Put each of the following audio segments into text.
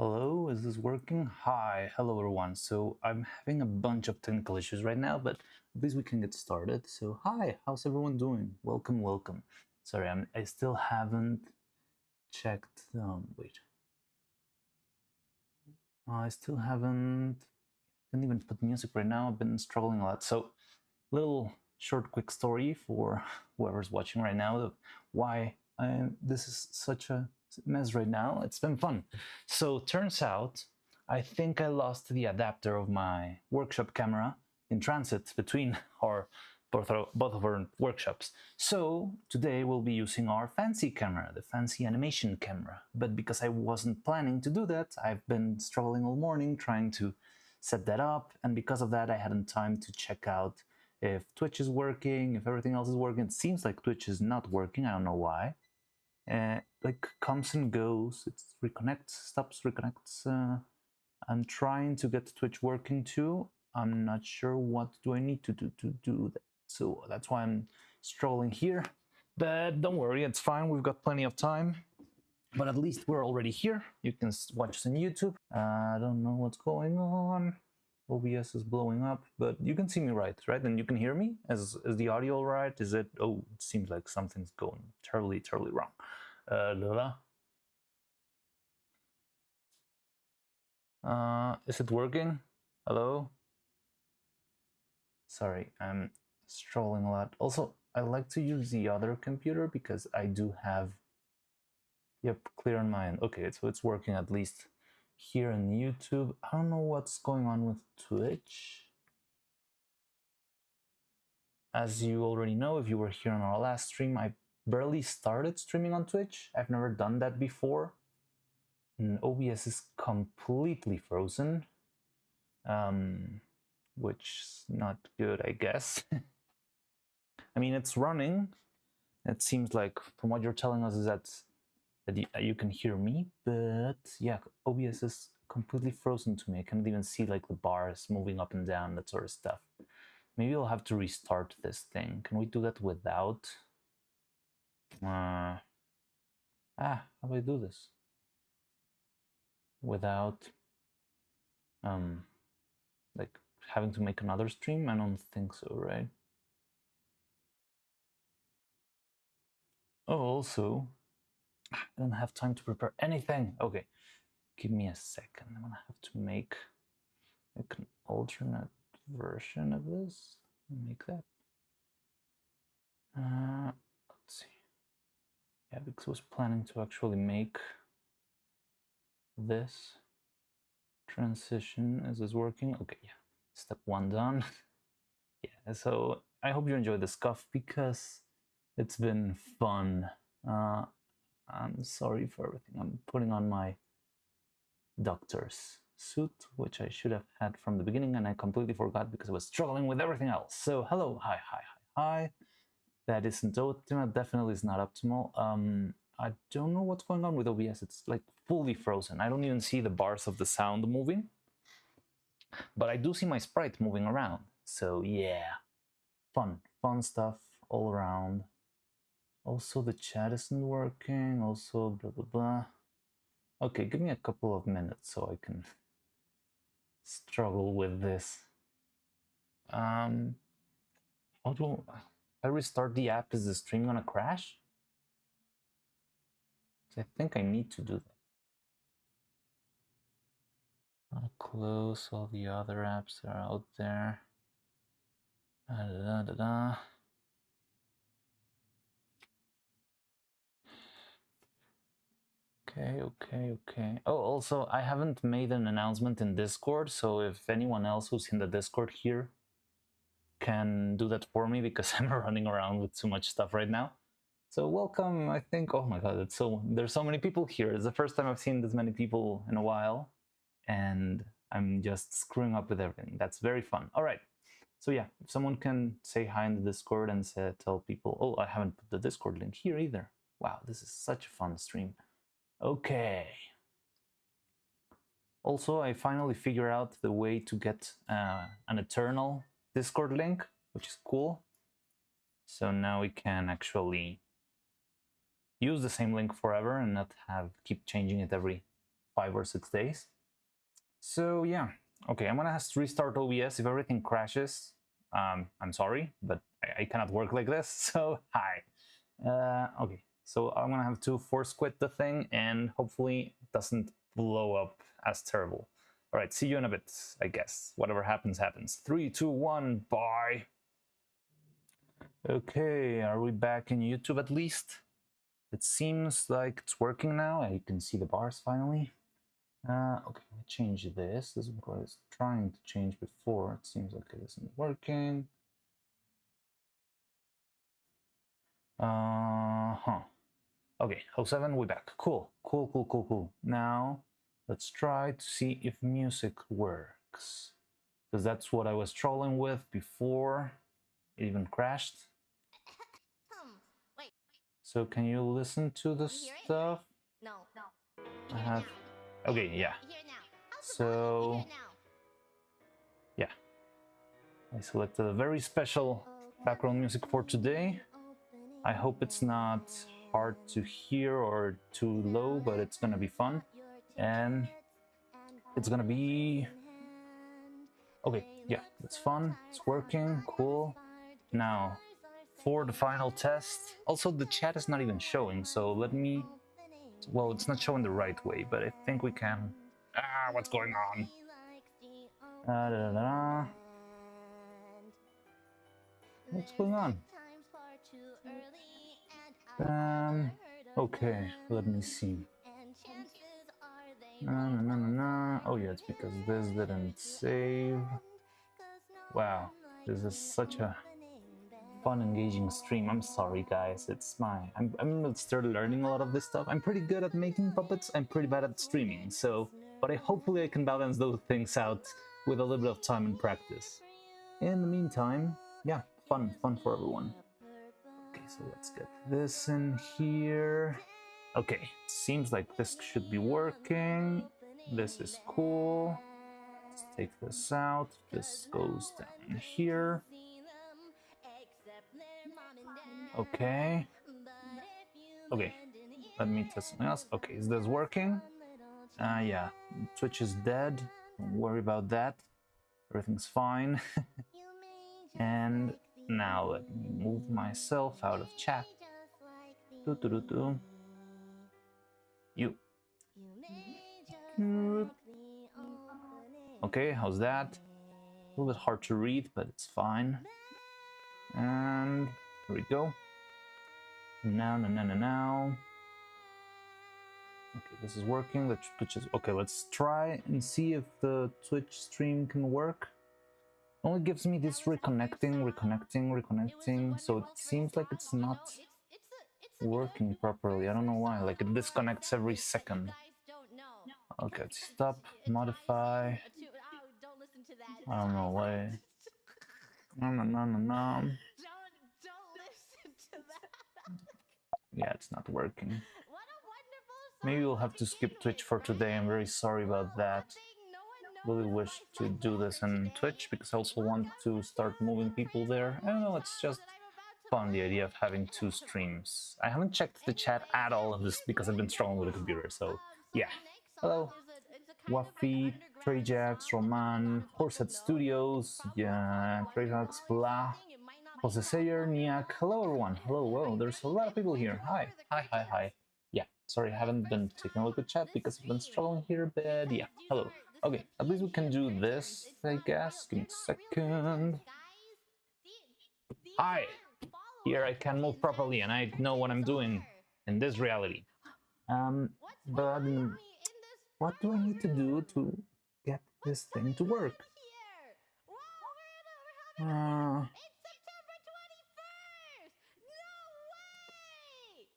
Hello, is this working? Hi, hello everyone. So I'm having a bunch of technical issues right now, but at least we can get started. So hi, how's everyone doing? Welcome, welcome. Sorry, I still haven't checked. Wait, I still haven't. Can't even put music right now. I've been struggling a lot. So, little short, quick story for whoever's watching right now of why this is such a mess right now. It's been fun. So turns out I think I lost the adapter of my workshop camera in transit between our both of our workshops. So today we'll be using our fancy camera, the fancy animation camera. But because I wasn't planning to do that, I've been struggling all morning trying to set that up, and because of that I hadn't time to check out if Twitch is working, if everything else is working. It seems like Twitch is not working. I don't know why. Like comes and goes. It reconnects, stops, reconnects. I'm trying to get Twitch working too. I'm not sure what do I need to do that. So that's why I'm struggling here. But don't worry, it's fine. We've got plenty of time. But at least we're already here. You can watch us on YouTube. I don't know what's going on. OBS is blowing up, but you can see me right? And you can hear me? Is the audio all right? Is it? Oh, it seems like something's going terribly wrong. Is it working? Hello? Sorry, I'm strolling a lot. Also, I like to use the other computer because I do have, yep, clear on mine. Okay, so it's working at least here on YouTube. I don't know what's going on with Twitch. As you already know, if you were here on our last stream, I barely started streaming on Twitch. I've never done that before. And OBS is completely frozen, which is not good, I guess. I mean, it's running. It seems like, from what you're telling us, is that you can hear me, but yeah, OBS is completely frozen to me. I can't even see like the bars moving up and down, that sort of stuff. Maybe I'll have to restart this thing. Can we do that without? How do I do this? Without like having to make another stream? I don't think so, right? Oh, also, I don't have time to prepare anything. Okay, give me a second. I'm gonna have to make like an alternate version of this. Make that. Let's see. Yeah, because I was planning to actually make this transition. Is this working? Okay, yeah. Step one done. Yeah, so I hope you enjoyed the scuff because it's been fun. I'm sorry for everything. I'm putting on my doctor's suit, which I should have had from the beginning, and I completely forgot because I was struggling with everything else. So hello, hi. That isn't optimal. Definitely is not optimal. I don't know what's going on with OBS. It's like fully frozen. I don't even see the bars of the sound moving, but I do see my sprite moving around. So yeah, fun stuff all around. Also, the chat isn't working. Also, blah blah blah. Okay, give me a couple of minutes so I can struggle with this. How do I restart the app? Is the stream gonna crash? I think I need to do that. I'll close all the other apps that are out there. Okay. Oh, also, I haven't made an announcement in Discord, so if anyone else who's in the Discord here can do that for me, because I'm running around with too much stuff right now. So welcome, I think. Oh my god, there's so many people here. It's the first time I've seen this many people in a while, and I'm just screwing up with everything. That's very fun. All right. So yeah, if someone can say hi in the Discord and tell people, oh, I haven't put the Discord link here either. Wow, this is such a fun stream. Okay. Also, I finally figured out the way to get an eternal Discord link, which is cool. So now we can actually use the same link forever and not keep changing it every 5 or 6 days. So yeah, okay, I'm gonna have to restart OBS if everything crashes. I'm sorry, but I cannot work like this, so hi. Okay, so I'm gonna have to force quit the thing and hopefully it doesn't blow up as terrible. All right, see you in a bit, I guess. Whatever happens, happens. 3, 2, 1, bye. Okay, are we back in YouTube at least? It seems like it's working now. You can see the bars finally. Okay, let me change this. This is what I was trying to change before. It seems like it isn't working. Okay, 07, we're back. Cool. Now, let's try to see if music works. Because that's what I was trolling with before it even crashed. So can you listen to the stuff? No. I have... Okay, yeah. So... yeah. I selected a very special background music for today. I hope it's not hard to hear or too low, but it's gonna be fun. And it's gonna be... okay, yeah, it's fun, it's working, cool. Now, for the final test, also the chat is not even showing, so let me... well, it's not showing the right way, but I think we can... what's going on? What's going on? Okay, let me see. Oh yeah, it's because this didn't save. Wow, this is such a fun, engaging stream. I'm sorry, guys. It's I'm still learning a lot of this stuff. I'm pretty good at making puppets. I'm pretty bad at streaming. So, but hopefully I can balance those things out with a little bit of time and practice. In the meantime, yeah, fun for everyone. Okay, so let's get this in here. Okay, seems like this should be working. This is cool. Let's take this out. This goes down here. Okay. Okay, let me test something else. Okay, is this working? Yeah, Twitch is dead. Don't worry about that. Everything's fine. And now let me move myself out of chat. You. Okay, how's that? A little bit hard to read, but it's fine. And here we go. Now. Okay, this is working. The Twitch is okay. Let's try and see if the Twitch stream can work. Only gives me this reconnecting. So it seems like it's not working properly. I don't know why. Like it disconnects every second. Okay, let's stop. Modify. I don't know why. No. Yeah, it's not working. Maybe we'll have to skip Twitch for today. I'm very sorry about that. Really wish to do this in Twitch because I also want to start moving people there. I don't know, it's just fun, the idea of having 2 streams. I haven't checked the chat at all of this because I've been struggling with the computer, so yeah. Hello. Wafi, Trajax, Roman, Horsehead Studios, yeah, Trajax, blah. Jose Sayer, Niak. Hello everyone. Hello, whoa, there's a lot of people here. Hi. Yeah, sorry, I haven't been taking a look at chat because I've been struggling here, but yeah, hello. Okay, at least we can do this, I guess. Give me a second. Hi! Here I can move properly and I know what I'm doing in this reality. But what do I need to do to get this thing to work?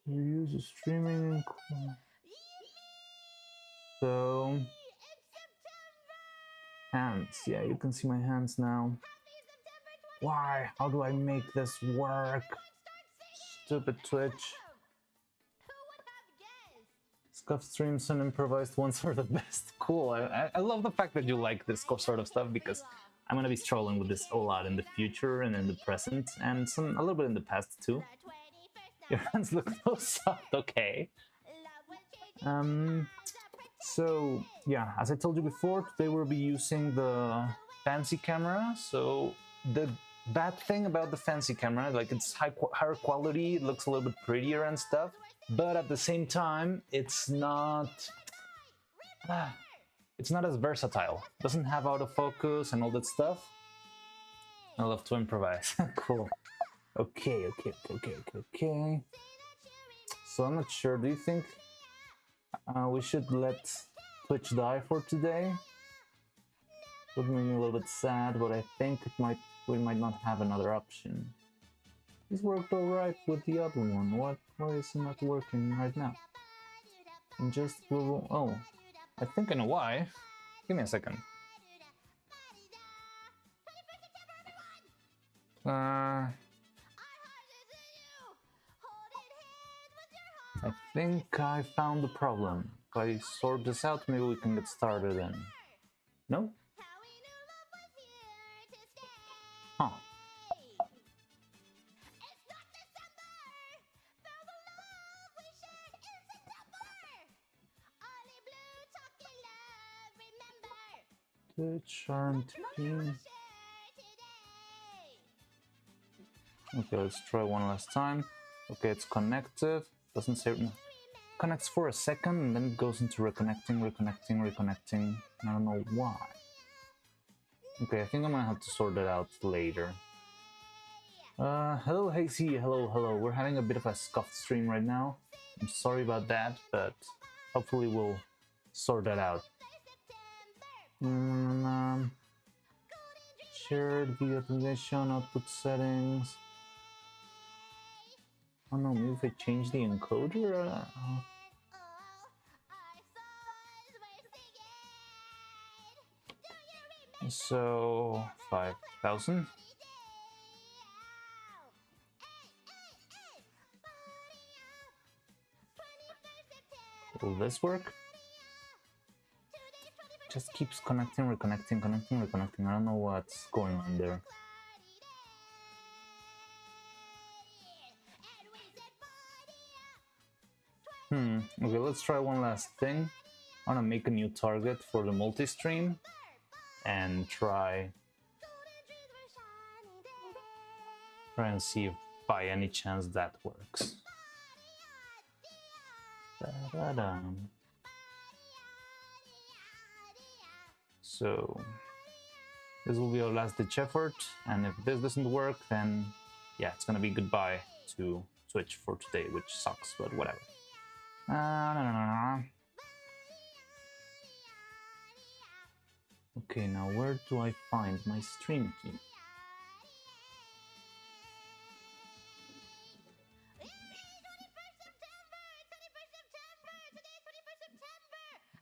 You use a streaming. So hands, yeah, you can see my hands now. Why? How do I make this work? Stupid Twitch. Scuff streams and improvised ones are the best. Cool. I love the fact that you like this sort of stuff because I'm gonna be strolling with this a lot in the future and in the present and a little bit in the past too. Your hands look so soft. Okay. So yeah, as I told you before, today we'll be using the fancy camera. So the bad thing about the fancy camera, like it's higher quality, it looks a little bit prettier and stuff, but at the same time, it's not as versatile. It doesn't have autofocus and all that stuff. I love to improvise. Cool. Okay. So I'm not sure. Do you think we should let Twitch die for today? Would make me a little bit sad, but I think we might not have another option. This worked alright with the other one. Why is it not working right now? And just oh, I think I know why. Give me a second. I think I found the problem. If I sort this out, maybe we can get started then. No? Huh. The charm team. Okay, let's try one last time. Okay, it's connected. Doesn't say connects for a second and then it goes into reconnecting. I don't know why. Okay, I think I'm gonna have to sort it out later. Hello Hazy, hello. We're having a bit of a scuffed stream right now. I'm sorry about that, but hopefully we'll sort that out. Shared via automation, output settings. Oh no, maybe if I change the encoder? So 5,000. Will this work? Just keeps connecting, reconnecting. I don't know what's going on there. Okay, let's try one last thing. I want to make a new target for the multi-stream and try and see if by any chance that works. So this will be our last ditch effort, and if this doesn't work, then yeah, it's gonna be goodbye to Twitch for today, which sucks, but whatever. No. Okay, now where do I find my stream key?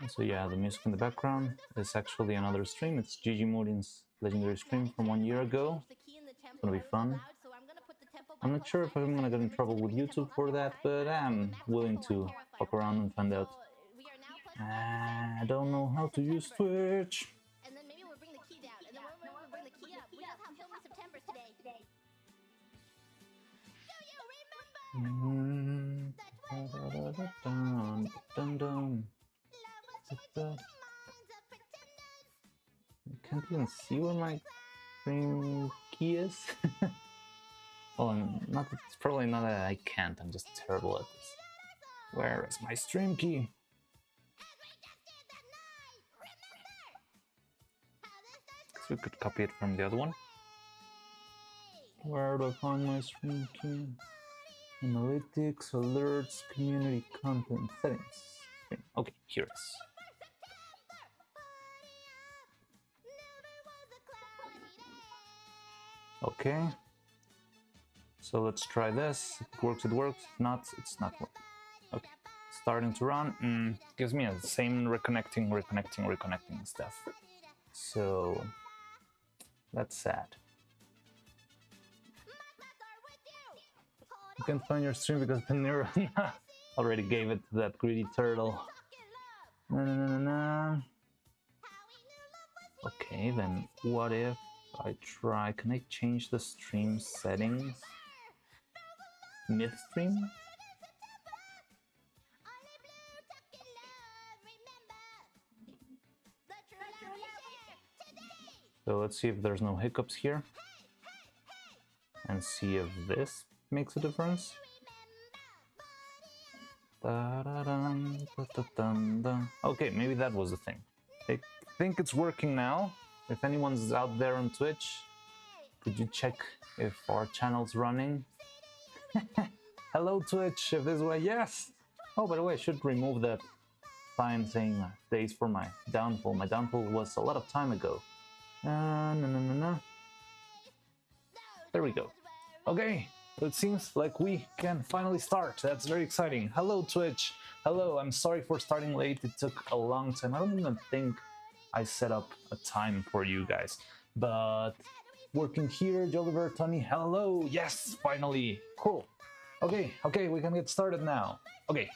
So yeah, the music in the background is actually another stream. It's Gigi Modin's legendary stream from 1 year ago. It's gonna be fun. I'm not sure if I'm gonna get in trouble with YouTube for that, but I'm willing to fuck around and find out. I don't know how to use Twitch. And then maybe we'll bring the key down, and then we'll bring the key up. We just have so many Septembers today. I can't even see where my stream key is. Well, it's probably not that I can't, I'm just terrible at this. Where is my stream key? So we could copy it from the other one. Where do I find my stream key? Analytics, alerts, community content, settings. Okay, here it is. Okay. So let's try this. If it works, it works. If not, it's not working. Okay. Starting to run. Gives me the same reconnecting stuff. So that's sad. You can't find your stream because the Neuro already gave it to that greedy turtle. Okay, then what if I try? Can I change the stream settings mid-stream? So let's see if there's no hiccups here. And see if this makes a difference. Okay, maybe that was the thing. I think it's working now. If anyone's out there on Twitch, could you check if our channel's running? Hello Twitch, if this way, yes! Oh, by the way, I should remove that sign saying days for my downfall. My downfall was a lot of time ago. No. There we go. Okay, it seems like we can finally start. That's very exciting. Hello Twitch. Hello, I'm sorry for starting late. It took a long time. I don't even think I set up a time for you guys. But working here, Joliver, Tony, hello. Yes, finally. Cool. Okay, we can get started now. Okay,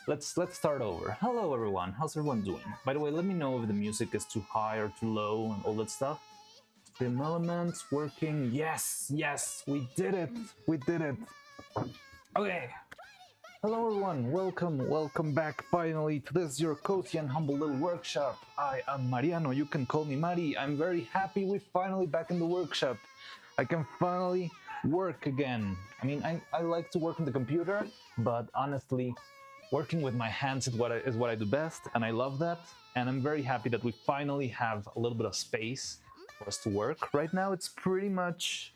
let's start over. Hello everyone. How's everyone doing? By the way, let me know if the music is too high or too low and all that stuff. Trim elements working. Yes, we did it. Okay. Hello everyone, welcome back finally to this your cozy and humble little workshop. I am Mariano, you can call me Mari. I'm very happy we're finally back in the workshop. I can finally work again. I mean, I like to work on the computer, but honestly, working with my hands is what I do best, and I love that. And I'm very happy that we finally have a little bit of space for us to work. Right now it's pretty much,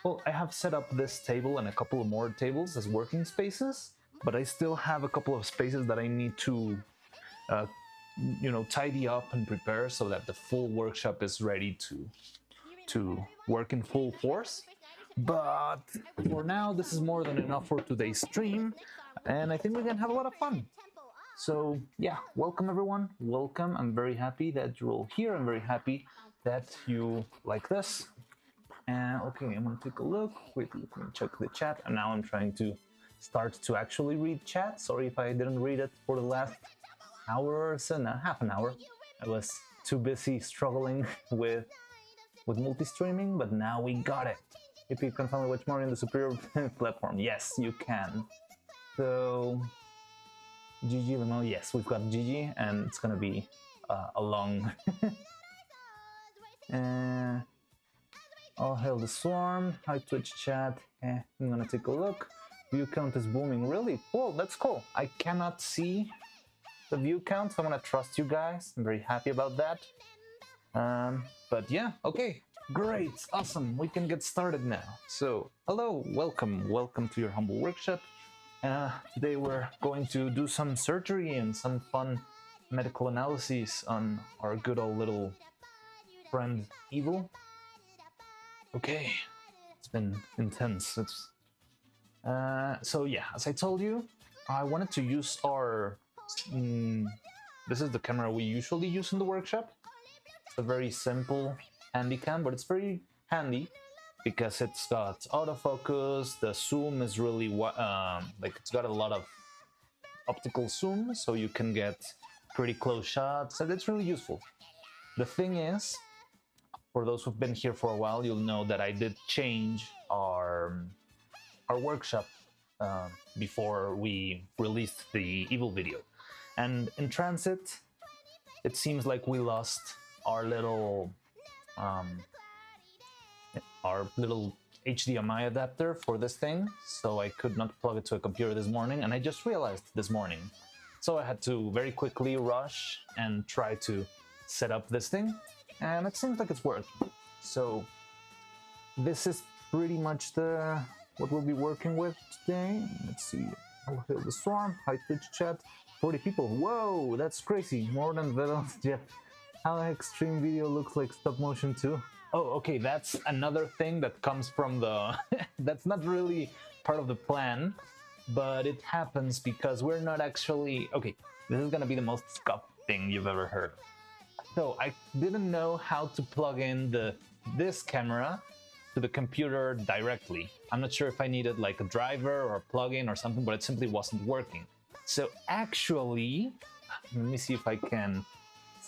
well, I have set up this table and a couple of more tables as working spaces, but I still have a couple of spaces that I need to tidy up and prepare so that the full workshop is ready to work in full force. But for now, this is more than enough for today's stream, and I think we can have a lot of fun. So yeah, welcome everyone, welcome. I'm very happy that you're all here. I'm very happy that you like this. And okay, I'm gonna take a look. Wait, let me check the chat. And now I'm trying to start to actually read chat. Sorry if I didn't read it for the last hour or so, now half an hour. I was too busy struggling with multi-streaming, but now we got it. If you can finally watch more in the superior platform, yes, you can. So GG Limo, yes, we've got GG, and it's gonna be a long. All hail the swarm. Hi Twitch chat. I'm gonna take a look. View count is booming. Really? Cool, that's cool. I cannot see the view count, so I'm gonna trust you guys. I'm very happy about that. But yeah, okay. Great, awesome. We can get started now. So, hello, welcome to your humble workshop. Today we're going to do some surgery and some fun medical analyses on our good old little friend Evil. Okay, it's been intense. So yeah, as I told you, I wanted to use our this is the camera we usually use in the workshop. It's a very simple handy cam, but it's very handy because it's got autofocus. The zoom is really like it's got a lot of optical zoom, so you can get pretty close shots, and it's really useful. The thing is, for those who've been here for a while, you'll know that I did change our workshop before we released the Evil video. And in transit, it seems like we lost our little HDMI adapter for this thing, so I could not plug it to a computer this morning, and I just realized this morning. So I had to very quickly rush and try to set up this thing, and it seems like it's working. So this is pretty much what we'll be working with today. Let's see. I'll hit the swarm. Hi Twitch chat. 40 people. Whoa, that's crazy. More than Venom's Jeff. How extreme video looks like stop motion too. Oh, okay, that's another thing that comes from the that's not really part of the plan, but it happens because we're not actually okay. This is gonna be the most scuffed thing you've ever heard. So I didn't know how to plug in this camera to the computer directly. I'm not sure if I needed like a driver or a plug-in or something, but it simply wasn't working. So actually, let me see if I can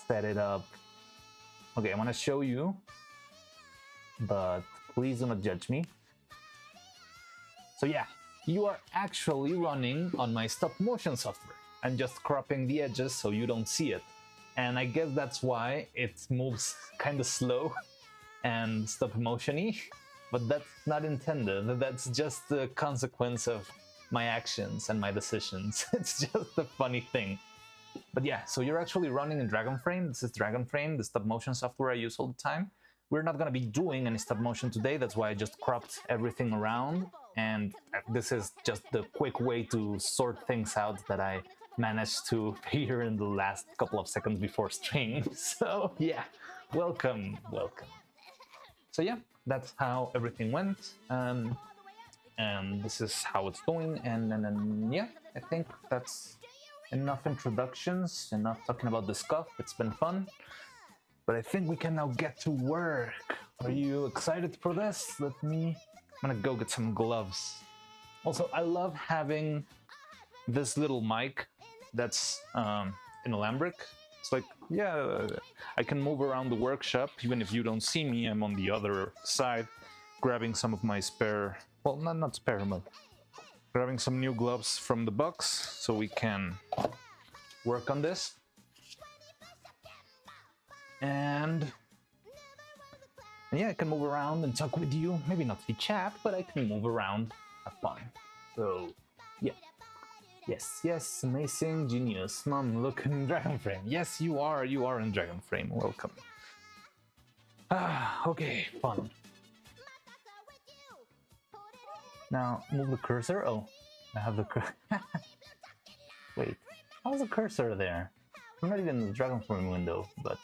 set it up. Okay, I want to show you, but please do not judge me. So yeah, you are actually running on my stop motion software. I'm just cropping the edges so you don't see it. And I guess that's why it moves kind of slow. and stop motiony, but that's not intended. That's just the consequence of my actions and my decisions. It's just a funny thing. But yeah, so you're actually running in Dragonframe. This is Dragonframe, the stop motion software I use all the time. We're not gonna be doing any stop motion today, that's why I just cropped everything around, and this is just the quick way to sort things out that I managed to figure in the last couple of seconds before stream. So yeah, welcome. So yeah, that's how everything went, and this is how it's going, and then yeah, I think that's enough introductions, enough talking about the stuff. It's been fun. But I think we can now get to work. Are you excited for this? I'm gonna go get some gloves. Also, I love having this little mic that's inalambric. It's like, yeah, I can move around the workshop. Even if you don't see me, I'm on the other side grabbing some of my spare, well, not spare, but grabbing some new gloves from the box so we can work on this. And yeah, I can move around and talk with you. Maybe not the chat, but I can move around, have fun. So yeah, yes, amazing, genius. Mom, look in Dragonframe. Yes, you are in Dragonframe. Welcome. Okay, fun. Now move the cursor. Oh, I have the cursor. Wait, how's the cursor there? I'm not even in the Dragonframe window, but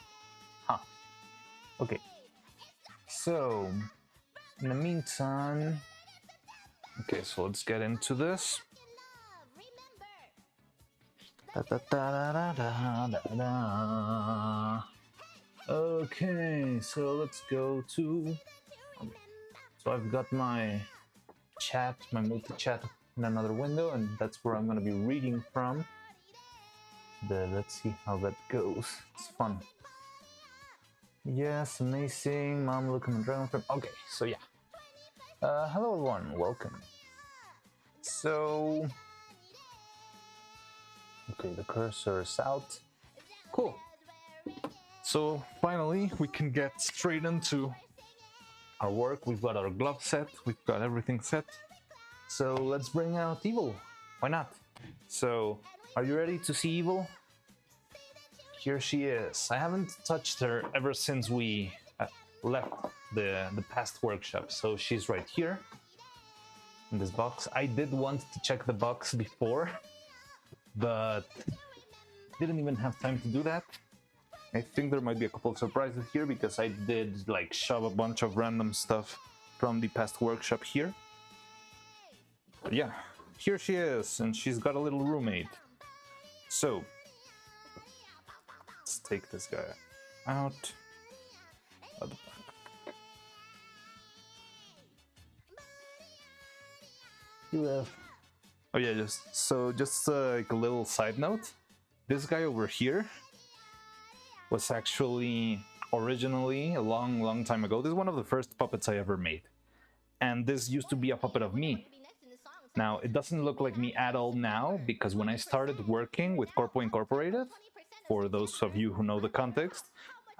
okay, so in the meantime, okay, so let's get into this. Okay, so let's go to. So I've got my chat, my multi-chat in another window, and that's where I'm going to be reading from. Let's see how that goes. It's fun. Yes, amazing. Mom, looking at Dragonframe. Okay, so yeah. Hello everyone, welcome. So, okay, the cursor is out. Cool. So finally, we can get straight into our work. We've got our glove set. We've got everything set. So let's bring out Evil. Why not? So, are you ready to see Evil? Here she is. I haven't touched her ever since we left the past workshop. So she's right here in this box. I did want to check the box before, but didn't even have time to do that. I think there might be a couple of surprises here because I did like shove a bunch of random stuff from the past workshop here. But yeah, here she is, and she's got a little roommate. So let's take this guy out. Oh yeah, just like a little side note. This guy over here was actually originally a long time ago. This is one of the first puppets I ever made, and this used to be a puppet of me. Now it doesn't look like me at all now, because when I started working with Corpo Incorporated, for those of you who know the context,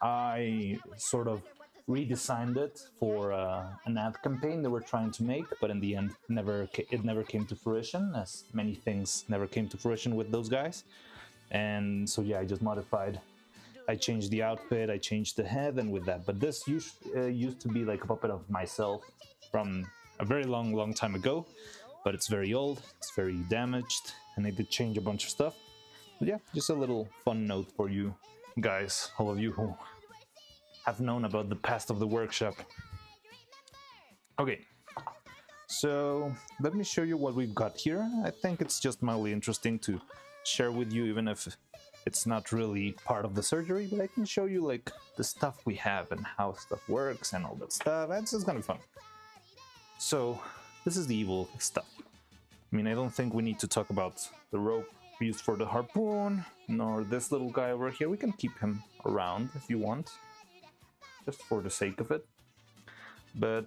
I sort of redesigned it for an ad campaign they were trying to make, but in the end it never came to fruition, as many things never came to fruition with those guys. And so yeah, I just modified. I changed the outfit, I changed the head, and with that. But this used to be like a puppet of myself from a very long time ago, but it's very old, it's very damaged, and I did change a bunch of stuff. But yeah, just a little fun note for you guys, all of you who have known about the past of the workshop. Okay, so let me show you what we've got here. I think it's just mildly interesting to share with you, even if it's not really part of the surgery, but I can show you like the stuff we have and how stuff works and all that stuff. It's just gonna be fun. So this is the Evil stuff. I mean, I don't think we need to talk about the rope used for the harpoon, nor this little guy over here. We can keep him around if you want, just for the sake of it. But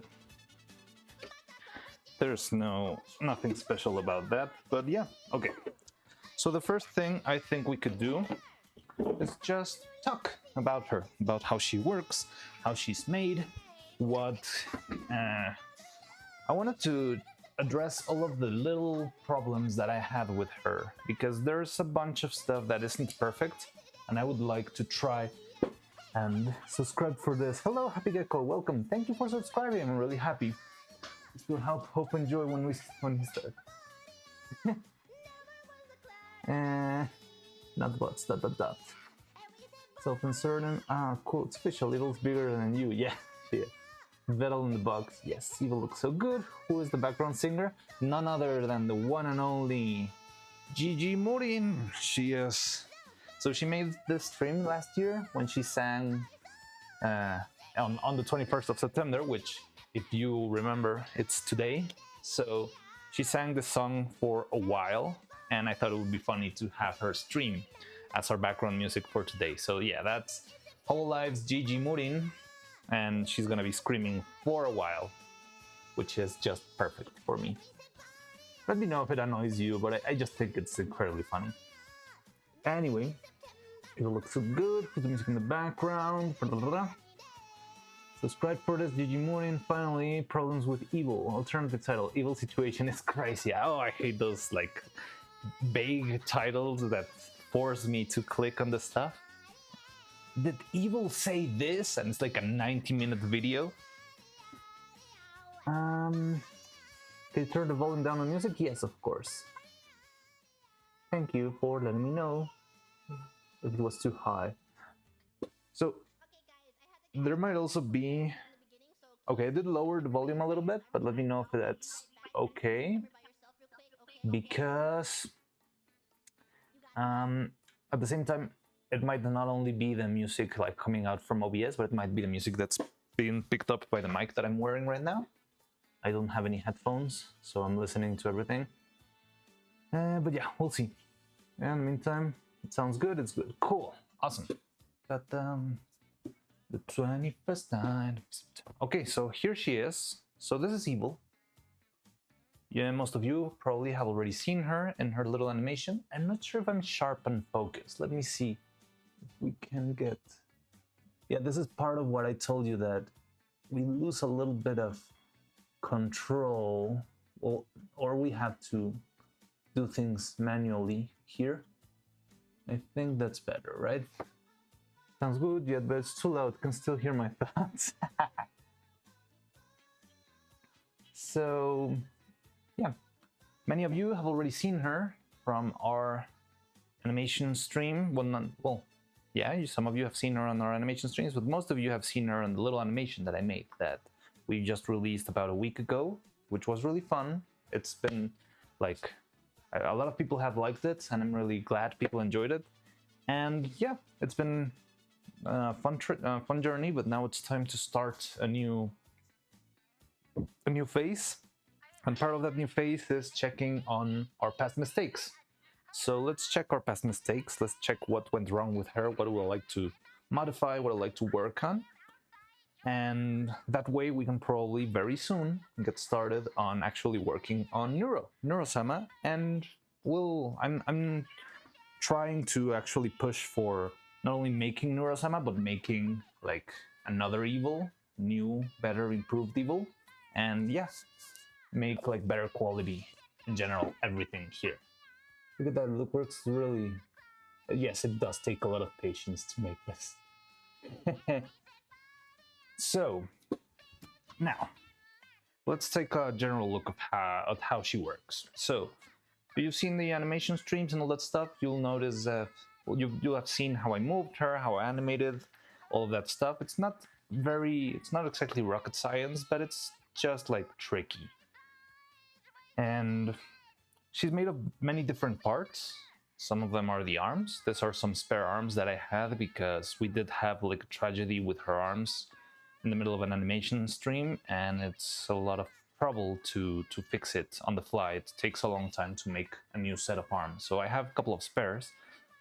there's nothing special about that. But yeah, okay. So the first thing I think we could do is just talk about her, about how she works, how she's made, what I wanted to address all of the little problems that I had with her, because there's a bunch of stuff that isn't perfect, and I would like to try and subscribe for this. Hello, Happy Gecko, welcome. Thank you for subscribing. I'm really happy. This will help hope and joy when we start. Not bots, dot. Self-inserting. Ah, cool. It's official. Evil's bigger than you. Yeah. Vettel in the box. Yes, Evil looks so good. Who is the background singer? None other than the one and only Gigi Morin. She is. So she made this stream last year when she sang on the 21st of September, which, if you remember, it's today. So she sang this song for a while, and I thought it would be funny to have her stream as our background music for today. So yeah, that's Hololive's Gigi Morin, and she's gonna be screaming for a while, which is just perfect for me. Let me know if it annoys you, but I just think it's incredibly funny. Anyway, it looks so good. Put the music in the background. Subscribe for this, Gigi Morin. Finally, problems with Evil. Alternative title, Evil Situation is crazy. Oh, I hate those like vague titles that force me to click on the stuff. Did Evil say this? And it's like a 90-minute video. Can you turn the volume down on music? Yes, of course. Thank you for letting me know if it was too high. So there might also be... Okay, I did lower the volume a little bit, but let me know if that's okay. Because at the same time, it might not only be the music like coming out from OBS, but it might be the music that's being picked up by the mic that I'm wearing right now. I don't have any headphones, so I'm listening to everything. But yeah, we'll see. In the meantime, it sounds good, it's good. Cool, awesome. But the 21st night. Okay, so here she is. So this is Evil. Yeah, most of you probably have already seen her in her little animation. I'm not sure if I'm sharp and focused. Let me see if we can get... Yeah, this is part of what I told you, that we lose a little bit of control, or we have to do things manually here. I think that's better, right? Sounds good, yeah, but it's too loud. Can still hear my thoughts. So, yeah, many of you have already seen her from our animation stream. Some of you have seen her on our animation streams, but most of you have seen her on the little animation that I made that we just released about a week ago, which was really fun. It's been like, a lot of people have liked it, and I'm really glad people enjoyed it. And yeah, it's been a fun journey, but now it's time to start a new phase. And part of that new phase is checking on our past mistakes. So let's check our past mistakes. Let's check what went wrong with her, what we would like to modify, what I'd like to work on. And that way we can probably very soon get started on actually working on Neuro-sama. And I'm trying to actually push for not only making Neuro-sama, but making like another Evil, new, better, improved Evil. And yes, make like better quality in general, everything here. Look at that, look, works really... Yes, it does take a lot of patience to make this. So, now, let's take a general look of how she works. So, if you've seen the animation streams and all that stuff, you'll notice that you'll have seen how I moved her, how I animated, all of that stuff. It's not exactly rocket science, but it's just like tricky. And she's made of many different parts. Some of them are the arms. These are some spare arms that I had because we did have like a tragedy with her arms in the middle of an animation stream, and it's a lot of trouble to fix it on the fly. It takes a long time to make a new set of arms. So I have a couple of spares,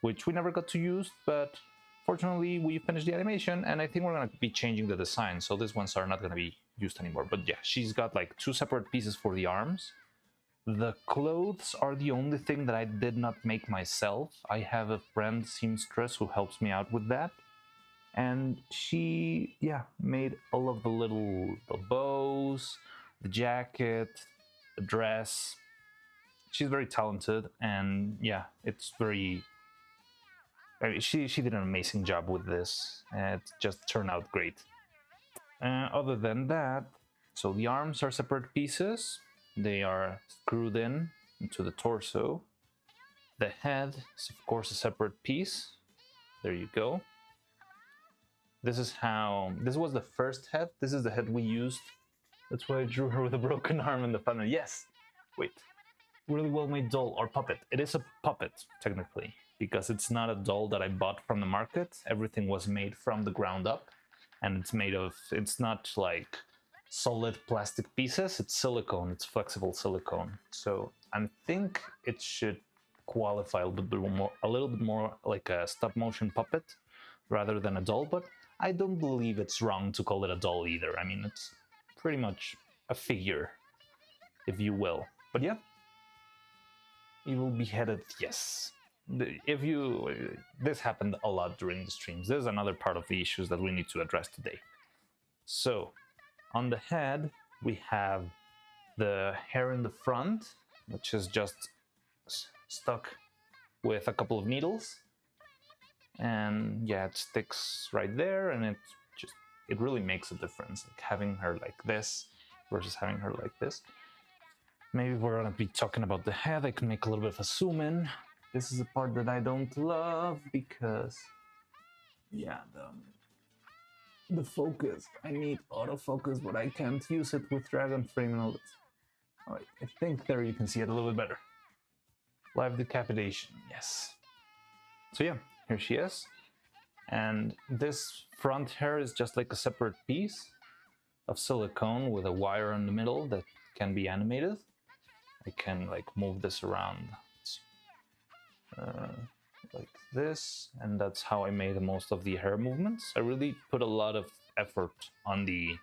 which we never got to use, but fortunately we finished the animation, and I think we're going to be changing the design, so these ones are not going to be used anymore. But yeah, she's got like two separate pieces for the arms. The clothes are the only thing that I did not make myself. I have a friend seamstress who helps me out with that. And she, yeah, made all of the bows, the jacket, the dress. She's very talented, and yeah, it's very. I mean, she did an amazing job with this. It just turned out great. Other than that, so the arms are separate pieces. They are screwed in into the torso. The head is of course a separate piece. There you go. This was the first head. This is the head we used. That's why I drew her with a broken arm in the panel. Yes. Wait. Really well made doll or puppet. It is a puppet, technically, because it's not a doll that I bought from the market. Everything was made from the ground up. And it's not like solid plastic pieces. It's silicone. It's flexible silicone. So I think it should qualify a little bit more like a stop motion puppet rather than a doll, but I don't believe it's wrong to call it a doll either. I mean, it's pretty much a figure, if you will. But yeah, evil beheaded, yes. This happened a lot during the streams. There's another part of the issues that we need to address today. So on the head, we have the hair in the front, which is just stuck with a couple of needles, and yeah, it sticks right there, and it really makes a difference, like having her like this versus having her like this. Maybe we're gonna be talking about the head. I can make a little bit of a zoom in. This is a part that I don't love because, yeah, the focus. I need autofocus, but I can't use it with Dragon Frame and all this. All right, I think there you can see it a little bit better. Live decapitation, yes. So yeah, here she is. And this front hair is just like a separate piece of silicone with a wire in the middle that can be animated. I can like move this around like this, and that's how I made most of the hair movements. I really put a lot of effort on the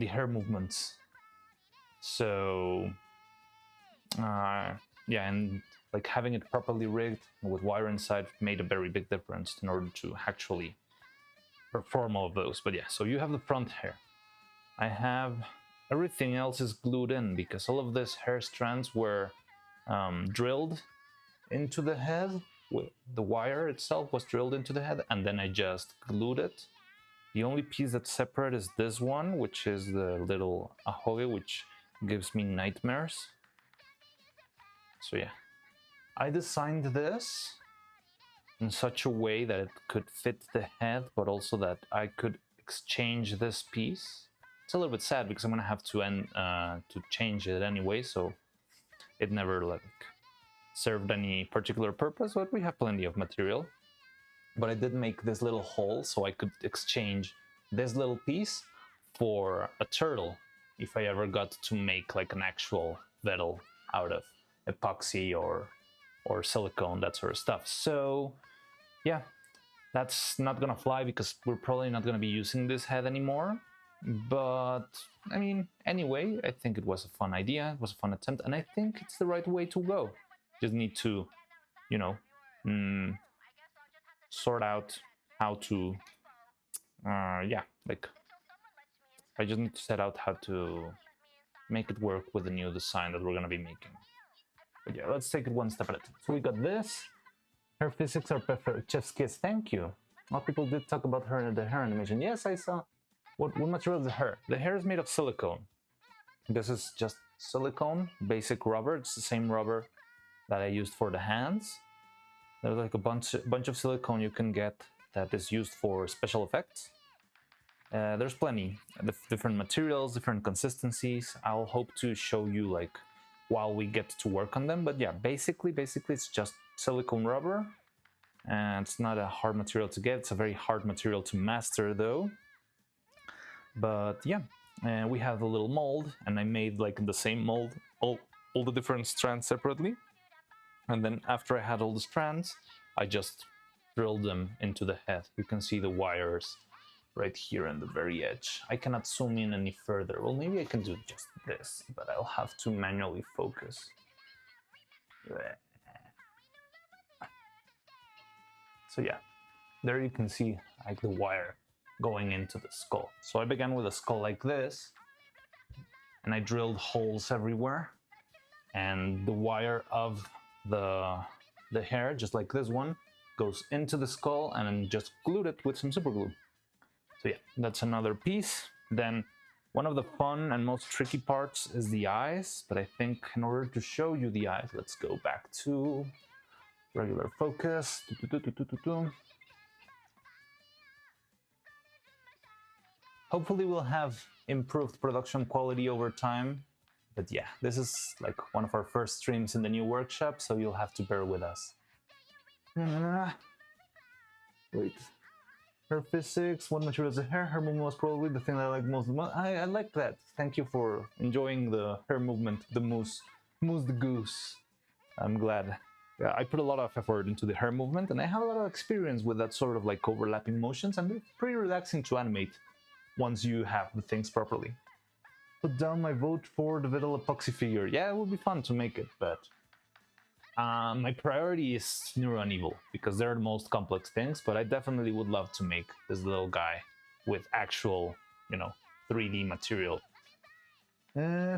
hair movements. So yeah, and like having it properly rigged with wire inside made a very big difference in order to actually perform all of those. But yeah, so you have the front hair. I have everything else is glued in because all of these hair strands were drilled into the head. The wire itself was drilled into the head, and then I just glued it. The only piece that's separate is this one, which is the little ahoge, which gives me nightmares. So yeah, I designed this in such a way that it could fit the head, but also that I could exchange this piece. It's a little bit sad because I'm gonna have to change it anyway, so it never like served any particular purpose, but we have plenty of material. But I did make this little hole so I could exchange this little piece for a turtle if I ever got to make like an actual vessel out of epoxy or silicone, that sort of stuff. So yeah, that's not gonna fly because we're probably not gonna be using this head anymore. But I mean, anyway, I think it was a fun idea, it was a fun attempt, and I think it's the right way to go. Just need to, you know, sort out how to, yeah, like I just need to set out how to make it work with the new design that we're gonna be making. But yeah, let's take it one step at a time. So we got this. Her physics are perfect. Chef's kiss. Thank you. A lot of people did talk about her in the hair animation. Yes, I saw. What material is the hair? The hair is made of silicone. This is just silicone, basic rubber. It's the same rubber that I used for the hands. There's like a bunch of silicone you can get that is used for special effects. There's plenty of different materials, different consistencies. I'll hope to show you like while we get to work on them. But yeah, basically it's just silicone rubber, and it's not a hard material to get. It's a very hard material to master though. But yeah, we have a little mold, and I made like in the same mold all the different strands separately. And then after I had all the strands, I just drilled them into the head. You can see the wires right here on the very edge. I cannot zoom in any further. Well, maybe I can do just this, but I'll have to manually focus. So yeah, there you can see like the wire going into the skull. So I began with a skull like this, and I drilled holes everywhere, and the wire of the hair, just like this one, goes into the skull, and then just glued it with some super glue. So yeah, that's another piece. Then one of the fun and most tricky parts is the eyes, but I think in order to show you the eyes, let's go back to regular focus. Hopefully we'll have improved production quality over time. But yeah, this is like one of our first streams in the new workshop, so you'll have to bear with us. Wait. Her physics, what material is the hair? Her movement was probably the thing that I like most. I like that. Thank you for enjoying the hair movement, the moose the goose. I'm glad. Yeah, I put a lot of effort into the hair movement, and I have a lot of experience with that sort of like overlapping motions, and they're pretty relaxing to animate once you have the things properly. Put down my vote for the Vidal epoxy figure. Yeah, it would be fun to make it, but my priority is Neuro and Evil because they're the most complex things, but I definitely would love to make this little guy with actual, 3D material.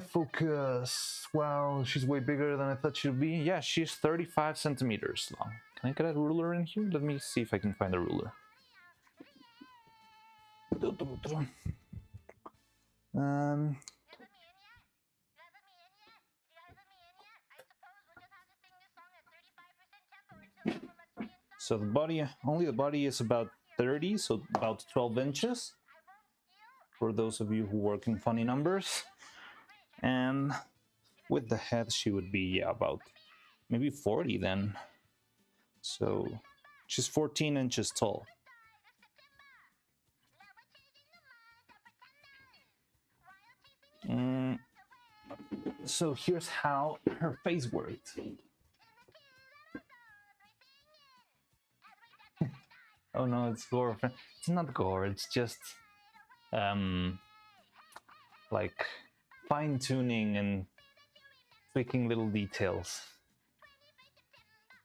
Focus. Wow, she's way bigger than I thought she'd be. Yeah, she's 35 centimeters long. Can I get a ruler in here? Let me see if I can find a ruler. So the body, only the body is about 30, so about 12 inches. For those of you who work in funny numbers. And with the head, she would be about maybe 40 then. So she's 14 inches tall. So here's how her face worked. Oh no, it's gore. It's not gore, it's just like fine-tuning and tweaking little details.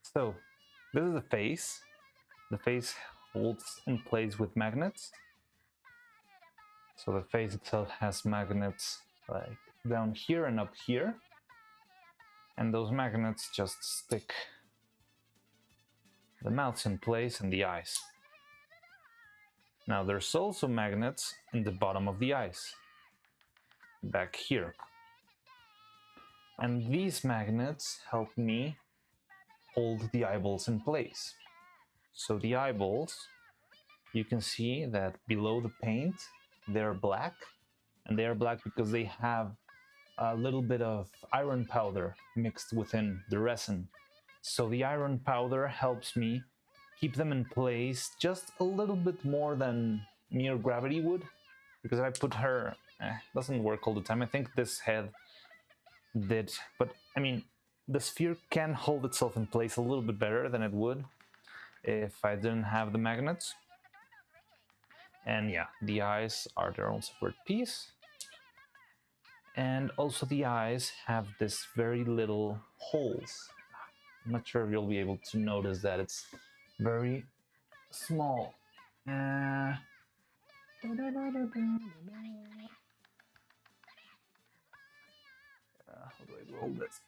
So this is the face. The face holds in place with magnets. So the face itself has magnets like down here and up here. And those magnets just stick the mouths in place and the eyes. Now there's also magnets in the bottom of the eyes, back here. And these magnets help me hold the eyeballs in place. So the eyeballs, you can see that below the paint, they're black. And they are black because they have a little bit of iron powder mixed within the resin. So the iron powder helps me keep them in place just a little bit more than mere gravity would. Because if I put her, doesn't work all the time. I think this head did, but I mean, the sphere can hold itself in place a little bit better than it would if I didn't have the magnets. And yeah, the eyes are their own separate piece. And also the eyes have this very little holes. I'm not sure if you'll be able to notice that it's very small. How do I roll this?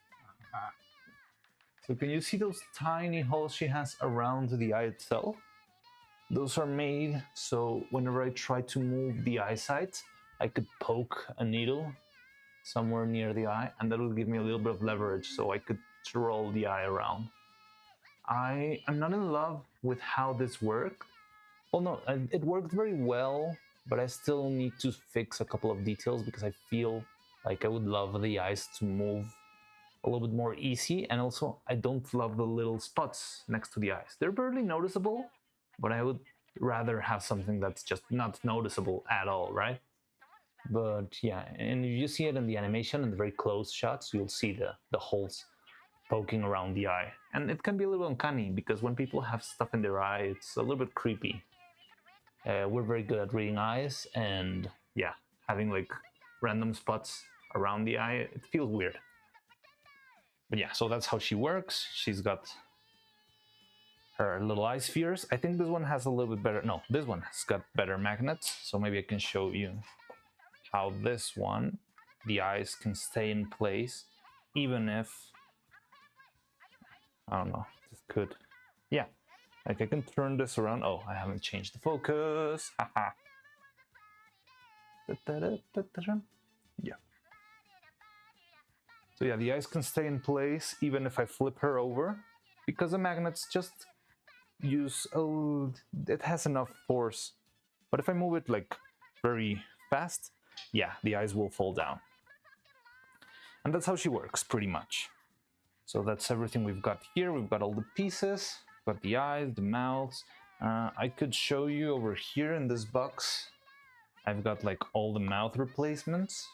So can you see those tiny holes she has around the eye itself? Those are made so whenever I try to move the eyesight, I could poke a needle somewhere near the eye, and that will give me a little bit of leverage so I could roll the eye around. I'm not in love with how this worked. Well, no, it worked very well, but I still need to fix a couple of details because I feel like I would love the eyes to move a little bit more easy, and also I don't love the little spots next to the eyes. They're barely noticeable, but I would rather have something that's just not noticeable at all, right? But yeah, and if you see it in the animation, in the very close shots, you'll see the holes poking around the eye. And it can be a little uncanny, because when people have stuff in their eye, it's a little bit creepy. We're very good at reading eyes, and yeah, having like random spots around the eye, it feels weird. But yeah, so that's how she works. She's got her little eye spheres. I think this one has a little bit better. No, this one has got better magnets. So maybe I can show you how this one, the eyes can stay in place, even if, I don't know, this could, yeah, like I can turn this around. Oh, I haven't changed the focus. Haha. Yeah. So yeah, the eyes can stay in place even if I flip her over, because the magnets just use, it has enough force. But if I move it like very fast, yeah, the eyes will fall down. And that's how she works, pretty much. So that's everything we've got here. We've got all the pieces, we've got the eyes, the mouths. I could show you over here in this box. I've got like all the mouth replacements.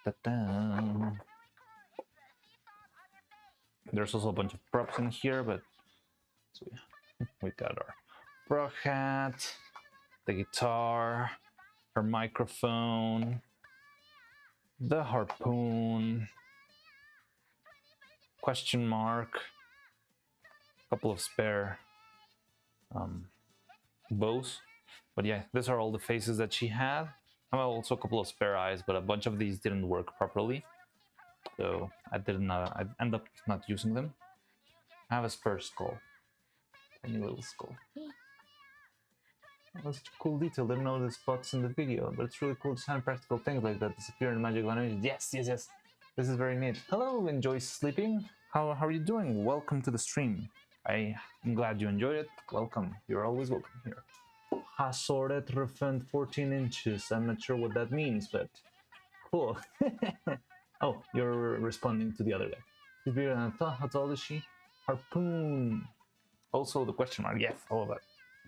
Ta-da. There's also a bunch of props in here, but so yeah, we got our bra hat, the guitar, her microphone, the harpoon, question mark, a couple of spare bows. But yeah, these are all the faces that she had. Well, also a couple of spare eyes, but a bunch of these didn't work properly. So I end up not using them. I have a spare skull. Tiny little skull. That's such a cool detail. Didn't know the spots in the video, but it's really cool to find practical things like that disappear in magic language. Yes. This is very neat. Hello, enjoy sleeping. How are you doing? Welcome to the stream. I am glad you enjoyed it. Welcome. You're always welcome here. Hasoret refund 14 inches. I'm not sure what that means, but cool. Oh, you're responding to the other guy. She's bigger than I thought. How tall is she? Harpoon. Also the question mark. Yes, all of that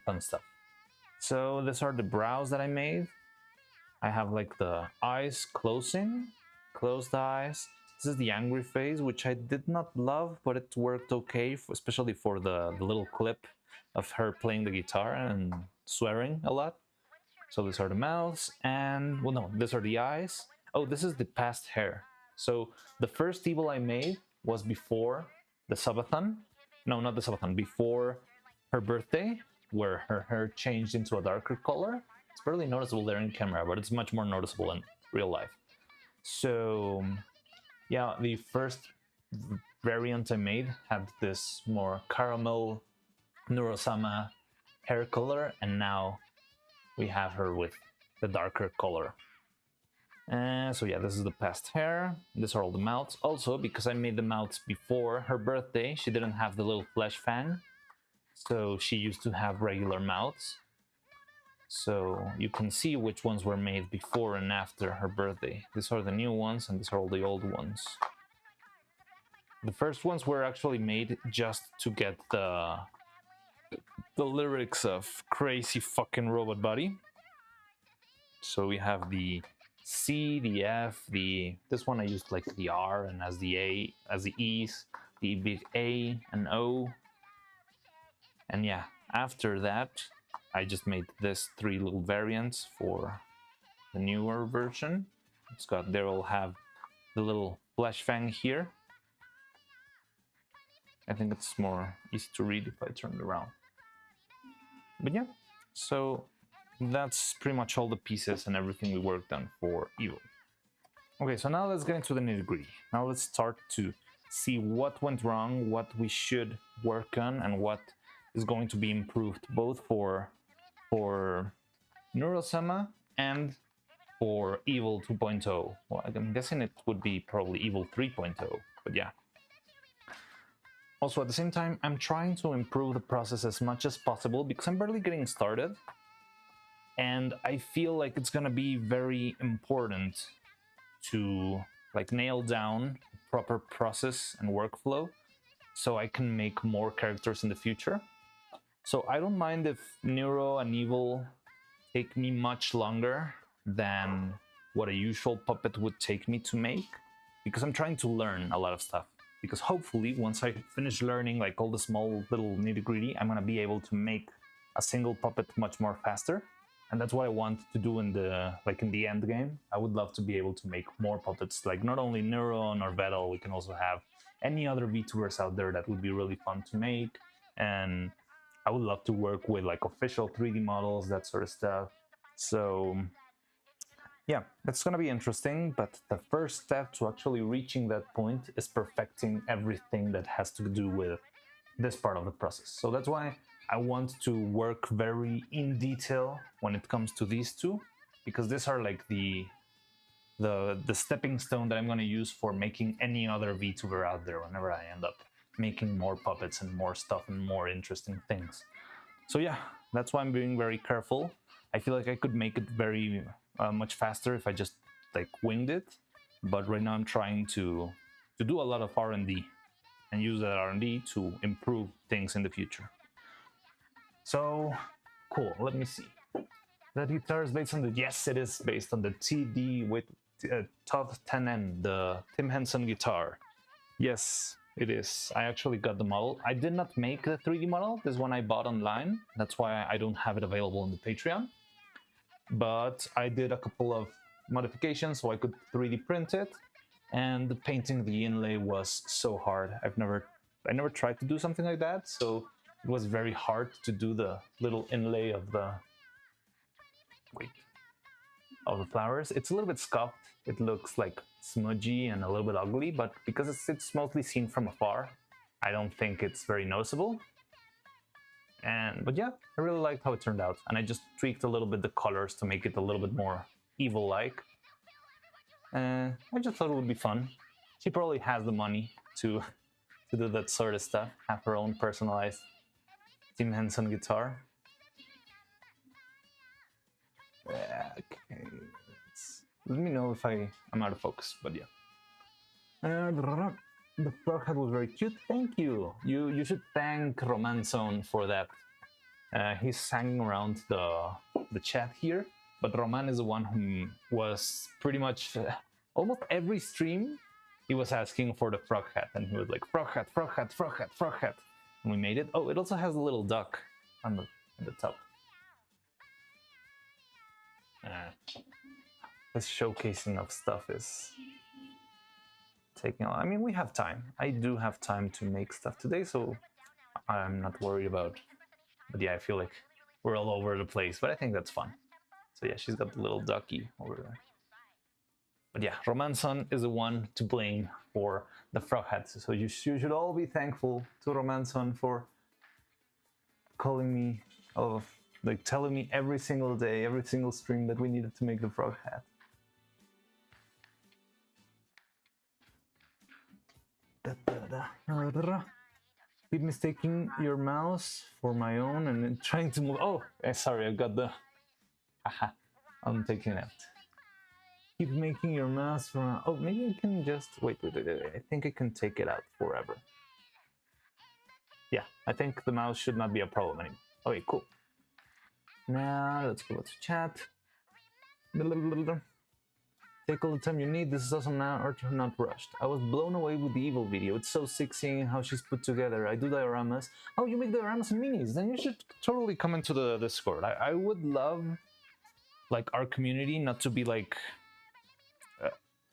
fun stuff. So these are the brows that I made. I have like the eyes closing, closed eyes. This is the angry face, which I did not love, but it worked okay, especially for the little clip of her playing the guitar and swearing a lot. So these are the mouths, and well, no, these are the eyes. Oh, this is the past hair. So the first evil I made was before the subathon. No, not the subathon, before her birthday, where her hair changed into a darker color. It's barely noticeable there in camera, but it's much more noticeable in real life. So yeah, the first variant I made had this more caramel Neuro hair color, and now we have her with the darker color. So yeah, this is the past hair. These are all the mouths. Also, because I made the mouths before her birthday, she didn't have the little flesh fang. So she used to have regular mouths. So you can see which ones were made before and after her birthday. These are the new ones, and these are all the old ones. The first ones were actually made just to get the lyrics of Crazy Fucking Robot Body. So we have the C, the F, this one I used like the R and as the A, as the E's, the big A and O. And yeah, after that, I just made this 3 little variants for the newer version. They all have the little flesh fang here. I think it's more easy to read if I turn it around. But yeah, so that's pretty much all the pieces and everything we worked on for Evil. Okay, so now let's get into the nitty-gritty. Now let's start to see what went wrong, what we should work on, and what is going to be improved both for Neuro and for Evil 2.0. Well, I'm guessing it would be probably Evil 3.0, but yeah. Also, at the same time, I'm trying to improve the process as much as possible because I'm barely getting started. And I feel like it's gonna be very important to like nail down proper process and workflow so I can make more characters in the future. So I don't mind if Neuro and Evil take me much longer than what a usual puppet would take me to make, because I'm trying to learn a lot of stuff. Because hopefully once I finish learning like all the small little nitty-gritty, I'm gonna be able to make a single puppet much more faster. And that's what I want to do in the end game. I would love to be able to make more puppets, like not only Neuron or Vettel, we can also have any other VTubers out there that would be really fun to make. And I would love to work with like official 3D models, that sort of stuff. So yeah, it's gonna be interesting, but the first step to actually reaching that point is perfecting everything that has to do with this part of the process. So that's why I want to work very in detail when it comes to these two, because these are like the stepping stone that I'm going to use for making any other VTuber out there whenever I end up making more puppets and more stuff and more interesting things. So yeah, that's why I'm being very careful. I feel like I could make it very much faster if I just like winged it, but right now I'm trying to do a lot of R&D and use that R&D to improve things in the future. So cool, let me see. That guitar is based on the, yes, it is based on the TD with TOF 10N, the Tim Henson guitar. Yes, it is. I actually got the model. I did not make the 3D model. This one I bought online. That's why I don't have it available on the Patreon. But I did a couple of modifications so I could 3D print it. And painting the inlay was so hard. I never tried to do something like that, so it was very hard to do the little inlay of the flowers. It's a little bit scuffed. It looks like smudgy and a little bit ugly, but because it's mostly seen from afar, I don't think it's very noticeable. But yeah, I really liked how it turned out, and I just tweaked a little bit the colors to make it a little bit more evil-like. I just thought it would be fun. She probably has the money to do that sort of stuff, have her own personalized Tim Henson guitar. Okay, let me know if I'm out of focus, but yeah. The frog hat was very cute. Thank you. You should thank Romanson for that. He's hanging around the chat here, but Roman is the one who was pretty much almost every stream he was asking for the frog hat, and he was like, frog hat, frog hat, frog hat, frog hat. And we made it. Oh, it also has a little duck on the top. This showcasing of stuff is taking on. I mean, we have time. I do have time to make stuff today, so I'm not worried about. But yeah, I feel like we're all over the place, but I think that's fun. So yeah, she's got the little ducky over there. But yeah, Romanson is the one to blame for the frog hats. So you should all be thankful to Romanson for calling me, like telling me every single day, every single stream that we needed to make the frog hat. Keep mistaking your mouse for my own and then trying to move. Oh, sorry, I got the. Aha, I'm taking it out. Keep making your mouse for. Oh, maybe I can just wait. I think I can take it out forever. Yeah, I think the mouse should not be a problem anymore. Okay, cool. Now let's go to chat. Take all the time you need. This is awesome now, or not rushed. I was blown away with the evil video. It's so sick seeing how she's put together. I do dioramas. Oh, you make dioramas and minis? Then you should totally come into the Discord. I would love, like, our community not to be like.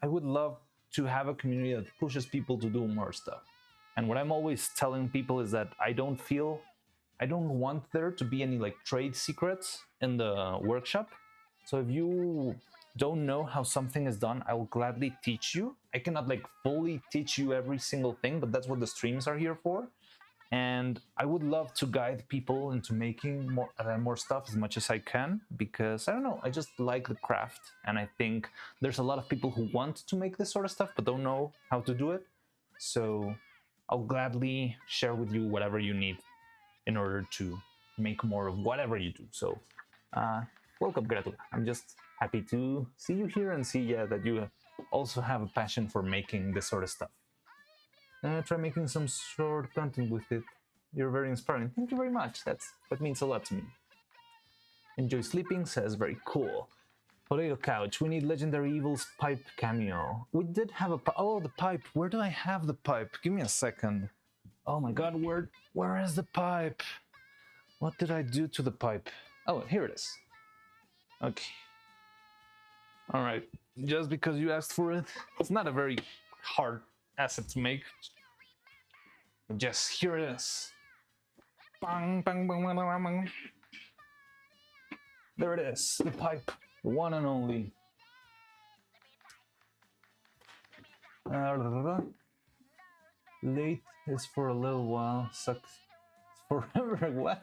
I would love to have a community that pushes people to do more stuff. And what I'm always telling people is that I don't want there to be any like trade secrets in the workshop. So if you don't know how something is done, I will gladly teach you. I cannot like fully teach you every single thing, but that's what the streams are here for. And I would love to guide people into making more stuff as much as I can, because I don't know, I just like the craft, and I think there's a lot of people who want to make this sort of stuff but don't know how to do it. So I'll gladly share with you whatever you need in order to make more of whatever you do. So welcome, Gretel. I'm just happy to see you here and see that you also have a passion for making this sort of stuff. Try making some short content with it. You're very inspiring. Thank you very much. That means a lot to me. Enjoy sleeping says very cool. Potato Couch, we need Legendary Evil's pipe cameo. We did have a oh, the pipe. Where do I have the pipe? Give me a second. Oh my god, where is the pipe? What did I do to the pipe? Oh, here it is. Okay. All right. Just because you asked for it, it's not a very hard asset to make. Yes, here it is. Bang, bang, bang, bang, bang, bang. There it is, the pipe, the one and only. Late is for a little while, sucks forever. What?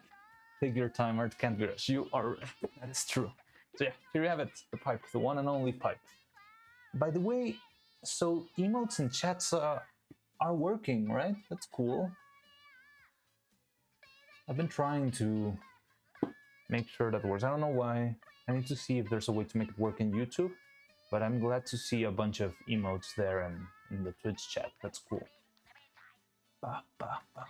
Take your time, art can't be rushed. You are right. That is true. So yeah, here you have it, the pipe, the one and only pipe. By the way, so emotes and chats are working, right? That's cool. I've been trying to make sure that works. I don't know why. I need to see if there's a way to make it work in YouTube, but I'm glad to see a bunch of emotes there in the Twitch chat. That's cool. Ba, ba, ba.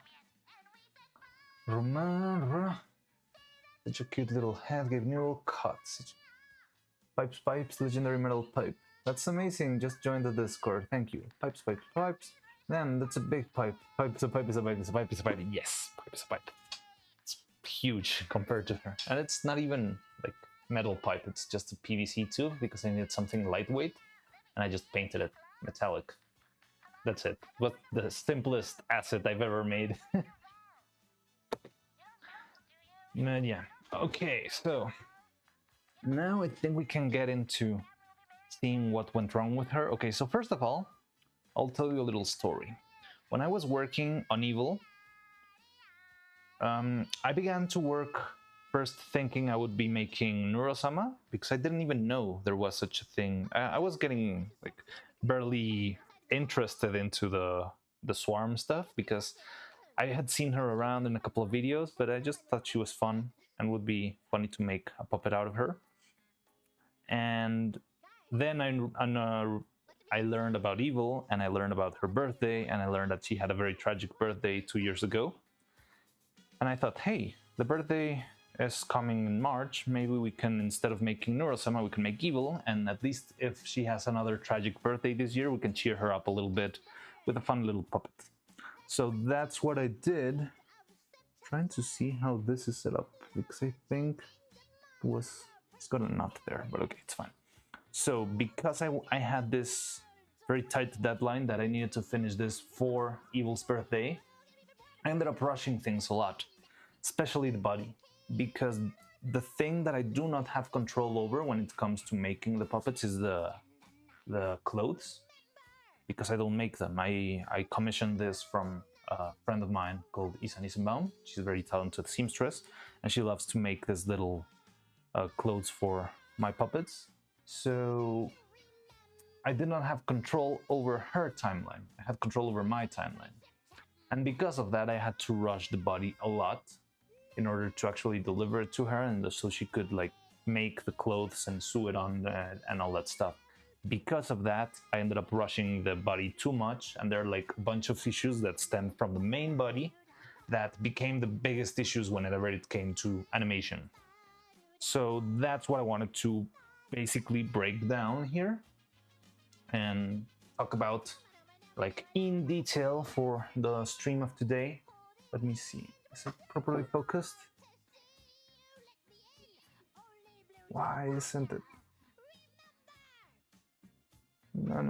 Roman, such a cute little head, gave Neuro cuts. Pipes, pipes, legendary metal pipe. That's amazing. Just joined the Discord. Thank you. Pipes, pipes, pipes. Damn, that's a big pipe. Pipe is a pipe is a pipe is a pipe is a pipe. Yes, pipe is a pipe. It's huge compared to her. And it's not even like metal pipe. It's just a PVC tube because I needed something lightweight. And I just painted it metallic. That's it. But the simplest asset I've ever made. But yeah. Okay, so now I think we can get into seeing what went wrong with her. Okay, so first of all, I'll tell you a little story. When I was working on Evil, I began to work first thinking I would be making Neurosama because I didn't even know there was such a thing. I was getting like barely interested into the swarm stuff because I had seen her around in a couple of videos, but I just thought she was fun and would be funny to make a puppet out of her. And then I learned about Evil, and I learned about her birthday, and I learned that she had a very tragic birthday 2 years ago. And I thought, hey, the birthday is coming in March. Maybe we can, instead of making Neurosama, we can make Evil, and at least if she has another tragic birthday this year, we can cheer her up a little bit with a fun little puppet. So that's what I did. Trying to see how this is set up because I think it's got a knot there, but okay, it's fine. So because I had this very tight deadline that I needed to finish this for Evil's birthday, I ended up rushing things a lot, especially the body, because the thing that I do not have control over when it comes to making the puppets is the clothes, because I don't make them. I commissioned this from a friend of mine called Isa Nissenbaum. She's a very talented seamstress, and she loves to make this little clothes for my puppets. So I did not have control over her timeline. I had control over my timeline. And because of that, I had to rush the body a lot in order to actually deliver it to her, and so she could like make the clothes and sew it on and all that stuff. Because of that, I ended up rushing the body too much, and there are like a bunch of issues that stem from the main body that became the biggest issues whenever it came to animation. So that's what I wanted to basically break down here and talk about like in detail for the stream of today. Let me see, is it properly focused? Why isn't it? No.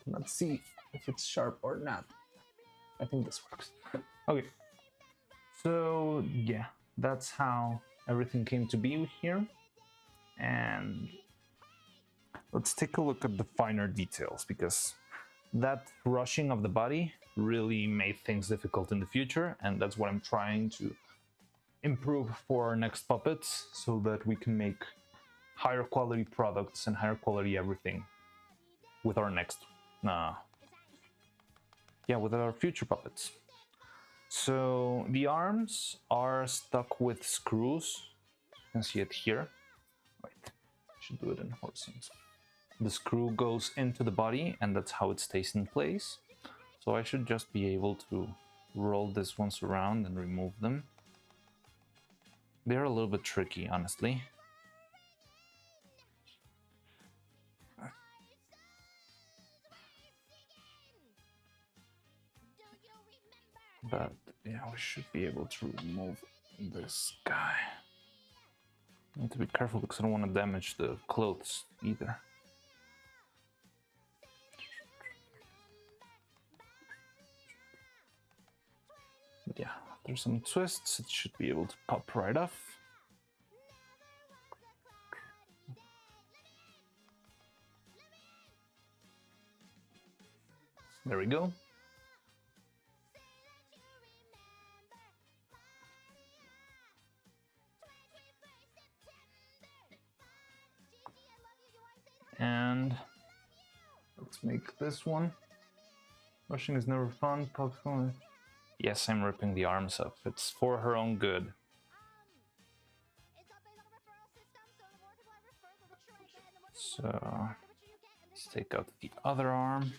Let's see if it's sharp or not. I think this works. Okay. So yeah, that's how everything came to be here. And let's take a look at the finer details, because that rushing of the body really made things difficult in the future, and that's what I'm trying to improve for our next puppets, so that we can make higher quality products and higher quality everything with our next with our future puppets. So the arms are stuck with screws. You can see it here. Wait, I should do it in horizontal. The screw goes into the body, and that's how it stays in place. So I should just be able to roll this once around and remove them. They're a little bit tricky, honestly. But yeah, we should be able to remove this guy. Need to be careful because I don't want to damage the clothes either. But yeah, there's some twists. It should be able to pop right off. There we go. And let's make this one. Rushing is never fun. Yes, I'm ripping the arms up. It's for her own good. So let's take out the other arm.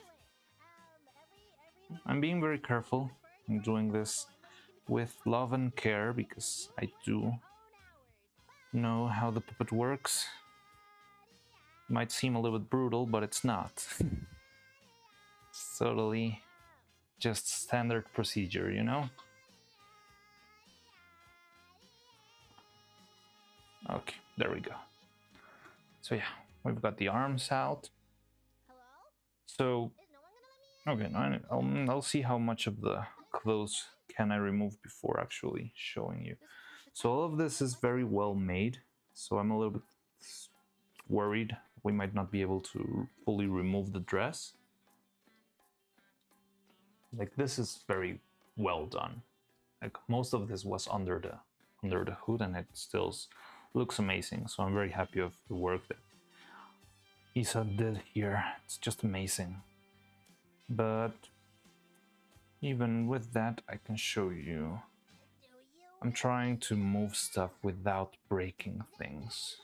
I'm being very careful. I'm doing this with love and care because I do know how the puppet works. It might seem a little bit brutal, but it's not. It's totally just standard procedure, you know? Okay, there we go. So yeah, we've got the arms out. So, okay, I'll see how much of the clothes can I remove before actually showing you. So all of this is very well made, so I'm a little bit worried we might not be able to fully remove the dress. Like, this is very well done. Like, most of this was under the hood and it still looks amazing, so I'm very happy of the work that Isa did here. It's just amazing. But even with that, I can show you. I'm trying to move stuff without breaking things.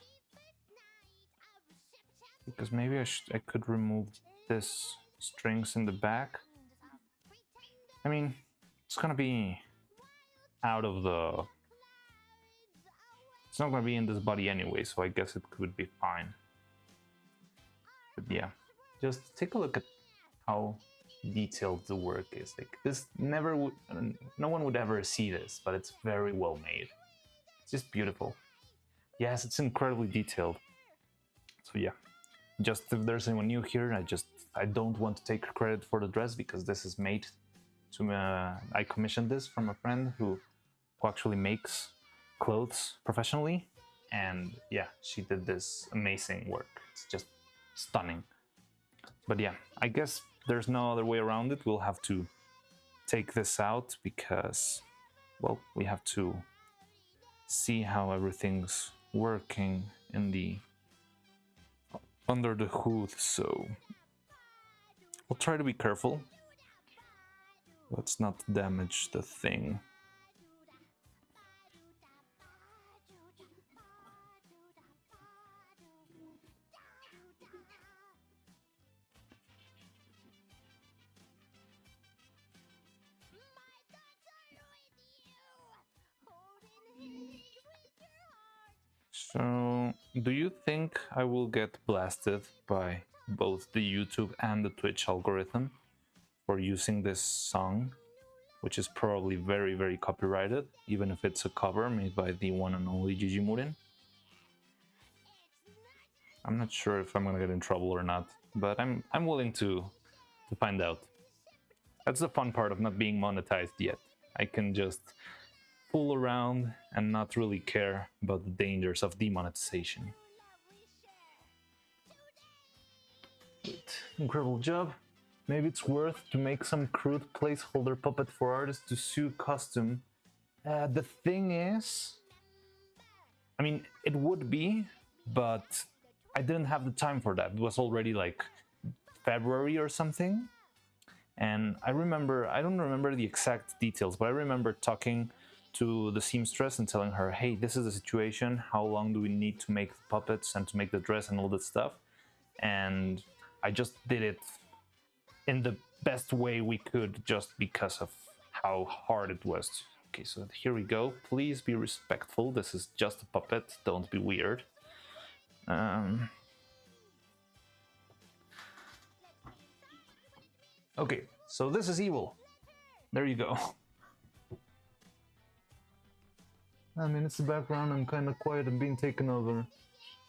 Because maybe I could remove this strings in the back. I mean, it's gonna be out of the... It's not gonna be in this body anyway, so I guess it could be fine. But yeah, just take a look at how detailed the work is. Like, this never would... No one would ever see this, but it's very well made. It's just beautiful. Yes, it's incredibly detailed. So yeah, just if there's anyone new here, I don't want to take credit for the dress because this is made to I commissioned this from a friend who actually makes clothes professionally, and yeah, she did this amazing work. It's just stunning. But yeah, I guess there's no other way around it. We'll have to take this out because, well, we have to see how everything's working in the under the hood, so we'll try to be careful. Let's not damage the thing. So, do you think I will get blasted by both the YouTube and the Twitch algorithm for using this song, which is probably very, very copyrighted, even if it's a cover made by the one and only Gigi Murin? I'm not sure if I'm gonna get in trouble or not, but I'm willing to find out. That's the fun part of not being monetized yet. I can just fool around and not really care about the dangers of demonetization. Incredible job. Maybe it's worth to make some crude placeholder puppet for artists to sue custom. The thing is, I mean, it would be, but I didn't have the time for that. It was already like February or something. And I don't remember the exact details, but I remember talking to the seamstress and telling her, hey, this is the situation, how long do we need to make the puppets and to make the dress and all that stuff. And I just did it in the best way we could just because of how hard it was. Okay, so here we go. Please be respectful. This is just a puppet. Don't be weird. Okay, so this is evil. There you go. I mean, it's the background, I'm kind of quiet and being taken over,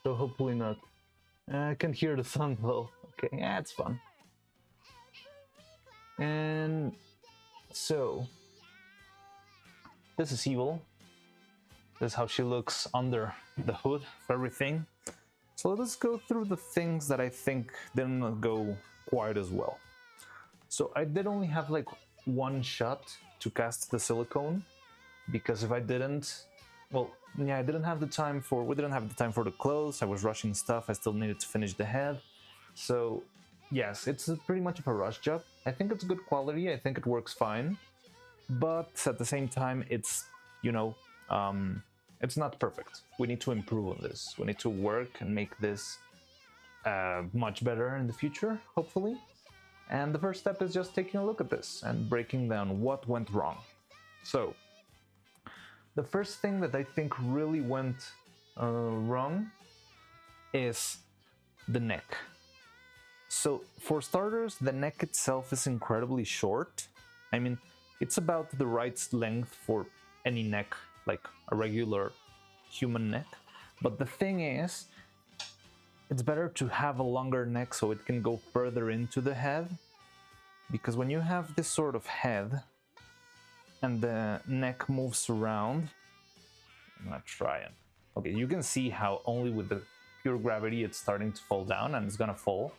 so hopefully not. I can hear the sun though. Okay, yeah, it's fun. And so, this is Evil. This is how she looks under the hood for everything. So let's go through the things that I think didn't go quite as well. So I did only have like one shot to cast the silicone, because if I didn't, well, yeah, we didn't have the time for the clothes. I was rushing stuff. I still needed to finish the head. So yes, it's pretty much of a rush job. I think it's good quality. I think it works fine, but at the same time, it's, you know, it's not perfect. We need to improve on this. We need to work and make this much better in the future, hopefully. And the first step is just taking a look at this and breaking down what went wrong. So, the first thing that I think really went wrong is the neck. So, for starters, the neck itself is incredibly short. I mean, it's about the right length for any neck, like a regular human neck. But the thing is, it's better to have a longer neck so it can go further into the head, because when you have this sort of head and the neck moves around, I'm gonna try it. Okay, you can see how only with the pure gravity it's starting to fall down, and it's gonna fall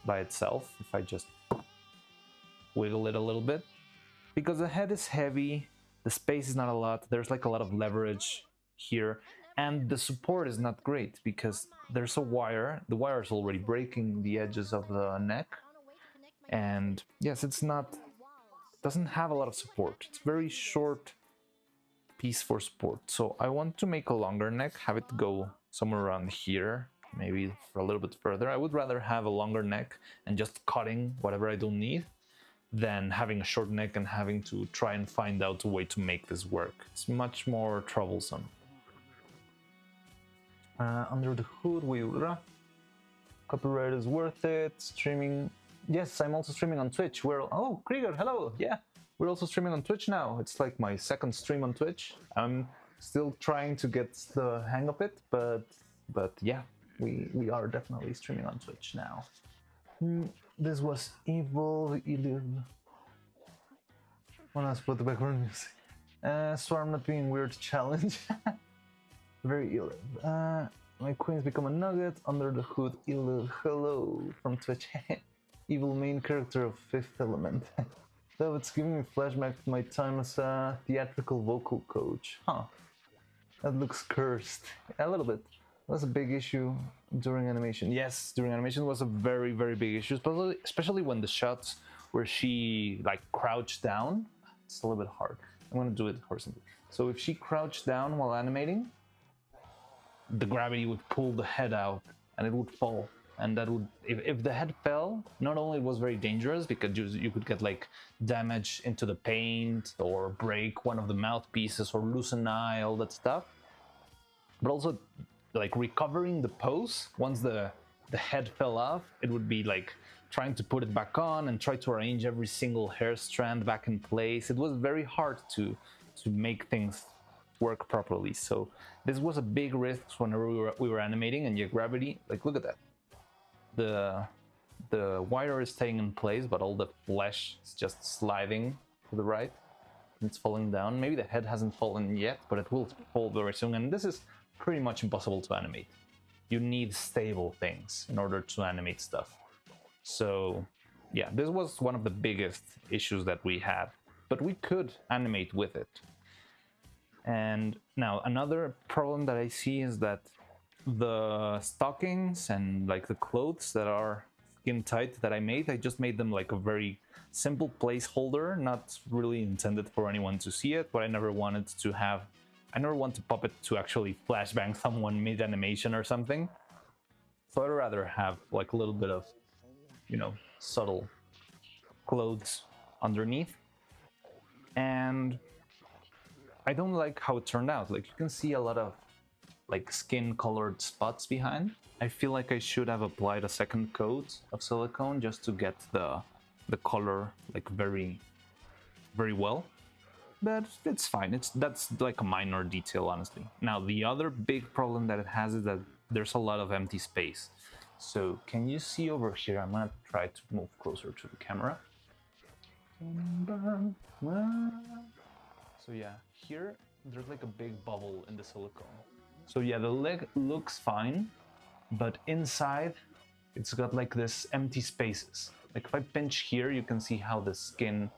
by itself if I just wiggle it a little bit. Because the head is heavy, the space is not a lot, there's like a lot of leverage here, and the support is not great because there's a wire. The wire is already breaking the edges of the neck, and yes, doesn't have a lot of support. It's very short piece for support. So I want to make a longer neck, have it go somewhere around here, maybe for a little bit further. I would rather have a longer neck and just cutting whatever I don't need than having a short neck and having to try and find out a way to make this work. It's much more troublesome. Under the hood, copyright is worth it. Streaming, yes, I'm also streaming on Twitch. Oh, Krieger, hello, yeah. We're also streaming on Twitch now. It's like my second stream on Twitch. I'm still trying to get the hang of it, but yeah, we are definitely streaming on Twitch now. This was Evil. When I put the background music. So I'm not being weird challenge. Very ill. My queen's become a nugget. Under the hood, ill. Hello from Twitch. Evil main character of Fifth Element. Though it's giving me flashback to my time as a theatrical vocal coach. Huh. That looks cursed. A little bit. That was a big issue during animation. Yes, during animation was a very, very big issue, especially when the shots where she like crouched down. It's a little bit hard. I'm gonna do it horizontally. So if she crouched down while animating, the gravity would pull the head out and it would fall. And that would, if the head fell, not only it was very dangerous because you could get like damage into the paint or break one of the mouthpieces or lose an eye, all that stuff, but also like recovering the pose once the head fell off, it would be like trying to put it back on and try to arrange every single hair strand back in place. It was very hard to make things work properly. So this was a big risk whenever we were animating, and your gravity, like look at that. The wire is staying in place, but all the flesh is just sliding to the right. It's falling down. Maybe the head hasn't fallen yet, but it will fall very soon. And this is pretty much impossible to animate. You need stable things in order to animate stuff. So yeah, this was one of the biggest issues that we had, but we could animate with it. And now another problem that I see is that the stockings and like the clothes that are skin tight that I just made them like a very simple placeholder, not really intended for anyone to see it, but I never want to pop it to actually flashbang someone mid animation or something. So I'd rather have like a little bit of, you know, subtle clothes underneath. And I don't like how it turned out. Like you can see a lot of like skin colored spots behind. I feel like I should have applied a second coat of silicone just to get the color like very, very well. but it's fine. That's like a minor detail, honestly. Now, the other big problem that it has is that there's a lot of empty space. So can you see over here? I'm gonna try to move closer to the camera. So yeah, here there's like a big bubble in the silicone. So yeah, the leg looks fine, but inside it's got like this empty spaces. Like if I pinch here, you can see how the skin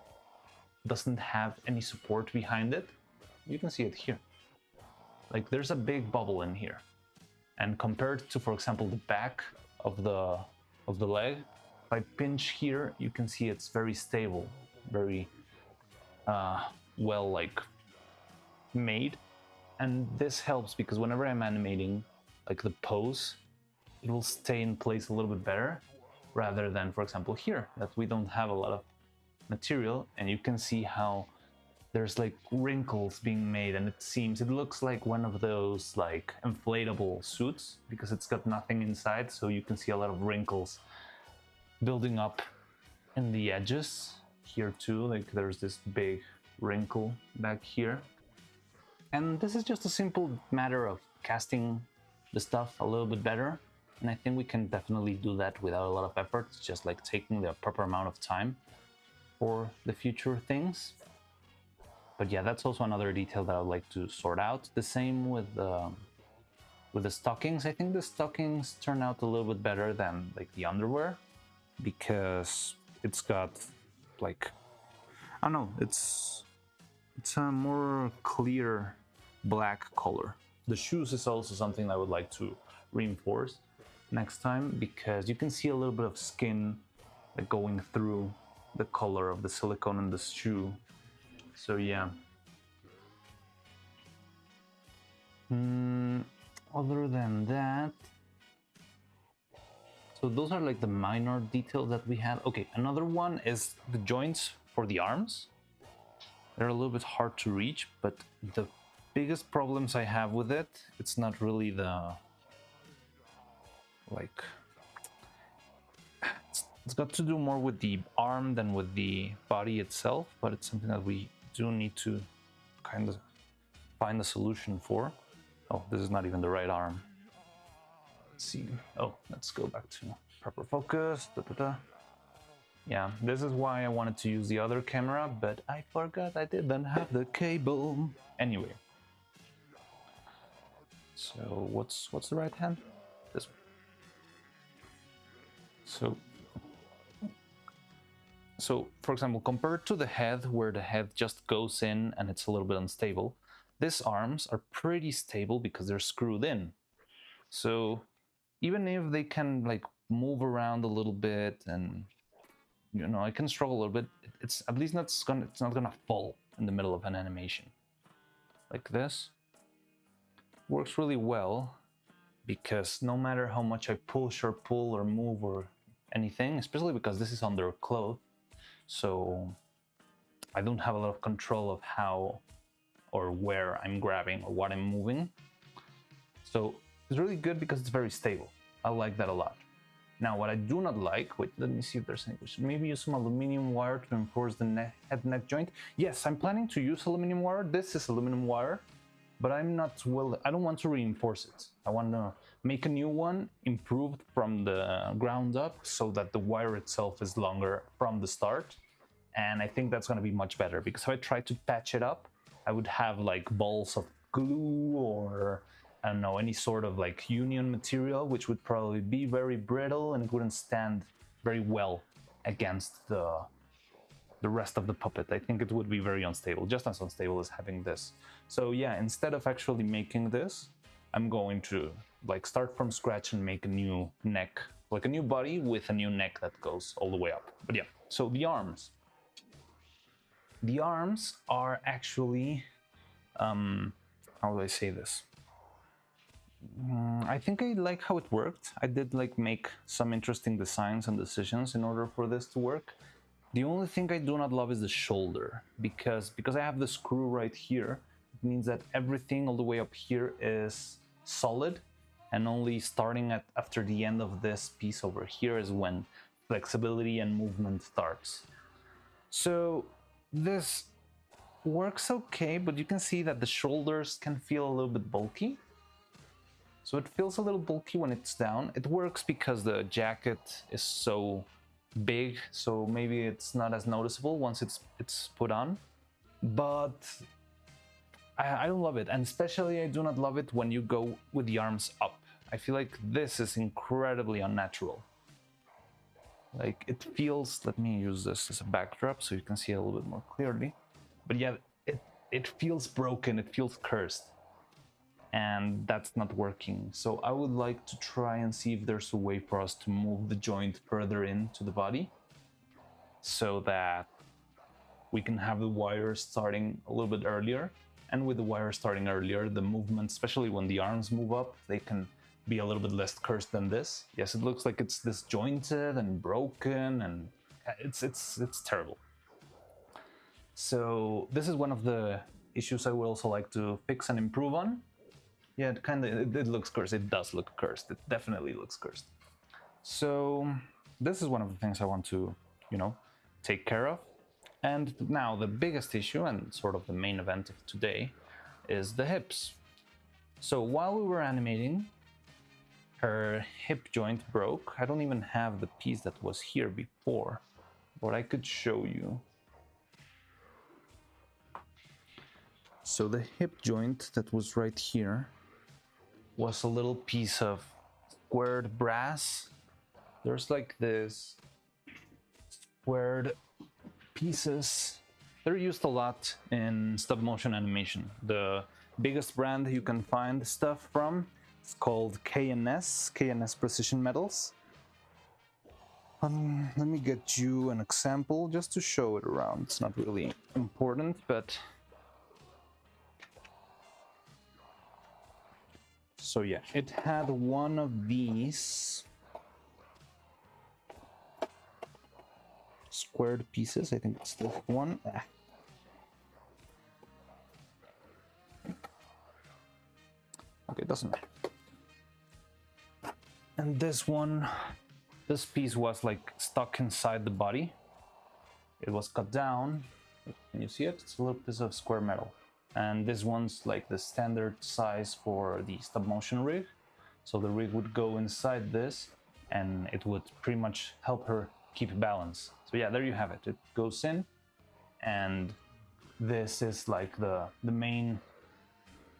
doesn't have any support behind it. You can see it here. Like there's a big bubble in here. And compared to, for example, the back of the leg, if I pinch here, you can see it's very stable, very well like made. And this helps because whenever I'm animating like the pose, it will stay in place a little bit better rather than, for example, here that we don't have a lot of material, and you can see how there's like wrinkles being made, and it looks like one of those like inflatable suits because it's got nothing inside, so you can see a lot of wrinkles building up in the edges here too. Like there's this big wrinkle back here, and this is just a simple matter of casting the stuff a little bit better, and I think we can definitely do that without a lot of effort. It's just like taking the proper amount of time for the future things. But yeah, that's also another detail that I would like to sort out. The same with the stockings. I think the stockings turn out a little bit better than like the underwear because it's got like, I don't know, it's a more clear black color. The shoes is also something I would like to reinforce next time because you can see a little bit of skin like going through the color of the silicone in the shoe. So yeah. Other than that, so those are like the minor details that we have. Okay, another one is the joints for the arms. They're a little bit hard to reach, but the biggest problems I have with it, it's not really the like, it's got to do more with the arm than with the body itself, but it's something that we do need to kind of find a solution for. Oh, this is not even the right arm. Let's see. Oh, let's go back to proper focus. Yeah, this is why I wanted to use the other camera, but I forgot I didn't have the cable. Anyway. So what's the right hand? This one. So for example, compared to the head, where the head just goes in and it's a little bit unstable, these arms are pretty stable because they're screwed in. So even if they can like move around a little bit and, you know, I can struggle a little bit, it's at least it's not gonna fall in the middle of an animation. Like this works really well because no matter how much I push or pull or move or anything, especially because this is under cloth, so I don't have a lot of control of how or where I'm grabbing or what I'm moving. So it's really good because it's very stable. I like that a lot. Now, what I do not like, wait, let me see if there's any question. Maybe use some aluminum wire to reinforce the head neck joint. Yes, I'm planning to use aluminum wire. This is aluminum wire, but I don't want to reinforce it. I want to make a new one improved from the ground up so that the wire itself is longer from the start. And I think that's going to be much better because if I try to patch it up, I would have like balls of glue or I don't know, any sort of like union material, which would probably be very brittle and it wouldn't stand very well against the rest of the puppet. I think it would be very unstable, just as unstable as having this. So yeah, instead of actually making this, I'm going to like start from scratch and make a new neck, like a new body with a new neck that goes all the way up. But yeah, so the arms. The arms are actually, how do I say this? I think I like how it worked. I did like make some interesting designs and decisions in order for this to work. The only thing I do not love is the shoulder because I have the screw right here. It means that everything all the way up here is solid, and only starting after the end of this piece over here is when flexibility and movement starts. So this works okay, but you can see that the shoulders can feel a little bit bulky. So it feels a little bulky when it's down. It works because the jacket is so big, so maybe it's not as noticeable once it's put on. But I don't love it, and especially I do not love it when you go with the arms up. I feel like this is incredibly unnatural. Like, it feels, let me use this as a backdrop so you can see it a little bit more clearly. But yeah, it feels broken, it feels cursed. And that's not working. So I would like to try and see if there's a way for us to move the joint further into the body so that we can have the wire starting a little bit earlier. And with the wire starting earlier, the movement, especially when the arms move up, they can be a little bit less cursed than this. Yes, it looks like it's disjointed and broken, and it's terrible. So this is one of the issues I would also like to fix and improve on. Yeah, it looks cursed. It does look cursed. It definitely looks cursed. So this is one of the things I want to, take care of. And now the biggest issue, and sort of the main event of today, is the hips. So while we were animating, her hip joint broke. I don't even have the piece that was here before, but I could show you. So the hip joint that was right here was a little piece of squared brass. There's like this squared pieces. They're used a lot in stop motion animation. The biggest brand you can find stuff from is called K&S Precision Metals. Let me get you an example just to show it around. It's not really important, but so yeah, it had one of these squared pieces. I think it's this one. Okay, doesn't matter. And this piece was like stuck inside the body. It was cut down. Can you see it? It's a little piece of square metal. And this one's like the standard size for the stop motion rig. So the rig would go inside this and it would pretty much help her keep balance. So yeah, there you have it. It goes in, and this is like the main,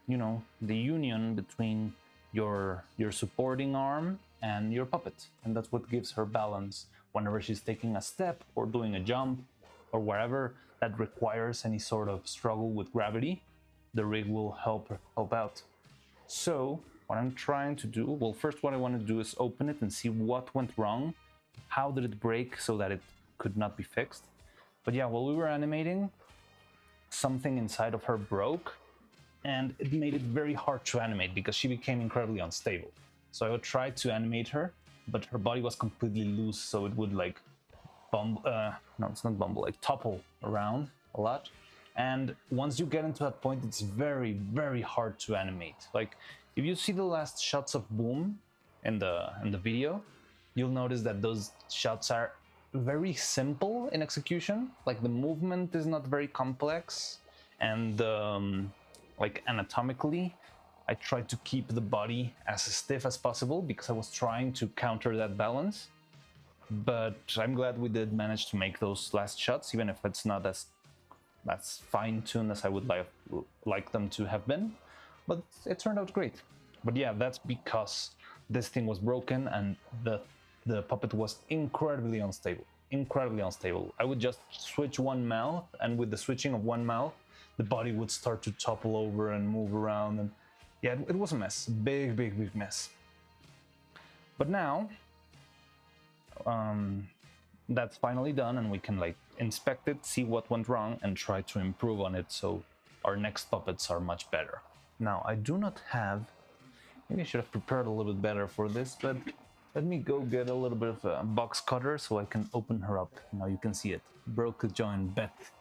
the union between your supporting arm and your puppet. And that's what gives her balance whenever she's taking a step or doing a jump or wherever that requires any sort of struggle with gravity. The rig will help out. So what I'm trying to do, well, first what I want to do is open it and see what went wrong. How did it break so that it could not be fixed? But yeah, while we were animating, something inside of her broke, and it made it very hard to animate because she became incredibly unstable. So I would try to animate her, but her body was completely loose, so it would like topple around a lot. And once you get into that point, it's very, very hard to animate. Like, if you see the last shots of Boom in the video, you'll notice that those shots are very simple in execution. Like, the movement is not very complex, and like anatomically, I tried to keep the body as stiff as possible because I was trying to counter that balance. But I'm glad we did manage to make those last shots, even if it's not as fine-tuned as I would like them to have been. But it turned out great. But yeah, that's because this thing was broken and the puppet was incredibly unstable. I would just switch one mouth, and with the switching of one mouth, the body would start to topple over and move around, and yeah, it was a mess. Big mess. But now that's finally done, and we can like inspect it, see what went wrong, and try to improve on it so our next puppets are much better. Now, I do not have, maybe I should have prepared a little bit better for this, but let me go get a little bit of a box cutter so I can open her up. Now you can see it. Broke the joint, Beth.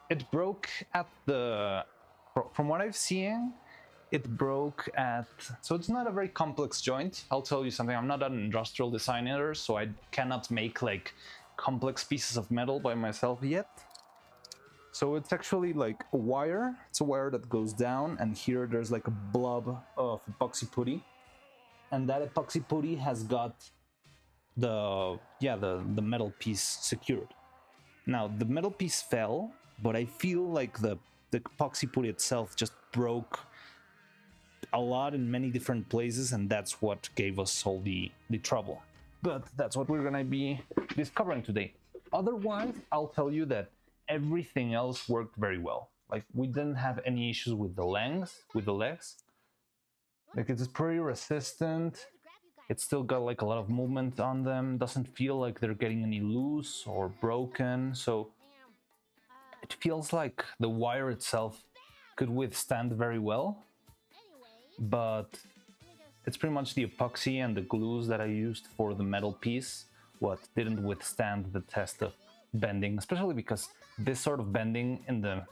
It broke at from what I've seen, it broke at, so it's not a very complex joint. I'll tell you something, I'm not an industrial designer, so I cannot make like complex pieces of metal by myself yet. So it's actually like a wire. It's a wire that goes down, and here there's like a blob of epoxy putty, and that epoxy putty has got the metal piece secured. Now the metal piece fell, but I feel like the epoxy putty itself just broke a lot in many different places, and that's what gave us all the trouble. But that's what we're gonna be discovering today. Otherwise, I'll tell you that everything else worked very well. Like, we didn't have any issues with the legs. Like, it's pretty resistant. It's still got like a lot of movement on them. Doesn't feel like they're getting any loose or broken. So it feels like the wire itself could withstand very well. But it's pretty much the epoxy and the glues that I used for the metal piece what didn't withstand the test of bending, especially because this sort of bending in the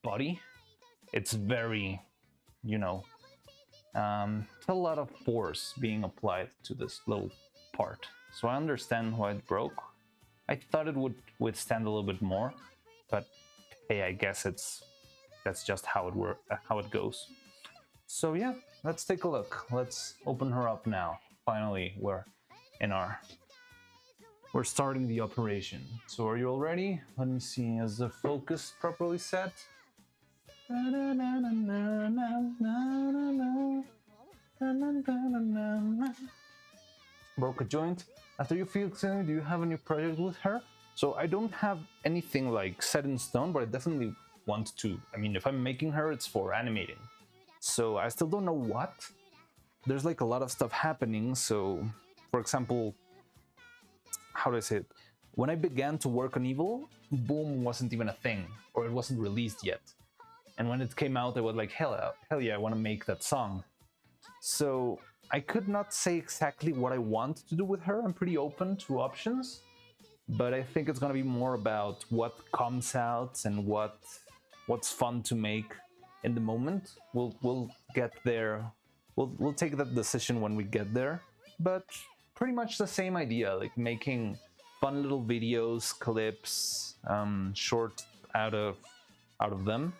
body, it's very, you know, it's a lot of force being applied to this little part. So I understand why it broke. I thought it would withstand a little bit more, but hey, I guess that's just how it goes. So yeah, let's take a look. Let's open her up now. Finally, we're starting the operation. So are you all ready? Let me see, is the focus properly set? Broke a joint. After you fix it, do you have a new project with her? So I don't have anything like set in stone, but I definitely want to. I mean, if I'm making her, it's for animating. So I still don't know what. There's like a lot of stuff happening. So, for example, how do I say it? When I began to work on Evil, Boom wasn't even a thing, or it wasn't released yet. And when it came out, I was like, hell yeah, I want to make that song. So I could not say exactly what I want to do with her. I'm pretty open to options, but I think it's going to be more about what comes out and what's fun to make in the moment. We'll get there. We'll take that decision when we get there, but pretty much the same idea, like making fun little videos, clips, short out of them.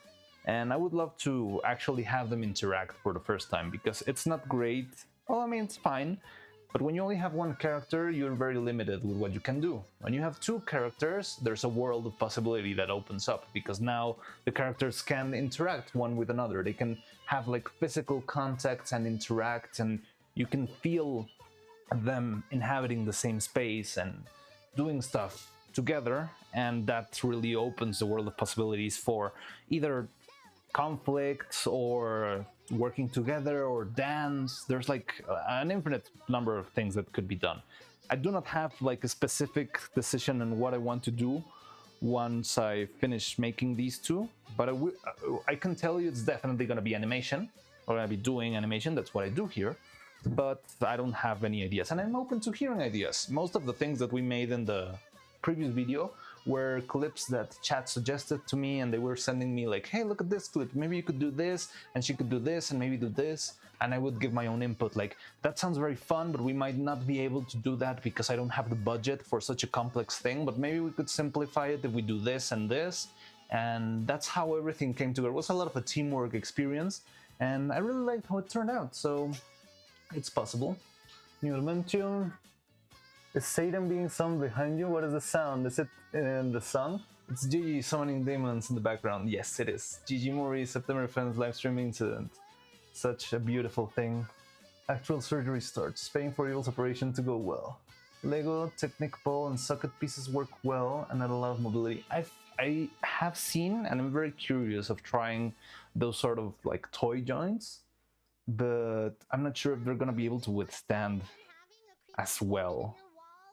And I would love to actually have them interact for the first time, because it's not great. Well, I mean, it's fine, but when you only have one character, you're very limited with what you can do. When you have two characters, there's a world of possibility that opens up, because now the characters can interact one with another. They can have like physical contacts and interact, and you can feel them inhabiting the same space and doing stuff together, and that really opens the world of possibilities for either conflicts or working together or dance. There's like an infinite number of things that could be done. I do not have like a specific decision on what I want to do once I finish making these two, but I can tell you it's definitely going to be animation. We're going to be doing animation, that's what I do here, but I don't have any ideas, and I'm open to hearing ideas. Most of the things that we made in the previous video were clips that chat suggested to me, and they were sending me like, hey, look at this clip, maybe you could do this, and she could do this, and maybe do this, and I would give my own input, like, that sounds very fun, but we might not be able to do that because I don't have the budget for such a complex thing, but maybe we could simplify it if we do this and this. And that's how everything came together. It was a lot of a teamwork experience, and I really liked how it turned out, so it's possible. New Dimension. Is Satan being summoned behind you? What is the sound? Is it in the song? It's Gigi summoning demons in the background. Yes, it is. Gigi Mori, September Friends live streaming incident. Such a beautiful thing. Actual surgery starts. Paying for Evil's operation to go well. Lego, Technic ball, and socket pieces work well and add a lot of mobility. I have seen, and I'm very curious of trying those sort of like toy joints, but I'm not sure if they're gonna be able to withstand as well.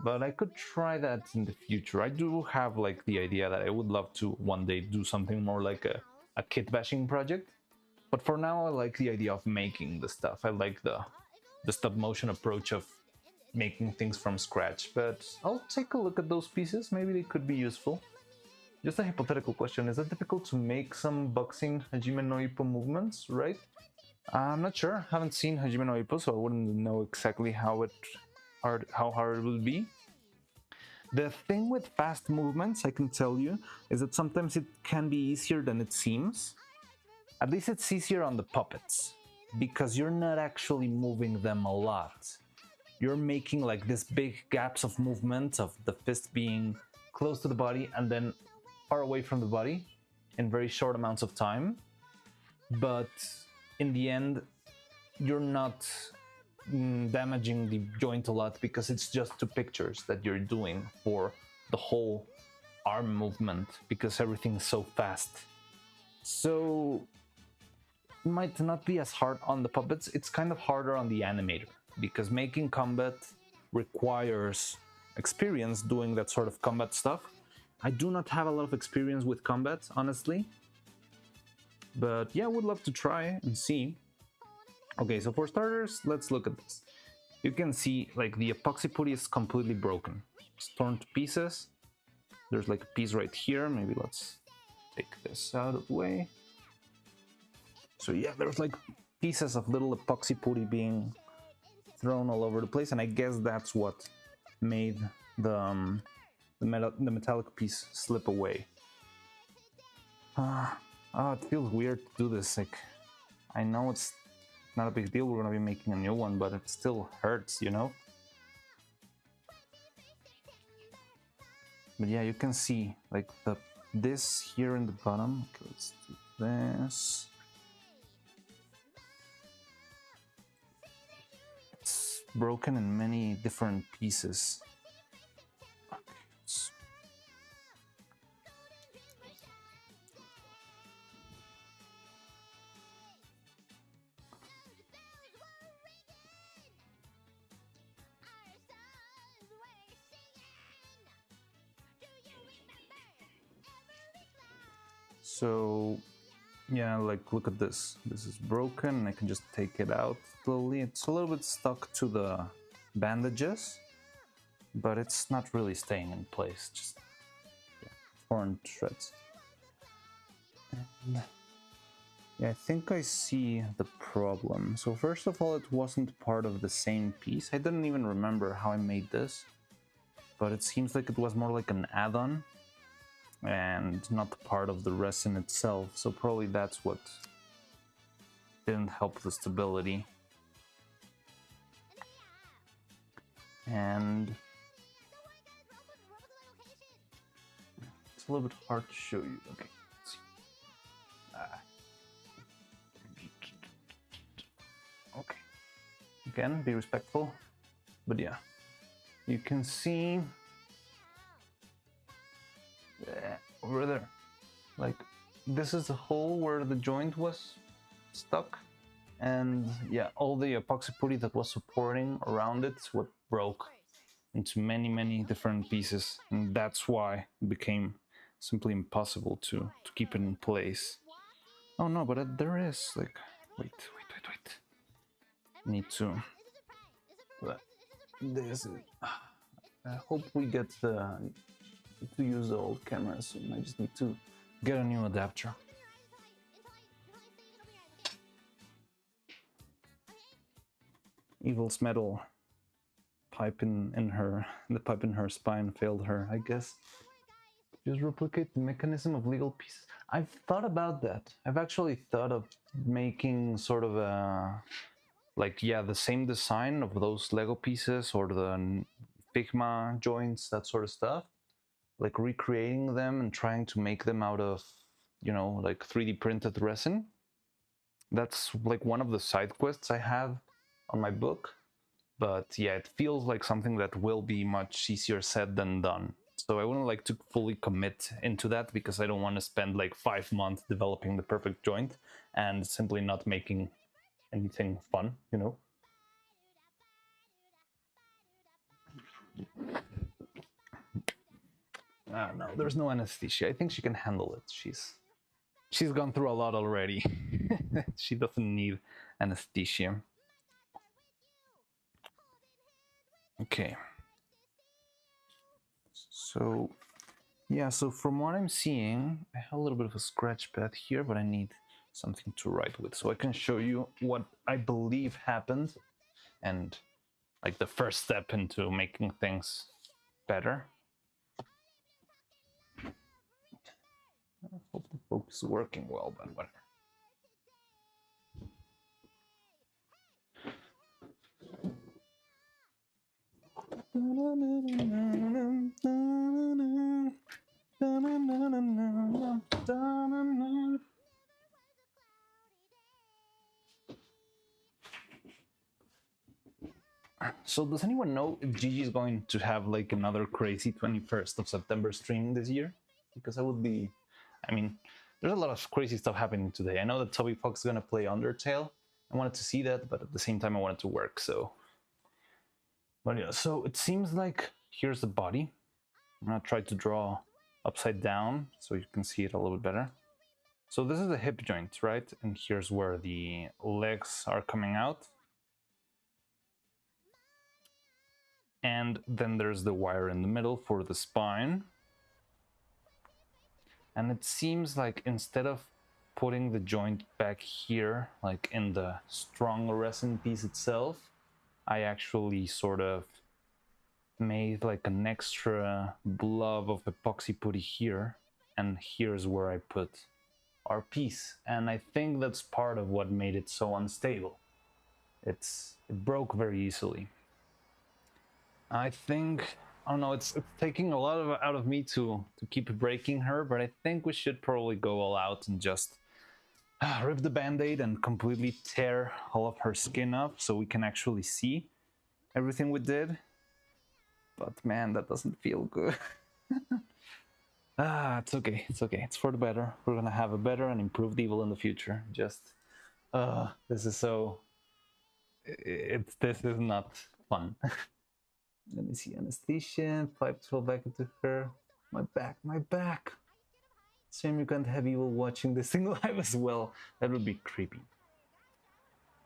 But I could try that in the future. I do have like the idea that I would love to one day do something more like a kit bashing project. But for now, I like the idea of making the stuff. I like the stop motion approach of making things from scratch. But I'll take a look at those pieces. Maybe they could be useful. Just a hypothetical question. Is it difficult to make some boxing Hajime no Ippo movements, right? I'm not sure. I haven't seen Hajime no Ippo, so I wouldn't know exactly how hard it will be. The thing with fast movements, I can tell you, is that sometimes it can be easier than it seems. At least it's easier on the puppets, because you're not actually moving them a lot. You're making like these big gaps of movement of the fist being close to the body and then far away from the body in very short amounts of time. But in the end, you're not damaging the joint a lot because it's just two pictures that you're doing for the whole arm movement because everything's so fast. So it might not be as hard on the puppets. It's kind of harder on the animator because making combat requires experience doing that sort of combat stuff. I do not have a lot of experience with combat, honestly. But yeah, I would love to try and see. Okay, so for starters, let's look at this. You can see like the epoxy putty is completely broken. It's torn to pieces. There's like a piece right here. Maybe let's take this out of the way. So yeah, there's like pieces of little epoxy putty being thrown all over the place, and I guess that's what made the metallic piece slip away. It feels weird to do this. Like, I know it's not a big deal, we're gonna be making a new one, but it still hurts, you know? But yeah, you can see like this here in the bottom. Okay, let's do this. It's broken in many different pieces. Okay, so yeah, like look at this. This is broken. I can just take it out slowly. It's a little bit stuck to the bandages, but it's not really staying in place. Just torn shreds. And yeah, I think I see the problem. So first of all, it wasn't part of the same piece. I didn't even remember how I made this, but it seems like it was more like an add-on and not part of the resin itself. So probably that's what didn't help the stability. And it's a little bit hard to show you. Okay, let's see. Okay. Again, be respectful. But yeah, you can see over there, like this is the hole where the joint was stuck, and yeah, all the epoxy putty that was supporting around it what broke into many different pieces, and that's why it became simply impossible to keep it in place. Oh no, but there is like wait. Need to this. I hope we get to use the old camera soon. I just need to get a new adapter. Evil's metal pipe the pipe in her spine failed her, I guess. Just replicate the mechanism of legal pieces. I've thought about that. I've actually thought of making sort of a the same design of those Lego pieces or the Figma joints, that sort of stuff. Like recreating them and trying to make them out of, like 3D printed resin. That's like one of the side quests I have on my book. But yeah, it feels like something that will be much easier said than done. So I wouldn't like to fully commit into that because I don't want to spend like 5 months developing the perfect joint and simply not making anything fun, No, there's no anesthesia. I think she can handle it. She's gone through a lot already. She doesn't need anesthesia. Okay. So, yeah, so from what I'm seeing, I have a little bit of a scratch pad here, but I need something to write with. So I can show you what I believe happened and like the first step into making things better. focus working well, but whatever. So does anyone know if Gigi is going to have like another crazy 21st of September stream this year? Because I would be, I mean, there's a lot of crazy stuff happening today. I know that Toby Fox is going to play Undertale. I wanted to see that, but at the same time I wanted to work, so. But yeah, so it seems like here's the body. I'm going to try to draw upside down so you can see it a little bit better. So this is the hip joint, right? And here's where the legs are coming out. And then there's the wire in the middle for the spine. And it seems like instead of putting the joint back here, like in the strong resin piece itself, I actually sort of made like an extra blob of epoxy putty here. And here's where I put our piece. And I think that's part of what made it so unstable. It broke very easily. I think, I don't know, it's taking a lot out of me to keep breaking her, but I think we should probably go all out and just rip the band-aid and completely tear all of her skin up so we can actually see everything we did. But man, that doesn't feel good. It's okay, it's okay, it's for the better. We're gonna have a better and improved evil in the future. Just, this is so, this is not fun. Let me see, anesthesia, pipes fall back into her. My back. Shame you can't have evil watching this thing live as well. That would be creepy.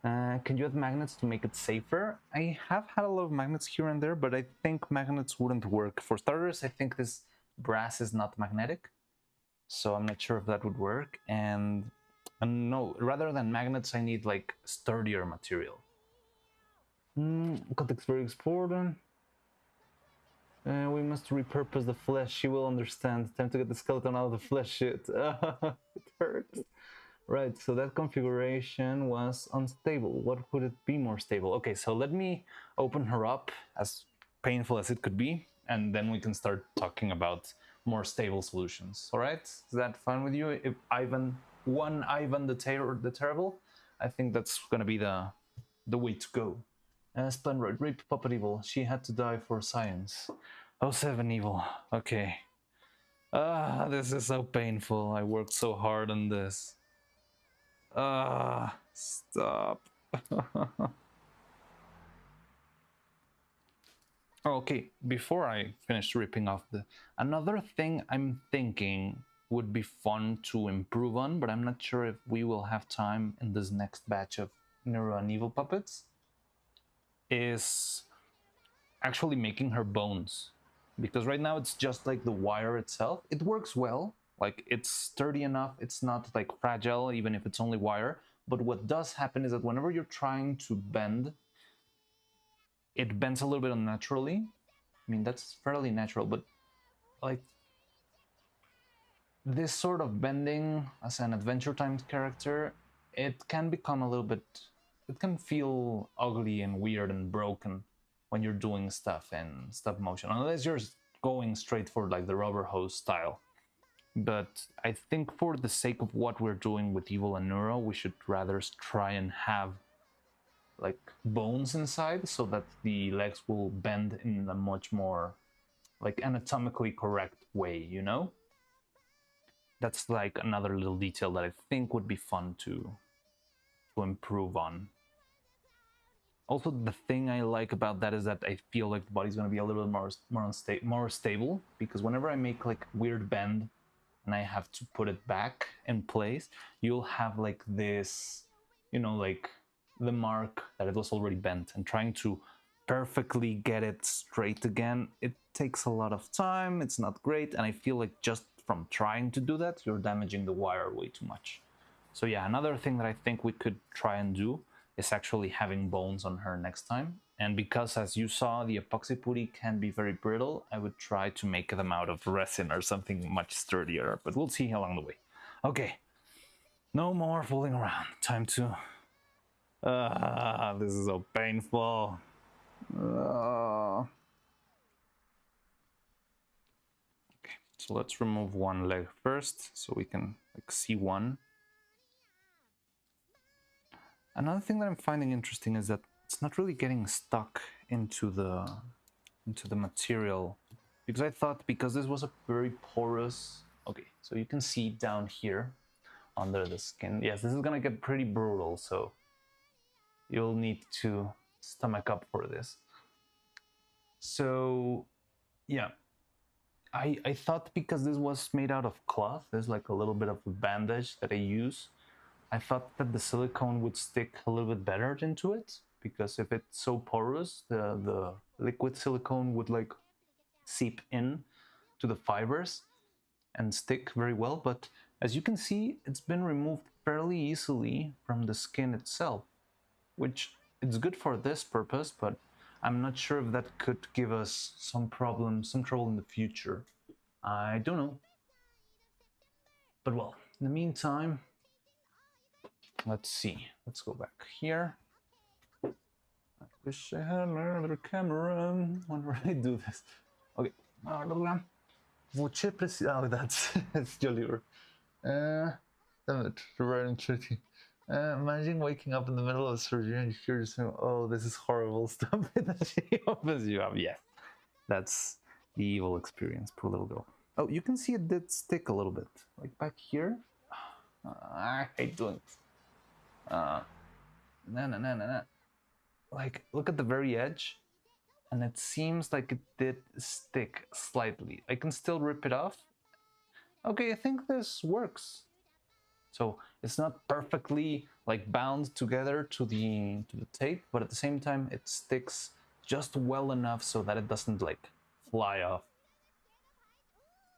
Can you add magnets to make it safer? I have had a lot of magnets here and there, but I think magnets wouldn't work. For starters, I think this brass is not magnetic, so I'm not sure if that would work. And no, rather than magnets, I need like sturdier material. Context very important. We must repurpose the flesh. She will understand. Time to get the skeleton out of the flesh shit. It hurts. Right, so that configuration was unstable. What would it be more stable? Okay, so let me open her up, as painful as it could be, and then we can start talking about more stable solutions. All right? Is that fine with you? If Ivan the Terrible, I think that's gonna be the way to go. Splendroid, Rape Puppet Evil. She had to die for science. 07 Evil. Okay. This is so painful. I worked so hard on this. Stop. Okay, before I finish ripping off another thing I'm thinking would be fun to improve on, but I'm not sure if we will have time in this next batch of Neuro and Evil puppets, is actually making her bones. Because right now it's just like the wire itself. It works well, like it's sturdy enough, it's not like fragile even if it's only wire. But what does happen is that whenever you're trying to bend, it bends a little bit unnaturally. I mean, that's fairly natural, but like this sort of bending as an Adventure Time character, it can become a little bit, it can feel ugly and weird and broken when you're doing stuff in stop motion, unless you're going straight for like the rubber hose style. But I think for the sake of what we're doing with Evil and Neuro, we should rather try and have like bones inside so that the legs will bend in a much more like anatomically correct way, you know? That's like another little detail that I think would be fun to improve on. Also, the thing I like about that is that I feel like the body's going to be a little bit more stable, because whenever I make like weird bend and I have to put it back in place, you'll have like this, you know, like the mark that it was already bent, and trying to perfectly get it straight again, it takes a lot of time, it's not great, and I feel like just from trying to do that, you're damaging the wire way too much. So yeah, another thing that I think we could try and do is actually having bones on her next time. And because, as you saw, the epoxy putty can be very brittle, I would try to make them out of resin or something much sturdier, but we'll see along the way. Okay, no more fooling around. Time to. This is so painful. Okay, so let's remove one leg first so we can like see one. Another thing that I'm finding interesting is that it's not really getting stuck into the material, because I thought because this was a very porous. Okay, so you can see down here under the skin. Yes, this is gonna get pretty brutal, so you'll need to stomach up for this. So yeah, I thought because this was made out of cloth, there's like a little bit of a bandage that I use. I thought that the silicone would stick a little bit better into it, because if it's so porous, the liquid silicone would like seep in to the fibers and stick very well. But as you can see, it's been removed fairly easily from the skin itself, which it's good for this purpose, but I'm not sure if that could give us some problem, some trouble in the future. I don't know. But well, in the meantime, let's see. Let's go back here. I wish I had another camera. Whenever I do this. Okay. Oh, that's Jolly. Damn it, writing tricky. Imagine waking up in the middle of surgery and you hear yourself, oh, this is horrible stuff that she opens you up. Yes, that's the evil experience, poor little girl. Oh, you can see it did stick a little bit. Like back here. I hate doing this. No. Like, look at the very edge. And it seems like it did stick slightly. I can still rip it off. Okay, I think this works. So it's not perfectly like bound together to the tape, but at the same time it sticks just well enough so that it doesn't like fly off.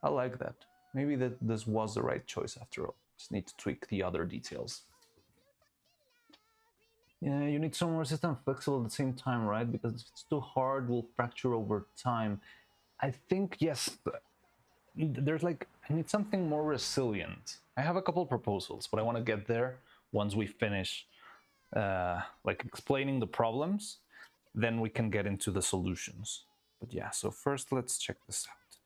I like that. Maybe this was the right choice after all. Just need to tweak the other details. Yeah, you need someone resistant and flexible at the same time, right? Because if it's too hard, we'll fracture over time. I think, yes, there's like, I need something more resilient. I have a couple of proposals, but I want to get there once we finish like explaining the problems, then we can get into the solutions. But yeah, so first let's check this out.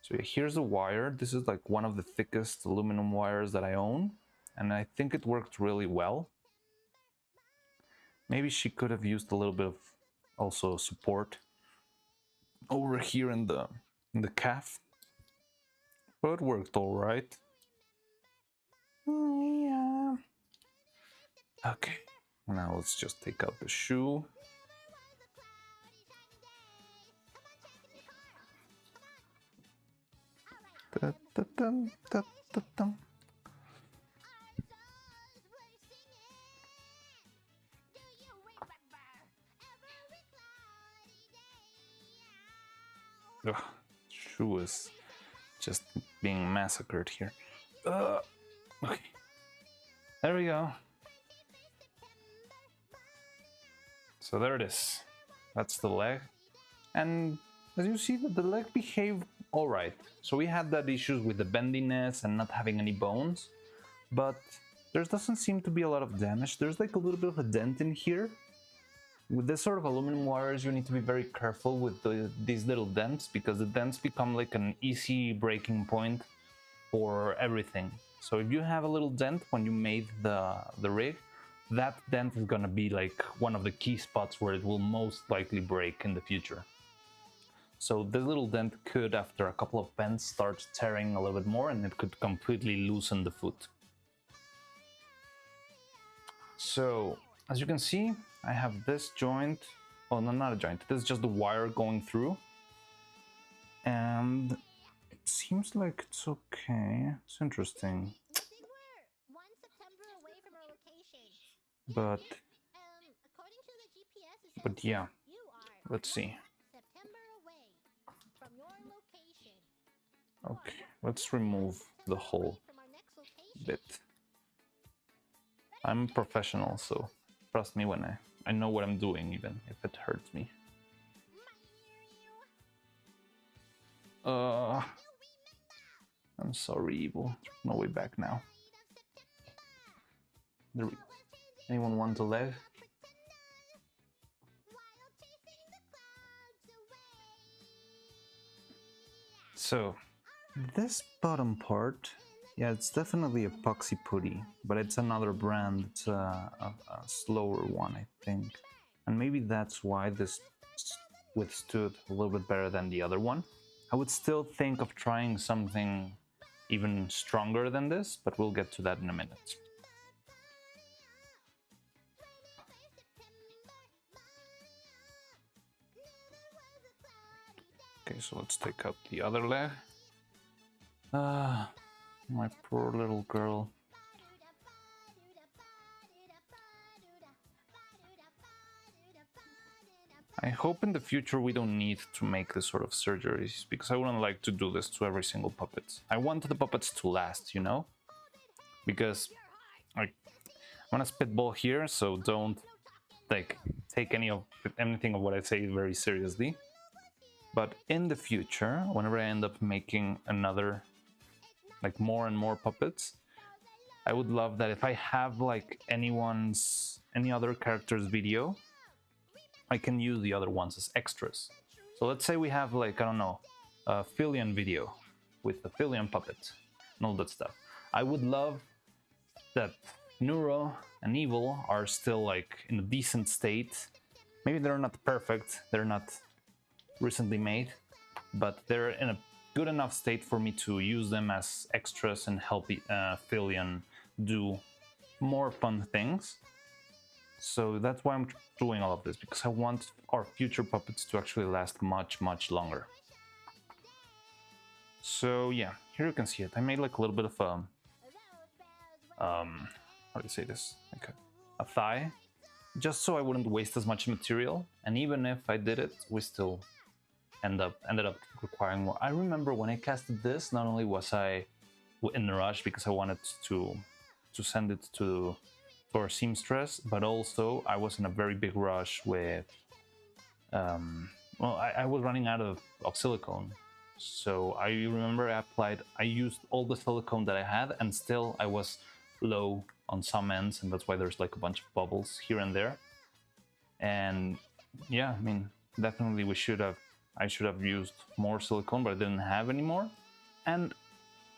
So here's the wire. This is like one of the thickest aluminum wires that I own, and I think it worked really well. Maybe she could have used a little bit of also support over here in the calf, but it worked all right. Yeah. Okay, now let's just take out the shoe. Ugh, shoe is just being massacred here. Okay, there we go. So there it is. That's the leg. And as you see, the leg behaved all right. So we had that issues with the bendiness and not having any bones, but there doesn't seem to be a lot of damage. There's like a little bit of a dent in here. With this sort of aluminum wires, you need to be very careful with these little dents, because the dents become like an easy breaking point for everything. So if you have a little dent when you made the rig, that dent is gonna be like one of the key spots where it will most likely break in the future. So this little dent could, after a couple of bends, start tearing a little bit more, and it could completely loosen the foot. So as you can see, I have this joint. Oh no, not a joint. This is just the wire going through, and it seems like it's okay. It's interesting. But yeah, let's see. Okay, let's remove the whole bit. I'm a professional, so trust me when I know what I'm doing, even if it hurts me. I'm sorry, Evil. There's no way back now. There we go. Anyone want a leg? So, this bottom part, yeah, it's definitely epoxy putty, but it's another brand. It's a slower one, I think. And maybe that's why this withstood a little bit better than the other one. I would still think of trying something even stronger than this, but we'll get to that in a minute. Okay, so let's take out the other leg. My poor little girl. I hope in the future we don't need to make this sort of surgeries, because I wouldn't like to do this to every single puppet. I want the puppets to last, you know? Because I'm gonna spitball here, so don't take anything of what I say very seriously. But in the future, whenever I end up making another, like more and more puppets, I would love that if I have like any other character's video, I can use the other ones as extras. So let's say we have like, I don't know, a Philion video with a Philion puppet and all that stuff. I would love that Neuro and Evil are still like in a decent state. Maybe they're not perfect, they're not recently made, but they're in a good enough state for me to use them as extras and help Philion do more fun things. So that's why I'm doing all of this, because I want our future puppets to actually last much, much longer. So yeah, here you can see it. I made like a little bit of how do you say this? Like a thigh, just so I wouldn't waste as much material. And even if I did it, we still ended up requiring more. I remember when I casted this, not only was I in a rush because I wanted to send it to our seamstress, but also I was in a very big rush with well, I was running out of silicone. So I remember I used all the silicone that I had, and still I was low on some ends, and that's why there's like a bunch of bubbles here and there. And yeah, I mean, definitely I should have used more silicone, but I didn't have any more. And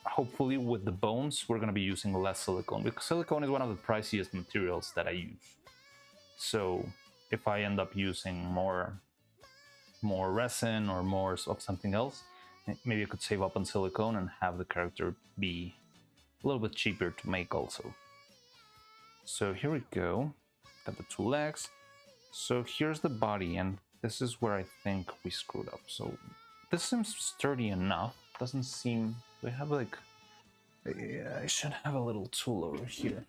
hopefully with the bones, we're going to be using less silicone, because silicone is one of the priciest materials that I use. So if I end up using more resin or more of something else, maybe I could save up on silicone and have the character be a little bit cheaper to make also. So here we go, got the two legs. So here's the body, and this is where I think we screwed up. So this seems sturdy enough. Doesn't seem, we have like, yeah, I should have a little tool over here.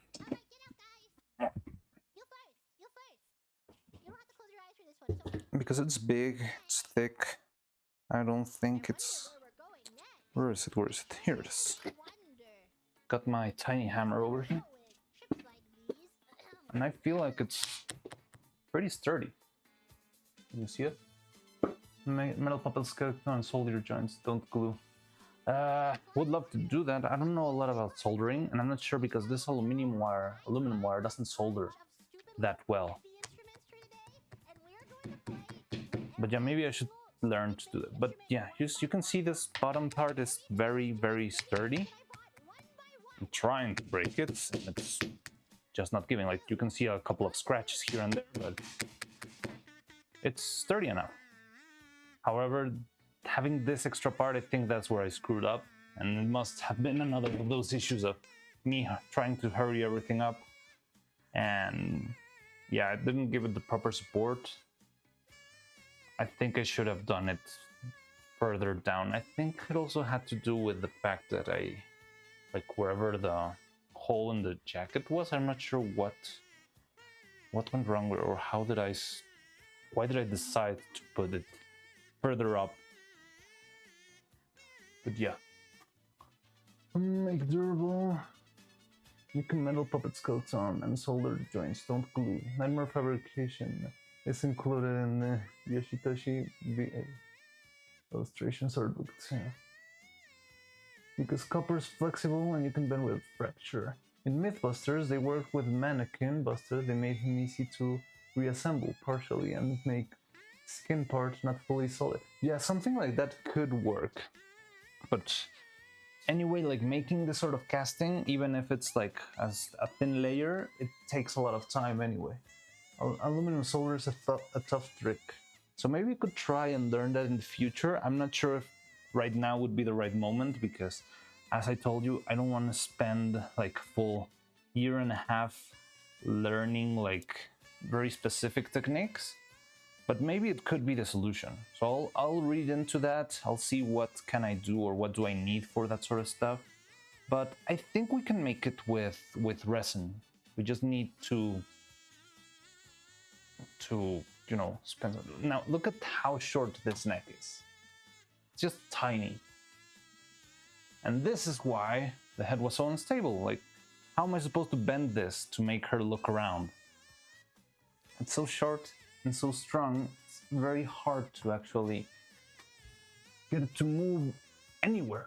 Because it's big, it's thick. I don't think it's, where is it? Here it is. Got my tiny hammer over here. And I feel like it's pretty sturdy. Can you see it? Metal puppet skeleton and solder joints don't glue. Would love to do that. I don't know a lot about soldering, and I'm not sure because this aluminum wire doesn't solder that well. But yeah, maybe I should learn to do that. But yeah, you can see this bottom part is very, very sturdy. I'm trying to break it, and it's just not giving. Like, you can see a couple of scratches here and there, but it's sturdy enough. However, having this extra part, I think that's where I screwed up, and it must have been another of those issues of me trying to hurry everything up, and yeah, I didn't give it the proper support. I think I should have done it further down. I think it also had to do with the fact that I, like, wherever the hole in the jacket was, I'm not sure what went wrong, or why did I decide to put it further up. But yeah. Make durable. You can metal puppet skeleton and solder joints, don't glue. Nightmare fabrication is included in the Yoshitoshi VA illustration sword book. Yeah. because copper is flexible and you can bend with fracture. In Mythbusters, they worked with Mannequin Buster. They made him easy to reassemble partially and make skin parts not fully solid. Yeah, something like that could work. But anyway, like making this sort of casting, even if it's like as a thin layer, it takes a lot of time anyway. Aluminum solder is a tough trick. So maybe we could try and learn that in the future. I'm not sure if right now would be the right moment because, as I told you, I don't want to spend like full year and a half learning like very specific techniques. But maybe it could be the solution. So I'll read into that. I'll see what can I do or what do I need for that sort of stuff. But I think we can make it with resin. We just need to you know, spend some. Now look at how short this neck is. It's just tiny. And this is why the head was so unstable. Like, how am I supposed to bend this to make her look around? It's so short and so strong, it's very hard to actually get it to move anywhere.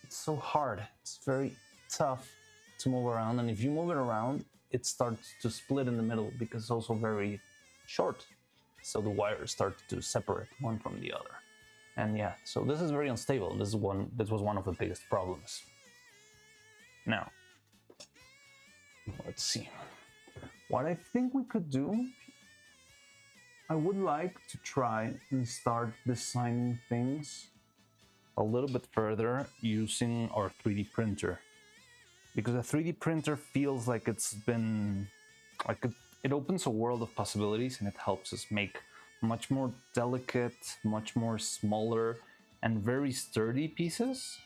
It's so hard, it's very tough to move around, and if you move it around, it starts to split in the middle because it's also very short. So the wires start to separate one from the other. And yeah, so this is very unstable. This was one of the biggest problems. Now, let's see. What I think we could do, I would like to try and start designing things a little bit further using our 3D printer. Because a 3D printer feels like it's been, like it opens a world of possibilities and it helps us make much more delicate, much more smaller and very sturdy pieces.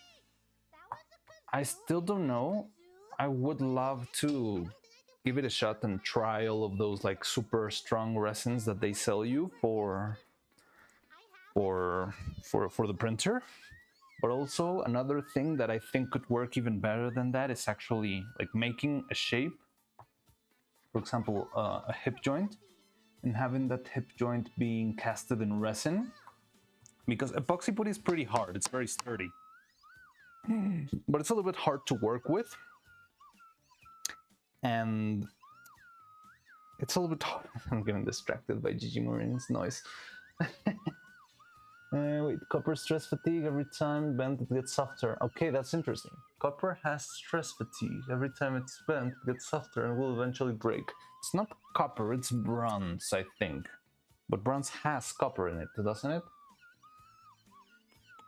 I still don't know. I would love to give it a shot and try all of those like super strong resins that they sell you for the printer. But also another thing that I think could work even better than that is actually like making a shape, for example, a hip joint, and having that hip joint being casted in resin. Because epoxy putty is pretty hard, it's very sturdy. But it's a little bit hard to work with. And it's a little bit hard. I'm getting distracted by Gigi Marin's noise. Wait, copper stress fatigue. Every time bent it gets softer. Okay, that's interesting. Copper has stress fatigue. Every time it's bent it gets softer and will eventually break. It's not copper, it's bronze, I think. But bronze has copper in it, doesn't it?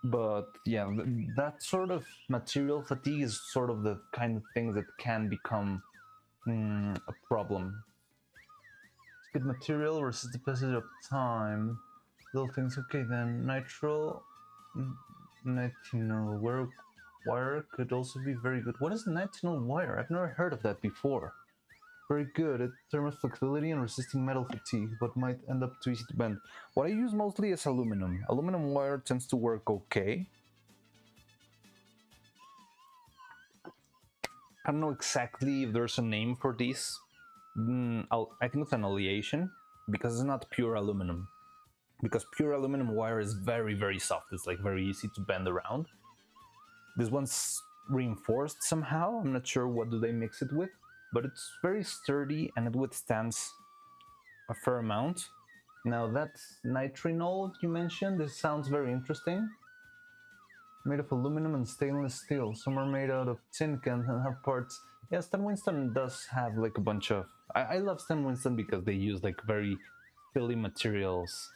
But yeah, that sort of material fatigue is sort of the kind of thing that can become a problem. It's good material, resist the passage of time. Little things, okay then. Nitrinyl wire could also be very good. What is nitrinyl wire? I've never heard of that before. Very good at thermal flexibility and resisting metal fatigue, but might end up too easy to bend. What I use mostly is aluminum. Aluminum wire tends to work okay. I don't know exactly if there's a name for this. I think it's an oleation, because it's not pure aluminum. Because pure aluminum wire is very, very soft. It's like very easy to bend around. This one's reinforced somehow. I'm not sure what do they mix it with, but it's very sturdy and it withstands a fair amount. Now that nitrinyl you mentioned, this sounds very interesting. Made of aluminum and stainless steel. Some are made out of tin cans and have parts. Yeah, Stan Winston does have like a bunch of... I love Stan Winston because they use like very filly materials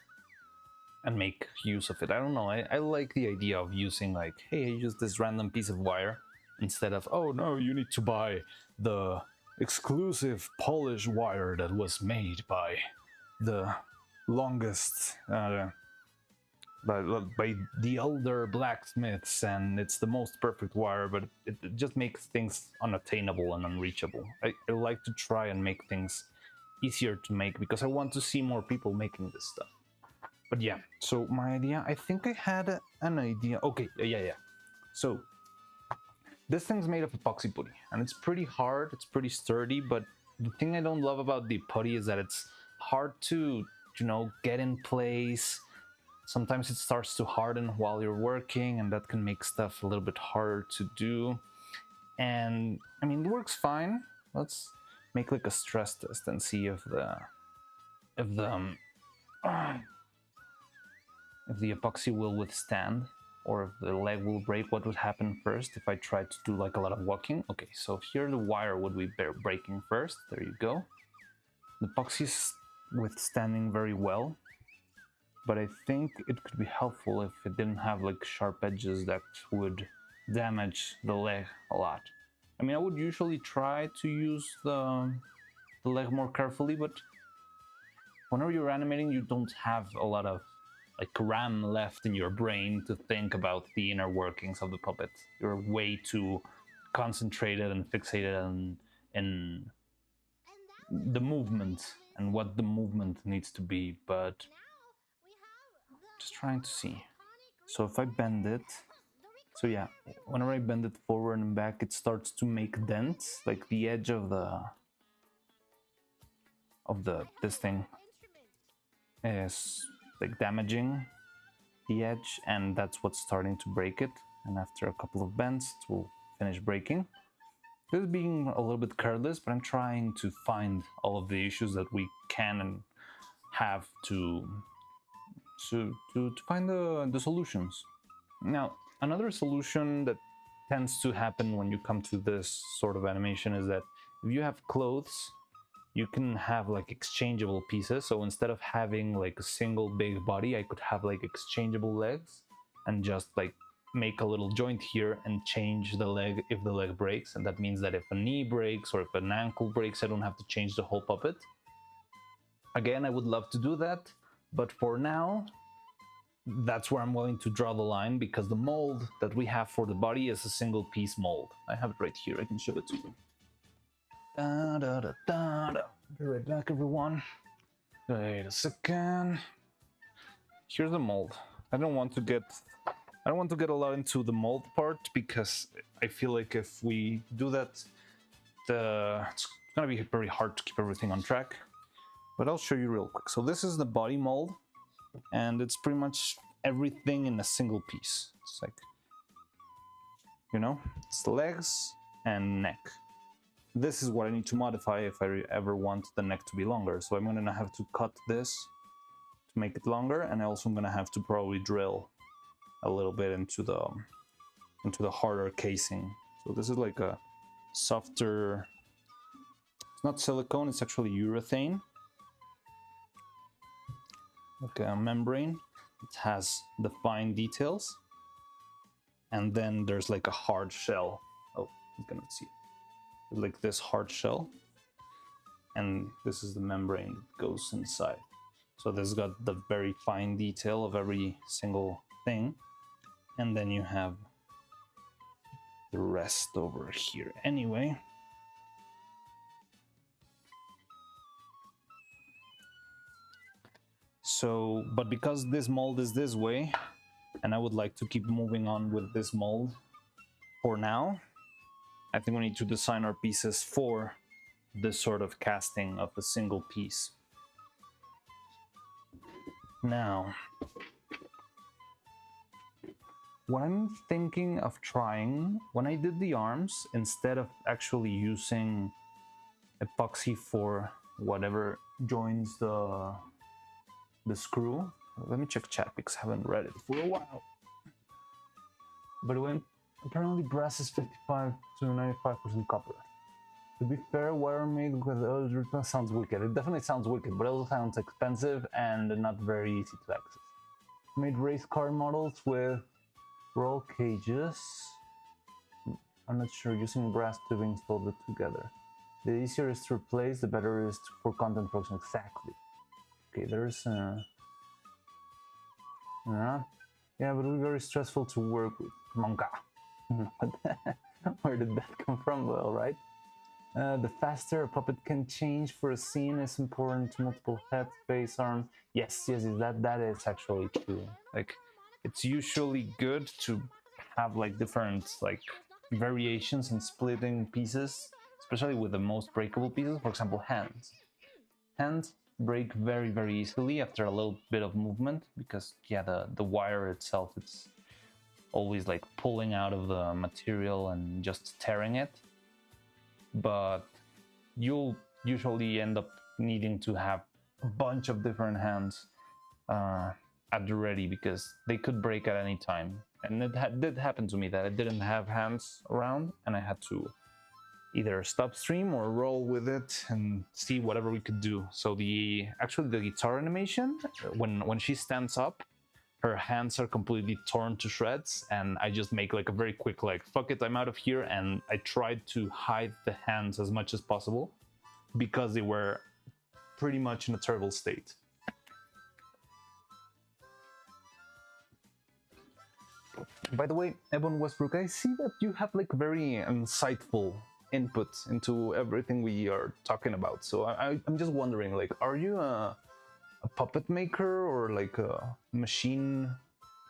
and make use of it. I don't know, I like the idea of using like, hey, I use this random piece of wire instead of, oh no, you need to buy the exclusive Polish wire that was made by the longest, by the elder blacksmiths, and it's the most perfect wire, but it just makes things unattainable and unreachable. I like to try and make things easier to make because I want to see more people making this stuff. But yeah, so my idea, I think I had an idea. Okay, yeah. So this thing's made of epoxy putty and it's pretty hard, it's pretty sturdy, but the thing I don't love about the putty is that it's hard to you know, get in place. Sometimes it starts to harden while you're working, and that can make stuff a little bit harder to do. And I mean, it works fine. Let's make like a stress test and see if the epoxy will withstand, or if the leg will break. What would happen first if I tried to do like a lot of walking? Okay, so here the wire would be breaking first. There you go. The epoxy is withstanding very well, but I think it could be helpful if it didn't have like sharp edges that would damage the leg a lot. I mean, I would usually try to use the leg more carefully, but whenever you're animating, you don't have a lot of like RAM left in your brain to think about the inner workings of the puppet. You're way too concentrated and fixated in the movement and what the movement needs to be, but just trying to see. So if I bend it, so yeah, whenever I bend it forward and back, it starts to make dents, like the edge of this thing is like damaging the edge, and that's what's starting to break it. And after a couple of bends, it will finish breaking. This is being a little bit careless, but I'm trying to find all of the issues that we can and have to find the solutions. Now, another solution that tends to happen when you come to this sort of animation is that if you have clothes, you can have like exchangeable pieces. So instead of having like a single big body, I could have like exchangeable legs and just like make a little joint here and change the leg if the leg breaks. And that means that if a knee breaks or if an ankle breaks, I don't have to change the whole puppet. Again, I would love to do that, but for now, that's where I'm willing to draw the line, because the mold that we have for the body is a single piece mold. I have it right here, I can show it to you. Da, da, da, da, da. Be right back, everyone. Wait a second. Here's the mold. I don't want to get a lot into the mold part, because I feel like if we do that, it's gonna be very hard to keep everything on track. But I'll show you real quick. So this is the body mold, and it's pretty much everything in a single piece. It's like, you know, it's the legs and neck. This is what I need to modify if I ever want the neck to be longer. So I'm gonna have to cut this to make it longer, and I also am gonna have to probably drill a little bit into the harder casing. So this is like a softer, it's not silicone, it's actually urethane. Like a membrane. It has the fine details, and then there's like a hard shell. Oh, you cannot see it. Like this hard shell, and this is the membrane that goes inside. So this got the very fine detail of every single thing, and then you have the rest over here. Anyway, so, but because this mold is this way, and I would like to keep moving on with this mold for now, I think we need to design our pieces for this sort of casting of a single piece. Now, what I'm thinking of trying, when I did the arms, instead of actually using epoxy for whatever joins the screw, let me check chat because I haven't read it for a while. But when apparently brass is 55 to 95% copper. To be fair, wire made with ultra sounds wicked. It definitely sounds wicked, but it also sounds expensive and not very easy to access. Made race car models with roll cages. I'm not sure, using brass to install it together. The easier it is to replace, the better it is for content production. Exactly. Okay, there's yeah, but it would be very stressful to work with. Manga. Where did that come from? Well, right? The faster a puppet can change for a scene is important to multiple heads, face, arms. Yes, that is actually true. Like, it's usually good to have like different like variations in splitting pieces, especially with the most breakable pieces. For example, hands. Hands break very, very easily after a little bit of movement, because yeah, the wire itself, it's always like pulling out of the material and just tearing it. But you'll usually end up needing to have a bunch of different hands at the ready, because they could break at any time. And it did happen to me that I didn't have hands around, and I had to either stop stream or roll with it and see whatever we could do. So actually the guitar animation, when she stands up, her hands are completely torn to shreds, and I just make like a very quick like, fuck it, I'm out of here, and I tried to hide the hands as much as possible because they were pretty much in a terrible state. By the way, Evan Westbrook, I see that you have like very insightful input into everything we are talking about. So I'm just wondering, like, are you a puppet maker, or like a machine,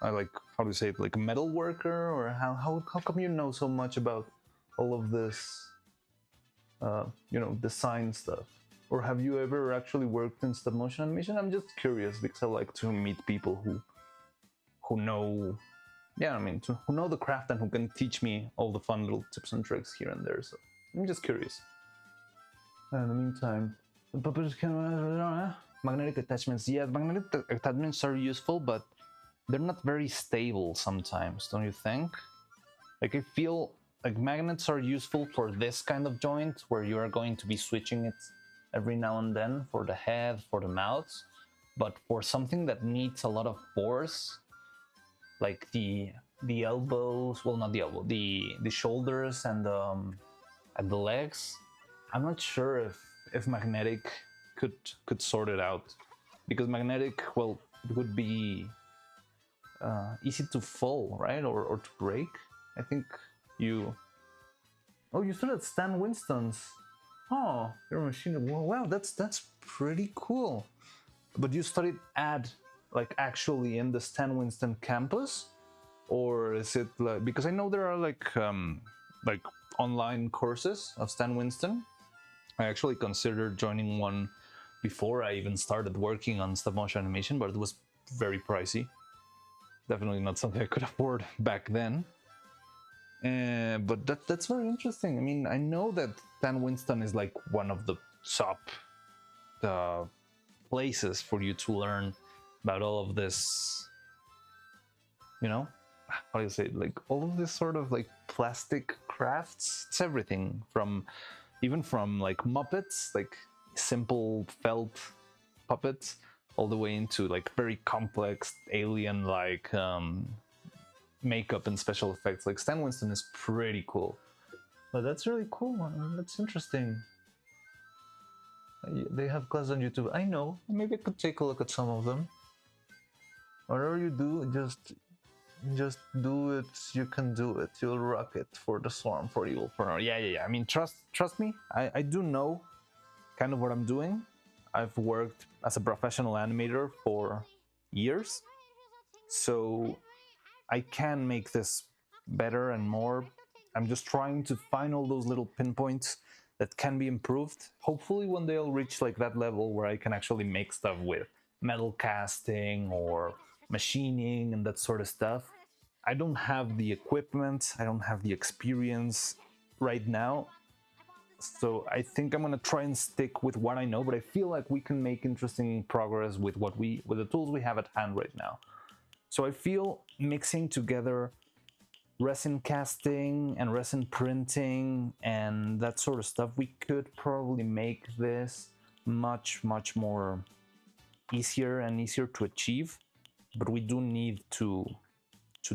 like, how do you say it, like a metal worker, or how come you know so much about all of this, you know, design stuff? Or have you ever actually worked in stop motion animation? I'm just curious, because I like to meet people who know, yeah, I mean, who know the craft and who can teach me all the fun little tips and tricks here and there. So I'm just curious. In the meantime, the puppets can magnetic attachments. Yeah, magnetic attachments are useful, but they're not very stable sometimes, don't you think? Like, I feel like magnets are useful for this kind of joint where you are going to be switching it every now and then for the head, for the mouth, but for something that needs a lot of force, like the elbows, well, not the elbow, the shoulders and the legs, I'm not sure if magnetic could sort it out, because magnetic, well, it would be easy to fall, right, or to break. I think you started Stan Winston's. Oh, you're a machine. Wow, that's pretty cool. But you studied like actually in the Stan Winston campus, or is it like, because I know there are like online courses of Stan Winston. I actually considered joining one before I even started working on stop motion animation, but it was very pricey. Definitely not something I could afford back then. But that's very interesting. I mean, I know that Stan Winston is like one of the top places for you to learn about all of this, you know, how do you say it? Like all of this sort of like plastic crafts. It's everything from, even from like Muppets, like simple felt puppets, all the way into like very complex alien like makeup and special effects. Like Stan Winston is pretty cool. But that's really cool. That's interesting. They have classes on YouTube. I know. Maybe I could take a look at some of them. Whatever you do, just do it. You can do it. You'll rock it for the swarm, for evil, for yeah. I mean, trust me. I do know kind of what I'm doing. I've worked as a professional animator for years, so I can make this better and more. I'm just trying to find all those little pinpoints that can be improved. Hopefully one day I'll reach like that level where I can actually make stuff with metal casting or machining and that sort of stuff. I don't have the equipment, I don't have the experience right now, so I think I'm gonna try and stick with what I know, but I feel like we can make interesting progress with with the tools we have at hand right now. So I feel mixing together resin casting and resin printing and that sort of stuff, we could probably make this much more easier and easier to achieve, but we do need to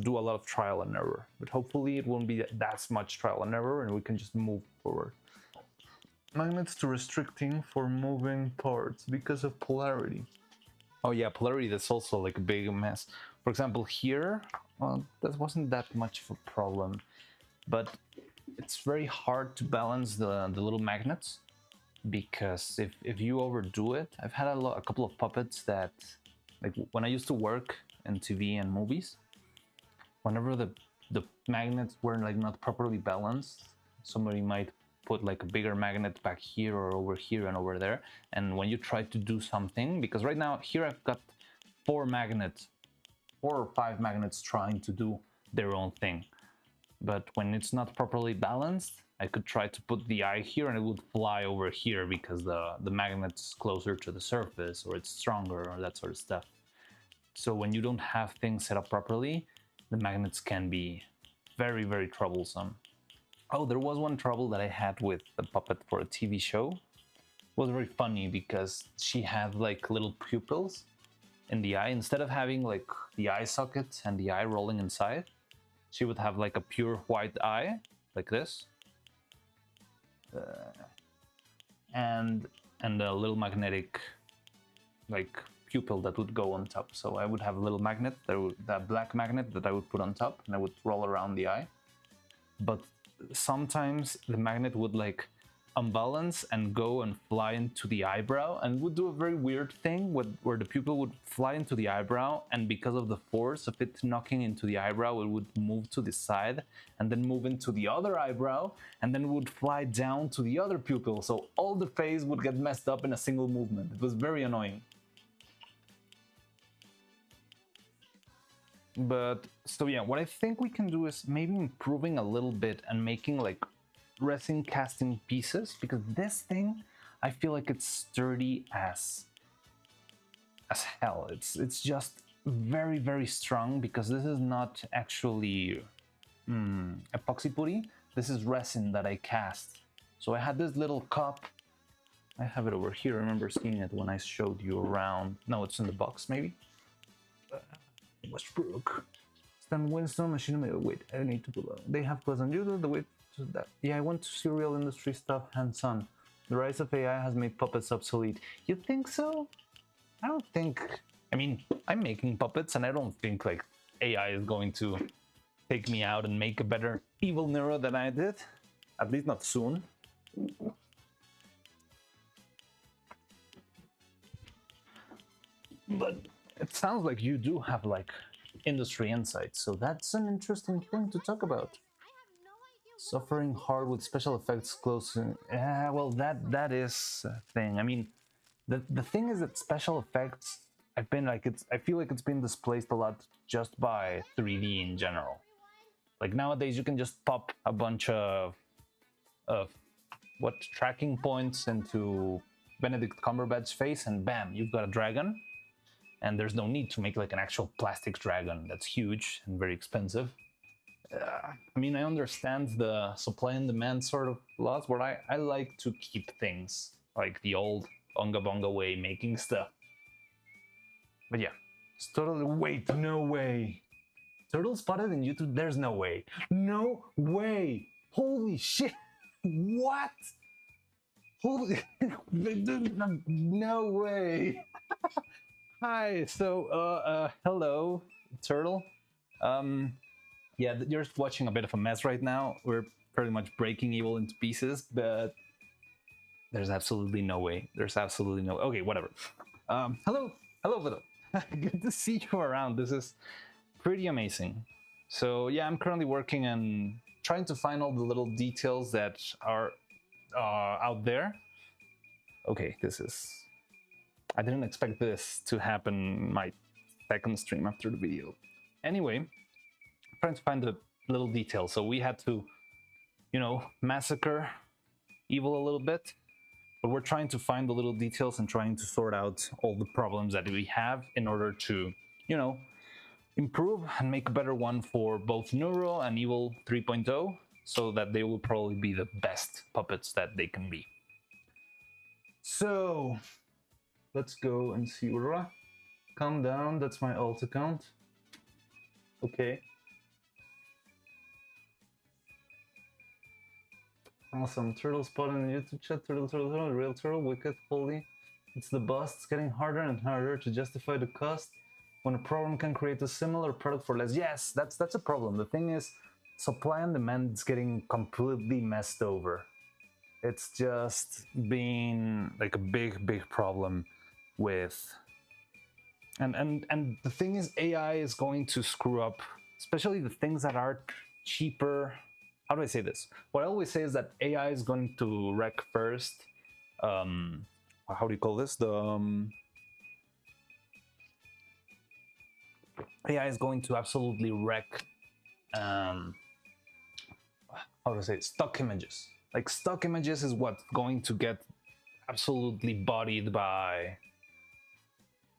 do a lot of trial and error. But hopefully it won't be that much trial and error and we can just move forward. Magnets to restricting for moving parts because of polarity. Oh yeah, polarity, that's also like a big mess. For example, here, well, that wasn't that much of a problem, but it's very hard to balance the little magnets, because if you overdo it, I've had a couple of puppets that, like when I used to work in TV and movies, whenever the magnets were like not properly balanced, somebody might put like a bigger magnet back here or over here and over there. And when you try to do something, because right now here I've got 4 or 5 magnets trying to do their own thing. But when it's not properly balanced, I could try to put the eye here and it would fly over here because the magnet's closer to the surface or it's stronger or that sort of stuff. So when you don't have things set up properly, the magnets can be very, very troublesome. Oh, there was one trouble that I had with the puppet for a TV show. It was very funny because she had like little pupils in the eye. Instead of having like the eye socket and the eye rolling inside, she would have like a pure white eye, like this, and a little magnetic like pupil that would go on top. So I would have a little magnet, that black magnet that I would put on top, and I would roll around the eye. But sometimes the magnet would like unbalance and go and fly into the eyebrow, and would do a very weird thing where the pupil would fly into the eyebrow, and because of the force of it knocking into the eyebrow, it would move to the side and then move into the other eyebrow, and then would fly down to the other pupil. So all the face would get messed up in a single movement. It was very annoying. But so yeah, what I think we can do is maybe improving a little bit and making like resin casting pieces, because this thing, I feel like it's sturdy as hell. It's just very, very strong, because this is not actually epoxy putty. This is resin that I cast. So I had this little cup. I have it over here. I remember seeing it when I showed you around. No, it's in the box maybe. Westbrook. Stan Winston, machine. Wait, I need to pull out. They have pleasant user. The way to that. Yeah, I went to serial industry stuff hands-on. The rise of AI has made puppets obsolete. You think so? I don't think. I mean, I'm making puppets, and I don't think like AI is going to take me out and make a better evil Neuro than I did. At least not soon. But it sounds like you do have like industry insights, so that's an interesting thing to talk about. Suffering hard with special effects close. Well, that is a thing. I mean, the thing is that special effects, I feel like it's been displaced a lot just by 3D in general. Like nowadays, you can just pop a bunch of tracking points into Benedict Cumberbatch's face, and bam, you've got a dragon. And there's no need to make like an actual plastic dragon that's huge and very expensive. I mean, I understand the supply and demand sort of laws, but I like to keep things like the old Onga Bonga way making stuff. But yeah, it's totally. Wait, no way. Turtle spotted in YouTube? There's no way. No way. Holy shit. What? Holy. No way. Hi, so, hello, Turtle. Yeah, you're watching a bit of a mess right now. We're pretty much breaking evil into pieces, but there's absolutely no way. There's absolutely no... Okay, whatever. Hello, Vito. Good to see you around. This is pretty amazing. So, yeah, I'm currently working on trying to find all the little details that are out there. Okay, this is... I didn't expect this to happen my second stream after the video. Anyway, trying to find the little details. So we had to, massacre evil a little bit, but we're trying to find the little details and trying to sort out all the problems that we have in order to, improve and make a better one for both Neuro and Evil 3.0, so that they will probably be the best puppets that they can be. So... let's go and see. Calm down, that's my alt account. Okay. Awesome. Turtle spot in the YouTube chat. Turtle, real turtle, wicked, holy. It's the bust. It's getting harder and harder to justify the cost when a program can create a similar product for less. Yes, that's a problem. The thing is, supply and demand is getting completely messed over. It's just been like a big problem with, and the thing is, AI is going to screw up, especially the things that are cheaper how do I say this? What I always say is that AI is going to wreck first. How do you call this? AI is going to absolutely wreck. How to say, stock images. Like, stock images is what's going to get absolutely bodied by,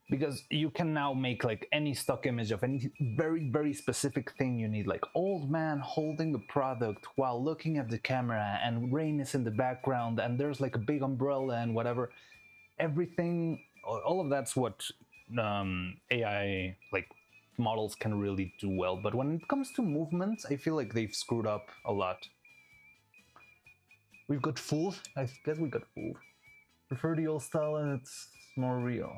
because you can now make like any stock image of any very specific thing you need, like old man holding the product while looking at the camera and rain is in the background and there's like a big umbrella and whatever. Everything, all of that's what AI like models can really do well. But when it comes to movements, I feel like they've screwed up a lot. We've got fooled. I guess we got fooled. Prefer the old style and it's more real.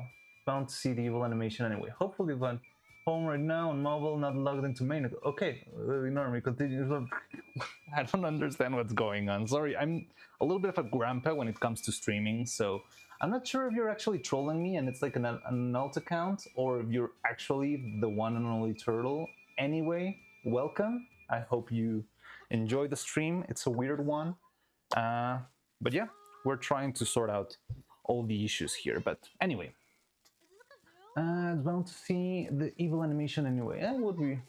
Bound to see the evil animation anyway. Hopefully when home right now on mobile, not logged into main. Okay, ignore me, continue. I don't understand what's going on. Sorry, I'm a little bit of a grandpa when it comes to streaming, so I'm not sure if you're actually trolling me and it's like an alt account, or if you're actually the one and only turtle. Anyway, welcome. I hope you enjoy the stream. It's a weird one. But yeah, we're trying to sort out all the issues here. But anyway, it's bound to see the evil animation anyway. It would be.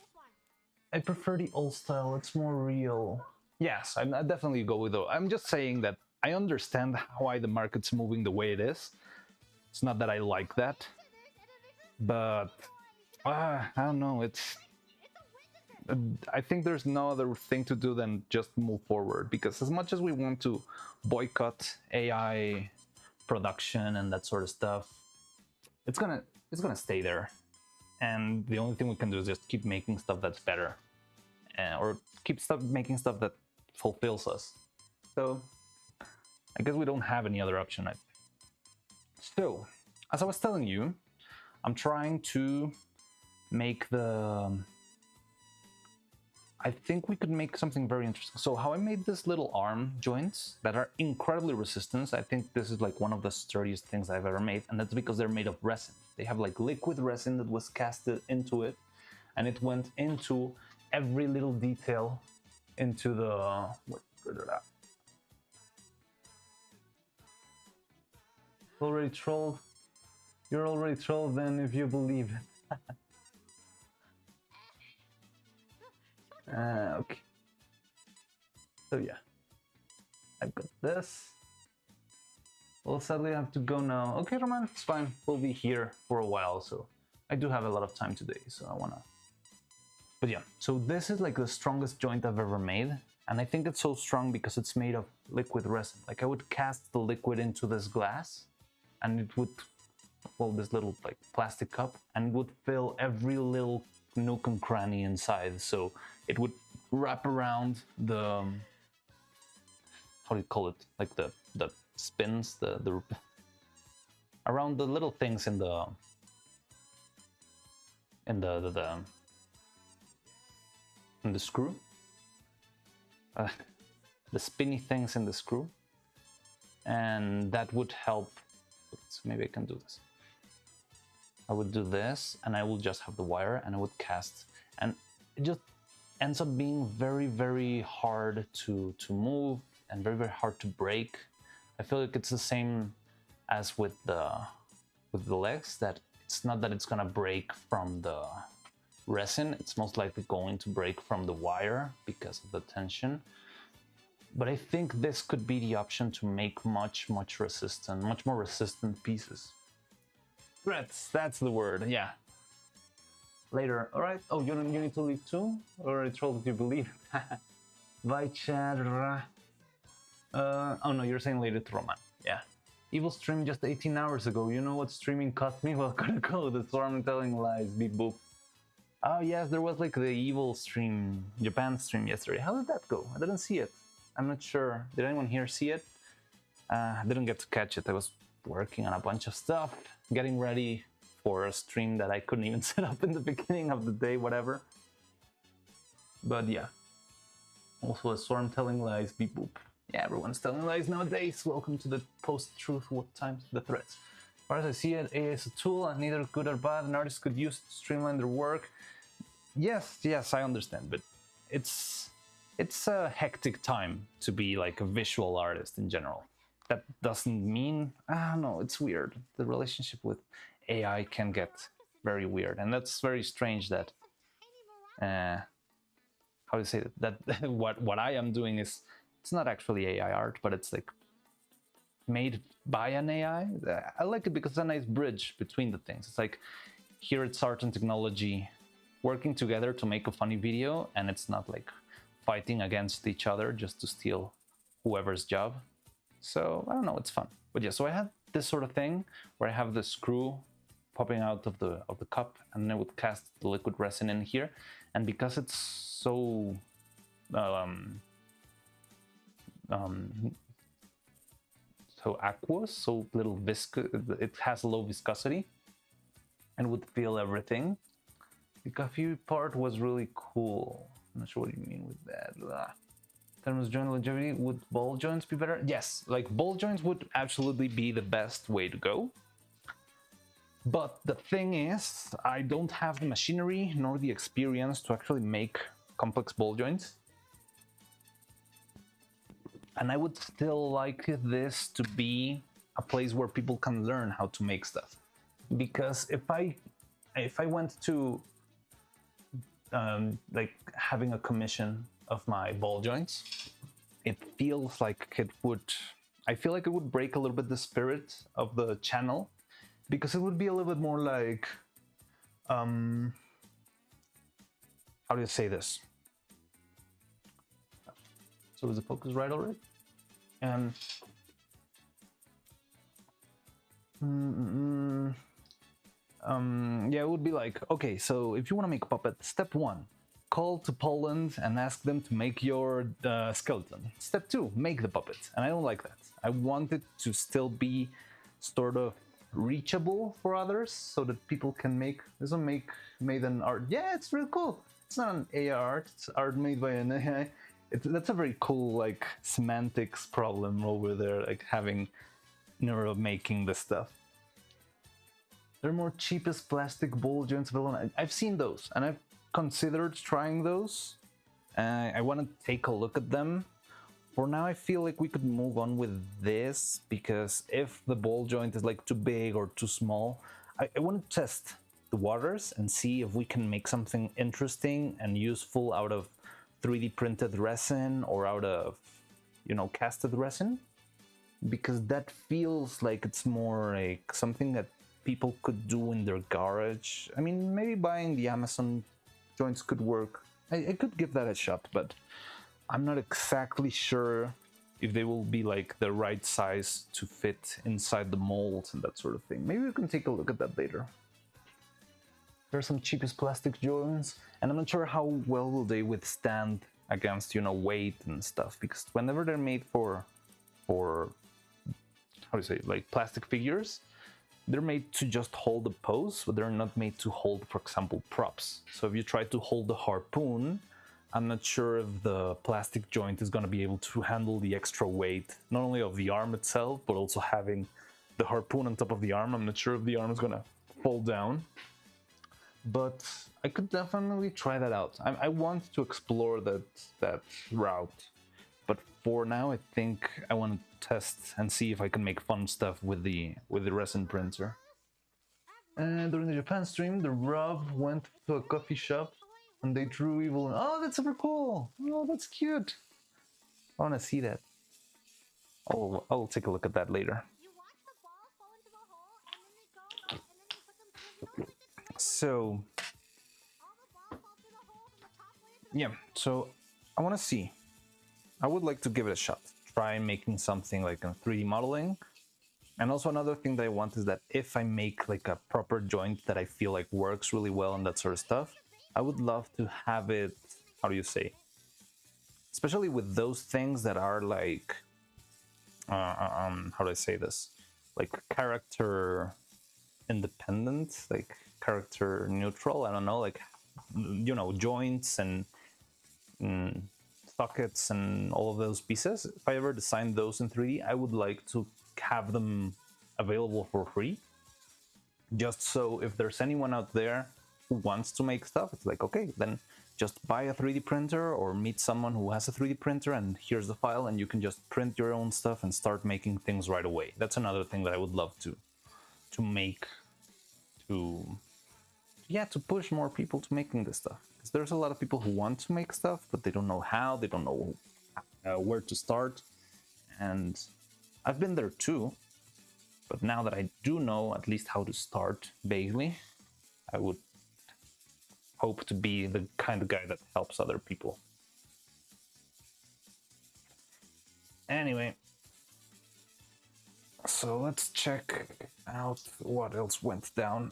I prefer the old style. It's more real. Yes, I definitely go with though. I'm just saying that I understand why the market's moving the way it is. It's not that I like that, but I don't know. It's. I think there's no other thing to do than just move forward, because as much as we want to boycott AI production and that sort of stuff, it's gonna stay there, and the only thing we can do is just keep making stuff that's better, or keep making stuff that fulfills us. So I guess we don't have any other option. So as I was telling you, I'm trying to make the. I think we could make something very interesting. So how I made this little arm joints that are incredibly resistant. I think this is like one of the sturdiest things I've ever made, and that's because they're made of resin. They have like liquid resin that was casted into it, and it went into every little detail into the. Already trolled. You're already trolled then if you believe it. Okay. So yeah, I've got this. Well, sadly I have to go now. Okay, Roman, it's fine. We'll be here for a while, so I do have a lot of time today, so I wanna. But yeah, so this is like the strongest joint I've ever made, and I think it's so strong because it's made of liquid resin. Like I would cast the liquid into this glass, and it would, well, this little like plastic cup, and it would fill every little nook and cranny inside. So it would wrap around the, how do you call it? Like the spins, the around the little things in the screw, the spinny things in the screw, and that would help. So maybe I can do this. I would do this, and I will just have the wire, and I would cast, and it just ends up being very hard to move and very hard to break. I feel like it's the same as with the legs, that it's not that it's gonna break from the resin, it's most likely going to break from the wire because of the tension. But I think this could be the option to make much more resistant pieces. Threats, that's the word, yeah. Later, all right. Oh, you need to leave too? Already told that you believe. Bye, chat. Oh no, you're saying later to Roman. Yeah. Evil stream just 18 hours ago. You know what streaming cost me? Well, gotta go. That's why I'm telling lies. Beep boop. Oh yes, there was like the evil stream, Japan stream yesterday. How did that go? I didn't see it. I'm not sure. Did anyone here see it? I didn't get to catch it. I was working on a bunch of stuff, getting ready for a stream that I couldn't even set up in the beginning of the day, whatever. But yeah. Also a storm telling lies, beep boop. Yeah, everyone's telling lies nowadays. Welcome to the post-truth what times the threats. As far as I see it, AI is a tool, and neither good or bad. An artist could use it to streamline their work. Yes, I understand, but it's it's a hectic time to be like a visual artist in general. That doesn't mean, I don't know, it's weird. The relationship with AI can get very weird, and that's very strange that how to say that what I am doing is, it's not actually AI art, but it's like made by an AI. I like it because it's a nice bridge between the things. It's like, here it's art and technology working together to make a funny video, and it's not like fighting against each other just to steal whoever's job. So I don't know, it's fun. But yeah, so I had this sort of thing where I have the screw popping out of the cup, and then I would cast the liquid resin in here. And because it's so so aqueous, so little viscous, it has low viscosity and would feel everything. The coffee part was really cool. I'm not sure what you mean with that. Thermos joint longevity, would ball joints be better? Yes, like ball joints would absolutely be the best way to go. But the thing is, I don't have the machinery nor the experience to actually make complex ball joints. And I would still like this to be a place where people can learn how to make stuff. Because if I went to like having a commission of my ball joints, it feels like it would, I feel like it would break a little bit the spirit of the channel, because it would be a little bit more like, how do you say this? So is the focus right already? And yeah, it would be like, okay, so if you want to make a puppet, step 1, call to Poland and ask them to make your skeleton. Step 2, make the puppet. And I don't like that. I want it to still be sort of reachable for others, so that people can make, this one made an art. Yeah, it's really cool. It's not an AI art, it's art made by an AI. That's a very cool like semantics problem over there, like having Neuro making this stuff. They're more cheapest plastic ball joints available. I've seen those and I've considered trying those. I want to take a look at them. For now, I feel like we could move on with this, because if the ball joint is like too big or too small, I want to test the waters and see if we can make something interesting and useful out of 3D printed resin or out of, you know, casted resin, because that feels like it's more like something that people could do in their garage. I mean, maybe buying the Amazon joints could work. I could give that a shot, but I'm not exactly sure if they will be like the right size to fit inside the molds and that sort of thing. Maybe we can take a look at that later. There are some cheapest plastic joints, and I'm not sure how well will they withstand against, you know, weight and stuff, because whenever they're made for how do you say, like plastic figures, they're made to just hold the pose, but they're not made to hold, for example, props. So if you try to hold the harpoon, I'm not sure if the plastic joint is going to be able to handle the extra weight, not only of the arm itself, but also having the harpoon on top of the arm. I'm not sure if the arm is going to fall down, but I could definitely try that out. I want to explore that route, but for now, I think I want to test and see if I can make fun stuff with the resin printer. And during the Japan stream, the Rob went to a coffee shop and they drew evil. Oh, that's super cool. Oh, that's cute. I want to see that. I'll take a look at that later. You watch the balls fall into the hole, and then they go, and then you put them. You know, like the So, all the balls fall through the hole from the top layer. yeah, so I want to see. I would like to give it a shot. Try making something like in 3D modeling. And also another thing that I want is that if I make like a proper joint that I feel like works really well and that sort of stuff, I would love to have it, how do you say? Especially with those things that are like, how do I say this? Like character independent, like character neutral, I don't know, like, you know, joints and sockets and all of those pieces. If I ever design those in 3D, I would like to have them available for free. Just so if there's anyone out there who wants to make stuff, it's like, okay, then just buy a 3D printer or meet someone who has a 3D printer and here's the file, and you can just print your own stuff and start making things right away. That's another thing that I would love to make, to push more people to making this stuff. Because there's a lot of people who want to make stuff, but they don't know how, they don't know where to start. And I've been there too. But now that I do know at least how to start vaguely, I would hope to be the kind of guy that helps other people. Anyway, so let's check out what else went down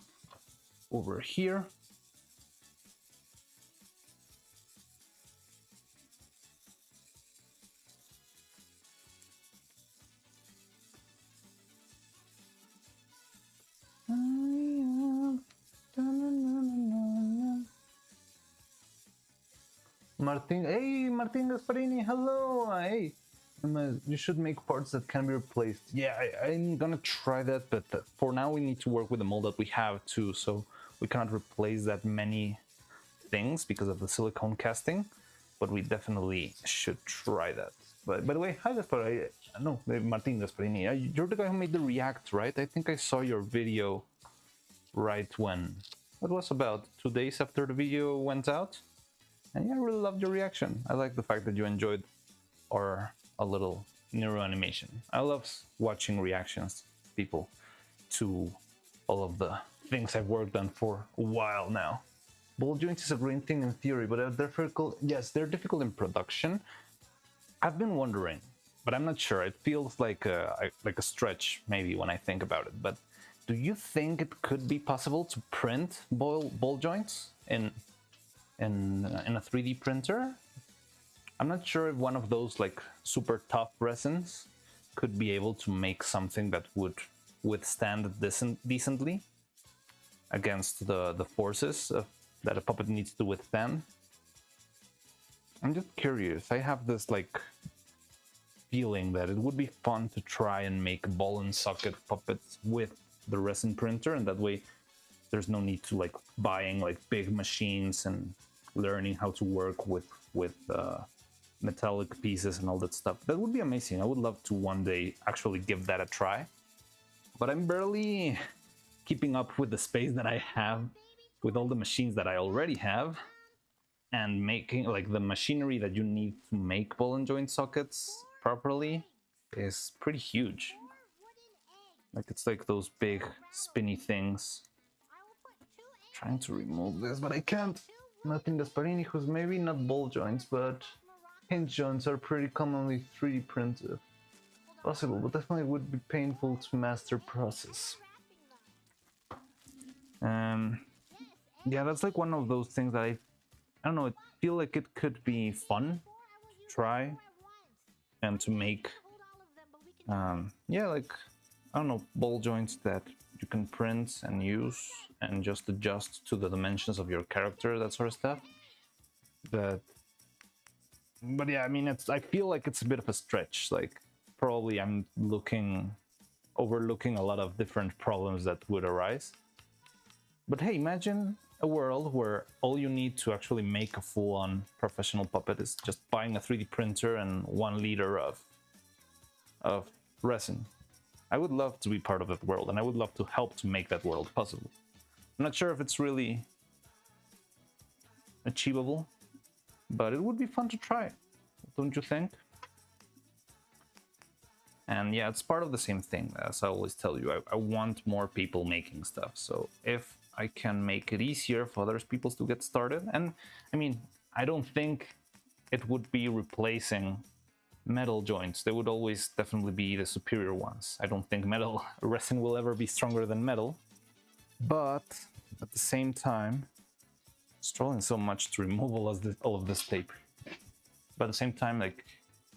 over here. Martin, hey, Martin Gasparini, hello, hey. You should make parts that can be replaced. Yeah, I'm gonna try that, but for now we need to work with the mold that we have too, so we cannot replace that many things because of the silicone casting, but we definitely should try that. But by the way, hi Gasparini, no, Martin Gasparini, you're the guy who made the React, right? I think I saw your video right when, it was about 2 days after the video went out. And yeah, I really loved your reaction. I like the fact that you enjoyed a little Neuro animation. I love watching reactions, people, to all of the things I've worked on for a while now. Ball joints is a great thing in theory, but they're difficult. Yes, they're difficult in production. I've been wondering, but I'm not sure. It feels like a stretch maybe when I think about it. But do you think it could be possible to print ball joints in a 3D printer? I'm not sure if one of those like super tough resins could be able to make something that would withstand decently against the forces that a puppet needs to withstand. I'm just curious. I have this like feeling that it would be fun to try and make ball and socket puppets with the resin printer, and that way there's no need to like buying like big machines and learning how to work with metallic pieces and all that stuff. That would be amazing. I would love to one day actually give that a try. But I'm barely keeping up with the space that I have with all the machines that I already have, and making like the machinery that you need to make ball and joint sockets properly is pretty huge. Like it's like those big spinny things. Trying to remove this, but I can't. Martin Gasparini, who's maybe not ball joints, but hinge joints are pretty commonly 3D printed. Possible, but definitely would be painful to master process. Yeah, that's like one of those things that I don't know, I feel like it could be fun to try and to make, yeah, like, I don't know, ball joints that you can print and use and just adjust to the dimensions of your character, that sort of stuff. But yeah, I mean, I feel like it's a bit of a stretch. Like, probably I'm overlooking a lot of different problems that would arise. But hey, imagine a world where all you need to actually make a full-on professional puppet is just buying a 3D printer and 1 liter of resin. I would love to be part of that world, and I would love to help to make that world possible. I'm not sure if it's really achievable, but it would be fun to try, don't you think? And yeah, it's part of the same thing, as I always tell you. I want more people making stuff, so if I can make it easier for other people to get started, and I mean, I don't think it would be replacing metal joints. They would always definitely be the superior ones. I don't think metal resin will ever be stronger than metal, but at the same time, struggling so much to remove all of this tape. But at the same time, like,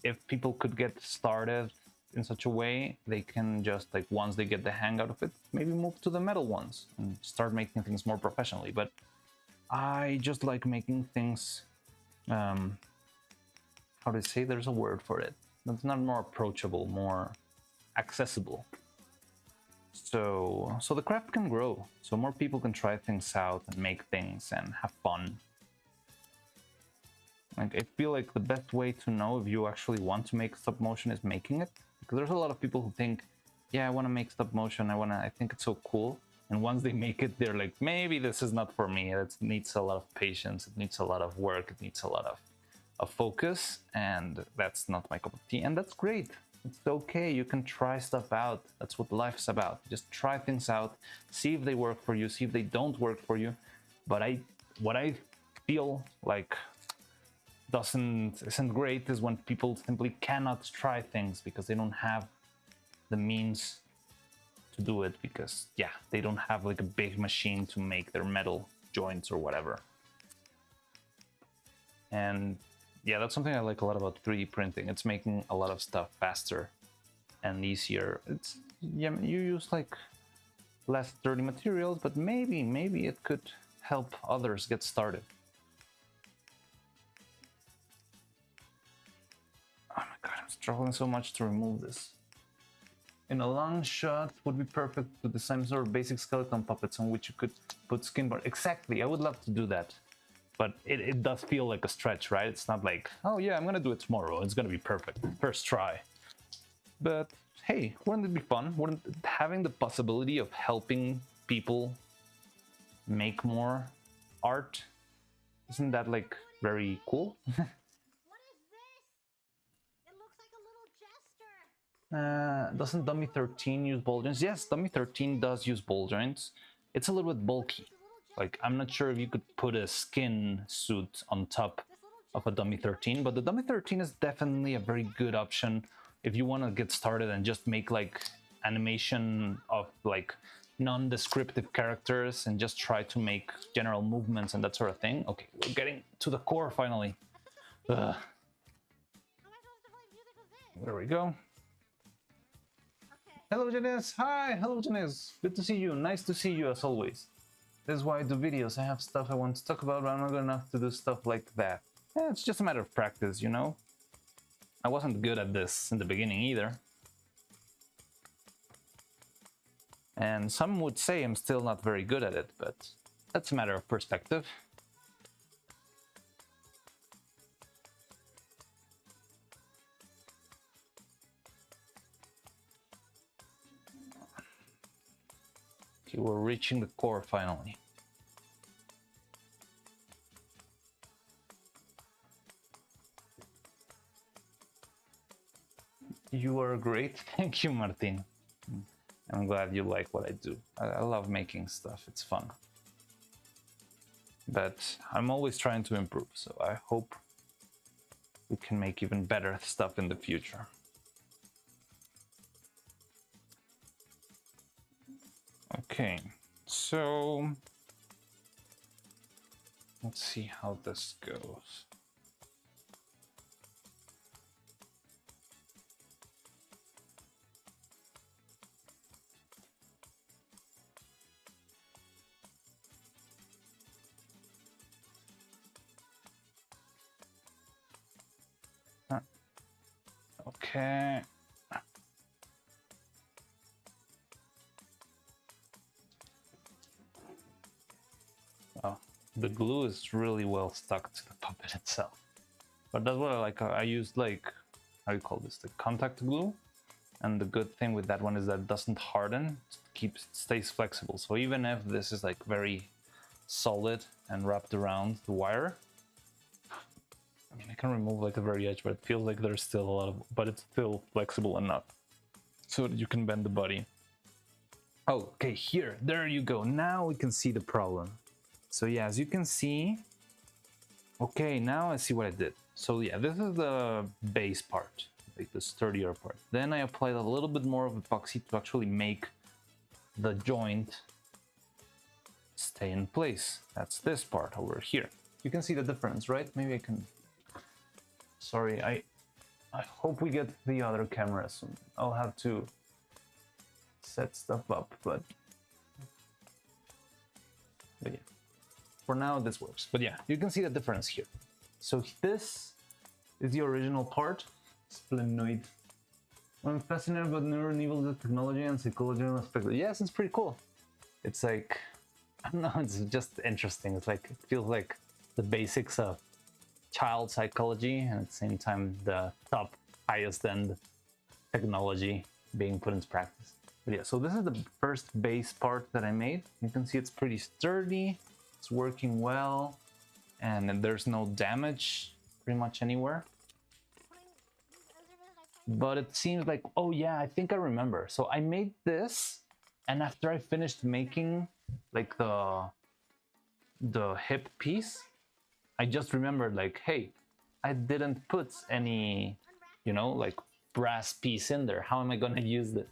if people could get started in such a way, they can just, like, once they get the hang out of it, maybe move to the metal ones and start making things more professionally. But I just like making things, how do you say, there's a word for it. That's not more approachable, more accessible. So the craft can grow, so more people can try things out and make things and have fun. Like, I feel like the best way to know if you actually want to make stop motion is making it, because there's a lot of people who think, yeah, I want to make stop motion, I think it's so cool, and once they make it, they're like, maybe this is not for me. It needs a lot of patience, it needs a lot of work, it needs a lot of focus, and that's not my cup of tea. And that's great. It's okay, you can try stuff out. That's what life's about. Just try things out, see if they work for you, see if they don't work for you. But what I feel like isn't great is when people simply cannot try things because they don't have the means to do it, because yeah, they don't have like a big machine to make their metal joints or whatever. And yeah, that's something I like a lot about 3D printing. It's making a lot of stuff faster and easier. It's, yeah, you use like less dirty materials, but maybe it could help others get started. Oh my god, I'm struggling so much to remove this. In a long shot would be perfect to design sort of basic skeleton puppets on which you could put skin bar. Exactly, I would love to do that. But it does feel like a stretch, right? It's not like, oh yeah, I'm gonna do it tomorrow, it's gonna be perfect, first try. But hey, wouldn't it be fun? Wouldn't having the possibility of helping people make more art, isn't that like very cool? What is this? It looks like a little jester. Doesn't Dummy 13 use ball joints? Yes, Dummy 13 does use ball joints. It's a little bit bulky. Like, I'm not sure if you could put a skin suit on top of a Dummy 13, but the Dummy 13 is definitely a very good option if you want to get started and just make like animation of like non-descriptive characters and just try to make general movements and that sort of thing. Okay, we're getting to the core finally. Ugh. How am I supposed to play music with this? There we go. Okay. Hello, Janice. Hi, hello, Janice. Good to see you. Nice to see you as always. This is why I do videos. I have stuff I want to talk about, but I'm not good enough to do stuff like that. Yeah, it's just a matter of practice, you know? I wasn't good at this in the beginning either. And some would say I'm still not very good at it, but that's a matter of perspective. Okay, we're reaching the core finally. You are great. Thank you, Martin. I'm glad you like what I do. I love making stuff. It's fun. But I'm always trying to improve, so I hope we can make even better stuff in the future. Okay, so let's see how this goes. Okay. Oh, the glue is really well stuck to the puppet itself. But that's what I like. I used like, how do you call this? The contact glue. And the good thing with that one is that it doesn't harden. It stays flexible. So even if this is like very solid and wrapped around the wire, I mean, I can remove like the very edge, but it feels like there's still a lot of, but it's still flexible enough so that you can bend the body. Oh, okay, here, there you go. Now we can see the problem. So yeah, as you can see, okay, now I see what I did. So yeah, this is the base part, like the sturdier part. Then I applied a little bit more of epoxy to actually make the joint stay in place. That's this part over here. You can see the difference, right? Maybe I can... Sorry, I hope we get the other camera soon. I'll have to set stuff up, but yeah, for now this works. But yeah, you can see the difference here. So this is the original part, splenoid. I'm fascinated about neural technology and psychology aspects. Yes, it's pretty cool. It's like, I don't know, it's just interesting. It's like, it feels like the basics of child psychology and at the same time the top highest end technology being put into practice. But yeah, so this is the first base part that I made. You can see it's pretty sturdy, it's working well, and there's no damage pretty much anywhere. But it seems like, oh yeah, I think I remember. So I made this, and after I finished making like the hip piece, I just remembered like, hey, I didn't put any, you know, like brass piece in there. How am I gonna use this?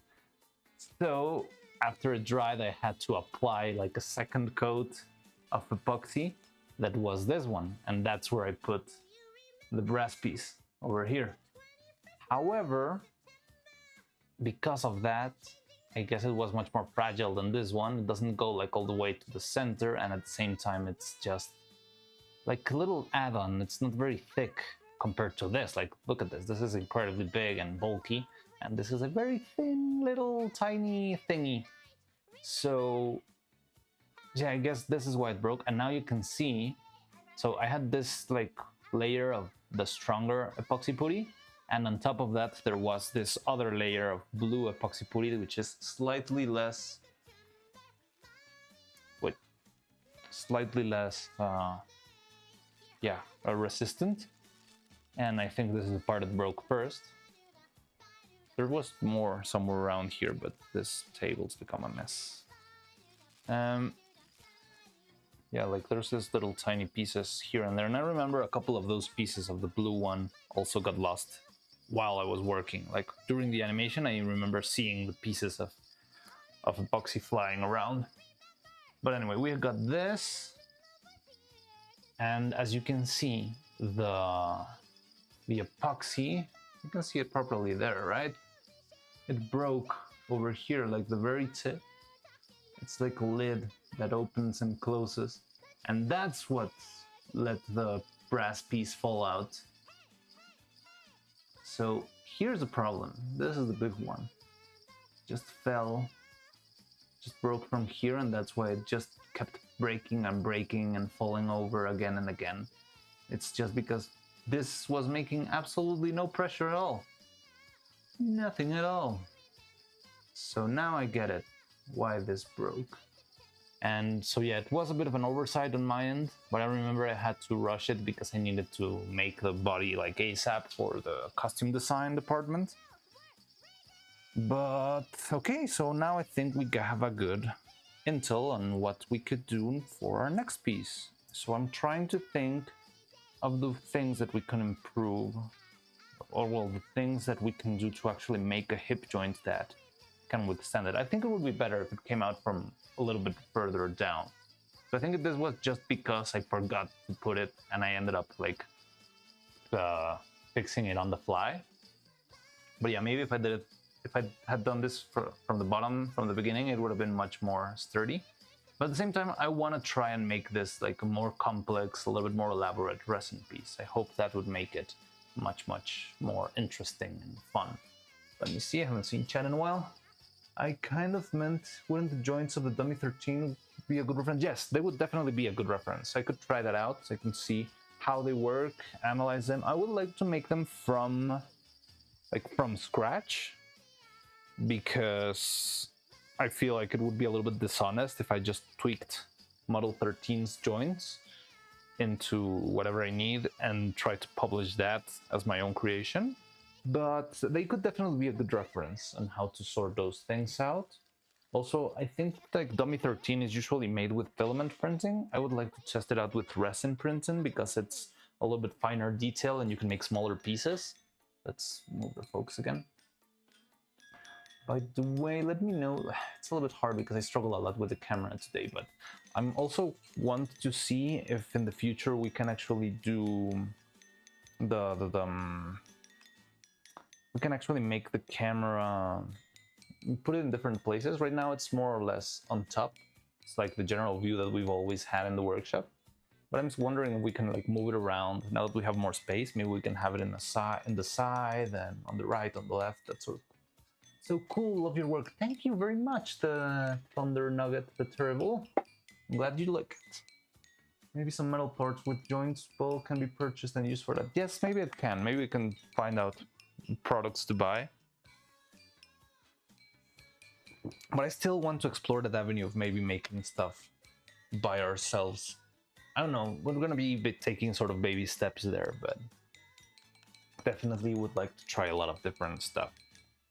So after it dried, I had to apply like a second coat of epoxy that was this one, and that's where I put the brass piece over here. However, because of that, I guess it was much more fragile than this one. It doesn't go like all the way to the center, and at the same time it's just like a little add-on. It's not very thick compared to this. Like, look at this. This is incredibly big and bulky, and this is a very thin little tiny thingy. So yeah, I guess this is why it broke. And now you can see, so I had this like layer of the stronger epoxy putty, and on top of that there was this other layer of blue epoxy putty, which is slightly less resistant. And I think this is the part that broke first. There was more somewhere around here, but this table's become a mess. Yeah, like there's this little tiny pieces here and there, and I remember a couple of those pieces of the blue one also got lost while I was working. Like during the animation, I remember seeing the pieces of epoxy flying around. But anyway, we got this, and as you can see, the epoxy, you can see it properly there, right? It broke over here, like the very tip. It's like a lid that opens and closes, and that's what let the brass piece fall out. So here's the problem. This is the big one. Just fell, just broke from here, and that's why it just kept breaking and breaking and falling over again and again. It's just because this was making absolutely no pressure at all. Nothing at all. So now I get it, why this broke. And so yeah, it was a bit of an oversight on my end, but I remember I had to rush it because I needed to make the body like ASAP for the costume design department. But okay, so now I think we have a good intel on what we could do for our next piece. So I'm trying to think of the things that we can improve, or well, the things that we can do to actually make a hip joint that can withstand it. I think it would be better if it came out from a little bit further down. So I think this was just because I forgot to put it and I ended up like fixing it on the fly. But yeah, maybe if I had done this from the bottom, from the beginning, it would have been much more sturdy. But at the same time, I want to try and make this like a more complex, a little bit more elaborate resin piece. I hope that would make it much more interesting and fun. Let me see, I haven't seen chat in a while. I kind of meant, wouldn't the joints of the Dummy 13 be a good reference? Yes, they would definitely be a good reference. I could try that out so I can see how they work, analyze them. I would like to make them from scratch, because I feel like it would be a little bit dishonest if I just tweaked Model 13's joints into whatever I need and try to publish that as my own creation. But they could definitely be a good reference on how to sort those things out. Also, I think like Dummy 13 is usually made with filament printing. I would like to test it out with resin printing because it's a little bit finer detail and you can make smaller pieces. Let's move the focus again. By the way, let me know, it's a little bit hard because I struggle a lot with the camera today, but I'm also want to see if in the future we can actually do we can actually make the camera, put it in different places. Right now it's more or less on top. It's like the general view that we've always had in the workshop. But I'm just wondering if we can like move it around. Now that we have more space, maybe we can have it in the side and on the right, on the left, that sort of So cool, love your work. Thank you very much, the Thunder Nugget, the Terrible. I'm glad you like it. Maybe some metal parts with joints bowl can be purchased and used for that. Yes, maybe it can. Maybe we can find out products to buy. But I still want to explore that avenue of maybe making stuff by ourselves. I don't know, we're gonna be taking sort of baby steps there, but definitely would like to try a lot of different stuff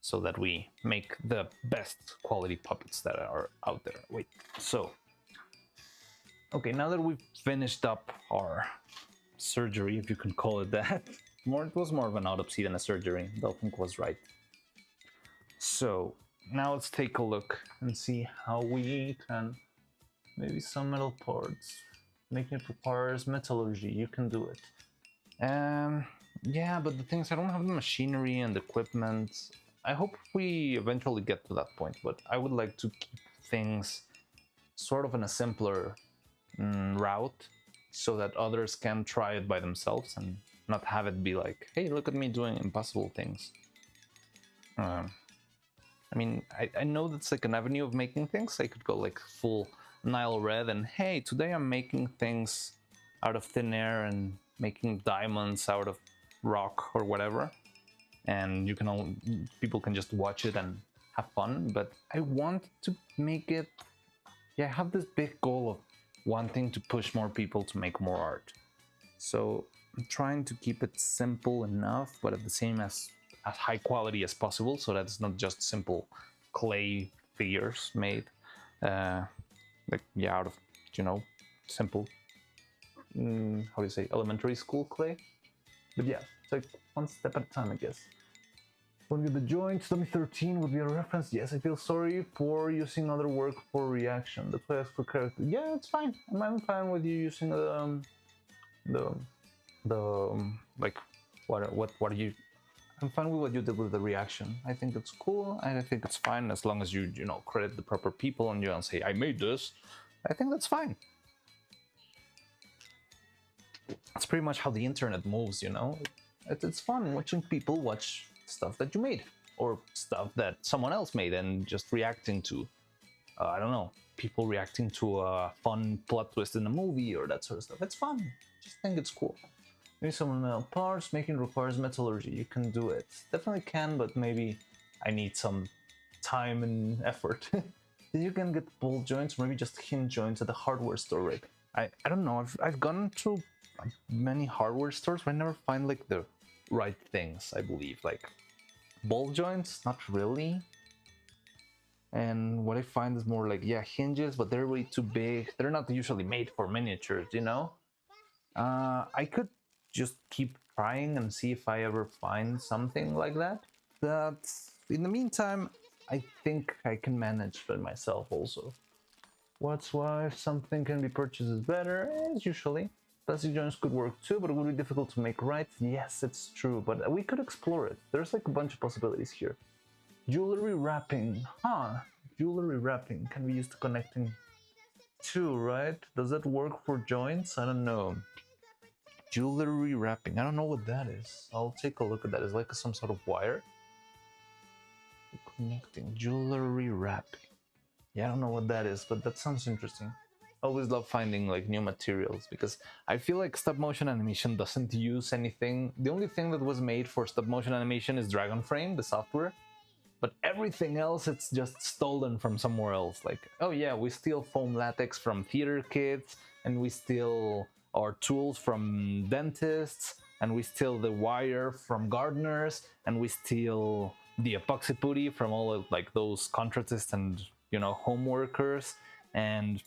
so that we make the best quality puppets that are out there. Wait, so okay, now that we've finished up our surgery, if you can call it that, it was more of an autopsy than a surgery. Dolphink was right. So now let's take a look and see how we can maybe some metal parts. Making it requires metallurgy. You can do it. Yeah, but the thing is, I don't have the machinery and equipment. I hope we eventually get to that point, but I would like to keep things sort of in a simpler route so that others can try it by themselves and not have it be like, hey, look at me doing impossible things. I mean, I know that's like an avenue of making things. I could go like full Nile Red and hey, today I'm making things out of thin air and making diamonds out of rock or whatever, and you can people can just watch it and have fun. But I want to make it, yeah, I have this big goal of wanting to push more people to make more art. So I'm trying to keep it simple enough, but at the same as high quality as possible, so that it's not just simple clay figures made like, yeah, out of, you know, simple how do you say, elementary school clay. But yeah, it's like one step at a time, I guess. When with the joints, 2013 would be a reference. Yes, I feel sorry for using other work for reaction. That's why I asked for character. Yeah, it's fine. I'm fine with you using the like what are you? I'm fine with what you did with the reaction. I think it's cool, and I think it's fine as long as you know, credit the proper people and you don't say I made this. I think that's fine. It's pretty much how the internet moves, you know. It's fun watching people watch stuff that you made or stuff that someone else made and just reacting to, I don't know, people reacting to a fun plot twist in a movie or that sort of stuff. It's fun. Just think it's cool. Maybe some metal parts. Making requires metallurgy. You can do it. Definitely can, but maybe I need some time and effort. You can get ball joints, or maybe just hinge joints at the hardware store, right? I don't know. I've gone to many hardware stores, but I never find like the right things. I believe like ball joints, not really. And what I find is more like, yeah, hinges, but they're way too big. They're not usually made for miniatures, you know. I could just keep trying and see if I ever find something like that. But in the meantime, I think I can manage by myself also. What's why something can be purchased is better? As usually. Plastic joints could work too, but it would be difficult to make right. Yes, it's true, but we could explore it. There's like a bunch of possibilities here. Jewelry wrapping. Huh. Jewelry wrapping can be used to connecting too, right? Does that work for joints? I don't know. Jewelry wrapping. I don't know what that is. I'll take a look at that. It's like some sort of wire. Connecting. Jewelry wrapping. Yeah, I don't know what that is, but that sounds interesting. I always love finding like new materials because I feel like stop motion animation doesn't use anything. The only thing that was made for stop motion animation is Dragon Frame, the software. But everything else, it's just stolen from somewhere else. Like, oh yeah, we steal foam latex from theater kids, and we steal our tools from dentists, and we steal the wire from gardeners, and we steal the epoxy putty from all of like those contractists and, you know, home workers. And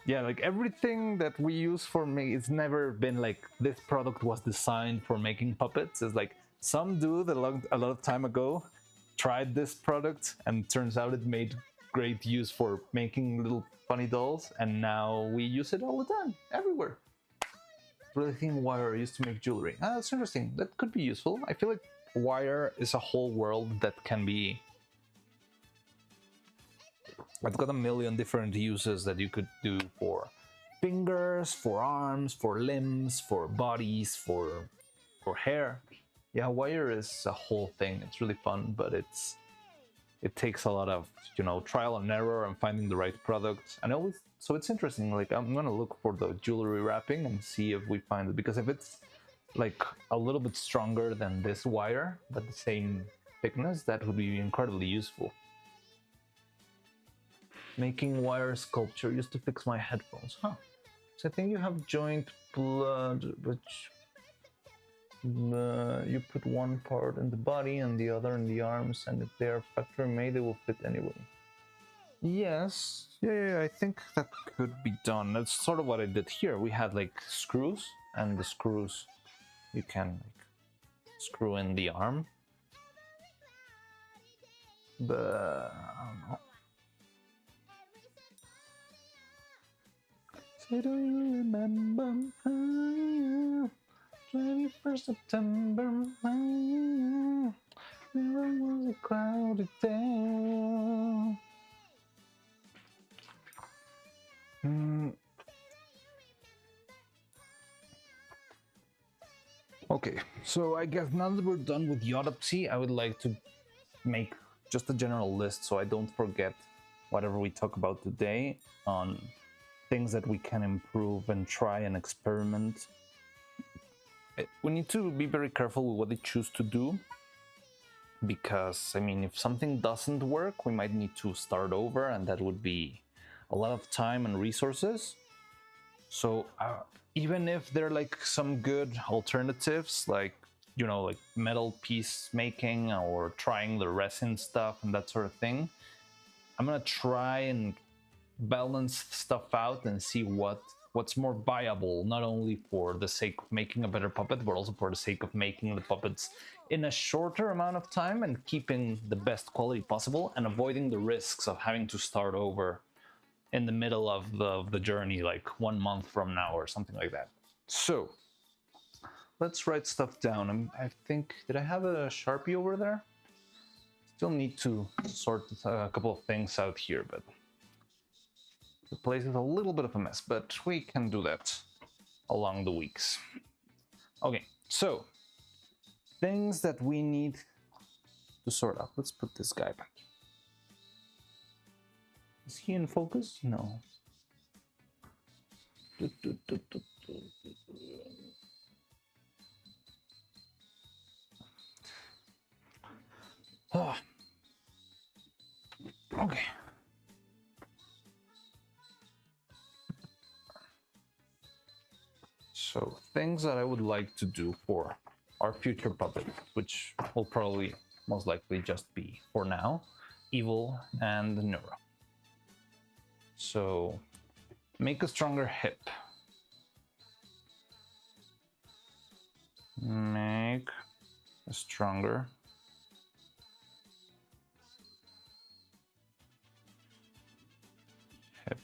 yeah, like everything that we use for me, it's never been like this product was designed for making puppets. It's like some dude a lot of time ago tried this product and turns out it made great use for making little funny dolls, and now we use it all the time, everywhere. Really thin wire used to make jewelry. Ah, that's interesting. That could be useful. I feel like wire is a whole world that can be... I've got a million different uses that you could do for fingers, for arms, for limbs, for bodies, for hair. Yeah, wire is a whole thing. It's really fun, but it's it takes a lot of, you know, trial and error and finding the right product. And always, so it's interesting. Like, I'm gonna look for the jewelry wrapping and see if we find it, because if it's like a little bit stronger than this wire but the same thickness, that would be incredibly useful. Making wire sculpture used to fix my headphones. Huh. So I think you have joint blood, which you put one part in the body and the other in the arms, and if they are factory made, they will fit anyway. Yes, yeah, I think that could be done. That's sort of what I did here. We had like screws, and the screws you can like screw in the arm. But I don't know. Say, do you remember 21st September? There was a cloudy day. Okay, so I guess now that we're done with the autopsy, I would like to make just a general list so I don't forget whatever we talk about today on things that we can improve and try and experiment. We need to be very careful with what we choose to do, because, I mean, if something doesn't work, we might need to start over, and that would be a lot of time and resources. So even if there are like some good alternatives, like, you know, like metal piece making or trying the resin stuff and that sort of thing, I'm gonna try and balance stuff out and see what's more viable, not only for the sake of making a better puppet, but also for the sake of making the puppets in a shorter amount of time and keeping the best quality possible and avoiding the risks of having to start over in the middle of the journey, like 1 month from now or something like that. So let's write stuff down. I think, did I have a Sharpie over there? Still need to sort a couple of things out here, but the place is a little bit of a mess, but we can do that along the weeks. Okay, so things that we need to sort out. Let's put this guy back. Is he in focus? No. Oh. Okay. So things that I would like to do for our future puppet, which will probably most likely just be, for now, Evil and Neuro. So make a stronger hip. Make a stronger hip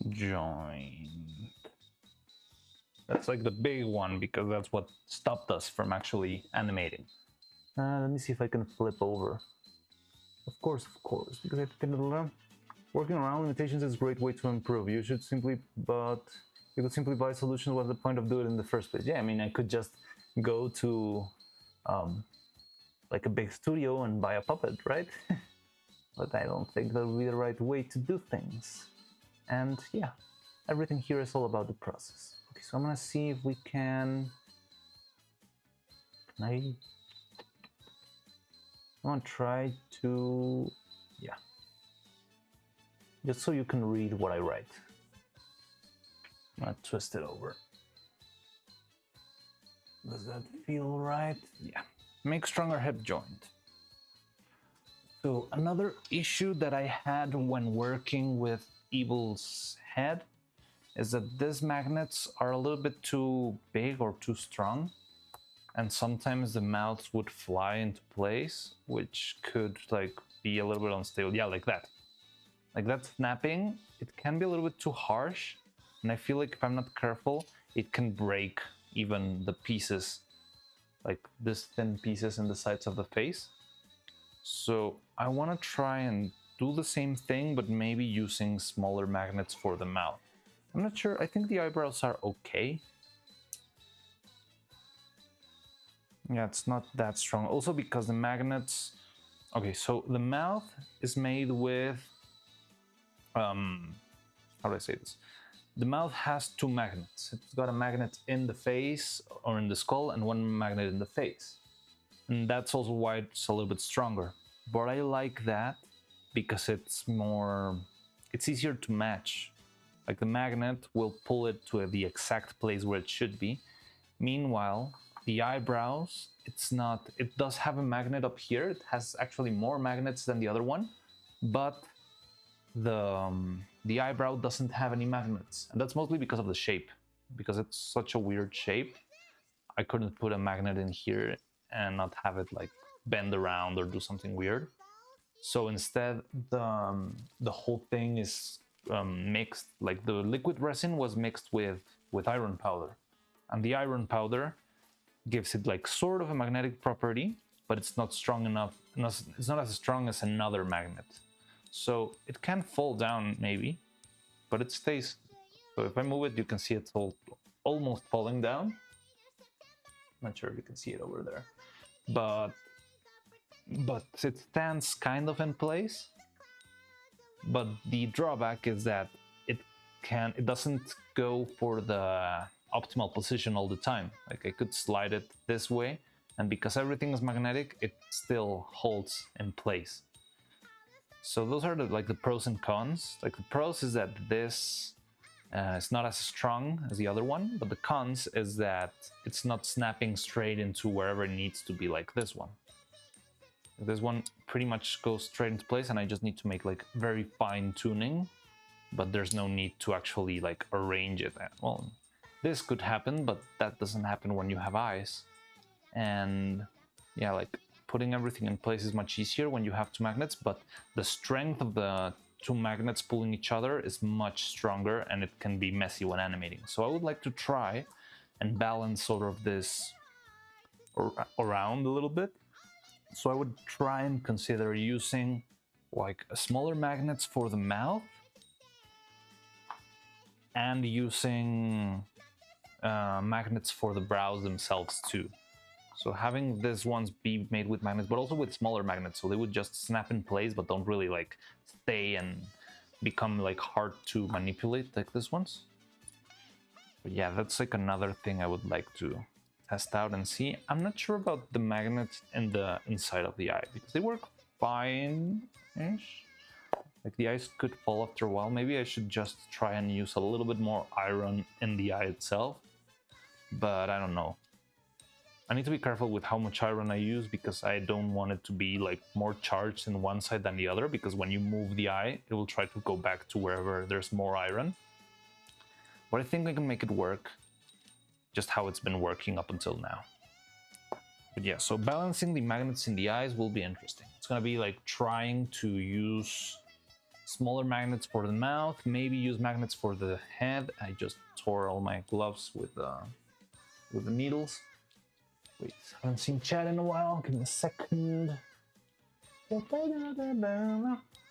joint. That's like the big one, because that's what stopped us from actually animating. Let me see if I can flip over. Of course, because I can working around limitations is a great way to improve. You could simply buy solutions. What's the point of doing it in the first place? Yeah, I mean, I could just go to like a big studio and buy a puppet, right? But I don't think that would be the right way to do things. And yeah, everything here is all about the process. Okay, so I'm gonna see if we can I want to try to, yeah, just so you can read what I write. I'm gonna twist it over. Does that feel right? Yeah. Make stronger hip joint. So another issue that I had when working with Evil's head is that these magnets are a little bit too big or too strong, and sometimes the mouths would fly into place, which could like be a little bit unstable. Yeah, like that. Like that snapping, it can be a little bit too harsh, and I feel like if I'm not careful, it can break even the pieces, like this thin pieces in the sides of the face. So I want to try and do the same thing, but maybe using smaller magnets for the mouth. I'm not sure. I think the eyebrows are okay. Yeah, it's not that strong. Also because the magnets Okay, so the mouth is made with, how do I say this? The mouth has two magnets. It's got a magnet in the face or in the skull and one magnet in the face. And that's also why it's a little bit stronger. But I like that because it's easier to match. Like the magnet will pull it to the exact place where it should be. Meanwhile, the eyebrows, it does have a magnet up here. It has actually more magnets than the other one, but the eyebrow doesn't have any magnets. And that's mostly because of the shape, because it's such a weird shape. I couldn't put a magnet in here and not have it like bend around or do something weird. So instead, the whole thing is mixed. Like the liquid resin was mixed with iron powder, and the iron powder gives it like sort of a magnetic property, but it's not strong enough. It's not as strong as another magnet. So it can fall down maybe, but it stays. So if I move it, you can see it's almost falling down. Not sure if you can see it over there, but it stands kind of in place. But the drawback is that it doesn't go for the optimal position all the time. Like I could slide it this way, and because everything is magnetic, it still holds in place. So those are the pros and cons. Like the pros is that this is not as strong as the other one, but the cons is that it's not snapping straight into wherever it needs to be like this one. This one pretty much goes straight into place, and I just need to make like very fine tuning, but there's no need to actually like arrange it. Well, this could happen, but that doesn't happen when you have eyes. And yeah, like putting everything in place is much easier when you have two magnets, but the strength of the two magnets pulling each other is much stronger, and it can be messy when animating. So I would like to try and balance sort of this around a little bit. So I would try and consider using like smaller magnets for the mouth and using magnets for the brows themselves too. So having these ones be made with magnets, but also with smaller magnets, so they would just snap in place but don't really like stay and become like hard to manipulate like this ones. But yeah, that's like another thing I would like to test out and see. I'm not sure about the magnets in the inside of the eye because they work fine-ish. Like the eyes could fall after a while. Maybe I should just try and use a little bit more iron in the eye itself, but I don't know. I need to be careful with how much iron I use because I don't want it to be like more charged in one side than the other, because when you move the eye, it will try to go back to wherever there's more iron. But I think I can make it work just how it's been working up until now. But yeah, so balancing the magnets in the eyes will be interesting. It's gonna be like trying to use smaller magnets for the mouth, maybe use magnets for the head. I just tore all my gloves with the needles. Wait, I haven't seen chat in a while. Give me a second. Of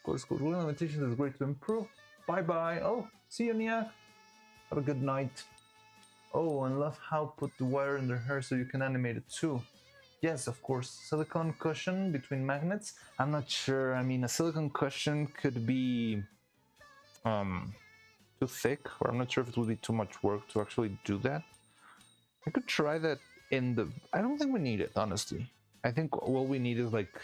course, limitation is great to improve. Bye-bye. Oh, see you, Nia. Have a good night. Oh, and love how put the wire in their hair so you can animate it too. Yes, of course. Silicone cushion between magnets. I'm not sure. I mean, a silicone cushion could be too thick, or I'm not sure if it would be too much work to actually do that. I could try that I don't think we need it, honestly. I think all we need is like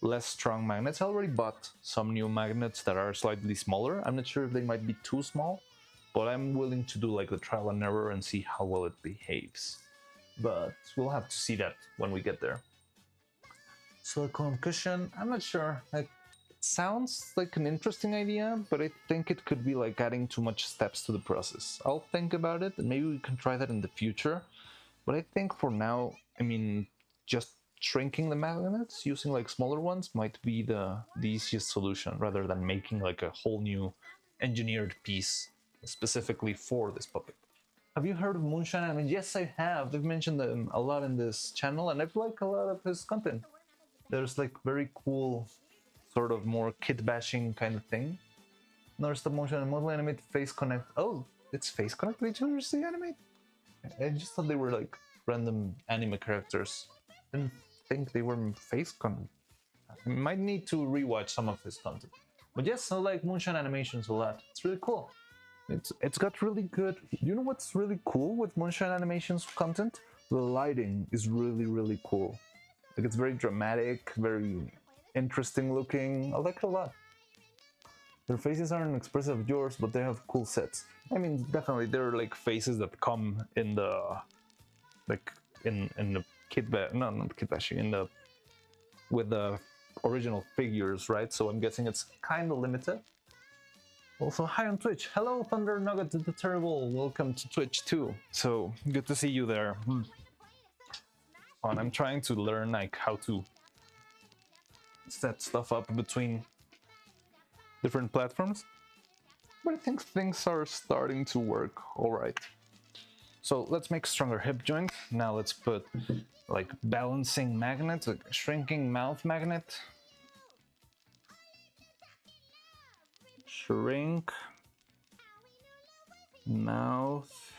less strong magnets. I already bought some new magnets that are slightly smaller. I'm not sure if they might be too small, but I'm willing to do like the trial and error and see how well it behaves. But we'll have to see that when we get there. Silicone cushion, I'm not sure. It sounds like an interesting idea, but I think it could be like adding too much steps to the process. I'll think about it, and maybe we can try that in the future. But I think for now, I mean, just shrinking the magnets using like smaller ones might be the easiest solution, rather than making like a whole new engineered piece specifically for this puppet. Have you heard of Moonshine? I mean, yes, I have. They've mentioned them a lot in this channel, and I've liked a lot of his content. There's like very cool, sort of more kid bashing kind of thing. Another stop motion and mostly animate face connect. Oh, it's face connect with each other to animate? I just thought they were like random anime characters. Didn't think they were face connect. I might need to rewatch some of his content. But yes, I like moonshine animations a lot. It's really cool. It's got really good. You know what's really cool with moonshine animations content? The lighting is really cool. Like it's very dramatic, very interesting looking. I like it a lot. Their faces aren't expressive of yours, but they have cool sets. I mean, definitely there are like faces that come in the like in the kit bash, no, not kit bashing, in the with the original figures, right? So I'm guessing it's kind of limited. Also, hi on Twitch. Hello, Thunder Nugget the Terrible. Welcome to Twitch too. So good to see you there. And I'm trying to learn like how to set stuff up between different platforms, but I think things are starting to work all right. So let's make stronger hip joint. Now let's put like balancing magnet, like shrinking mouth magnet. Shrink mouth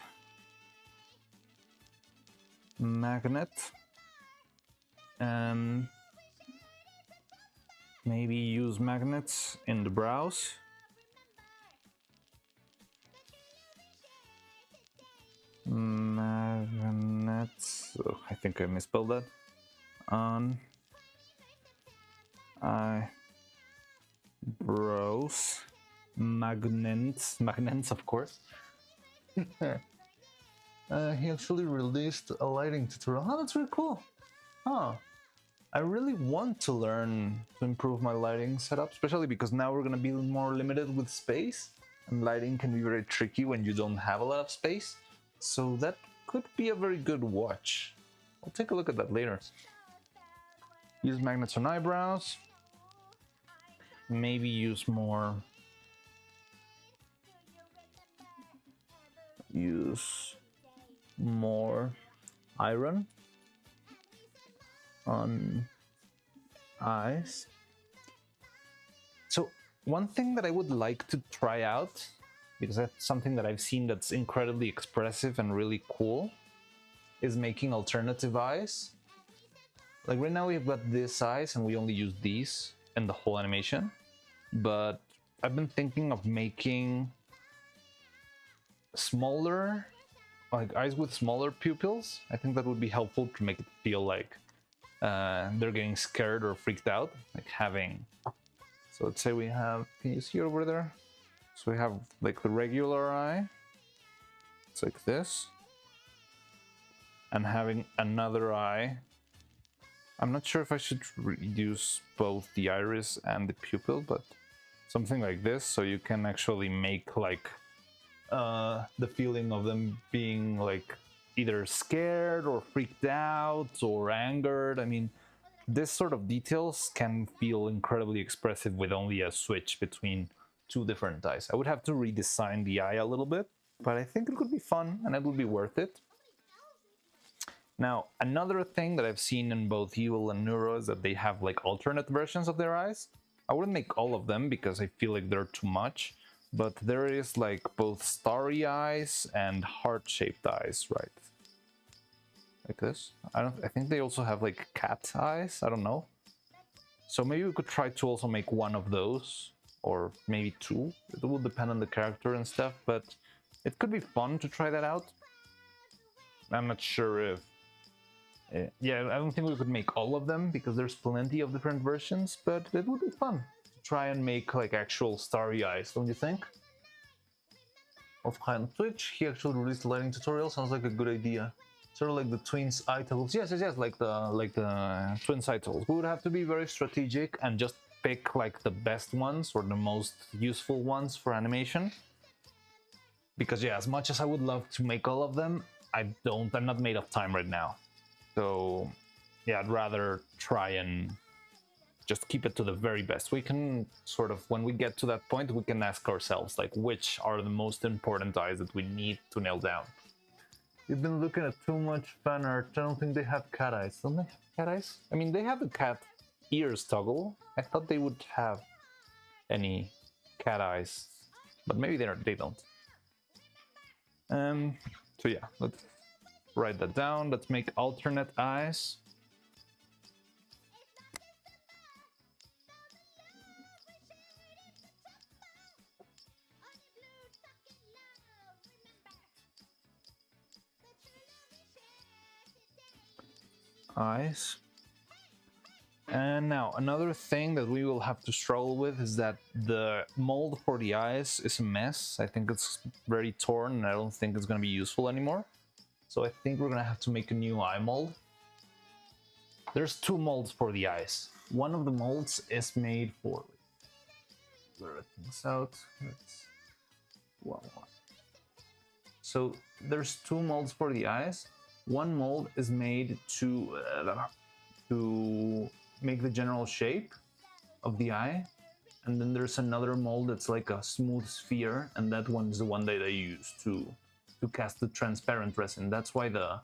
magnet. And maybe use magnets in the brows. Magnets. Oh, I think I misspelled that. On eyebrows. Magnets, of course. He actually released a lighting tutorial. Oh, that's really cool. Huh. I really want to learn to improve my lighting setup, especially because now we're gonna be more limited with space, and lighting can be very tricky when you don't have a lot of space. So that could be a very good watch. I'll take a look at that later. Use magnets on eyebrows. Maybe use more. Use more iron on eyes. So one thing that I would like to try out, because that's something that I've seen that's incredibly expressive and really cool, is making alternative eyes. Like right now we've got this eyes and we only use these in the whole animation, but I've been thinking of making smaller, like eyes with smaller pupils. I think that would be helpful to make it feel like they're getting scared or freaked out, like having. So let's say we have, can you see over there? So we have like the regular eye, it's like this, and having another eye. I'm not sure if I should reduce both the iris and the pupil, but something like this, so you can actually make like the feeling of them being like either scared or freaked out or angered. I mean, this sort of details can feel incredibly expressive with only a switch between two different eyes. I would have to redesign the eye a little bit, but I think it could be fun and it would be worth it. Now, another thing that I've seen in both Evil and Neuro is that they have like alternate versions of their eyes. I wouldn't make all of them because I feel like they're too much, but there is like both starry eyes and heart-shaped eyes, right? Like this. I think they also have like cat eyes, I don't know. So maybe we could try to also make one of those, or maybe two. It will depend on the character and stuff, but it could be fun to try that out. I'm not sure if... yeah, I don't think we could make all of them because there's plenty of different versions, but it would be fun to try and make like actual starry eyes, don't you think? Of High on Twitch, he actually released a lighting tutorial. Sounds like a good idea. Sort of like the twins eye tools. Yes, like the twins eye tools. We would have to be very strategic and just pick like the best ones or the most useful ones for animation. Because yeah, as much as I would love to make all of them, I'm not made of time right now. So yeah, I'd rather try and just keep it to the very best. We can sort of, when we get to that point, we can ask ourselves like which are the most important eyes that we need to nail down. You've been looking at too much fan art. I don't think they have cat eyes. Don't they have cat eyes? I mean, they have the cat ears toggle. I thought they would have any cat eyes, but maybe they don't. So yeah, let's write that down. Let's make alternate eyes. eyes. And now another thing that we will have to struggle with is that the mold for the eyes is a mess. I think it's very torn and I don't think it's going to be useful anymore. So I think we're going to have to make a new eye mold. There's two molds for the eyes. One of the molds is made for... Blur things out. So there's two molds for the eyes. One mold is made to make the general shape of the eye, and then there's another mold that's like a smooth sphere, and that one is the one that I use to cast the transparent resin. That's why the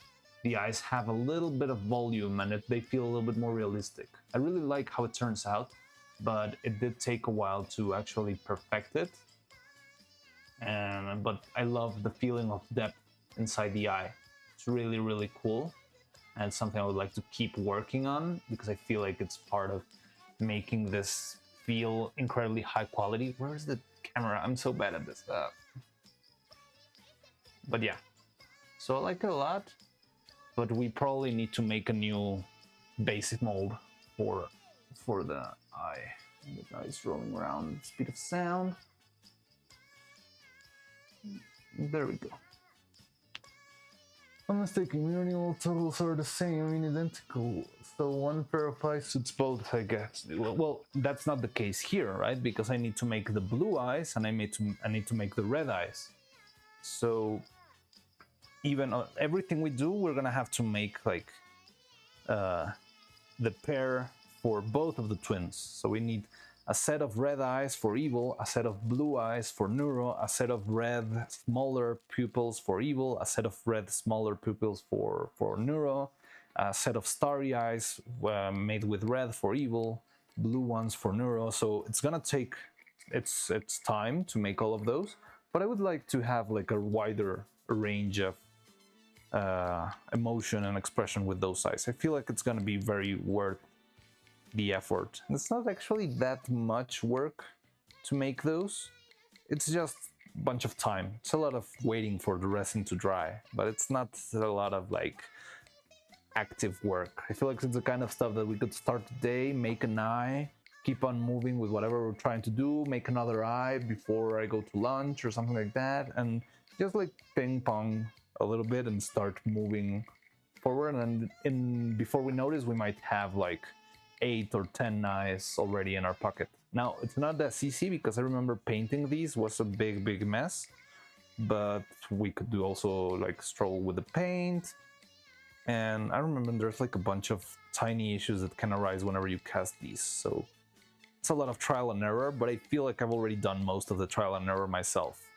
eyes have a little bit of volume and they feel a little bit more realistic. I really like how it turns out, but it did take a while to actually perfect it. But I love the feeling of depth inside the eye. It's really, really cool. And it's something I would like to keep working on because I feel like it's part of making this feel incredibly high quality. Where's the camera? I'm so bad at this. But yeah, so I like it a lot, but we probably need to make a new basic mold for the eye. The eye is rolling around, speed of sound. There we go. I'm mistaken, all totals are the same, I mean identical. So one pair of eyes suits both, I guess. Well, that's not the case here, right? Because I need to make the blue eyes and I need to make the red eyes. So even everything we do, we're gonna have to make like the pair for both of the twins. So we need a set of red eyes for evil, a set of blue eyes for Neuro, a set of red smaller pupils for evil, a set of red smaller pupils for Neuro, a set of starry eyes made with red for evil, blue ones for Neuro. So it's gonna take its time to make all of those, but I would like to have like a wider range of emotion and expression with those eyes. I feel like it's gonna be very worth the effort. It's not actually that much work to make those. It's just a bunch of time. It's a lot of waiting for the resin to dry, but it's not a lot of like active work. I feel like it's the kind of stuff that we could start today, make an eye, keep on moving with whatever we're trying to do, make another eye before I go to lunch or something like that, and just like ping pong a little bit and start moving forward. And before we notice, we might have like 8 or 10 eyes already in our pocket. Now, it's not that easy because I remember painting these was a big mess, but we could do also like stroll with the paint. And I remember there's like a bunch of tiny issues that can arise whenever you cast these. So it's a lot of trial and error, but I feel like I've already done most of the trial and error myself.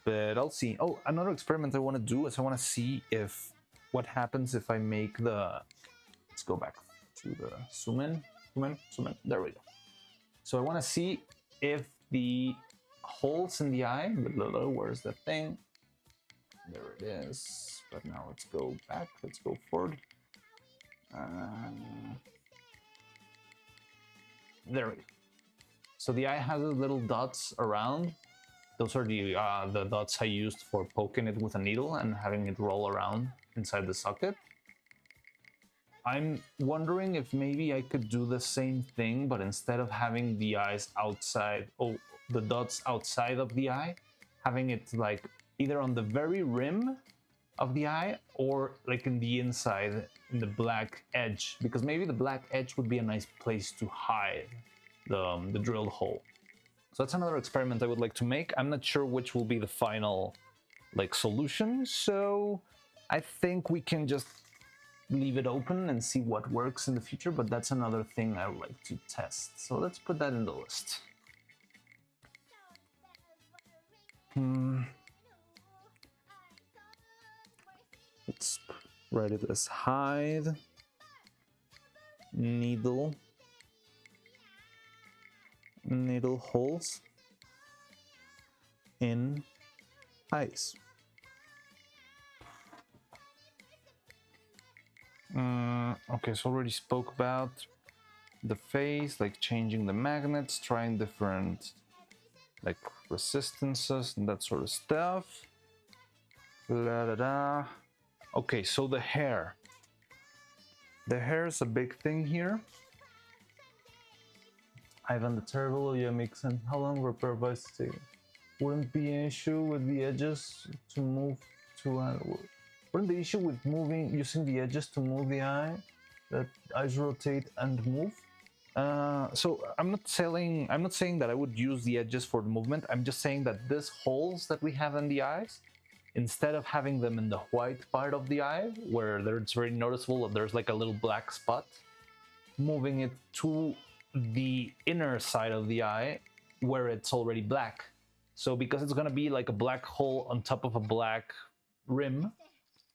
But I'll see. Oh, another experiment I want to do is I want to see if what happens if I make the... Let's go back to the zoom in. There we go. So I want to see if the holes in the eye, where's the thing? There it is. But now let's go back, let's go forward. There we go. So the eye has little dots around. Those are the dots I used for poking it with a needle and having it roll around inside the socket. I'm wondering if maybe I could do the same thing, but instead of having the eyes outside, the dots outside of the eye, having it like either on the very rim of the eye or like in the inside, in the black edge, because maybe the black edge would be a nice place to hide the drilled hole. So that's another experiment I would like to make. I'm not sure which will be the final like solution, so I think we can just leave it open and see what works in the future, but that's another thing I would like to test. So let's put that in the list. Let's write it as hide needle holes in eyes. Okay, so already spoke about the face, like changing the magnets, trying different like resistances and that sort of stuff. Okay, so the hair. The hair is a big thing here. Ivan the Terrible, yeah, makes sense. How long repair buys take? Wouldn't be an issue with the edges to move to wouldn't the issue with using the edges to move the eye, that eyes rotate and move? So I'm not saying that I would use the edges for the movement. I'm just saying that these holes that we have in the eyes, instead of having them in the white part of the eye, where it's very noticeable that there's like a little black spot, moving it to the inner side of the eye where it's already black. So because it's gonna be like a black hole on top of a black rim,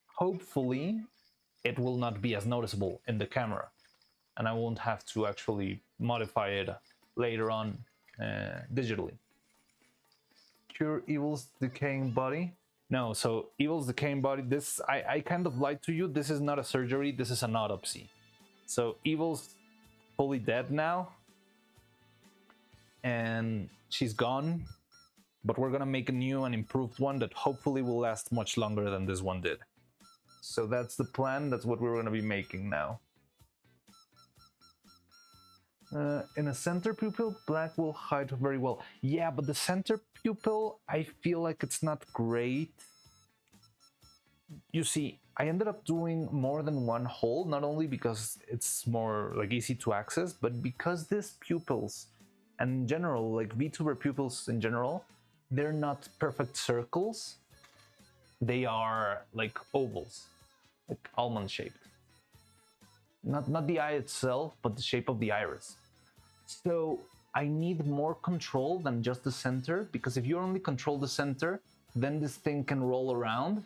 hopefully it will not be as noticeable in the camera, and I won't have to actually modify it later on digitally. Cure Evil's decaying body? No, so Evil's decaying body, this, I kind of lied to you. This is not a surgery, this is an autopsy. So Evil's fully dead now, and she's gone, but we're gonna make a new and improved one that hopefully will last much longer than this one did. So that's the plan, that's what we're gonna be making now. In a center pupil, black will hide very well. Yeah, but the center pupil, I feel like it's not great. You see, I ended up doing more than one hole, not only because it's more like easy to access, but because these pupils, and in general, like VTuber pupils in general, they're not perfect circles. They are like ovals, like almond shaped. Not the eye itself, but the shape of the iris. So I need more control than just the center, because if you only control the center, then this thing can roll around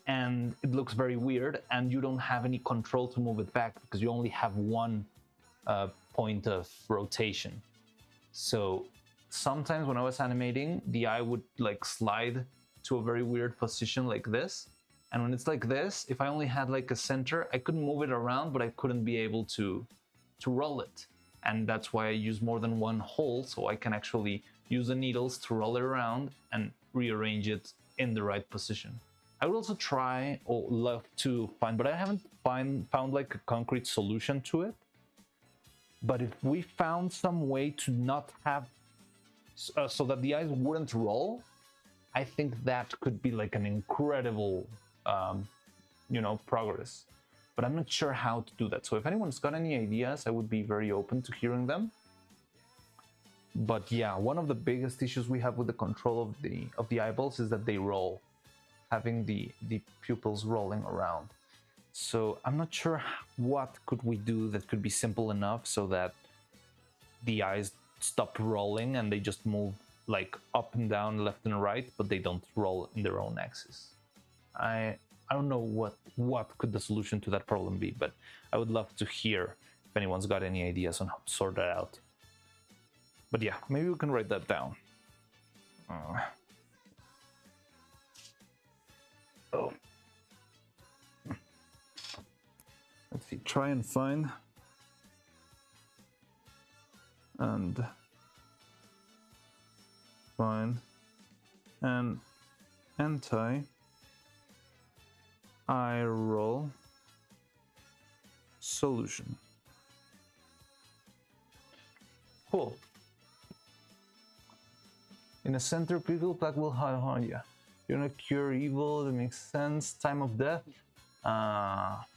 and it looks very weird, and you don't have any control to move it back because you only have one point of rotation. So sometimes when I was animating, the eye would like slide to a very weird position like this. And when it's like this, if I only had like a center, I could move it around, but I couldn't be able to roll it. And that's why I use more than one hole, so I can actually use the needles to roll it around and rearrange it in the right position. I would also try, or love to find, but I haven't found like a concrete solution to it. But if we found some way to not have, so that the eyes wouldn't roll, I think that could be like an incredible, progress. But I'm not sure how to do that. So if anyone's got any ideas, I would be very open to hearing them. But yeah, one of the biggest issues we have with the control of the eyeballs is that they roll, having the pupils rolling around. So I'm not sure what could we do that could be simple enough so that the eyes stop rolling and they just move like up and down, left and right, but they don't roll in their own axis. I don't know what could the solution to that problem be, but I would love to hear if anyone's got any ideas on how to sort that out. But yeah, maybe we can write that down. Oh. Let's see, try and find and find an anti-eye roll solution. Cool. In a center pupil, black will hide on you. You're gonna cure evil, that makes sense. Time of death?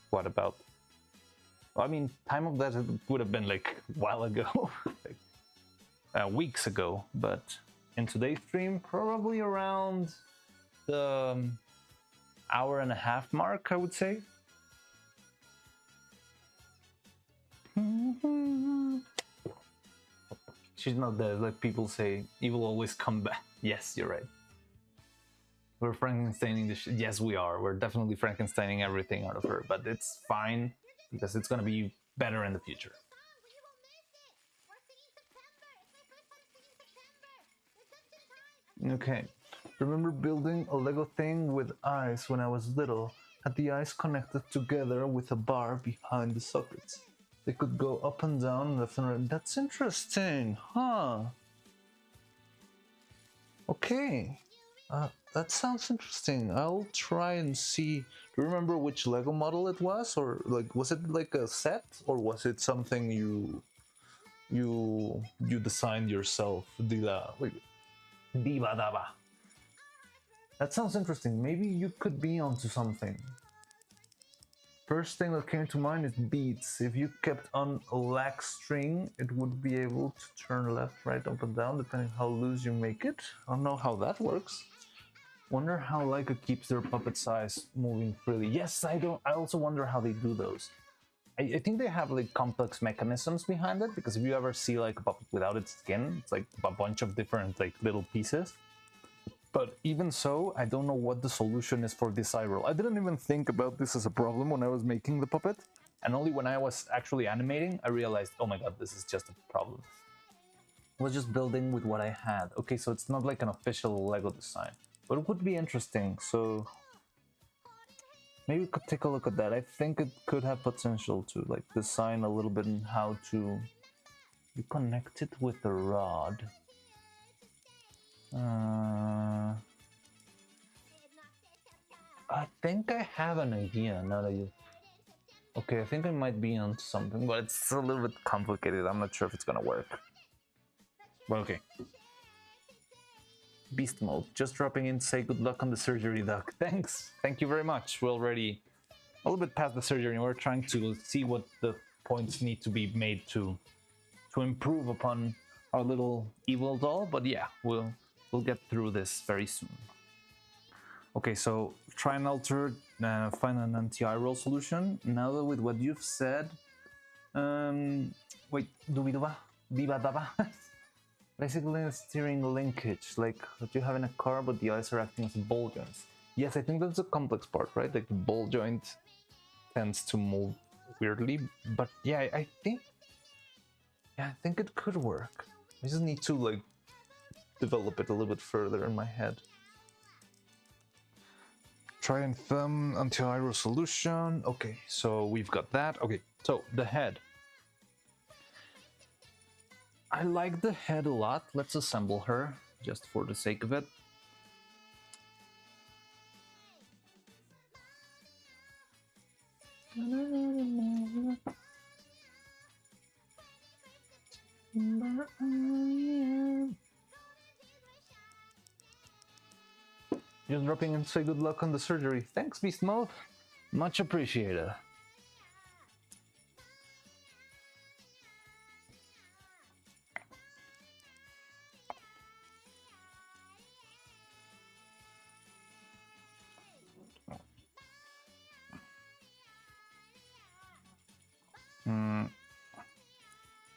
What about? I mean, time of death would have been like a while ago, like weeks ago, but in today's stream, probably around the hour-and-a-half mark, I would say. She's not dead, like people say, evil always come back. Yes, you're right. We're Frankensteining the shit. Yes, we are. We're definitely Frankensteining everything out of her, but it's fine because it's gonna be better in the future. Okay. Remember building a Lego thing with eyes when I was little? Had the eyes connected together with a bar behind the sockets. They could go up and down, left and right. That's interesting, huh? Okay. that sounds interesting. I'll try and see. Do you remember which Lego model it was, or like was it like a set, or was it something you designed yourself? Diva daba. That sounds interesting. Maybe you could be onto something. First thing that came to mind is beats. If you kept on a lag string, it would be able to turn left, right, up and down, depending how loose you make it. I don't know how that works. Wonder how Leica keeps their puppet size moving freely. Yes, I also wonder how they do those. I think they have like complex mechanisms behind it, because if you ever see like a puppet without its skin, it's like a bunch of different like little pieces. But even so, I don't know what the solution is for this eye roll. I didn't even think about this as a problem when I was making the puppet. And only when I was actually animating, I realized, oh my god, this is just a problem. I was just building with what I had. Okay, so it's not like an official Lego design. But it would be interesting, so maybe we could take a look at that. I think it could have potential to like design a little bit on how to connect it with the rod. I think I have an idea now that you... Okay, I think I might be on something, but it's a little bit complicated. I'm not sure if it's gonna work. But okay. Beast mode. Just dropping in to say good luck on the surgery, Doc. Thanks. Thank you very much. We're already a little bit past the surgery, and we're trying to see what the points need to be made to improve upon our little evil doll. But yeah, we'll get through this very soon. Okay, so try and alter, find an anti-eye roll solution. Now that with what you've said, wait, diva daba. Basically a steering linkage, like what you have in a car, but the eyes are acting as ball joints. Yes, I think that's a complex part, right? Like the ball joint tends to move weirdly, but yeah, I think it could work. I just need to like develop it a little bit further in my head. Try and thumb anti-eye roll solution. Okay, so we've got that. Okay, so the head. I like the head a lot. Let's assemble her, just for the sake of it. Just dropping in to say good luck on the surgery. Thanks, Beast Mode. Much appreciated.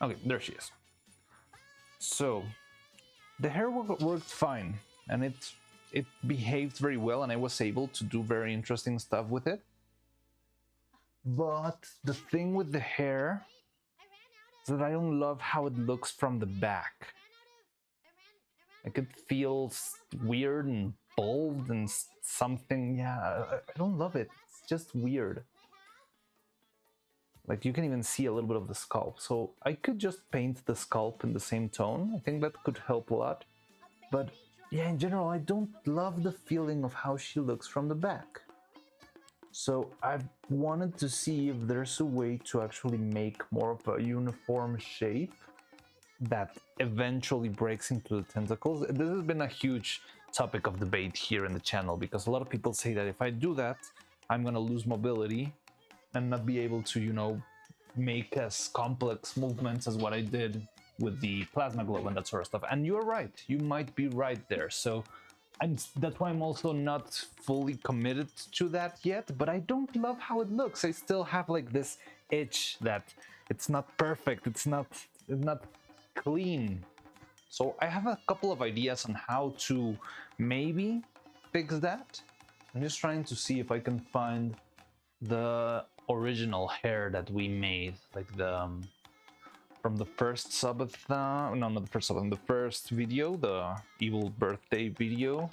Okay, there she is. So, the hair worked fine, and it behaved very well, and I was able to do very interesting stuff with it. But the thing with the hair is that I don't love how it looks from the back. Like it feels weird and bold and something, yeah, I don't love it. It's just weird. Like you can even see a little bit of the scalp. So I could just paint the scalp in the same tone. I think that could help a lot. But yeah, in general, I don't love the feeling of how she looks from the back. So I wanted to see if there's a way to actually make more of a uniform shape that eventually breaks into the tentacles. This has been a huge topic of debate here in the channel, because a lot of people say that if I do that, I'm gonna lose mobility and not be able to, you know, make as complex movements as what I did with the plasma globe and that sort of stuff. And you're right, you might be right there. So that's why I'm also not fully committed to that yet, but I don't love how it looks. I still have like this itch that it's not perfect, it's not clean. So I have a couple of ideas on how to maybe fix that. I'm just trying to see if I can find the original hair that we made, like the from the first subathon, no, not the first subathon, the first video, the evil birthday video.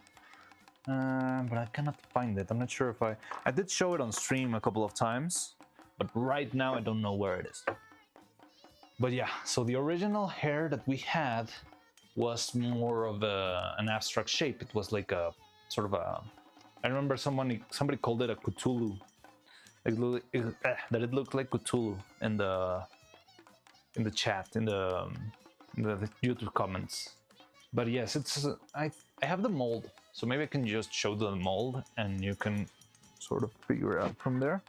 But I cannot find it. I'm not sure if I did show it on stream a couple of times, but right now I don't know where it is. But yeah, so the original hair that we had was more of an abstract shape. It was like a sort of a. I remember somebody called it a Cthulhu. That it looked like Cthulhu in the chat in the YouTube comments. But yes, it's I have the mold, so maybe I can just show the mold and you can sort of figure it out from there.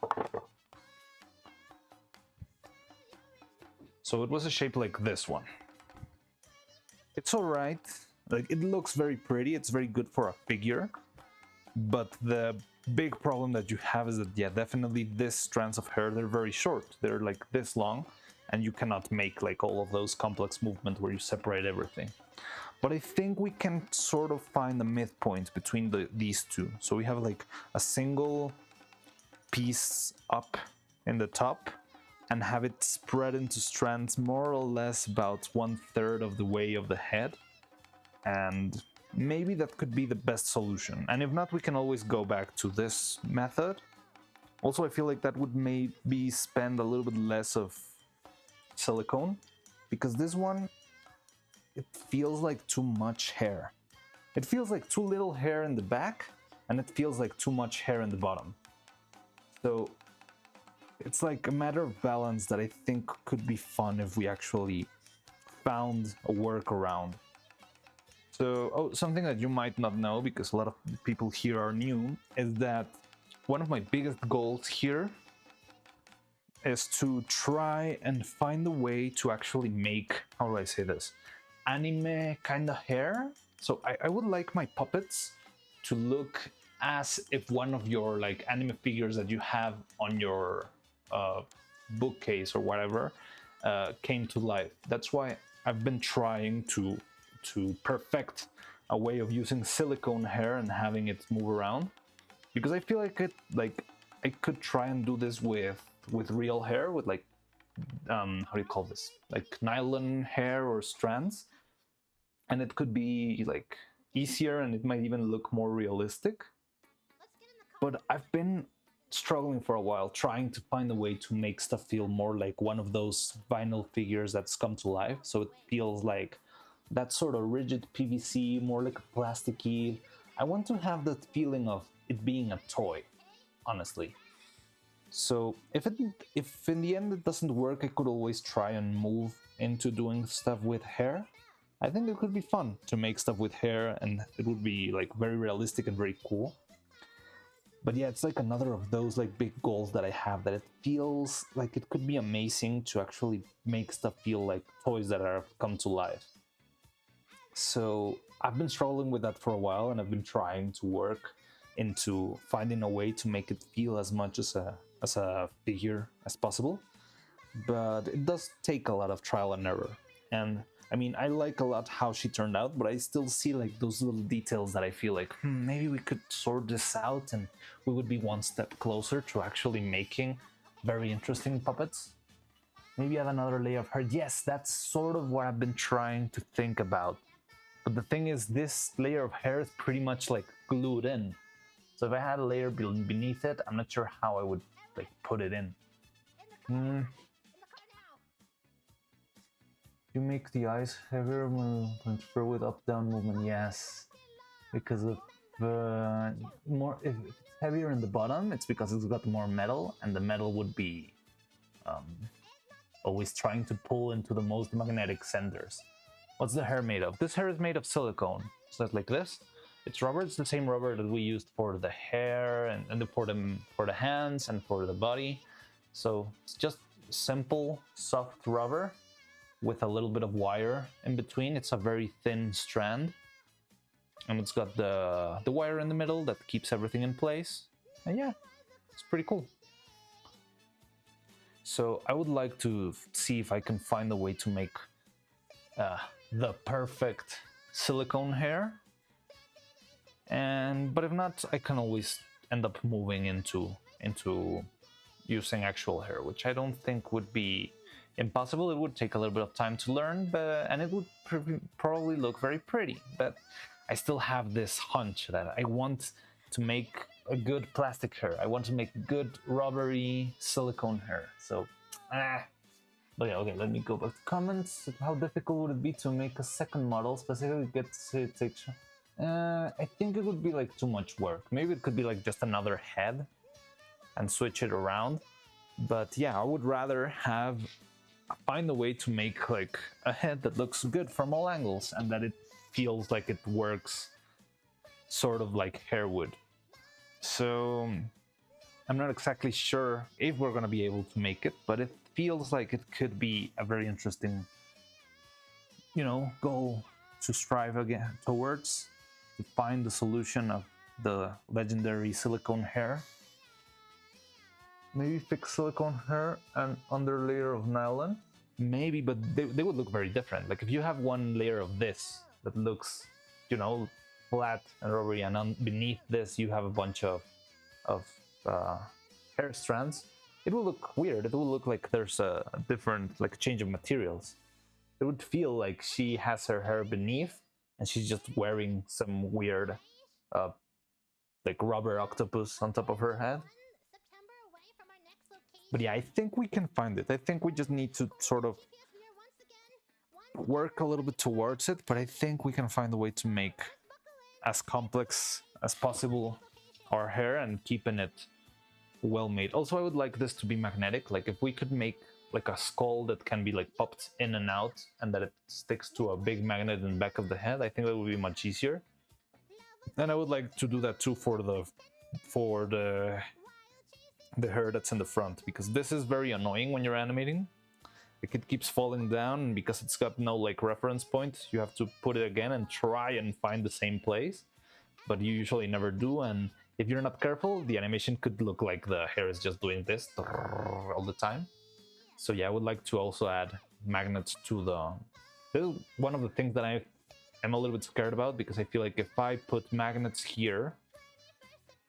So it was a shape like this one. It's all right. Like, it looks very pretty. It's very good for a figure. But the big problem that you have is that, yeah, definitely these strands of hair, they're very short. They're like this long, and you cannot make like all of those complex movements where you separate everything. But I think we can sort of find the midpoint between these two. So we have like a single piece up in the top and have it spread into strands more or less about 1/3 of the way of the head. And maybe that could be the best solution. And if not, we can always go back to this method. Also, I feel like that would maybe spend a little bit less of silicone, because this one, it feels like too much hair. It feels like too little hair in the back, and it feels like too much hair in the bottom. So it's like a matter of balance that I think could be fun if we actually found a workaround. So, something that you might not know, because a lot of people here are new, is that one of my biggest goals here is to try and find a way to actually make, how do I say this, anime kind of hair. So I would like my puppets to look as if one of your like anime figures that you have on your bookcase or whatever came to life. That's why I've been trying to perfect a way of using silicone hair and having it move around, because I feel like I could try and do this with real hair, with like how do you call this, like nylon hair or strands, and it could be like easier and it might even look more realistic. But I've been struggling for a while trying to find a way to make stuff feel more like one of those vinyl figures that's come to life, so it feels like that sort of rigid PVC, more like a plasticky. I want to have that feeling of it being a toy, honestly. So if in the end it doesn't work, I could always try and move into doing stuff with hair. I think it could be fun to make stuff with hair, and it would be like very realistic and very cool. But yeah, it's like another of those like big goals that I have, that it feels like it could be amazing to actually make stuff feel like toys that are come to life. So I've been struggling with that for a while, and I've been trying to work into finding a way to make it feel as much as a figure as possible. But it does take a lot of trial and error. And I mean, I like a lot how she turned out, but I still see like those little details that I feel like, maybe we could sort this out and we would be one step closer to actually making very interesting puppets. Maybe add another layer of hair. Yes, that's sort of what I've been trying to think about. But the thing is, this layer of hair is pretty much like glued in. So if I had a layer beneath it, I'm not sure how I would like put it in. You make the eyes heavier when transfer with up-down movement. Yes, because of more. If it's heavier in the bottom, it's because it's got more metal, and the metal would be always trying to pull into the most magnetic centers. What's the hair made of? This hair is made of silicone. So it's like this. It's rubber. It's the same rubber that we used for the hair and for the hands and for the body. So it's just simple, soft rubber with a little bit of wire in between. It's a very thin strand, and it's got the wire in the middle that keeps everything in place. And yeah, it's pretty cool. So I would like to see if I can find a way to make the perfect silicone hair. But if not, I can always end up moving into using actual hair, which I don't think would be impossible. It would take a little bit of time to learn, and it would probably look very pretty. But I still have this hunch that I want to make a good plastic hair. I want to make good rubbery silicone hair. So, but yeah, okay, let me go back to comments. How difficult would it be to make a second model, specifically get texture? I think it would be like too much work. Maybe it could be like just another head and switch it around. But yeah, I would rather find a way to make like a head that looks good from all angles and that it feels like it works sort of like hair would. So I'm not exactly sure if we're gonna be able to make it, but it feels like it could be a very interesting, goal to strive again towards, to find the solution of the legendary silicone hair. Maybe fix silicone hair and under layer of nylon. Maybe, but they would look very different. Like if you have one layer of this that looks, flat and rubbery, and beneath this you have a bunch of hair strands, it will look weird. It will look like there's a different, like, change of materials. It would feel like she has her hair beneath and she's just wearing some weird like rubber octopus on top of her head. But yeah, I think we can find it. I think we just need to sort of work a little bit towards it, but I think we can find a way to make as complex as possible our hair and keeping it well made. Also, I would like this to be magnetic. Like if we could make like a skull that can be like popped in and out and that it sticks to a big magnet in the back of the head, I think that would be much easier. And I would like to do that too for the hair that's in the front, because this is very annoying when you're animating. Like it keeps falling down, and because it's got no like reference point, you have to put it again and try and find the same place, but you usually never do. And if you're not careful, the animation could look like the hair is just doing this all the time. So yeah, I would like to also add magnets to this is one of the things that I am a little bit scared about, because I feel like if I put magnets here,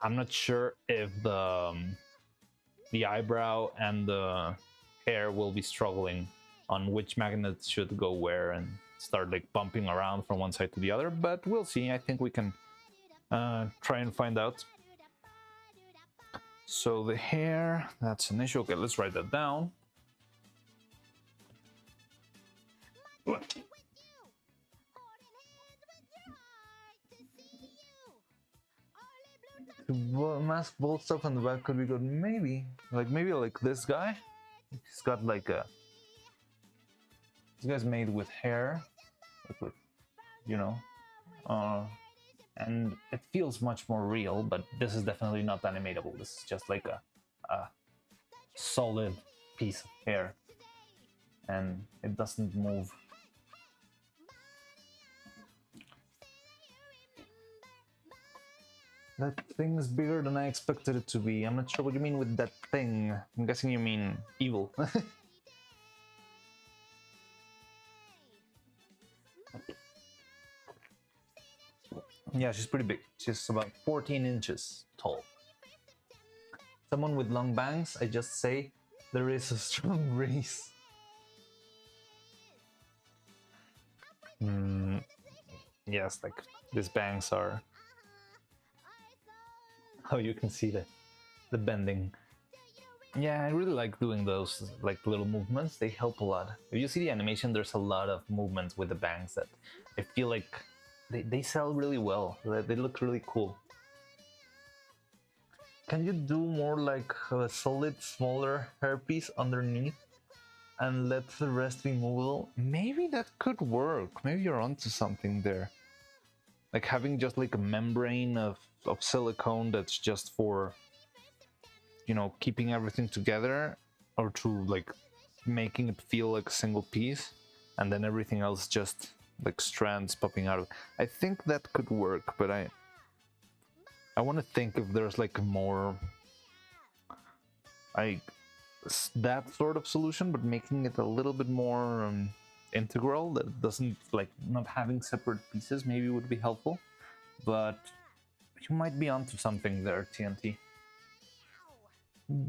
I'm not sure if the eyebrow and the hair will be struggling on which magnets should go where and start like bumping around from one side to the other, but we'll see. I think we can try and find out. So the hair, that's an issue. Okay, let's write that down. Mask bold stuff on the back could be good. Maybe like this guy. He's got like this guy's made with hair, like with, and it feels much more real. But this is definitely not animatable. This is just like a solid piece of hair, and it doesn't move. That thing is bigger than I expected it to be. I'm not sure what you mean with that thing. I'm guessing you mean evil. Yeah, she's pretty big. She's about 14 inches tall. Someone with long bangs, I just say, there is a strong breeze. Yes, like these bangs are... Oh, you can see the bending. Yeah, I really like doing those like little movements. They help a lot. If you see the animation, there's a lot of movements with the bangs that I feel like they sell really well. They look really cool. Can you do more like a solid, smaller hairpiece underneath and let the rest be movable? Maybe that could work. Maybe you're onto something there. Like having just like a membrane of silicone that's just for, keeping everything together, or to like making it feel like a single piece, and then everything else just like strands popping out. I think that could work, but I want to think if there's like more that sort of solution, but making it a little bit more integral, that doesn't like not having separate pieces maybe would be helpful. But you might be onto something there, TNT.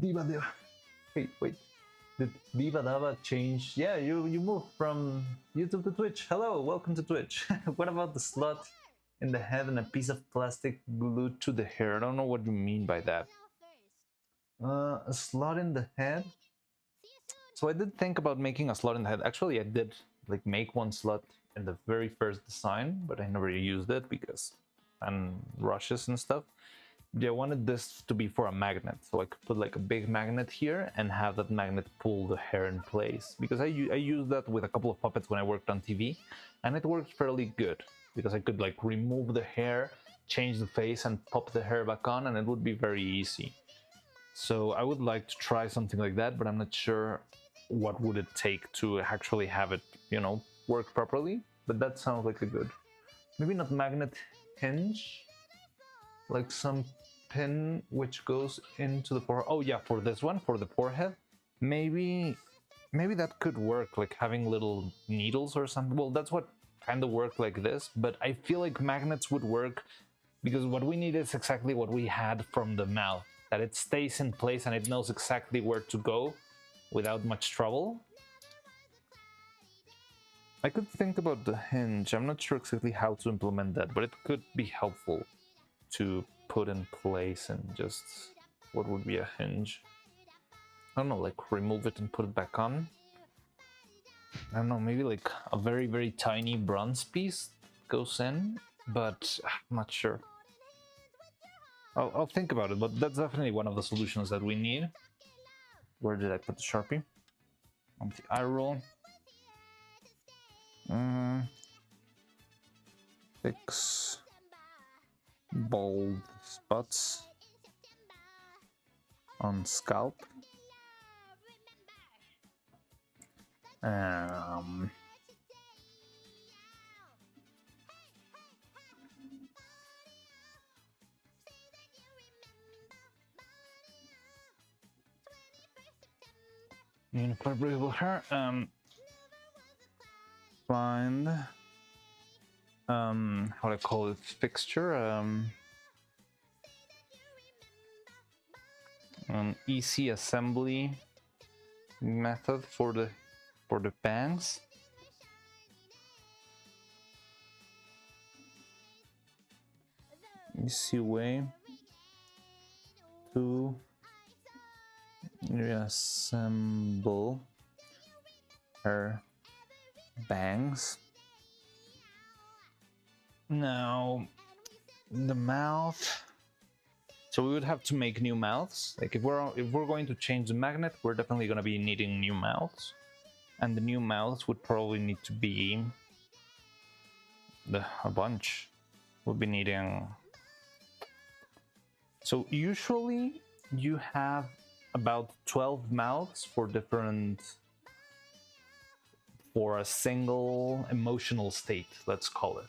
Diva Diva. Wait. Did Diva Dava change? Yeah, you moved from YouTube to Twitch. Hello, welcome to Twitch. What about the slot in the head and a piece of plastic glued to the hair? I don't know what you mean by that. A slot in the head? So I did think about making a slot in the head. Actually, I did like make one slot in the very first design, but I never used it because and rushes and stuff. Yeah, I wanted this to be for a magnet, so I could put like a big magnet here and have that magnet pull the hair in place. Because I used that with a couple of puppets when I worked on TV, and it worked fairly good because I could like remove the hair, change the face, and pop the hair back on, and it would be very easy. So I would like to try something like that, but I'm not sure what would it take to actually have it, you know, work properly. But that sounds like a good, maybe not magnet hinge, like some pin which goes into the forehead. Oh yeah, for this one, for the forehead, maybe that could work, like having little needles or something. Well, that's what kind of worked like this, but I feel like magnets would work because what we need is exactly what we had from the mouth, that it stays in place and it knows exactly where to go without much trouble. I could think about the hinge. I'm not sure exactly how to implement that, but it could be helpful to put in place. And just what would be a hinge? I don't know, like remove it and put it back on. I don't know, maybe like a very, very tiny bronze piece goes in, but I'm not sure. I'll think about it, but that's definitely one of the solutions that we need. Where did I put the Sharpie? On the eye roll. Fix bald spots on scalp. Unified breathable hair. Find how do I call it, fixture, an easy assembly method for the bangs. Easy way to reassemble her bangs. Now, the mouth. So we would have to make new mouths. Like if we're going to change the magnet, we're definitely going to be needing new mouths, and the new mouths would probably need to be a bunch. We'll be needing. So usually you have about 12 mouths for a single emotional state, let's call it.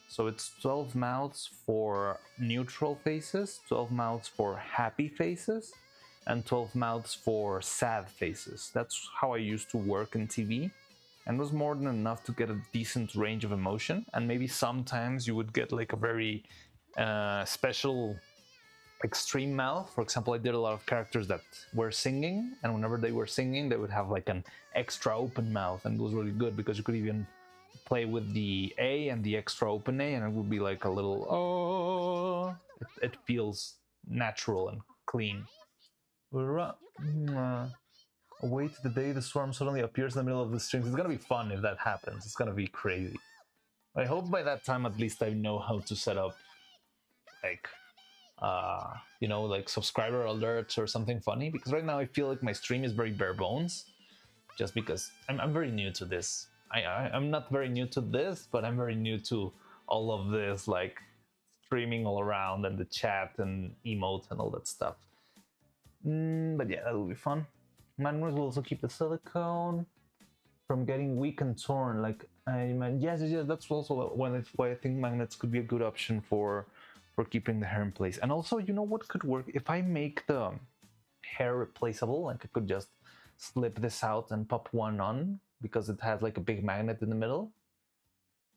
So it's 12 mouths for neutral faces, 12 mouths for happy faces, and 12 mouths for sad faces. That's how I used to work in TV, and it was more than enough to get a decent range of emotion. And maybe sometimes you would get like a very special extreme mouth. For example, I did a lot of characters that were singing, and whenever they were singing, they would have like an extra open mouth, and it was really good because you could even play with the A and the extra open A, and it would be like a little oh. It feels natural and clean. Wait the day the swarm suddenly appears in the middle of the strings. It's gonna be fun if that happens. It's gonna be crazy. I hope by that time at least I know how to set up like you know, like subscriber alerts or something funny, because right now I feel like my stream is very bare bones, just because I'm very new to this. I'm not very new to this, but I'm very new to all of this, like streaming all around and the chat and emotes and all that stuff. But yeah, that will be fun. Magnets will also keep the silicone from getting weak and torn. Like yes, that's also why I think magnets could be a good option for keeping the hair in place. And also, you know what could work? If I make the hair replaceable, like I could just slip this out and pop one on, because it has like a big magnet in the middle.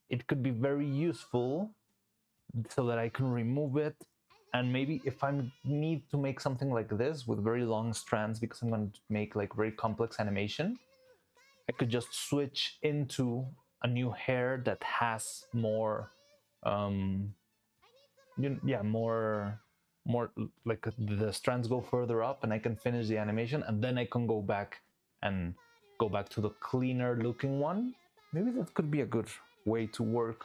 It could be very useful so that I can remove it. And maybe if I need to make something like this with very long strands, because I'm going to make like very complex animation, I could just switch into a new hair that has more more like the strands go further up, and I can finish the animation, and then I can go back to the cleaner looking one. Maybe that could be a good way to work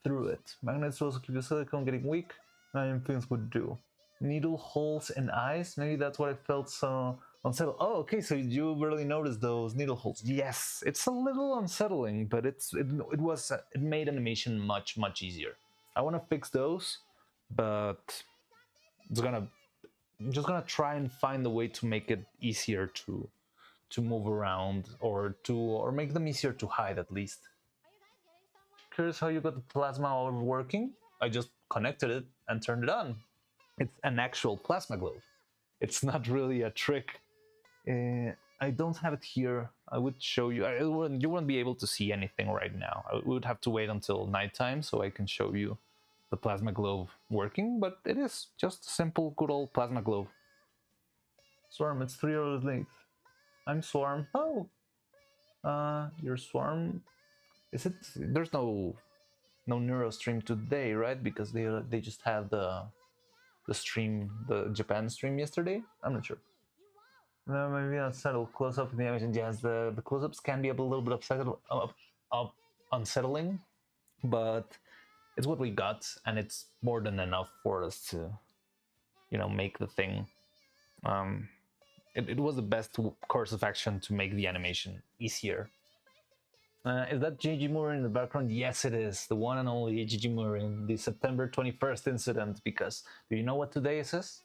through it. Magnets also keep the silicone getting weak. And things would do. Needle holes in eyes. Maybe that's what I felt so unsettled. Oh, okay. So you really noticed those needle holes? Yes, it's a little unsettling, but it made animation much easier. I want to fix those, but I'm just gonna try and find a way to make it easier to move around or make them easier to hide at least. Curious how you got the plasma all working? I just connected it and turned it on. It's an actual plasma globe. It's not really a trick. I don't have it here. I would show you. You wouldn't be able to see anything right now. I would have to wait until nighttime so I can show you the plasma globe working, but it is just a simple, good old plasma globe. Swarm, it's 3 hours late. I'm Swarm. Oh, you're Swarm. Is it? There's no Neuro stream today, right? Because they just had the stream, the Japan stream yesterday. I'm not sure. No, maybe unsettled. Close up in the image. Yes, the close-ups can be a little bit unsettling, but it's what we got, and it's more than enough for us to, make the thing. It was the best course of action to make the animation easier. Is that Gigi Moore in the background? Yes, it is. The one and only Gigi Moore in the September 21st incident. Because do you know what today is?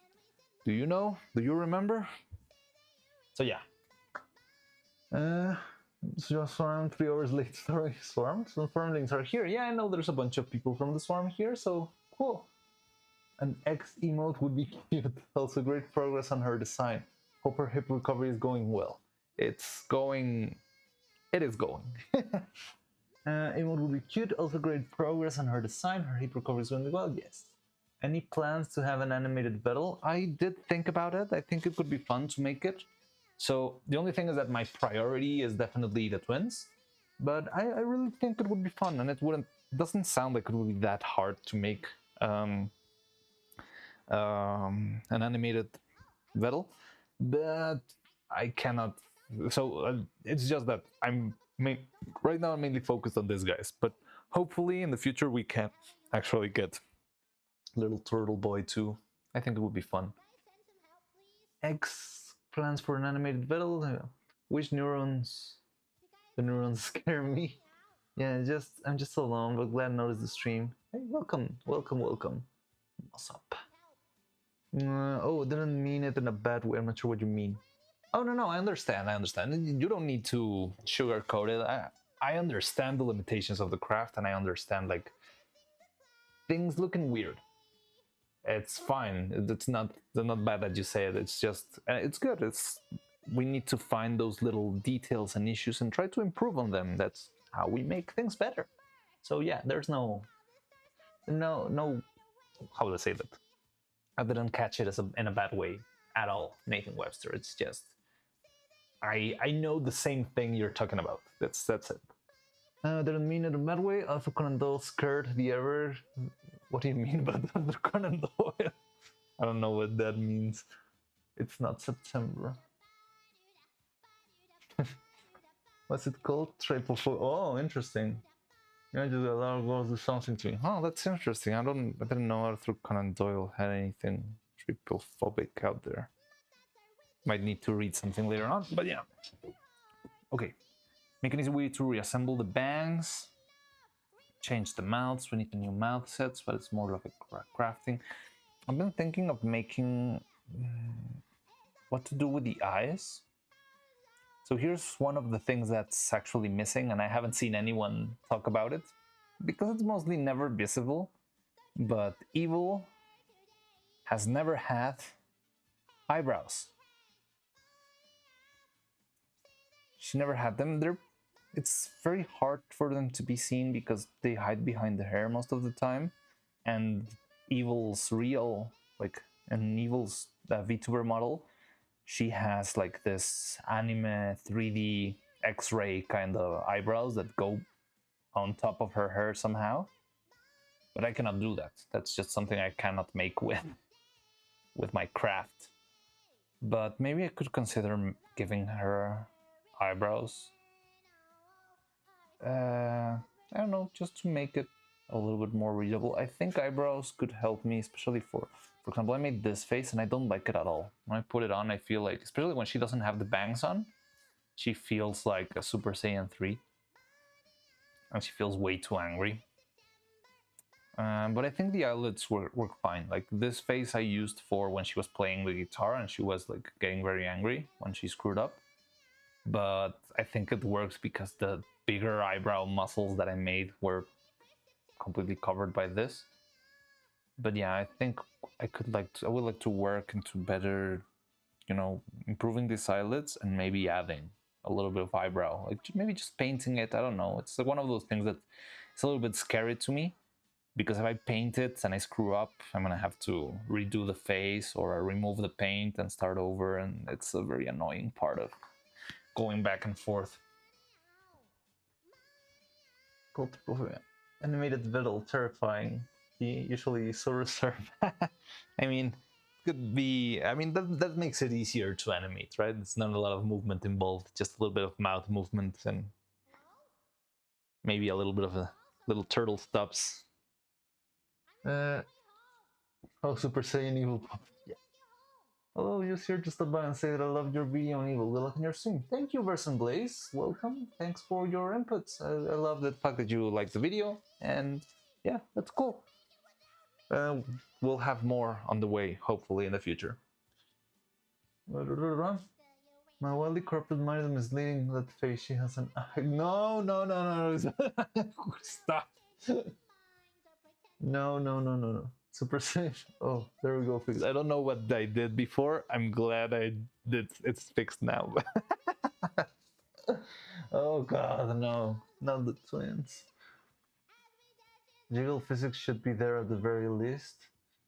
Do you know? Do you remember? So yeah. It's just Swarm 3 hours late. Sorry, Swarm. Some Swarmlings are here. Yeah, I know there's a bunch of people from the Swarm here, so cool. An X emote would be cute. Also great progress on her design. Hope her hip recovery is going well. It is going. Emote would be cute. Also great progress on her design. Her hip recovery is going well. Yes. Any plans to have an animated battle? I did think about it. I think it could be fun to make it. So the only thing is that my priority is definitely the twins, but I really think it would be fun, and it doesn't sound like it would be that hard to make an animated battle, but I cannot. So it's just that right now I'm mainly focused on these guys, but hopefully in the future we can actually get little turtle boy too. I think it would be fun. X plans for an animated battle. Which neurons? The neurons scare me. Yeah, I'm just alone, but glad to notice the stream. Hey, welcome. What's up? Oh, didn't mean it in a bad way. I'm not sure what you mean. Oh no, I understand. You don't need to sugarcoat it. I understand the limitations of the craft, and I understand like things looking weird. It's fine. It's not bad that you say it. It's just it's good. We need to find those little details and issues and try to improve on them. That's how we make things better. So yeah, there's no how would I say that? I didn't catch it in a bad way at all, Nathan Webster. It's just I know the same thing you're talking about. That's it. Didn't mean it in a bad way. Alpha Conan Doyle scared the error. What do you mean by that, Conan Doyle? I don't know what that means. It's not September. What's it called? Trypophobia. Oh, interesting. Yeah, just a lot of girls do something to me. Oh, that's interesting. I didn't know Arthur Conan Doyle had anything trypophobic out there. Might need to read something later on, but yeah. Okay. Make an easy way to reassemble the bangs. Change the mouths. We need the new mouth sets, but it's more like a crafting. I've been thinking of making what to do with the eyes. So here's one of the things that's actually missing, and I haven't seen anyone talk about it because it's mostly never visible. But Evil has never had eyebrows. She never had them. It's very hard for them to be seen because they hide behind the hair most of the time. And Evil's Evil's VTuber model, she has like this anime 3D X-ray kind of eyebrows that go on top of her hair somehow. But I cannot do that. That's just something I cannot make with my craft. But maybe I could consider giving her eyebrows. I don't know, just to make it a little bit more readable. I think eyebrows could help me, especially for example, I made this face and I don't like it at all. When I put it on, I feel like, especially when she doesn't have the bangs on, she feels like a Super Saiyan 3. And she feels way too angry. But I think the eyelids work fine. Like this face I used for when she was playing the guitar and she was like getting very angry when she screwed up. But I think it works because the bigger eyebrow muscles that I made were completely covered by this. But yeah, I think I would like to work into better, you know, improving these eyelids and maybe adding a little bit of eyebrow, like maybe just painting it. I don't know. It's like one of those things that it's a little bit scary to me, because if I paint it and I screw up, I'm gonna have to redo the face or remove the paint and start over, and it's a very annoying part of going back and forth. Animated Vidal, terrifying. He usually so reserved. I mean, could be. I mean, that makes it easier to animate, right? It's not a lot of movement involved, just a little bit of mouth movement and maybe a little bit of a little turtle stops. Oh, Super Saiyan Evil Pop. Yeah. Hello, just here to stop by and say that I love your video on Evil. Good luck on your stream. Thank you, Verson Blaze. Welcome. Thanks for your inputs. I love the fact that you liked the video, and yeah, that's cool. We'll have more on the way, hopefully, in the future. My wildly corrupted mind is misleading. That face she has an eye. No. Stop. No. Super safe. Oh, there we go. Fixed. I don't know what I did before. I'm glad I did. It's fixed now. Oh god, no. Not the twins. Jiggle physics should be there at the very least.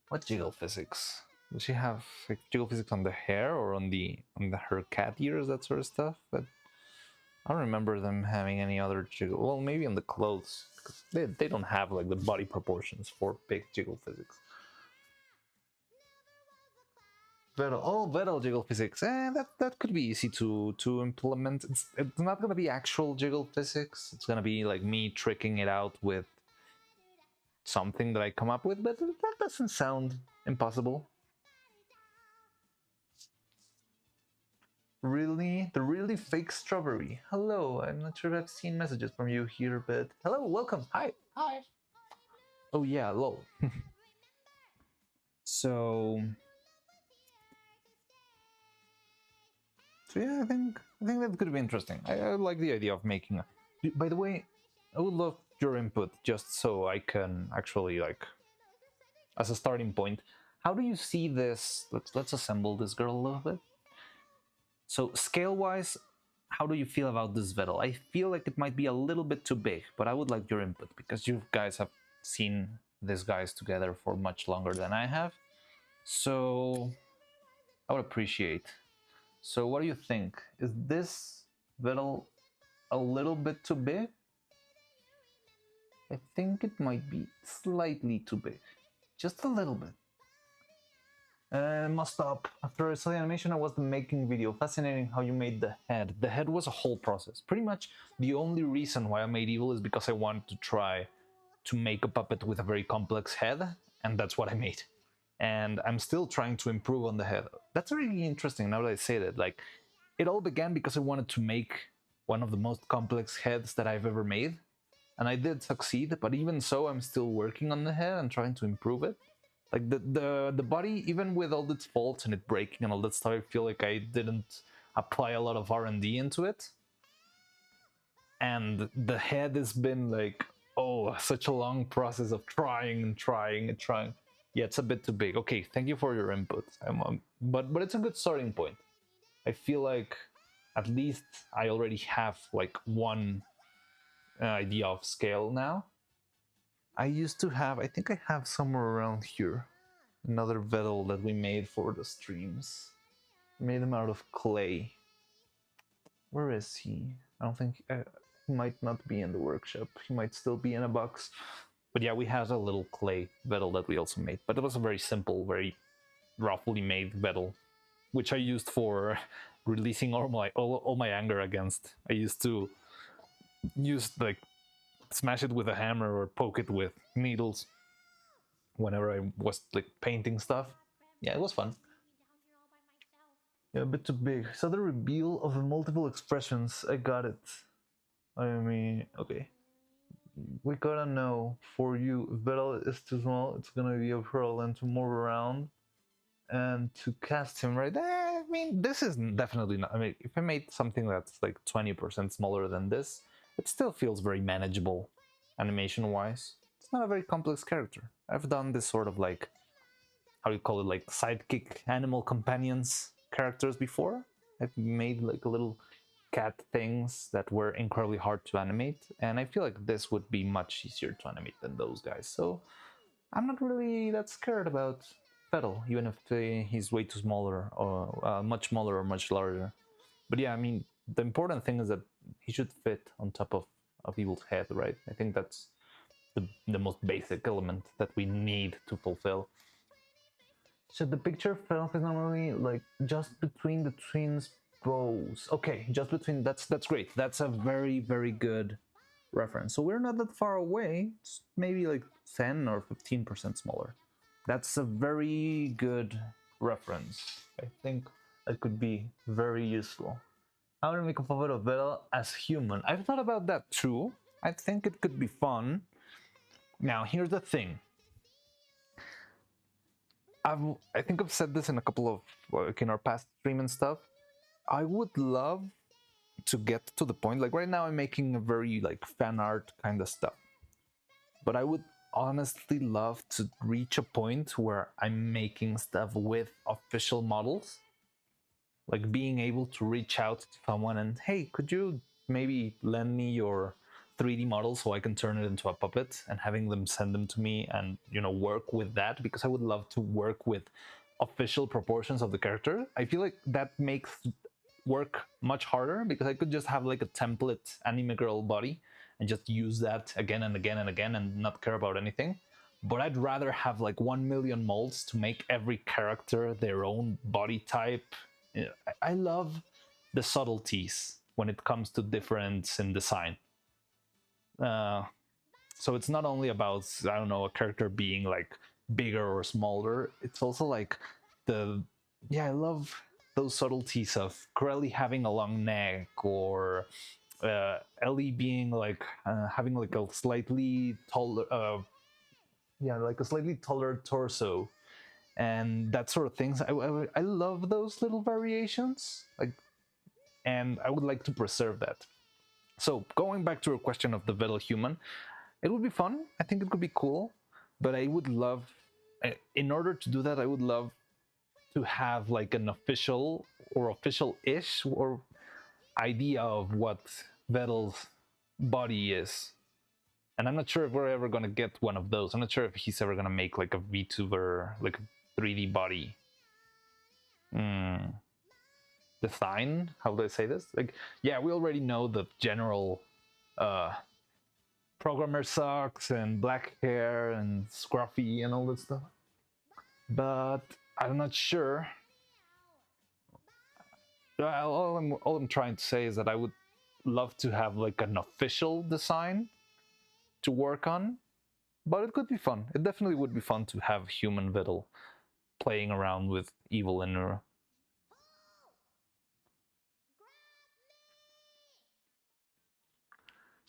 What jiggle physics? Does she have like, jiggle physics on the hair or on her cat ears, that sort of stuff? But I don't remember them having any other jiggle. Well, maybe on the clothes. They don't have like the body proportions for big jiggle physics. Vettel jiggle physics. That could be easy to implement. It's not gonna be actual jiggle physics. It's gonna be like me tricking it out with something that I come up with, but that doesn't sound impossible. Really? The really fake strawberry. Hello, I'm not sure if I've seen messages from you here, but hello, welcome. Hi. Oh yeah, lol. So yeah, I think that could be interesting. I like the idea of making a... By the way, I would love your input just so I can actually, like, as a starting point, how do you see this? Let's assemble this girl a little bit. So scale-wise, how do you feel about this Vettel? I feel like it might be a little bit too big, but I would like your input because you guys have seen these guys together for much longer than I have. So I would appreciate. So what do you think? Is this Vettel a little bit too big? I think it might be slightly too big. Just a little bit. Must stop. After I saw the animation, I was the making video. Fascinating how you made the head. The head was a whole process. Pretty much the only reason why I made Evil is because I wanted to try to make a puppet with a very complex head, and that's what I made. And I'm still trying to improve on the head. That's really interesting now that I say that. Like, it all began because I wanted to make one of the most complex heads that I've ever made. And I did succeed, but even so, I'm still working on the head and trying to improve it. Like the body, even with all its faults and it breaking and all that stuff, I feel like I didn't apply a lot of R&D into it. And the head has been like, oh, such a long process of trying. Yeah, it's a bit too big. Okay, thank you for your input. But it's a good starting point. I feel like at least I already have like one idea of scale now. I used to have, I think I have somewhere around here, another Vettel that we made for the streams. We made him out of clay. Where is he? I don't think, he might not be in the workshop. He might still be in a box. But yeah, we had a little clay Vettel that we also made. But it was a very simple, very roughly made Vettel, which I used for releasing all my anger against. I used to use like smash it with a hammer or poke it with needles whenever I was like painting stuff. Yeah, it was fun. Yeah, a bit too big. So the reveal of the multiple expressions, I got it. I mean, okay. We gotta know for you, if Beryl is too small, it's gonna be a pearl and to move around and to cast him, right? I mean, this is definitely not. I mean, if I made something that's like 20% smaller than this, it still feels very manageable animation wise. It's not a very complex character. I've done this sort of like, how do you call it, like sidekick animal companions characters before. I've made like a little cat things that were incredibly hard to animate, and I feel like this would be much easier to animate than those guys. So I'm not really that scared about Fettel, even if he's way too smaller or much smaller or much larger. But yeah, I mean, the important thing is that he should fit on top of Evil's head, right? I think that's the most basic element that we need to fulfill. So the picture fell is normally like just between the twins' bows. Okay, just between. That's great. That's a very good reference. So we're not that far away. It's maybe like 10 or 15% smaller. That's a very good reference. I think that could be very useful. How to make a puppet of Bella as human? I've thought about that too. I think it could be fun. Now, here's the thing. I think I've said this in a couple of, like in our past stream and stuff. I would love to get to the point, like right now I'm making a very like fan art kind of stuff. But I would honestly love to reach a point where I'm making stuff with official models. Like being able to reach out to someone and, hey, could you maybe lend me your 3D model so I can turn it into a puppet, and having them send them to me and, you know, work with that, because I would love to work with official proportions of the character. I feel like that makes work much harder, because I could just have like a template anime girl body and just use that again and again and again and not care about anything. But I'd rather have like 1 million molds to make every character their own body type. I love the subtleties when it comes to difference in design. So it's not only about, I don't know, a character being like bigger or smaller. It's also like I love those subtleties of Corelli having a long neck, or Ellie being like having like a slightly taller, like a slightly taller torso, and that sort of things. I love those little variations, like, and I would like to preserve that. So going back to your question of the Vettel human, it would be fun. I think it could be cool, but I would love, in order to do that, I would love to have like an official or official-ish or idea of what Vettel's body is. And I'm not sure if we're ever going to get one of those. I'm not sure if he's ever going to make like a VTuber, like a 3D body design. How do I say this? Like, yeah, we already know the general programmer sucks and black hair and scruffy and all that stuff. But I'm not sure. All I'm trying to say is that I would love to have like an official design to work on, but it could be fun. It definitely would be fun to have human Vettel playing around with Evil and Neuro.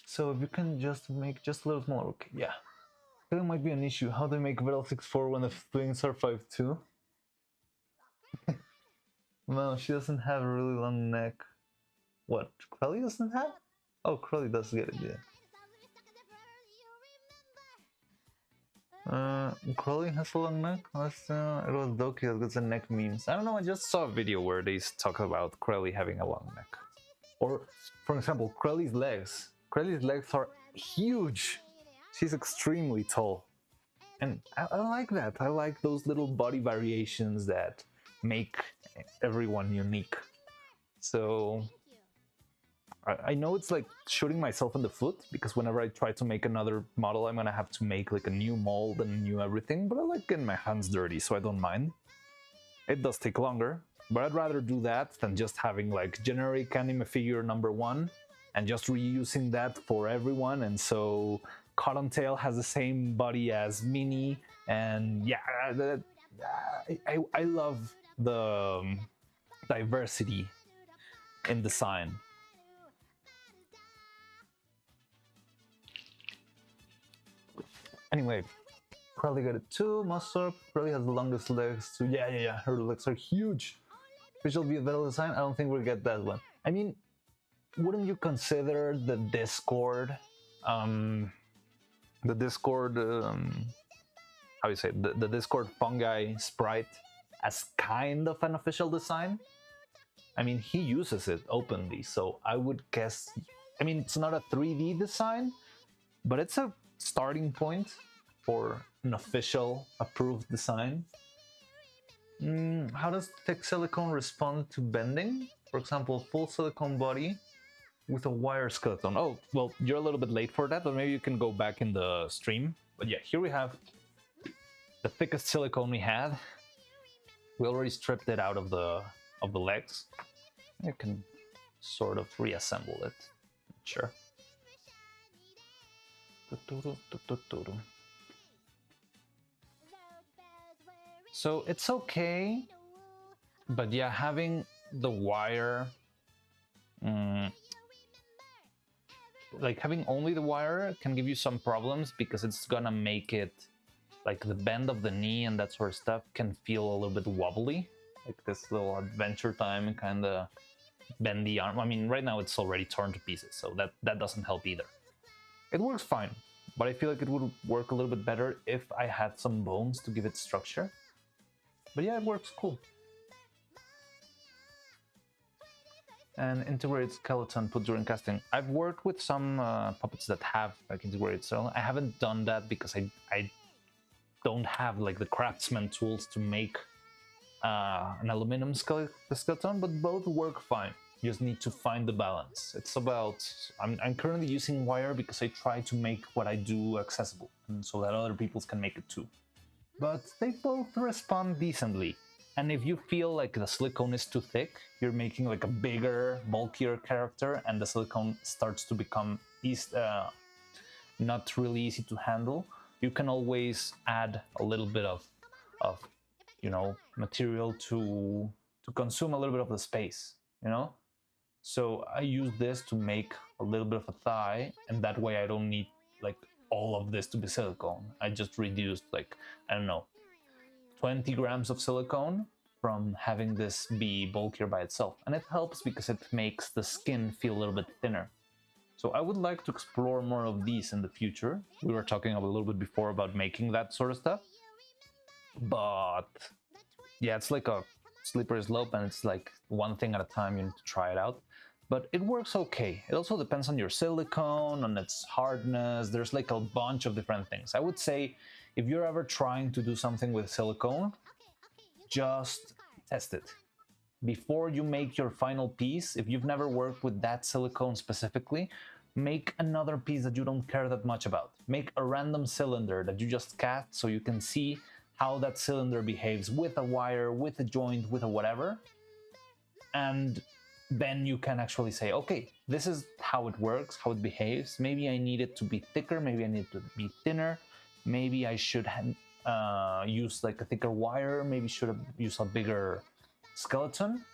So if you can just make just a little smaller, okay, yeah. That might be an issue. How do I make Vettel 6'4" when the twins are 5'2"? No, she doesn't have a really long neck. What, Crowley doesn't have? Oh, Crowley does get it, yeah. Crowley has a long neck? It was Doki that gets the neck memes. I don't know, I just saw a video where they talk about Crowley having a long neck. Or, for example, Crowley's legs. Crowley's legs are huge. She's extremely tall. And I like that. I like those little body variations that make everyone unique. So I know it's like shooting myself in the foot, because whenever I try to make another model, I'm gonna have to make like a new mold and a new everything, but I like getting my hands dirty, so I don't mind. It does take longer, but I'd rather do that than just having like generic anime figure number 1 and just reusing that for everyone. And so Cottontail has the same body as Minnie, and yeah, I love the diversity in design. Anyway, Crowley got it too. Muscle Crowley has the longest legs too. Yeah. Her legs are huge. Visual view better design. I don't think we'll get that one. I mean, wouldn't you consider the Discord, how you say it? The Discord fungi sprite as kind of an official design? I mean, he uses it openly, so I would guess. I mean, it's not a 3D design, but it's a starting point for an official approved design. How does thick silicone respond to bending? For example, full silicone body with a wire skeleton. Oh, well, you're a little bit late for that, but maybe you can go back in the stream. But yeah, here we have the thickest silicone we had. We already stripped it out of the legs. You can sort of reassemble it. Sure. So it's okay, but yeah, having the wire, like having only the wire can give you some problems because it's gonna make it, like the bend of the knee and that sort of stuff can feel a little bit wobbly, like this little Adventure Time kind of bendy arm. I mean, right now it's already torn to pieces, so that doesn't help either. It works fine, but I feel like it would work a little bit better if I had some bones to give it structure. But yeah, it works cool. And integrated skeleton put during casting. I've worked with some puppets that have like integrated skeleton. I haven't done that because I don't have like the craftsman tools to make an aluminum skeleton, but both work fine. You just need to find the balance. It's about, I'm currently using wire because I try to make what I do accessible, and so that other people can make it too. But they both respond decently. And if you feel like the silicone is too thick, you're making like a bigger, bulkier character, and the silicone starts to become not really easy to handle, you can always add a little bit of material to consume a little bit of the space, So I use this to make a little bit of a thigh, and that way I don't need like all of this to be silicone. I just reduced like, I don't know, 20 grams of silicone from having this be bulkier by itself. And it helps because it makes the skin feel a little bit thinner. So I would like to explore more of these in the future. We were talking a little bit before about making that sort of stuff. But yeah, it's like a slippery slope, and it's like one thing at a time. You need to try it out. But it works okay. It also depends on your silicone, on its hardness. There's like a bunch of different things. I would say if you're ever trying to do something with silicone, just test it. Before you make your final piece, if you've never worked with that silicone specifically, make another piece that you don't care that much about. Make a random cylinder that you just cast so you can see how that cylinder behaves with a wire, with a joint, with a whatever. And then you can actually say, okay, this is how it works, how it behaves. Maybe I need it to be thicker, maybe I need it to be thinner, maybe I should use like a thicker wire, maybe should have used a bigger skeleton.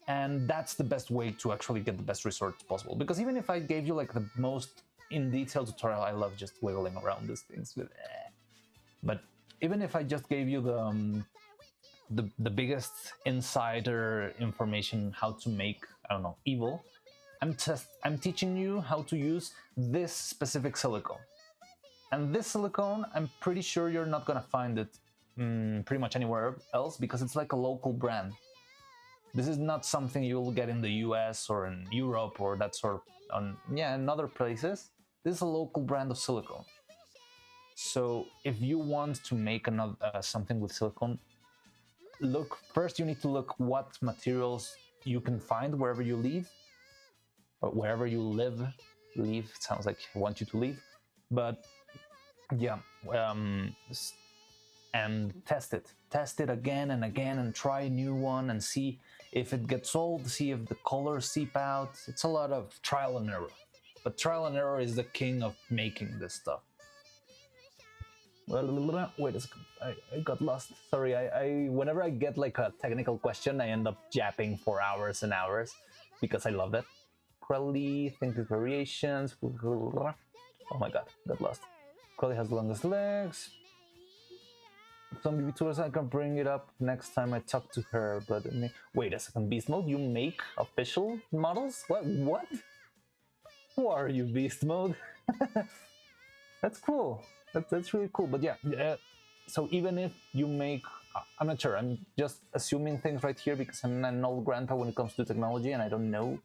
And that's the best way to actually get the best results possible. Because even if I gave you like the most in-detail tutorial, I love just wiggling around these things with but even if I just gave you the biggest insider information how to make, I don't know, evil, I'm teaching you how to use this specific silicone. And this silicone, I'm pretty sure you're not gonna find it pretty much anywhere else because it's like a local brand. This is not something you'll get in the US or in Europe or that sort of, in other places. This is a local brand of silicone. So if you want to make another something with silicone, first you need to look what materials you can find wherever you live, or wherever you live. Leave sounds like I want you to leave, but yeah, and test it again and again, and try a new one and see if it gets old, see if the colors seep out. It's a lot of trial and error. But trial and error is the king of making this stuff. Well, wait a second. I got lost. Sorry, I whenever I get like a technical question, I end up japping for hours and hours because I love it. Crowley, think these variations. Oh my god, got lost. Crowley has the longest legs. Some VTubers, I can bring it up next time I talk to her, but wait a second, Beast Mode, you make official models? What? Who are you, Beast Mode? That's cool. That's really cool. But yeah, so even if you make, I'm not sure, I'm just assuming things right here because I'm an old grandpa when it comes to technology and I don't know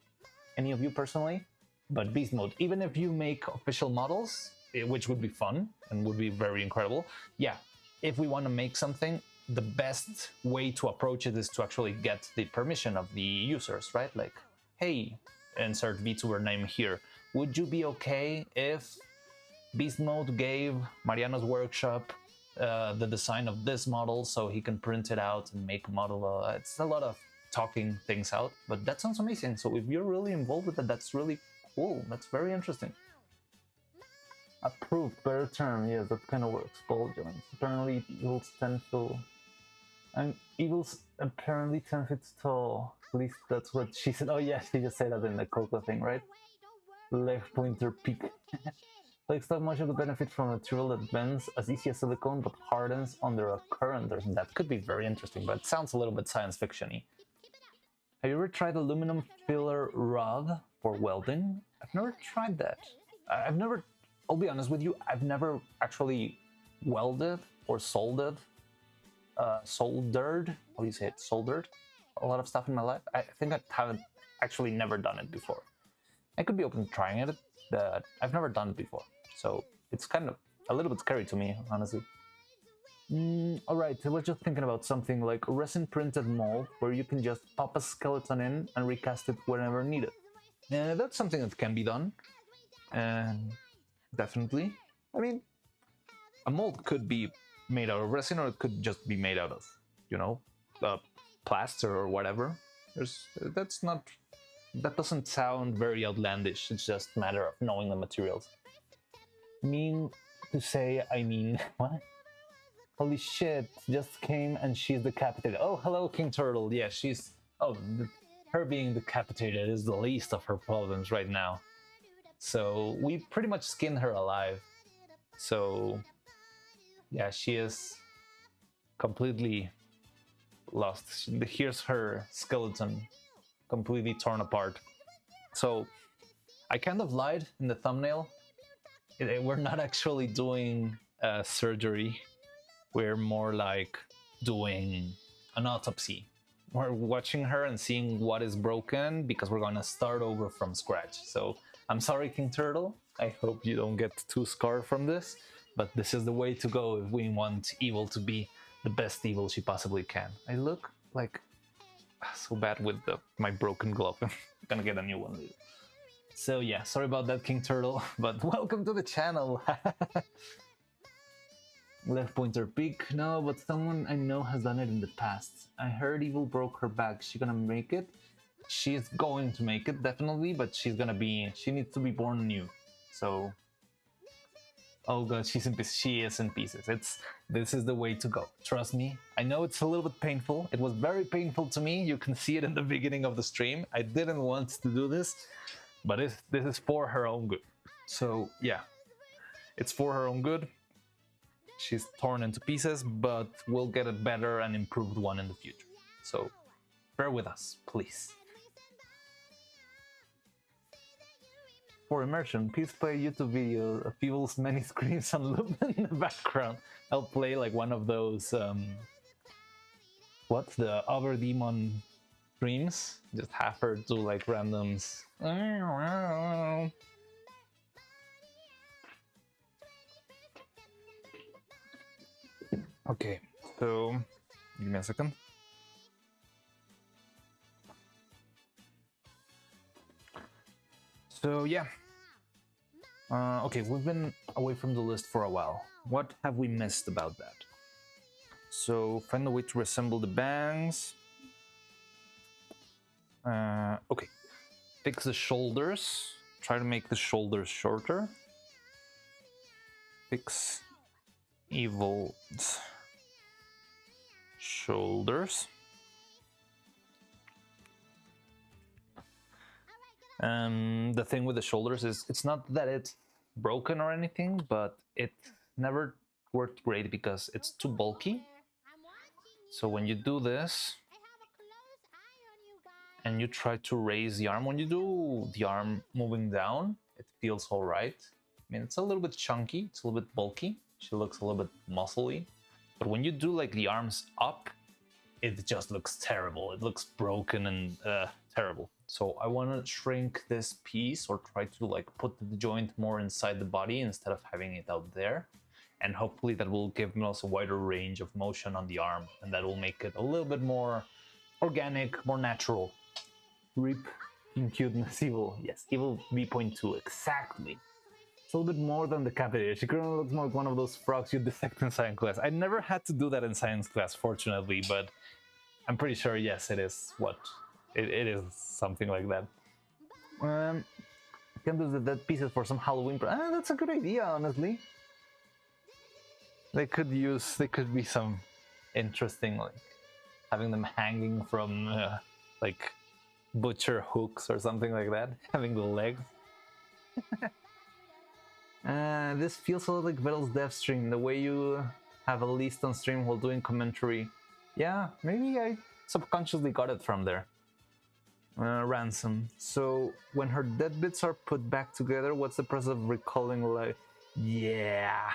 any of you personally. But Beast Mode, even if you make official models, which would be fun and would be very incredible, yeah, if we want to make something, the best way to approach it is to actually get the permission of the users, right? Like, hey, insert VTuber name here. Would you be okay if Beast Mode gave Mariano's workshop the design of this model so he can print it out and make a model? It's a lot of talking things out, but that sounds amazing. So if you're really involved with it, that's really cool. That's very interesting. Approved, better term. Yes, that kind of works. Ball joints. Apparently, evil's 10 feet. And evil's apparently 10 feet tall. At least that's what she said. Oh yeah, she just said that in the Coco thing, right? Left pointer peak. Like stop motion could benefit from a material that bends as easy as silicone but hardens under a current. That could be very interesting, but it sounds a little bit science fiction-y. Have you ever tried aluminum filler rod for welding? I've never tried that. I'll be honest with you, I've never actually welded or soldered, how do you say it, soldered a lot of stuff in my life. I think I haven't actually never done it before. I could be open to trying it, but I've never done it before. So it's kind of a little bit scary to me, honestly. Alright, I was just thinking about something like a resin printed mold where you can just pop a skeleton in and recast it whenever needed. That's something that can be done. And definitely. I mean, a mold could be made out of resin or it could just be made out of, you know, plaster or whatever. That doesn't sound very outlandish. It's just a matter of knowing the materials. Mean to say, I mean, what? Holy shit, just came and she's decapitated. Oh, hello, King Turtle. Yeah, her being decapitated is the least of her problems right now. So we pretty much skinned her alive. So yeah, she is completely lost. Here's her skeleton completely torn apart. So I kind of lied in the thumbnail. We're not actually doing surgery. We're more like doing an autopsy. We're watching her and seeing what is broken because we're gonna start over from scratch. So I'm sorry, King Turtle. I hope you don't get too scarred from this, but this is the way to go if we want Evil to be the best Evil she possibly can. I look like so bad with my broken glove. I'm gonna get a new one later. So yeah, sorry about that, King Turtle, but welcome to the channel. Left pointer peak. No, but someone I know has done it in the past. I heard Evil broke her back. She gonna make it? She's going to make it, definitely, but she needs to be born new. So, oh god, she is in pieces. This is the way to go. Trust me. I know it's a little bit painful. It was very painful to me. You can see it in the beginning of the stream. I didn't want to do this, but this is for her own good. So yeah, it's for her own good. She's torn into pieces, but we'll get a better and improved one in the future. So bear with us, please. For immersion, please play a YouTube video of Evil's many screams and loop in the background. I'll play like one of those, what's the other demon streams? Just have her do like randoms. Okay, so give me a second. So yeah, okay, we've been away from the list for a while. What have we missed about that? So find a way to reassemble the bangs. Okay, fix the shoulders. Try to make the shoulders shorter. Fix evolved shoulders. The thing with the shoulders is it's not that it's broken or anything, but it never worked great because it's too bulky. So when you do this and you try to raise the arm, when you do the arm moving down, it feels all right. I mean, it's a little bit chunky, it's a little bit bulky. She looks a little bit muscly. But when you do like the arms up, it just looks terrible. It looks broken and terrible. So I want to shrink this piece or try to like put the joint more inside the body instead of having it out there. And hopefully that will give us a wider range of motion on the arm, and that will make it a little bit more organic, more natural. Rip in cuteness, evil. Yes, evil V.2, exactly. It's a little bit more than decapitated. She currently looks more like one of those frogs you dissect in science class. I never had to do that in science class, fortunately, but I'm pretty sure, yes, it is what it is, something like that. I can do the dead pieces for some Halloween. That's a good idea, honestly. They could be some interesting, like having them hanging from like butcher hooks or something like that, having the legs. This feels a little like Vettel's dev stream, the way you have a list on stream while doing commentary. Yeah, maybe I subconsciously got it from there. Ransom. So when her dead bits are put back together, what's the process of recalling life? Yeah,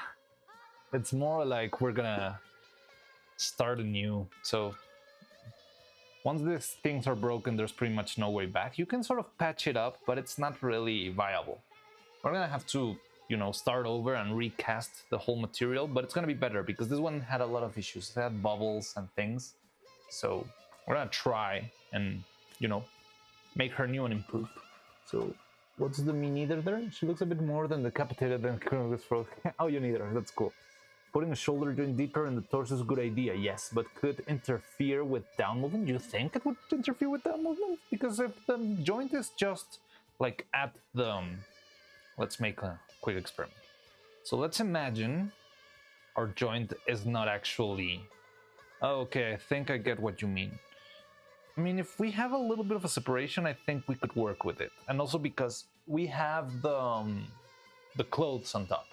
it's more like we're gonna start anew. So once these things are broken, there's pretty much no way back. You can sort of patch it up, but it's not really viable. We're gonna have to, you know, start over and recast the whole material, but it's gonna be better because this one had a lot of issues. It had bubbles and things. So we're gonna try and, you know, make her new and improved. So what's the me neither there? She looks a bit more than decapitated than Colonel's frog. Oh, you neither. That's cool. Putting a shoulder joint deeper in the torso is a good idea, yes, but could interfere with down movement. You think it would interfere with down movement? Because if the joint is just like at the let's make a quick experiment. So let's imagine our joint is not actually... Oh, okay, I think I get what you mean. I mean, if we have a little bit of a separation, I think we could work with it. And also because we have the clothes on top.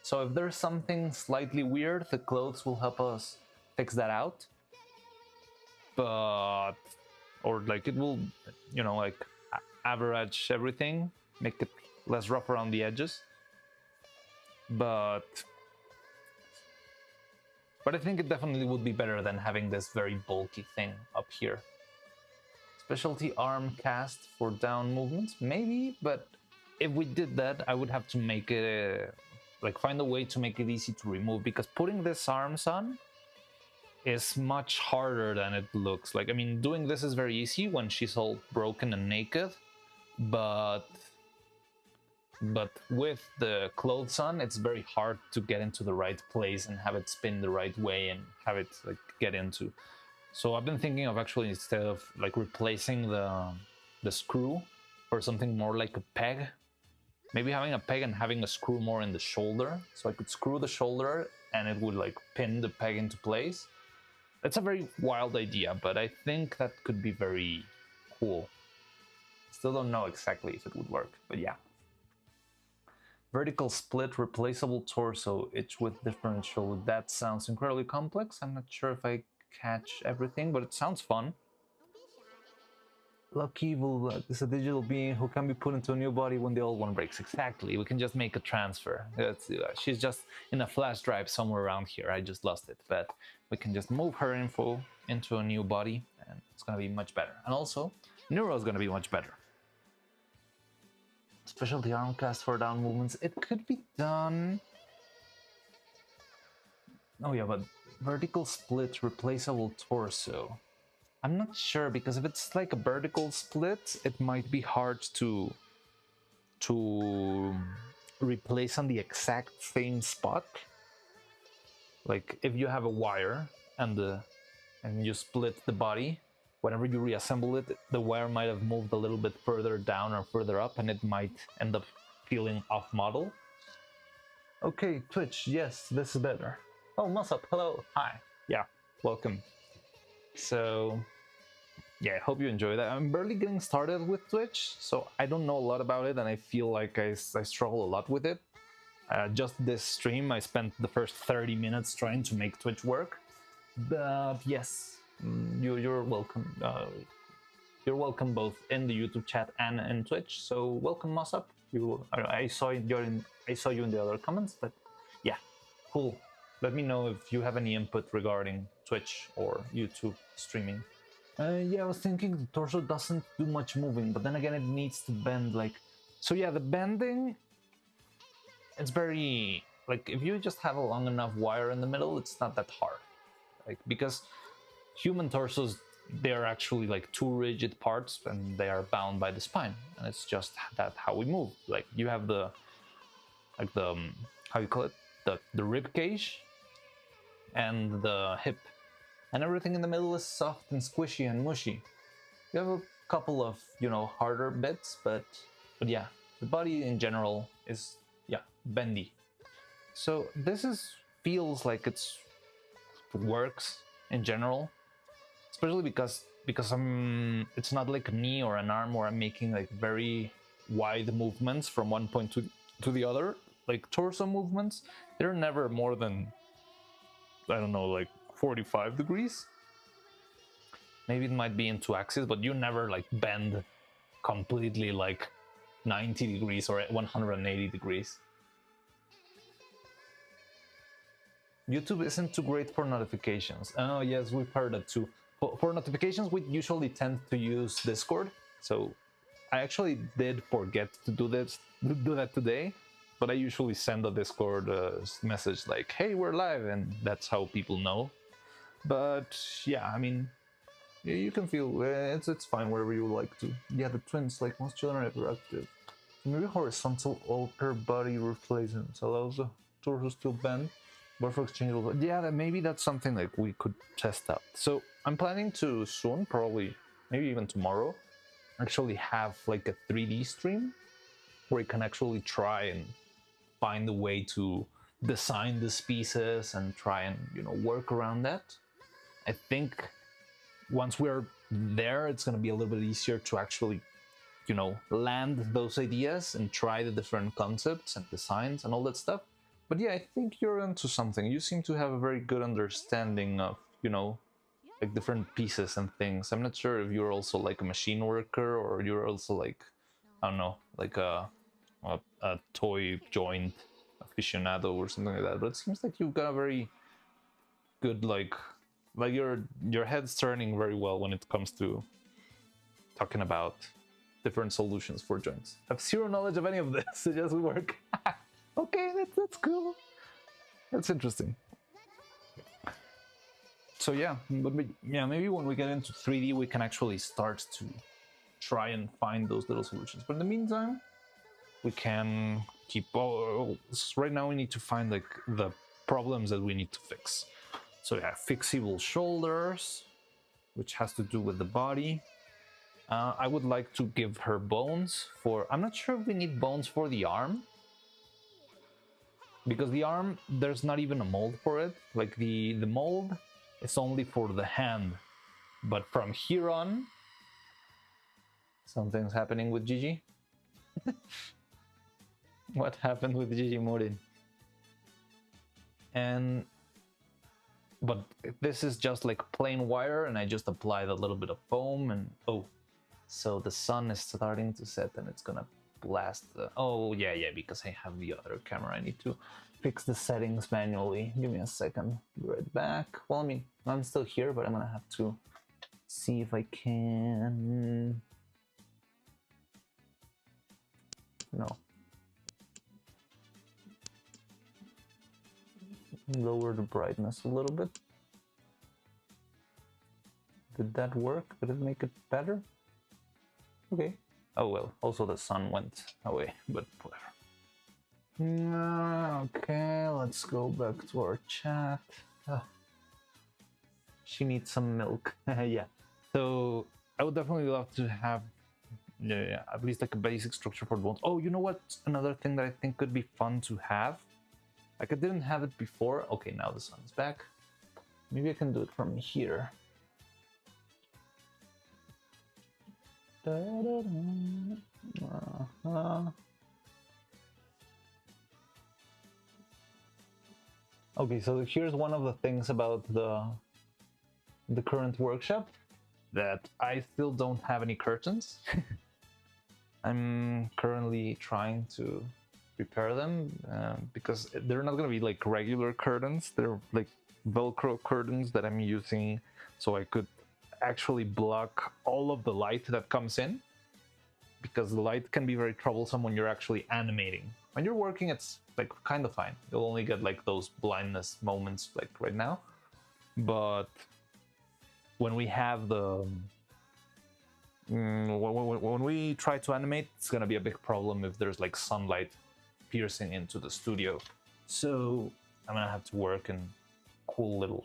So if there's something slightly weird, the clothes will help us fix that out. But... or like it will, you know, like average everything, make it less rough around the edges. But I think it definitely would be better than having this very bulky thing up here. Specialty arm cast for down movements? Maybe, but if we did that, I would have to make it, like find a way to make it easy to remove, because putting these arms on is much harder than it looks. Like, I mean, doing this is very easy when she's all broken and naked, but with the clothes on, it's very hard to get into the right place and have it spin the right way and have it like get into. So I've been thinking of actually, instead of like replacing the screw or something more like a peg, maybe having a peg and having a screw more in the shoulder, so I could screw the shoulder and it would like pin the peg into place. That's a very wild idea, but I think that could be very cool. Still don't know exactly if it would work, but yeah. Vertical split, replaceable torso, each with differential. That sounds incredibly complex. I'm not sure if I catch everything, but it sounds fun. Lucky Evil is a digital being who can be put into a new body when the old one breaks. Exactly, we can just make a transfer. She's just in a flash drive somewhere around here. I just lost it, but we can just move her info into a new body and it's gonna be much better. And also, Neuro is gonna be much better. Specialty arm cast for down movements. It could be done. Oh yeah, but vertical split, replaceable torso. I'm not sure, because if it's like a vertical split, it might be hard to replace on the exact same spot. Like if you have a wire and you split the body, whenever you reassemble it, the wire might have moved a little bit further down or further up, and it might end up feeling off model. Okay, Twitch, yes, this is better. Oh, Musup, hello, hi, yeah, welcome. So, yeah, I hope you enjoy that. I'm barely getting started with Twitch, so I don't know a lot about it, and I feel like I struggle a lot with it. Just this stream, I spent the first 30 minutes trying to make Twitch work. But yes, you're welcome. You're welcome both in the YouTube chat and in Twitch. So welcome, Mossop. I saw you in the other comments. But yeah, cool. Let me know if you have any input regarding Twitch or YouTube streaming. Yeah, I was thinking the torso doesn't do much moving, but then again, it needs to bend like. So yeah, the bending. It's very like if you just have a long enough wire in the middle, it's not that hard. Like because human torsos, they are actually like two rigid parts and they are bound by the spine, and it's just that how we move. Like you have the like the how you call it, the rib cage and the hip, and everything in the middle is soft and squishy and mushy. You have a couple of harder bits, but yeah, the body in general is bendy. So this feels like it works in general, especially because it's not like a knee or an arm where I'm making like very wide movements from one point to the other. Like torso movements, they're never more than, I don't know, like 45 degrees. Maybe it might be in 2 axes, but you never like bend completely like 90 degrees or 180 degrees. YouTube isn't too great for notifications. Oh yes, we've heard that too. For notifications, we usually tend to use Discord. So I actually did forget to do that today, but I usually send a Discord message like, "Hey, we're live," and that's how people know. But yeah, I mean, you can feel it's fine wherever you like to. Yeah, the twins, like most children, are hyperactive. Maybe horizontal upper body replacements allows the torso still bend. But for exchangeable, yeah, maybe that's something like we could test out. So I'm planning to soon, probably maybe even tomorrow, actually have like a 3D stream where you can actually try and find a way to design these pieces and try and work around that. I think once we're there, it's going to be a little bit easier to actually land those ideas and try the different concepts and designs and all that stuff. But yeah, I think you're into something. You seem to have a very good understanding of, like different pieces and things. I'm not sure if you're also like a machine worker or you're also like, I don't know, like a toy joint aficionado or something like that. But it seems like you've got a very good like your head's turning very well when it comes to talking about different solutions for joints. I have zero knowledge of any of this. It just work. Okay, that's cool. That's interesting. So yeah, maybe when we get into 3D, we can actually start to try and find those little solutions. But in the meantime, we can keep. Right now, we need to find like the problems that we need to fix. So yeah, fixable shoulders, which has to do with the body. I would like to give her bones for. I'm not sure if we need bones for the arm. Because the arm, there's not even a mold for it. Like the mold is only for the hand. But from here on, something's happening with Gigi. What happened with Gigi Morin? But this is just like plain wire, and I just applied a little bit of foam, and so the sun is starting to set, and it's gonna blast the. Oh yeah, because I have the other camera. I need to fix the settings manually. Give me a second. Be right back. Well, I mean, I'm still here, but I'm gonna have to see if I can. No. Lower the brightness a little bit. Did that work? Did it make it better? Okay. Oh well, also the sun went away, but whatever. Okay, let's go back to our chat. She needs some milk. Yeah. So I would definitely love to have at least like a basic structure for the bones. Oh, you know what? Another thing that I think could be fun to have. Like I didn't have it before. Okay, now the sun is back. Maybe I can do it from here. Okay, so here's one of the things about the current workshop, that I still don't have any curtains. I'm currently trying to prepare them because they're not going to be like regular curtains. They're like Velcro curtains that I'm using so I could actually block all of the light that comes in, because the light can be very troublesome when you're actually animating. When you're working, it's like kind of fine. You'll only get like those blindness moments like right now. But when we have the when we try to animate, it's gonna be a big problem if there's like sunlight piercing into the studio. So I'm gonna have to work in cool little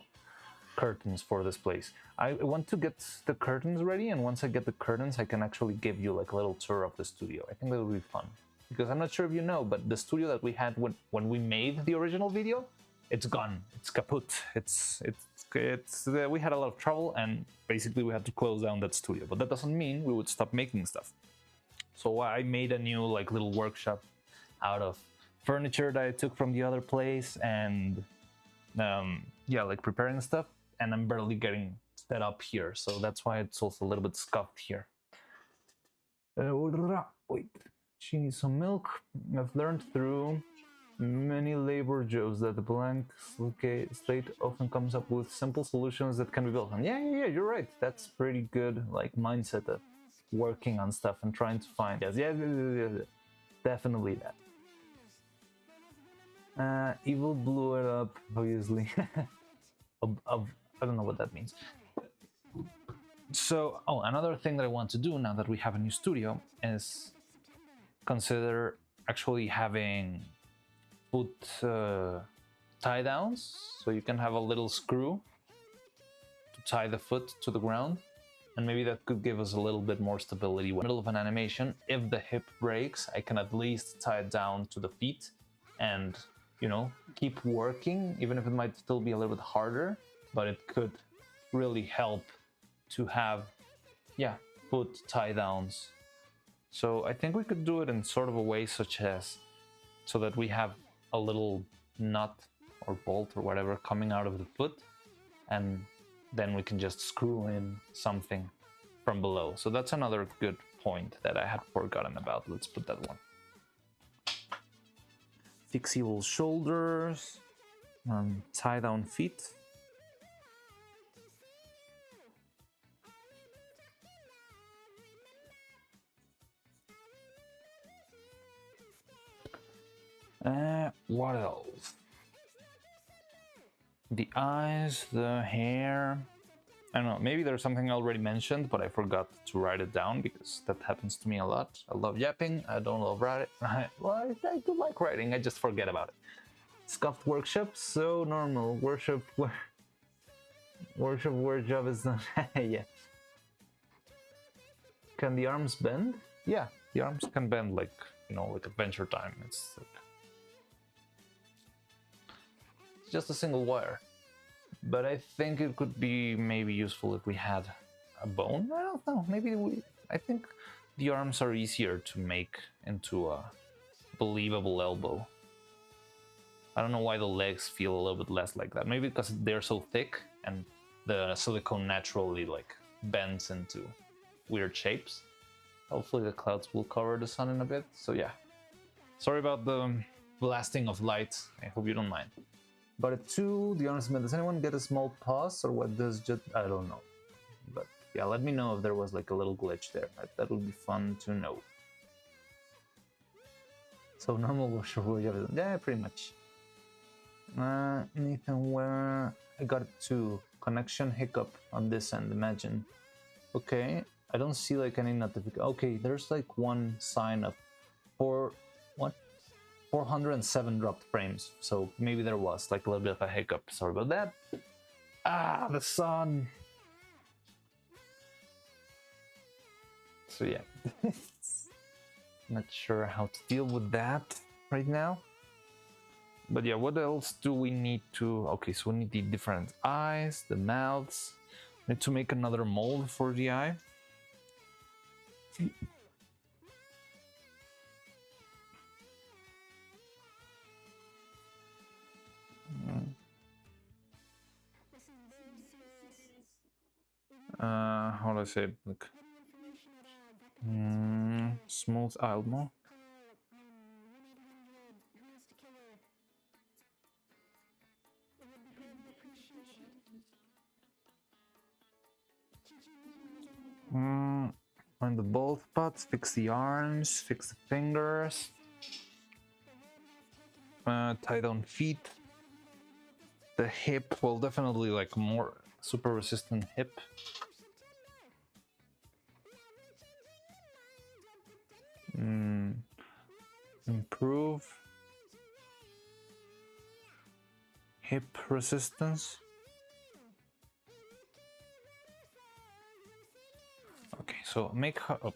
curtains for this place. I want to get the curtains ready, and once I get the curtains, I can actually give you like a little tour of the studio. I think that would be fun, because I'm not sure if you know, but the studio that we had when we made the original video, it's gone. It's kaput. It's we had a lot of trouble, and basically we had to close down that studio. But that doesn't mean we would stop making stuff. So I made a new like little workshop out of furniture that I took from the other place, and yeah, like preparing stuff. And I'm barely getting set up here, so that's why it's also a little bit scuffed here. Wait, she needs some milk. I've learned through many labor jobs that the blank slate often comes up with simple solutions that can be built on. Yeah, you're right. That's pretty good, like mindset of working on stuff and trying to find. Yes, definitely that. Evil blew it up, obviously. I don't know what that means. So, another thing that I want to do now that we have a new studio is consider actually having foot tie downs, so you can have a little screw to tie the foot to the ground, and maybe that could give us a little bit more stability in the middle of an animation. If the hip breaks, I can at least tie it down to the feet and, you know, keep working, even if it might still be a little bit harder, but it could really help to have, foot tie downs. So I think we could do it in sort of a way such as, so that we have a little nut or bolt or whatever coming out of the foot, and then we can just screw in something from below. So that's another good point that I had forgotten about. Let's put that one. Fixable shoulders, tie down feet. What else? The eyes, the hair. I don't know, maybe there's something I already mentioned, but I forgot to write it down because that happens to me a lot. I love yapping, I don't love writing. Well, I do like writing, I just forget about it. Scuffed workshop, so normal. Workshop job is not. Yeah. Can the arms bend? Yeah, the arms can bend, like, you know, like Adventure Time. It's like just a single wire. But I think it could be maybe useful if we had a bone. I don't know, maybe I think the arms are easier to make into a believable elbow. I don't know why the legs feel a little bit less like that. Maybe because they're so thick and the silicone naturally like bends into weird shapes. Hopefully the clouds will cover the sun in a bit. So yeah, sorry about the blasting of light. I hope you don't mind. But at 2, the arms bend. Does anyone get a small pause, or what does just, I don't know. But yeah, let me know if there was like a little glitch there. That would be fun to know. So normal workshop, yeah, pretty much. Nathan, where I got 2 connection hiccup on this end, imagine. Okay, I don't see like any notification. Okay, there's like one sign of 407 dropped frames, so maybe there was like a little bit of a hiccup. Sorry about that. The sun. So yeah, not sure how to deal with that right now. But yeah, what else do we need to... Okay, so we need the different eyes, the mouths. We need to make another mold for the eye. How do I say it? Like, smooth Almo. Find the bald spots, fix the arms, fix the fingers. Tie down feet. The hip, well, definitely like more super resistant hip. Improve hip resistance. Okay, so make her... Oh.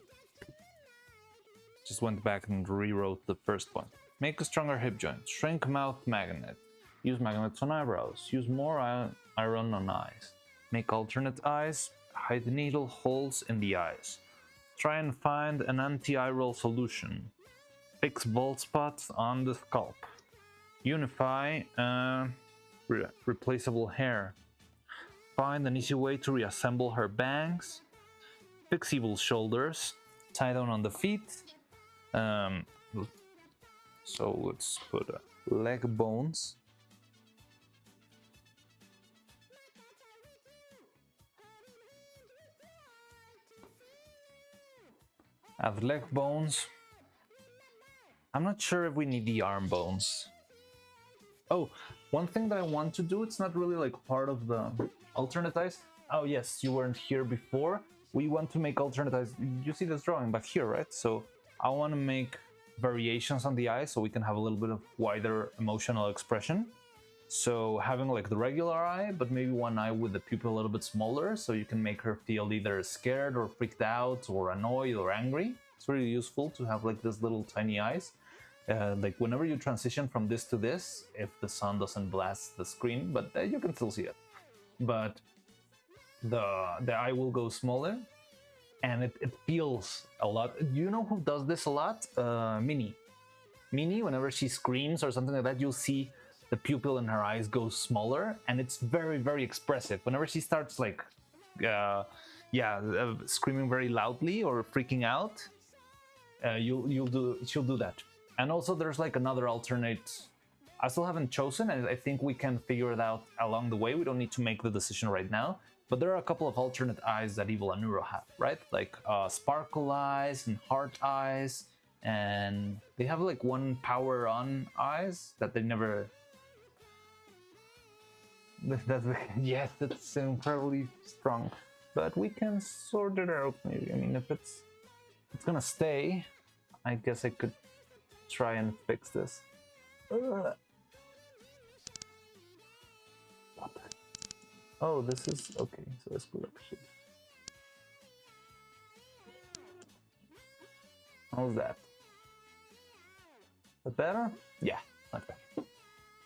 Just went back and rewrote the first one. Make a stronger hip joint. Shrink mouth magnet. Use magnets on eyebrows. Use more iron on eyes. Make alternate eyes. Hide needle holes in the eyes. Try and find an anti-eye roll solution. Fix bald spots on the scalp. Unify replaceable hair. Find an easy way to reassemble her bangs. Fix evil shoulders. Tie down on the feet. So let's put leg bones. Add leg bones. I'm not sure if we need the arm bones. Oh, one thing that I want to do, it's not really like part of the alternate eyes. Oh yes, you weren't here before. We want to make alternate eyes. You see this drawing back here, right? So I want to make variations on the eyes so we can have a little bit of wider emotional expression. So having like the regular eye, but maybe one eye with the pupil a little bit smaller, so you can make her feel either scared or freaked out or annoyed or angry. It's really useful to have like this little tiny eyes. Like whenever you transition from this to this, if the sun doesn't blast the screen, but you can still see it. But the eye will go smaller, and it feels a lot. You know who does this a lot? Minnie. Minnie, whenever she screams or something like that, you'll see the pupil in her eyes go smaller, and it's very, very expressive. Whenever she starts like, screaming very loudly or freaking out, she'll do that. And also, there's like another alternate. I still haven't chosen, and I think we can figure it out along the way. We don't need to make the decision right now. But there are a couple of alternate eyes that Evil and Neuro have, right? Like sparkle eyes and heart eyes, and they have like one power on eyes that they never. Yes, it's incredibly strong, but we can sort it out maybe. I mean, if it's gonna stay, I guess I could try and fix this. Oh, this is okay. So let's put up shit. How's that? That better? Yeah, not bad.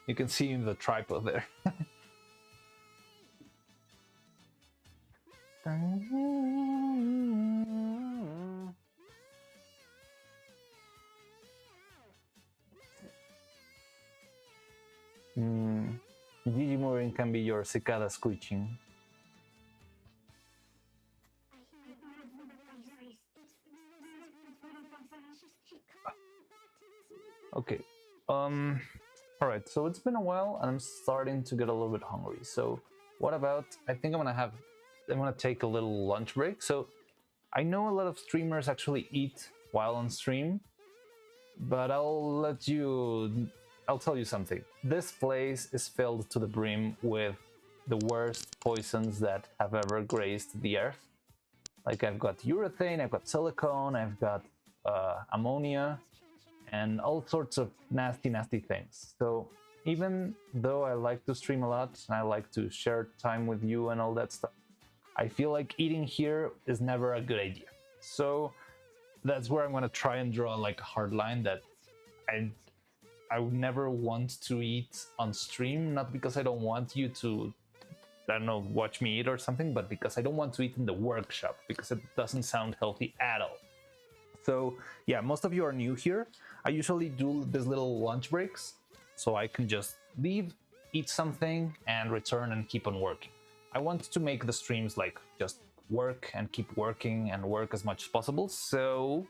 You can see the tripod there. Digimon can be your cicada screeching. Okay. Alright, so it's been a while and I'm starting to get a little bit hungry. So what about, I think I'm gonna take a little lunch break. So I know a lot of streamers actually eat while on stream, but I'll tell you something. This place is filled to the brim with the worst poisons that have ever graced the earth. Like I've got urethane, I've got silicone, I've got ammonia, and all sorts of nasty, nasty things. So even though I like to stream a lot and I like to share time with you and all that stuff, I feel like eating here is never a good idea. So that's where I'm gonna try and draw like a hard line that I I would never want to eat on stream, not because I don't want you to, I don't know, watch me eat or something, but because I don't want to eat in the workshop because it doesn't sound healthy at all. So yeah, most of you are new here. I usually do this little lunch breaks so I can just leave, eat something, and return and keep on working. I want to make the streams like just work and keep working and work as much as possible. So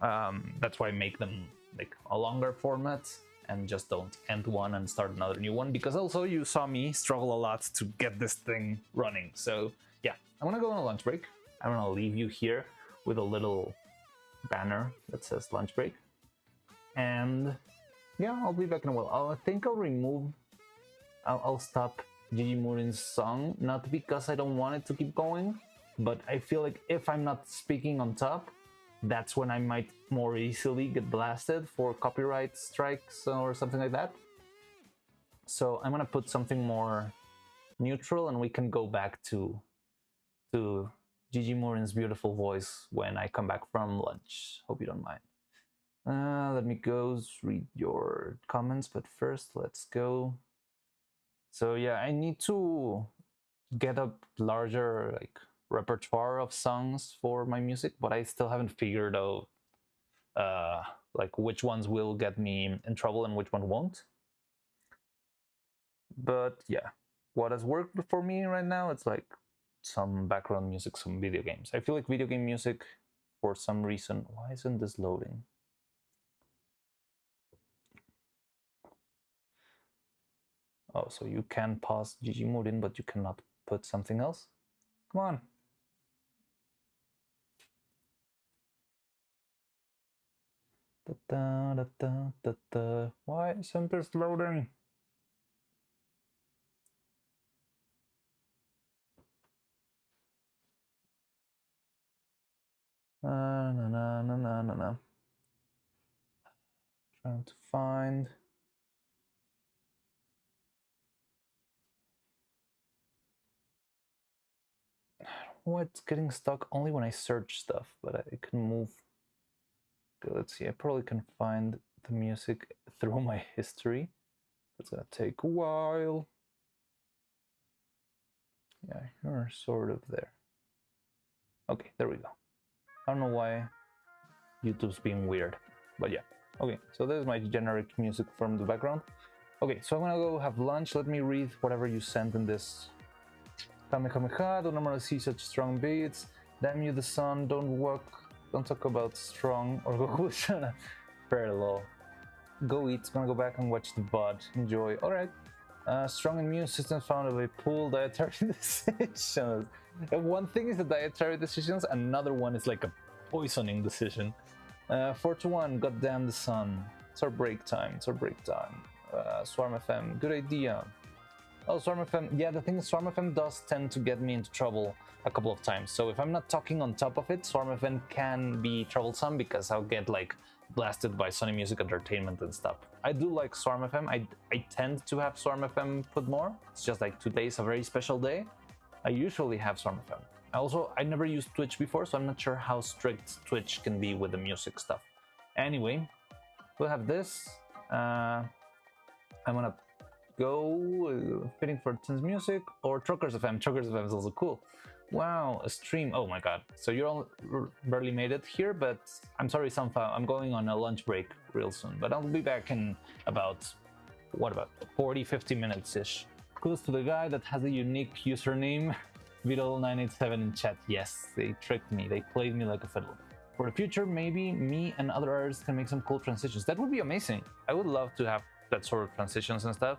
that's why I make them like a longer format and just don't end one and start another new one, because also you saw me struggle a lot to get this thing running. So yeah, I'm gonna go on a lunch break. I'm gonna leave you here with a little banner that says lunch break, and yeah, I'll be back in a while. I think I'll stop Gigi Murin's song, not because I don't want it to keep going, but I feel like if I'm not speaking on top, that's when I might more easily get blasted for copyright strikes or something like that. So I'm gonna put something more neutral, and we can go back to Gigi Murin's beautiful voice when I come back from lunch. Hope you don't mind. Let me go read your comments, but first let's go. So yeah, I need to get a larger like repertoire of songs for my music, but I still haven't figured out like which ones will get me in trouble and which one won't. But yeah, what has worked for me right now, it's like some background music, some video games. I feel like video game music, for some reason, why isn't this loading? Oh, so you can pause Gigi Murin, but you cannot put something else? Come on. Da, da, da, da, da, da. Why isn't this loading? Na, na, na, na, na, na, na. Trying to find. Oh, it's getting stuck only when I search stuff, but I can move. Okay, let's see. I probably can find the music through my history. That's gonna take a while. Yeah, you're sort of there. Okay, there we go. I don't know why YouTube's being weird, but yeah. Okay, so there's my generic music from the background. Okay, so I'm gonna go have lunch. Let me read whatever you sent in this. Kamehameha, don't normally see such strong beats. Damn you, the sun, don't talk about strong or Goku. Fair low. Go eat, gonna go back and watch the VOD. Enjoy. Alright. Strong immune system found of a pool dietary decisions. One thing is the dietary decisions, another one is like a poisoning decision. 4-1, goddamn the sun. It's our break time. Swarm FM, good idea. Oh, Swarm FM, yeah, the thing is Swarm FM does tend to get me into trouble a couple of times. So if I'm not talking on top of it, Swarm FM can be troublesome because I'll get like blasted by Sony Music Entertainment and stuff. I do like Swarm FM. I tend to have Swarm FM put more. It's just like today is a very special day. I usually have Swarm FM. I never used Twitch before, so I'm not sure how strict Twitch can be with the music stuff. Anyway, we'll have this. I'm gonna go fitting for Tins Music or Truckers FM. Truckers FM is also cool. Wow, a stream. Oh my god. So you all barely made it here, but I'm sorry, Sanfa. I'm going on a lunch break real soon, but I'll be back in about 40-50 minutes ish. Kudos to the guy that has a unique username, Vidal987 in chat. Yes, they tricked me. They played me like a fiddle. For the future, maybe me and other artists can make some cool transitions. That would be amazing. I would love to have that sort of transitions and stuff.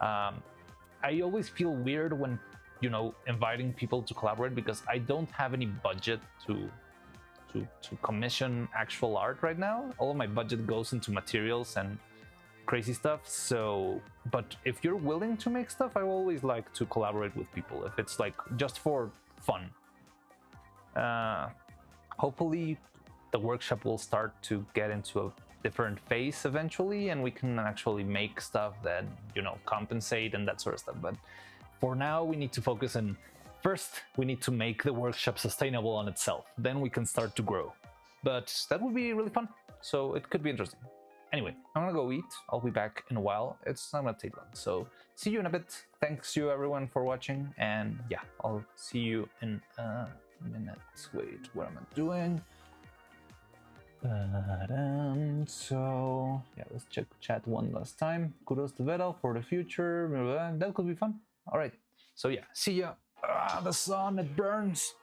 I always feel weird when, you know, inviting people to collaborate because I don't have any budget to commission actual art right now. All of my budget goes into materials and crazy stuff. So, but if you're willing to make stuff, I always like to collaborate with people if it's like just for fun. Hopefully the workshop will start to get into a different phase eventually, and we can actually make stuff that, you know, compensate and that sort of stuff. But for now, we need to focus on, first, we need to make the workshop sustainable on itself. Then we can start to grow. but that would be really fun. So it could be interesting. Anyway, I'm gonna go eat. I'll be back in a while. It's not gonna take long. So see you in a bit. Thanks you everyone for watching, and yeah, I'll see you in a minute. Wait, what am I doing? So yeah, let's check chat one last time. Kudos to Vedal for the future. Blah, blah, blah. That could be fun. All right. So yeah, see ya. The sun, it burns.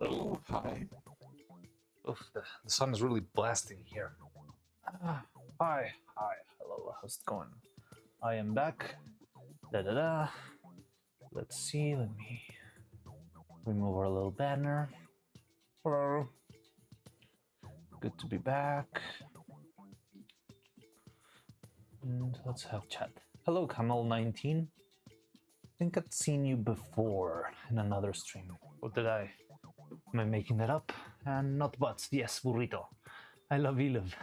Oh, hi. Oof, the sun is really blasting here. Hi, hello, how's it going? I am back. Da da da. Let's see, let me remove our little banner. Hello. Good to be back. And let's have chat. Hello, Camel19. I think I'd seen you before in another stream. What did I? Am I making that up? And not butts. Yes, burrito. I love Ilov.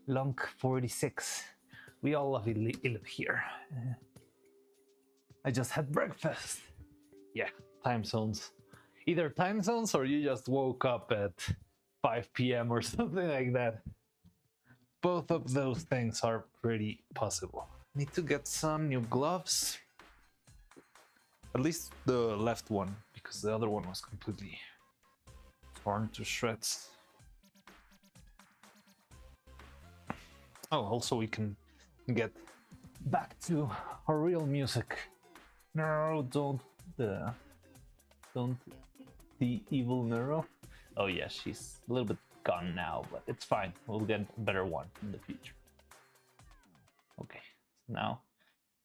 Lonk 46. We all love Ilov here. I just had breakfast. Yeah, time zones. Either time zones or you just woke up at 5 p.m. or something like that. Both of those things are pretty possible. Need to get some new gloves. At least the left one, because the other one was completely torn to shreds. Oh, also we can get back to our real music. No, don't the evil Neuro. Oh yeah, she's a little bit gone now, but it's fine. We'll get a better one in the future. Okay, so now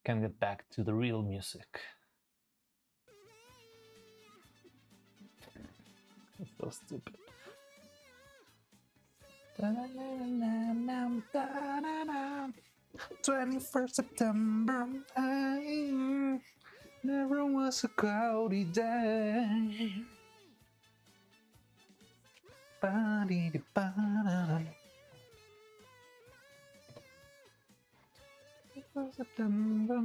can get back to the real music. That's so stupid. 21st September, never was a cloudy day. September,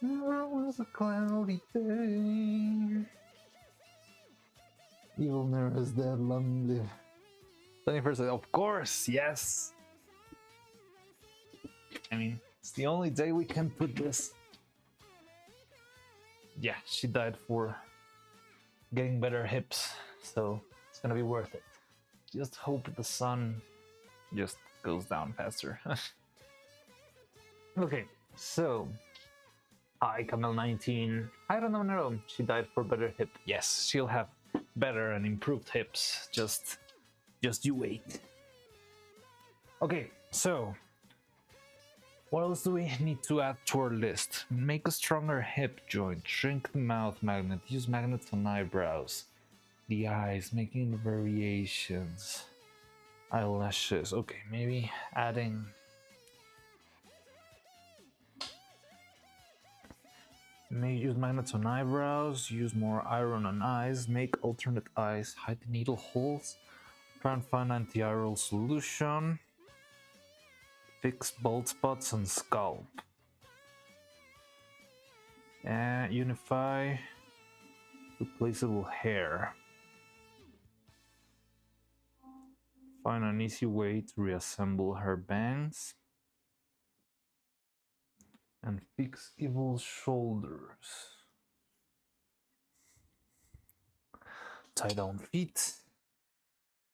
never was a cloudy day. Evil Mirror is dead, long live. 21st, of course, yes. I mean, it's the only day we can put this. Yeah, she died for getting better hips, so it's gonna be worth it. Just hope the sun just goes down faster. Okay, so hi Camel19. I don't know, she died for better hip. Yes, she'll have better and improved hips. Just you wait. Okay, so what else do we need to add to our list? Make a stronger hip joint, shrink the mouth magnet, use magnets on eyebrows, the eyes, making the variations, eyelashes. Okay, maybe adding use magnets on eyebrows, use more iron on eyes, make alternate eyes, hide the needle holes, try and find anti-iral solution, fix bald spots on scalp, and unify replaceable hair. Find an easy way to reassemble her bangs. And fix evil shoulders. Tie down feet.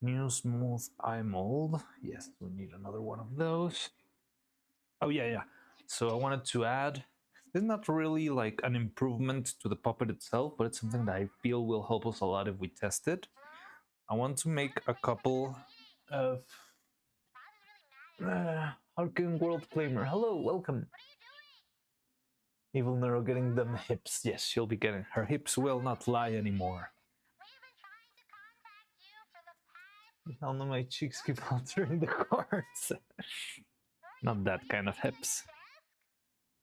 New smooth eye mold. Yes, we need another one of those. Oh yeah. So I wanted to add, it's not really like an improvement to the puppet itself, but it's something that I feel will help us a lot if we test it. I want to make a couple of Harkin World Claimer. Hello, welcome. Evil Neuro getting them hips. Yes, she'll be getting her hips will not lie anymore. Now my cheeks keep altering the chords. Not that kind of hips.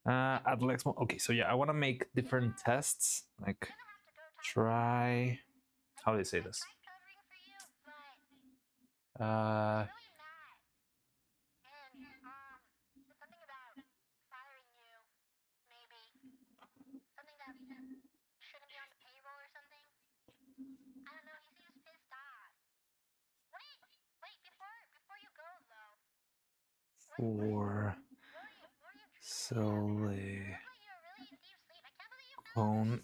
Add legs more. Okay, so yeah, I want to make different tests. Like, try. How do they say this? For silicone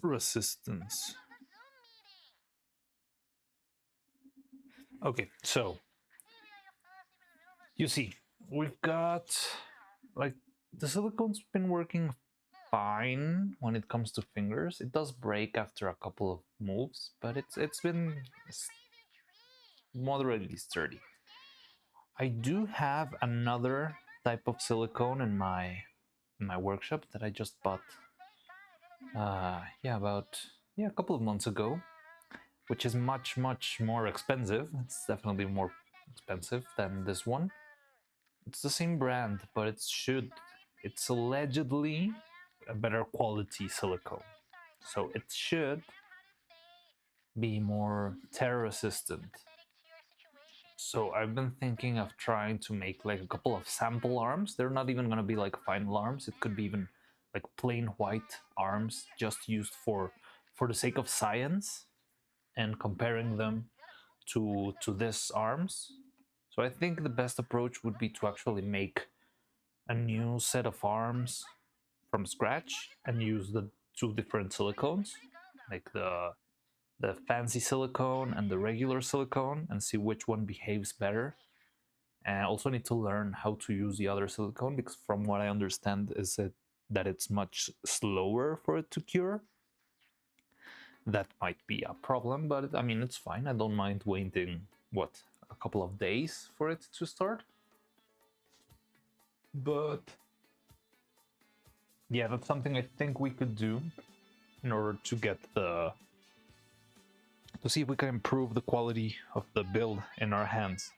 resistance. Okay, so you see, we've got like the silicone's been working fine when it comes to fingers. It does break after a couple of moves, but it's been moderately sturdy. I do have another type of silicone in my workshop that I just bought. About a couple of months ago, which is much more expensive. It's definitely more expensive than this one. It's the same brand, but it's allegedly a better quality silicone. So it should be more tear resistant. So I've been thinking of trying to make like a couple of sample arms. They're not even gonna be like final arms. It could be even like plain white arms just used for the sake of science and comparing them to this arms. So I think the best approach would be to actually make a new set of arms from scratch and use the two different silicones, like the fancy silicone and the regular silicone, and see which one behaves better. And I also need to learn how to use the other silicone, because from what I understand is that it's much slower for it to cure. That might be a problem, but I mean, it's fine. I don't mind waiting, what, a couple of days for it to start. But yeah, that's something I think we could do in order to get to see if we can improve the quality of the build in our hands.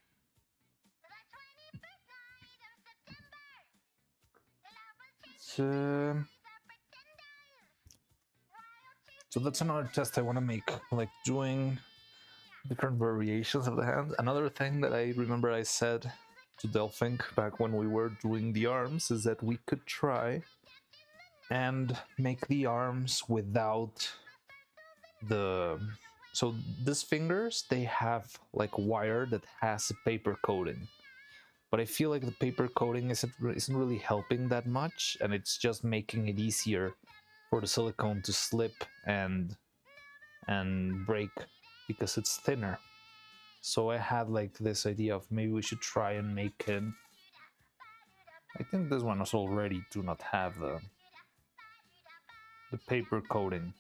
So that's another test I want to make, like doing different variations of the hand. Another thing that I remember I said to Delphink back when we were doing the arms is that we could try and make the arms without the... So these fingers, they have like wire that has a paper coating, but I feel like the paper coating isn't really helping that much, and it's just making it easier for the silicone to slip and break because it's thinner. So I had like this idea of maybe we should try and make it... I think this one is already do not have the paper coating,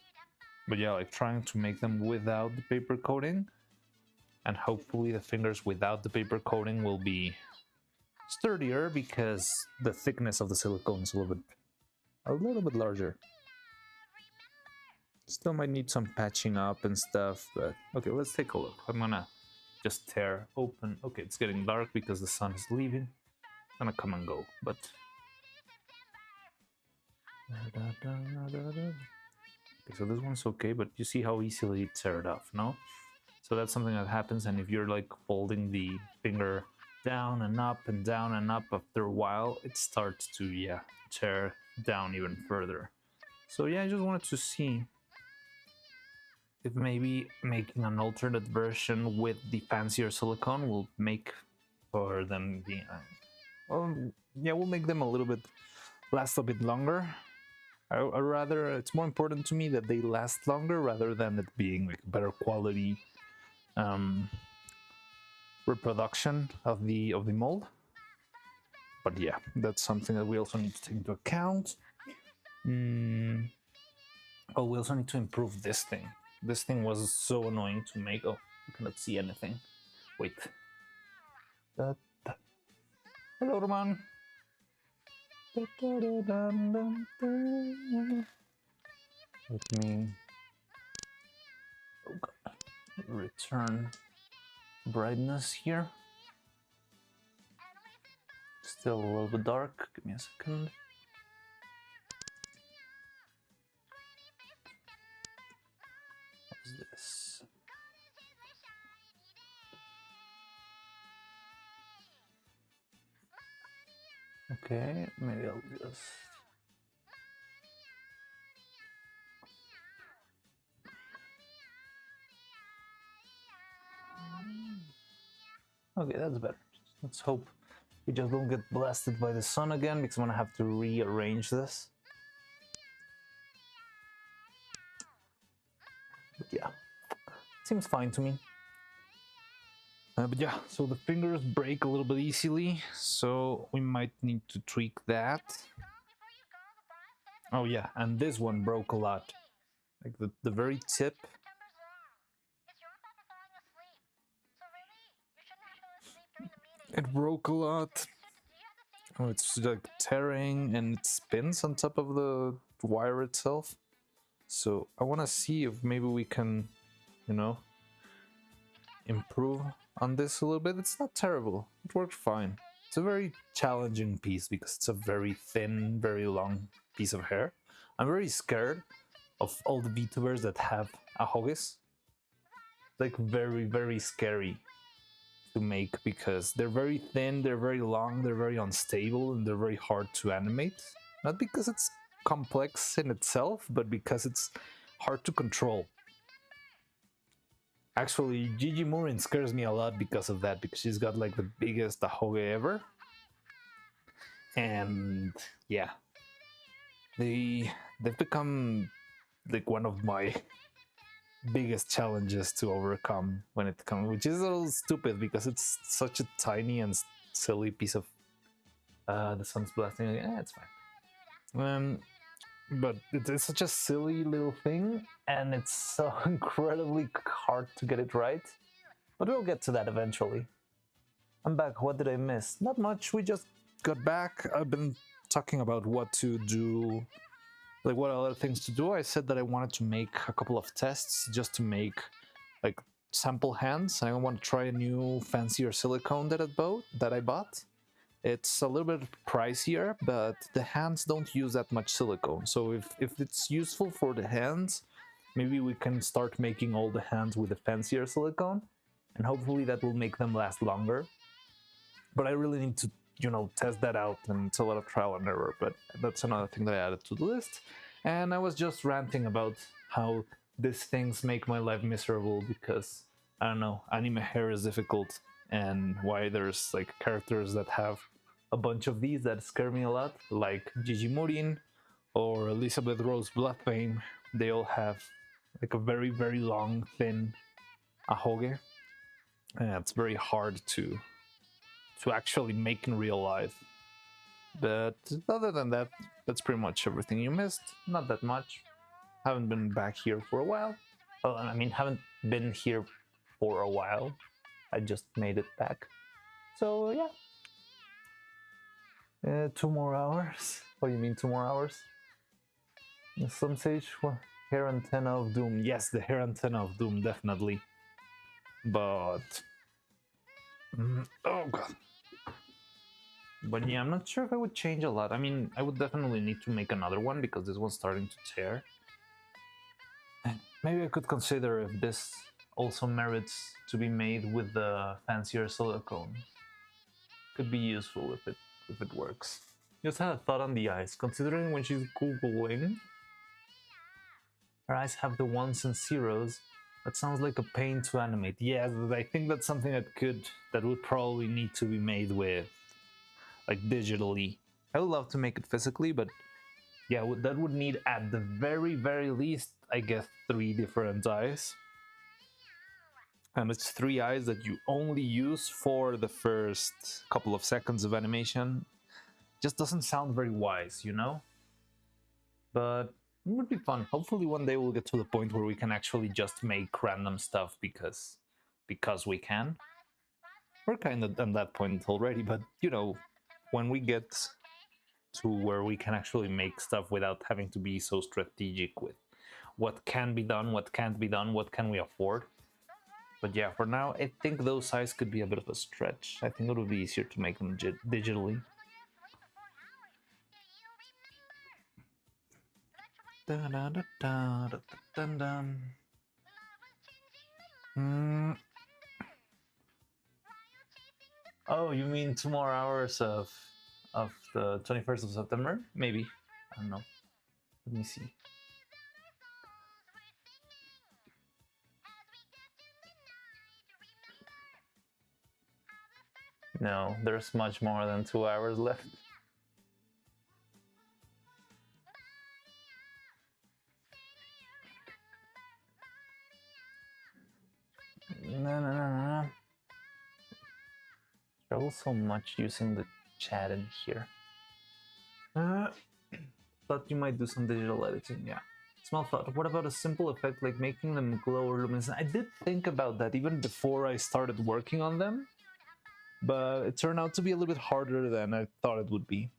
but yeah, like trying to make them without the paper coating, and hopefully the fingers without the paper coating will be sturdier because the thickness of the silicone is a little bit larger. Still might need some patching up and stuff, but okay, let's take a look. I'm gonna just tear open. Okay, it's getting dark because the sun is leaving. I'm gonna come and go, but okay, so this one's okay, but you see how easily it teared off, no? So that's something that happens, and if you're like folding the finger down and up and down and up, after a while it starts to tear down even further. So yeah, I just wanted to see if maybe making an alternate version with the fancier silicone will make for them the we'll make them a little bit last a bit longer. I rather, it's more important to me that they last longer rather than it being like better quality reproduction of the mold. But yeah, that's something that we also need to take into account. Oh, we also need to improve this thing. This thing was so annoying to make. Oh, you cannot see anything. Wait. Hello, Roman. Let me return brightness here. Still a little bit dark. Give me a second. What's this? Okay, maybe I'll just... Okay, that's better. Let's hope we just don't get blasted by the sun again, because I'm gonna have to rearrange this. But yeah, seems fine to me. But yeah, so the fingers break a little bit easily, so we might need to tweak that. Oh yeah, and this one broke a lot. Like the very tip. It broke a lot. Oh, it's like tearing and it spins on top of the wire itself. So I want to see if maybe we can, you know, improve on this a little bit. It's not terrible. It worked fine. It's a very challenging piece because it's a very thin, very long piece of hair. I'm very scared of all the VTubers that have ahoges. Like very, very scary to make because they're very thin, they're very long, they're very unstable, and they're very hard to animate. Not because it's complex in itself, but because it's hard to control. Actually, Gigi Murin scares me a lot because of that, because she's got like the biggest ahoge ever. And yeah, they've become like one of my biggest challenges to overcome when it comes, which is a little stupid because it's such a tiny and silly piece of the sun's blasting. Yeah, it's fine. But it's such a silly little thing, and it's so incredibly hard to get it right. But we'll get to that eventually. I'm back. What did I miss? Not much. We just got back. I've been talking about what to do, like what other things to do. I said that I wanted to make a couple of tests just to make like sample hands. I want to try a new fancier silicone that I bought. It's a little bit pricier, but the hands don't use that much silicone. So if it's useful for the hands, maybe we can start making all the hands with a fancier silicone, and hopefully that will make them last longer. But I really need to, you know, test that out, and it's a lot of trial and error, but that's another thing that I added to the list. And I was just ranting about how these things make my life miserable because, I don't know, anime hair is difficult, and why there's like characters that have a bunch of these that scare me a lot, like Gigi Murin or Elizabeth Rose Bloodbane. They all have like a very, very long, thin ahoge, and it's very hard to actually make in real life. But other than that, that's pretty much everything you missed. Not that much. Haven't been back here for a while. Well, I mean, haven't been here for a while. I just made it back. So yeah. 2 more hours? What do you mean 2 more hours? Some sage, well, hair antenna of doom. Yes, the hair antenna of doom, definitely. But oh god. But yeah, I'm not sure if I would change a lot. I mean, I would definitely need to make another one because this one's starting to tear. Maybe I could consider if this also merits to be made with the fancier silicone. Could be useful if it works. Just had a thought on the eyes. Considering when she's googling, her eyes have the ones and zeros. That sounds like a pain to animate. Yeah, I think that's something that would probably need to be made with, like, digitally. I would love to make it physically, but yeah, that would need at the very, very least, I guess, 3 different eyes. And it's 3 eyes that you only use for the first couple of seconds of animation. Just doesn't sound very wise, you know? But it would be fun. Hopefully one day we'll get to the point where we can actually just make random stuff because we can. We're kind of at that point already, but you know, when we get to where we can actually make stuff without having to be so strategic with what can be done, what can't be done, what can we afford. But yeah, for now, I think those eyes could be a bit of a stretch. I think it would be easier to make them digitally. Oh, you mean 2 more hours of the 21st of September? Maybe. I don't know. Let me see. No, there's much more than 2 hours left. No. Struggle so much using the chat in here. thought you might do some digital editing, yeah. Small thought. What about a simple effect like making them glow or luminescent? I did think about that even before I started working on them, but it turned out to be a little bit harder than I thought it would be.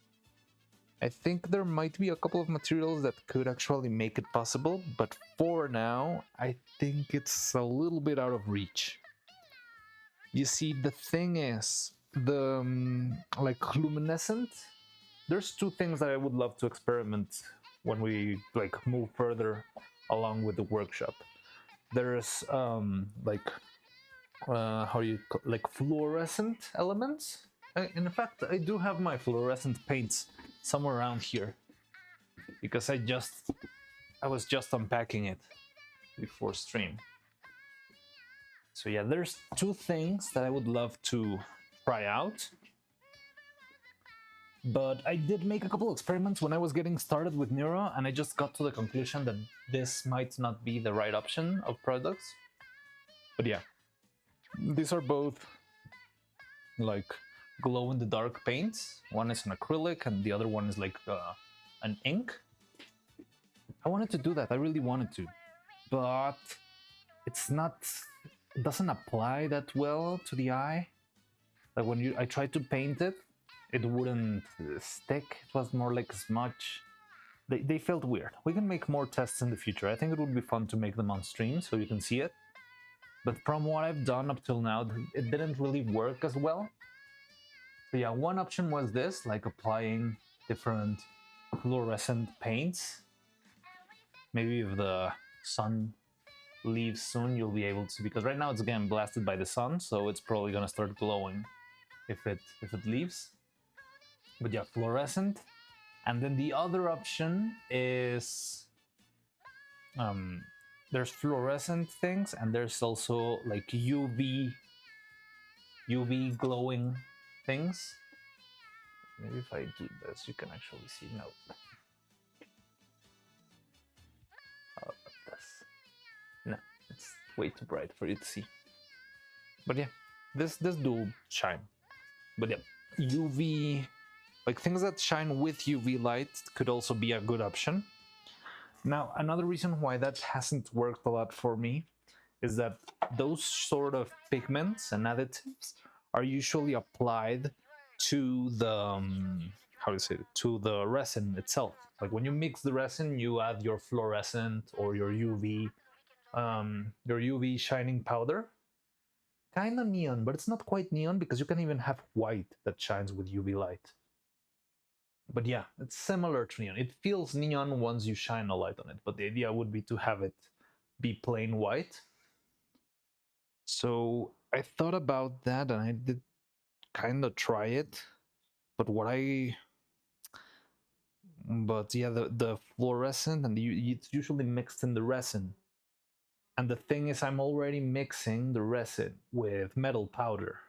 I think there might be a couple of materials that could actually make it possible, but for now, I think it's a little bit out of reach. You see, the thing is, the like luminescent, there's two things that I would love to experiment when we like move further along with the workshop. There's like how do you like fluorescent elements. In fact, I do have my fluorescent paints somewhere around here because I was just unpacking it before stream. So yeah, there's two things that I would love to try out. But I did make a couple experiments when I was getting started with Neuro, and I just got to the conclusion that this might not be the right option of products. But yeah, these are both like glow-in-the-dark paints. One is an acrylic and the other one is like an ink. I wanted to do that, I really wanted to, but it's not, it doesn't apply that well to the eye. Like when I tried to paint it, it wouldn't stick. It was more like smudge. They felt weird. We can make more tests in the future. I think it would be fun to make them on stream so you can see it. But from what I've done up till now, it didn't really work as well. So yeah, one option was this, like applying different fluorescent paints. Maybe if the sun leaves soon, you'll be able to, because right now it's again blasted by the sun, so it's probably gonna start glowing if it leaves. But yeah, fluorescent. And then the other option is there's fluorescent things, and there's also like UV glowing things. Maybe if I do this, you can actually see. No. How about this? No, it's way too bright for you to see. But yeah, this do shine. But yeah, UV, like things that shine with UV light could also be a good option. Now, another reason why that hasn't worked a lot for me is that those sort of pigments and additives are usually applied to the how do you say it? To the resin itself. Like when you mix the resin, you add your fluorescent or your UV shining powder. Kind of neon, but it's not quite neon because you can even have white that shines with UV light. But yeah, it's similar to neon. It feels neon once you shine a light on it, but the idea would be to have it be plain white. So I thought about that and I did kind of try it, but yeah, the fluorescent and it's usually mixed in the resin. And the thing is, I'm already mixing the resin with metal powder.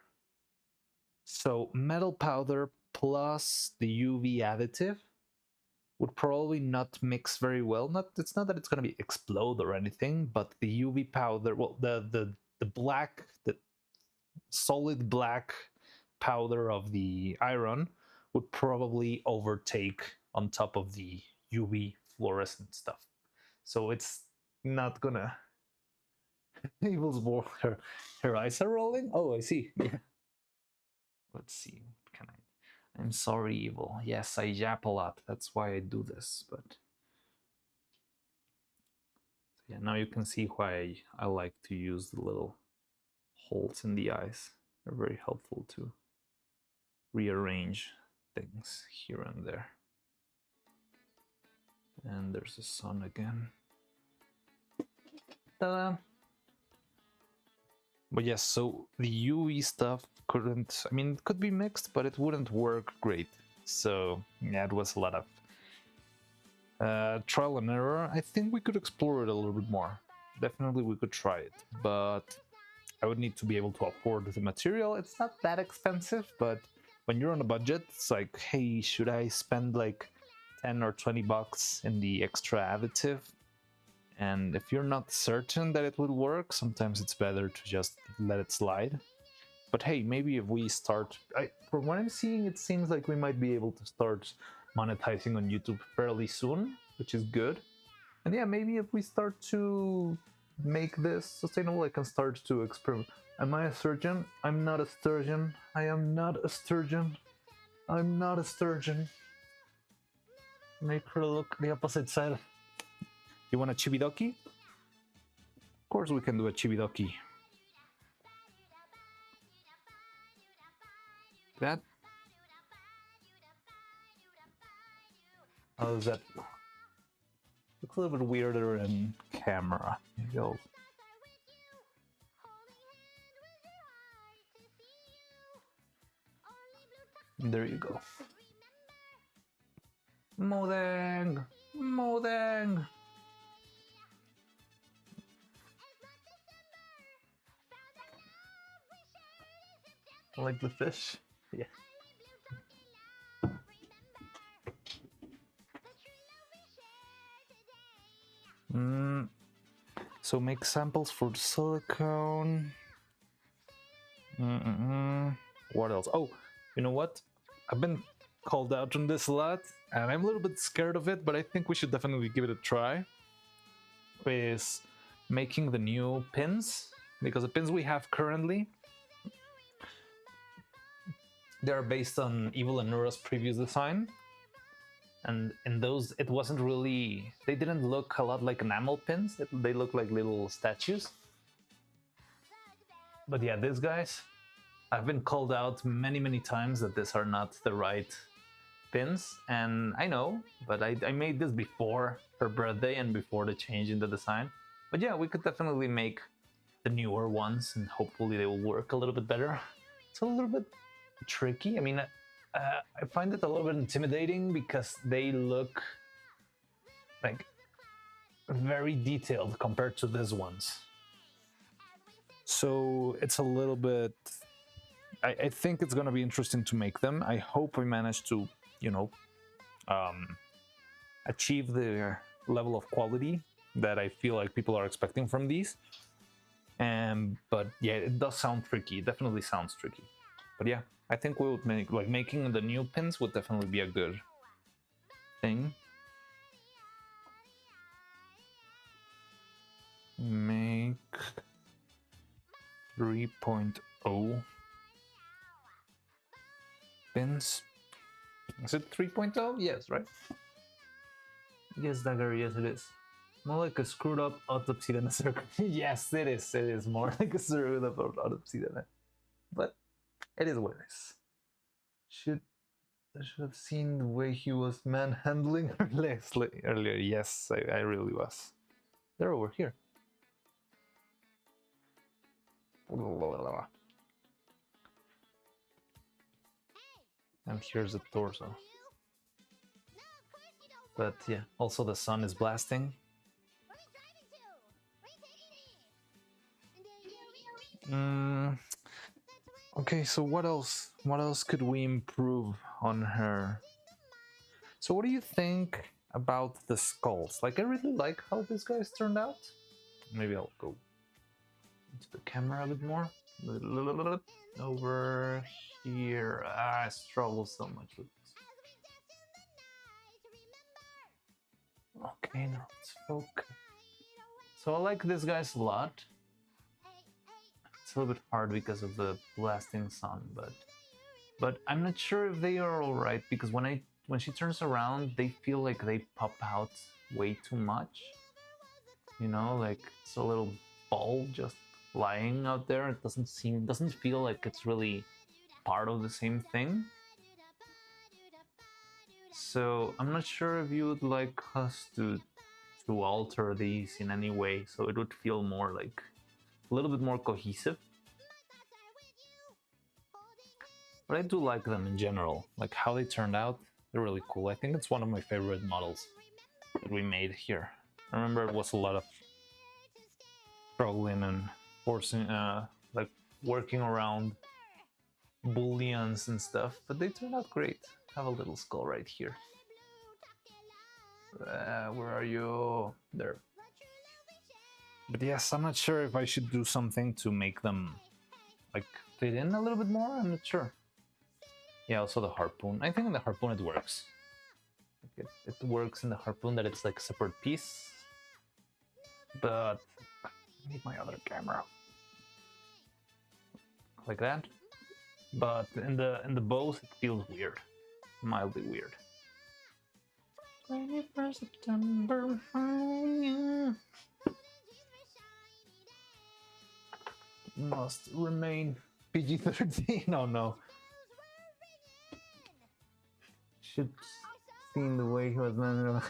So metal powder plus the UV additive would probably not mix very well. It's not that it's going to be explode or anything, but the UV powder, well, the black, the solid black powder of the iron would probably overtake on top of the UV fluorescent stuff. So it's not gonna. Evil's more. Her eyes are rolling. Oh, I see. Yeah. Let's see. What can I? I'm sorry, Evil. Yes, I yap a lot. That's why I do this. But yeah, now you can see why I like to use the little holes in the eyes. They're very helpful to rearrange things here and there. And there's the sun again. Ta-da! But yes, so the UV stuff couldn't, I mean, it could be mixed, but it wouldn't work great. So yeah, it was a lot of trial and error. I think we could explore it a little bit more. Definitely we could try it, but I would need to be able to afford the material. It's not that expensive, but when you're on a budget, it's like, hey, should I spend like 10 or 20 bucks in the extra additive? And if you're not certain that it would work, sometimes it's better to just let it slide. But hey, maybe if we start, from what I'm seeing, it seems like we might be able to start monetizing on YouTube fairly soon, which is good. And yeah, maybe if we start to make this sustainable, I can start to experiment. Am I a surgeon? I'm not a sturgeon. I am not a sturgeon. I'm not a sturgeon. Make her look the opposite side. You want a chibidoki? Of course we can do a chibidoki. That. How does that? Looks a little bit weirder in camera. There you go. There you go. Modeng! Modeng! Like the fish? Yeah. So make samples for the silicone. What else? Oh, you know what? I've been called out on this a lot, and I'm a little bit scared of it, but I think we should definitely give it a try. Is making the new pins, because the pins we have currently, they're based on Evil and Neuro's previous design. And in those, it wasn't really, they didn't look a lot like enamel pins. They look like little statues. But yeah, these guys, I've been called out many, many times that these are not the right pins. And I know, but I made this before her birthday and before the change in the design. But yeah, we could definitely make the newer ones and hopefully they will work a little bit better. It's a little bit tricky. I mean, I find it a little bit intimidating because they look like very detailed compared to these ones. So it's a little bit, I think it's going to be interesting to make them. I hope we manage to, you know, achieve the level of quality that I feel like people are expecting from these. But yeah, it does sound tricky. It definitely sounds tricky. But yeah, I think we would make, like, making the new pins would definitely be a good thing. Make 3.0 pins. Is it 3.0? Yes, right? Yes, Dagger, yes it is. More like a screwed up autopsy than a circle. Yes, it is. It is more like a screwed up autopsy than a... But it is what it is. I should have seen the way he was manhandling her legs earlier. Yes, I really was. They're over here. And here's the torso. But yeah, also the sun is blasting. Okay, so what else? What else could we improve on her? So what do you think about the skulls? Like, I really like how these guys turned out. Maybe I'll go into the camera a bit more. Over here. I struggle so much with this. Okay, now let's focus. So I like these guys a lot. It's a little bit hard because of the blasting sun, but I'm not sure if they are all right, because when she turns around, they feel like they pop out way too much. You know, like it's a little ball just lying out there. It doesn't feel like it's really part of the same thing. So I'm not sure if you would like us to alter these in any way so it would feel more like a little bit more cohesive. But I do like them in general, like how they turned out. They're really cool. I think it's one of my favorite models that we made here. I remember it was a lot of struggling and forcing, like working around booleans and stuff, but they turned out great. Have a little skull right here. Where are you? There. But yes, I'm not sure if I should do something to make them like fit in a little bit more. I'm not sure. Yeah, also the harpoon. I think the harpoon it works. it works in the harpoon that it's like a separate piece. But I need my other camera. Like that. But in the bows it feels weird. Mildly weird. 21st September. Must remain PG-13. Oh no. Should seen the way he was managing.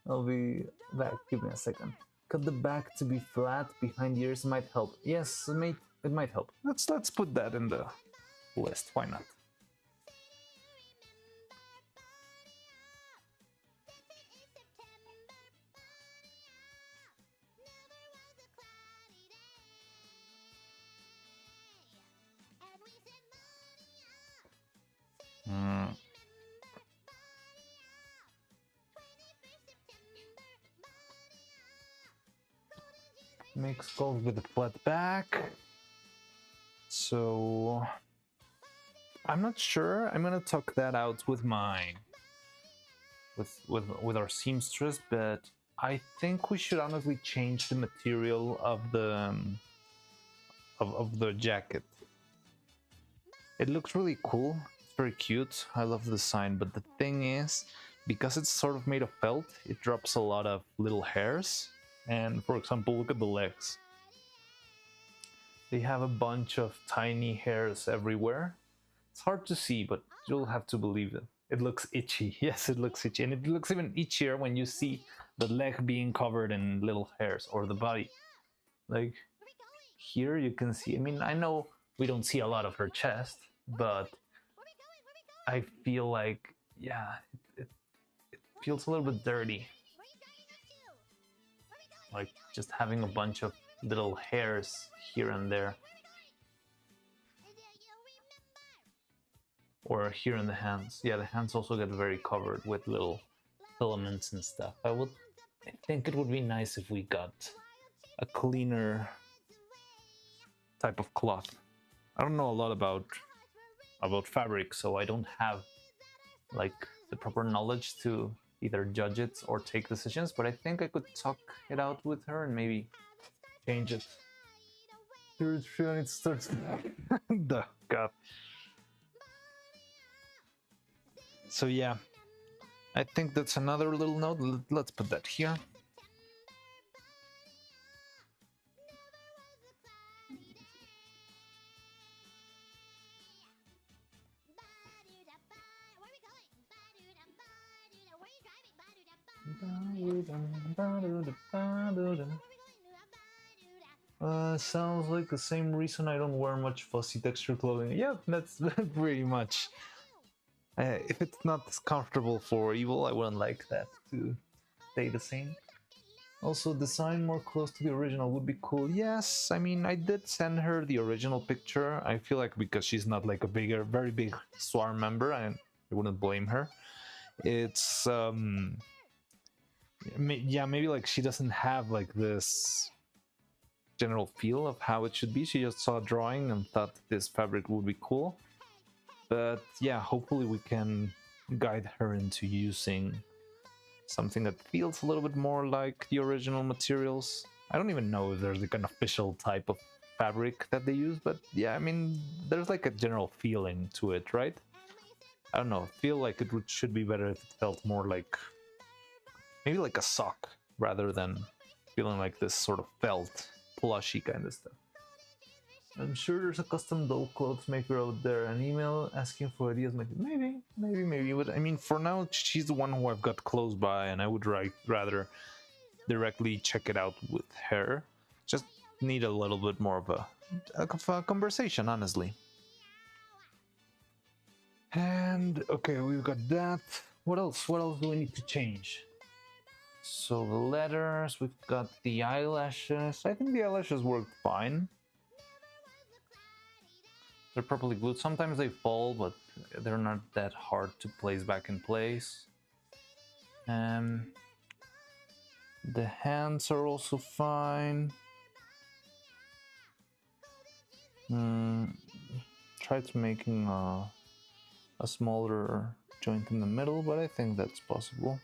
I'll be back. Give me a second. Cut the back to be flat behind the ears might help. Yes, it might help. Let's put that in the list. Why not? Make skulls with a flat back. So I'm not sure. I'm gonna talk that out with with our seamstress, but I think we should honestly change the material of the jacket. It looks really cool. It's very cute. I love the design, but the thing is, because it's sort of made of felt, it drops a lot of little hairs. And for example, look at the legs. They have a bunch of tiny hairs everywhere. It's hard to see, but you'll have to believe it. It looks itchy. Yes, it looks itchy. And it looks even itchier when you see the leg being covered in little hairs, or the body. Like here you can see, I mean, I know we don't see a lot of her chest, but I feel like, yeah, it feels a little bit dirty. Like just having a bunch of little hairs here and there. Or here in the hands. Yeah, the hands also get very covered with little filaments and stuff. I think it would be nice if we got a cleaner type of cloth. I don't know a lot about fabric, so I don't have like the proper knowledge to either judge it or take decisions, but I think I could talk it out with her and maybe change it. It starts. The God. So yeah, I think that's another little note. Let's put that here. Sounds like the same reason I don't wear much fussy texture clothing. Yeah, that's pretty much. If it's not comfortable for Evil, I wouldn't like that to stay the same. Also, design more close to the original would be cool. Yes, I mean, I did send her the original picture. I feel like because she's not like a very big Swarm member, I wouldn't blame her. It's yeah, maybe like she doesn't have like this general feel of how it should be. She just saw a drawing and thought this fabric would be cool. But yeah, hopefully we can guide her into using something that feels a little bit more like the original materials. I don't even know if there's like an official type of fabric that they use, but yeah, I mean, there's like a general feeling to it, right? I don't know, I feel like it should be better if it felt more like, maybe like a sock, rather than feeling like this sort of felt, plushy kind of stuff. I'm sure there's a custom doll clothes maker out there. An email asking for ideas, maybe. But I mean, for now, she's the one who I've got close by, and I would rather directly check it out with her. Just need a little bit more of a conversation, honestly. And okay, we've got that. What else? What else do we need to change? So the letters, we've got the eyelashes. I think the eyelashes worked fine. They're properly glued. Sometimes they fall, but they're not that hard to place back in place. The hands are also fine. Try to making a smaller joint in the middle, but I think that's possible.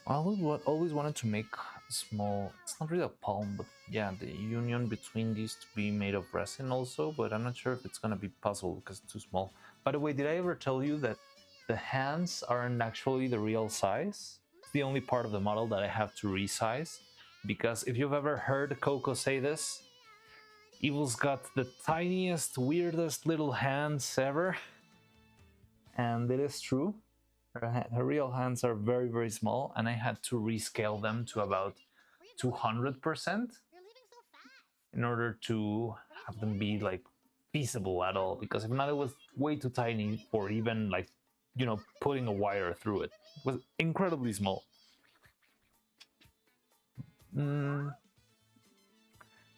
I always wanted to make a small, it's not really a palm, but yeah, the union between these to be made of resin also, but I'm not sure if it's gonna be possible because it's too small. By the way, did I ever tell you that the hands aren't actually the real size? It's the only part of the model that I have to resize, because if you've ever heard Coco say this, Evil's got the tiniest, weirdest little hands ever, and it is true. Her real hands are very, very small, and I had to rescale them to about 200% in order to have them be like feasible at all, because if not, it was way too tiny for even like, you know, putting a wire through it. It was incredibly small.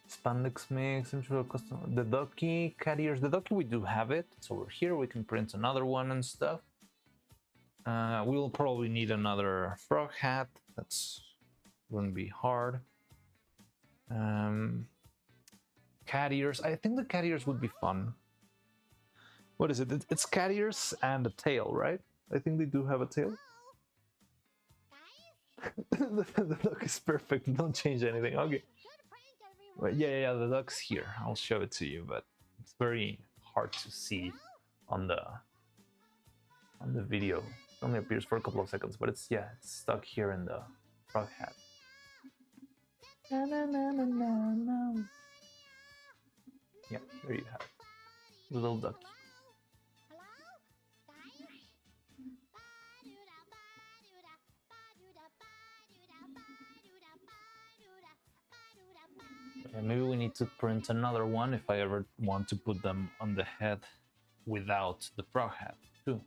Spandex mix, custom. The ducky, cat ears. The ducky, we do have it. It's over here. We can print another one and stuff. We'll probably need another frog hat. That's wouldn't be hard. Cat ears. I think the cat ears would be fun. What is it? It's cat ears and a tail, right? I think they do have a tail. The duck is perfect. Don't change anything. Okay. Well, yeah, the duck's here. I'll show it to you, but it's very hard to see on the video. It only appears for a couple of seconds, but it's stuck here in the frog hat. Yeah, there you have it. The little ducky. And maybe we need to print another one if I ever want to put them on the head without the frog hat too.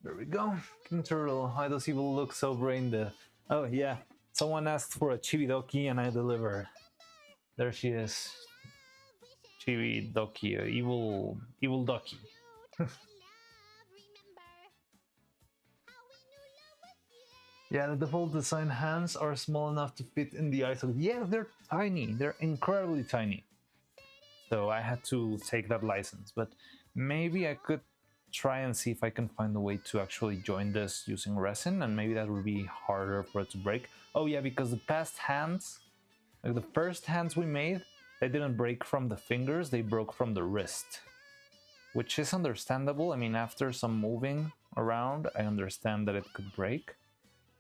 There we go. King Turtle, why does Evil look so brain dead? Oh yeah, someone asked for a chibi doki and I delivered. There she is. Chibi doki, evil doki. Yeah, the default design hands are small enough to fit in the eyes. Yeah, they're tiny. They're incredibly tiny. So I had to take that license, but maybe I could try and see if I can find a way to actually join this using resin, and maybe that would be harder for it to break. Oh yeah, because the past hands, like the first hands we made, they didn't break from the fingers, they broke from the wrist. Which is understandable. I mean, after some moving around, I understand that it could break.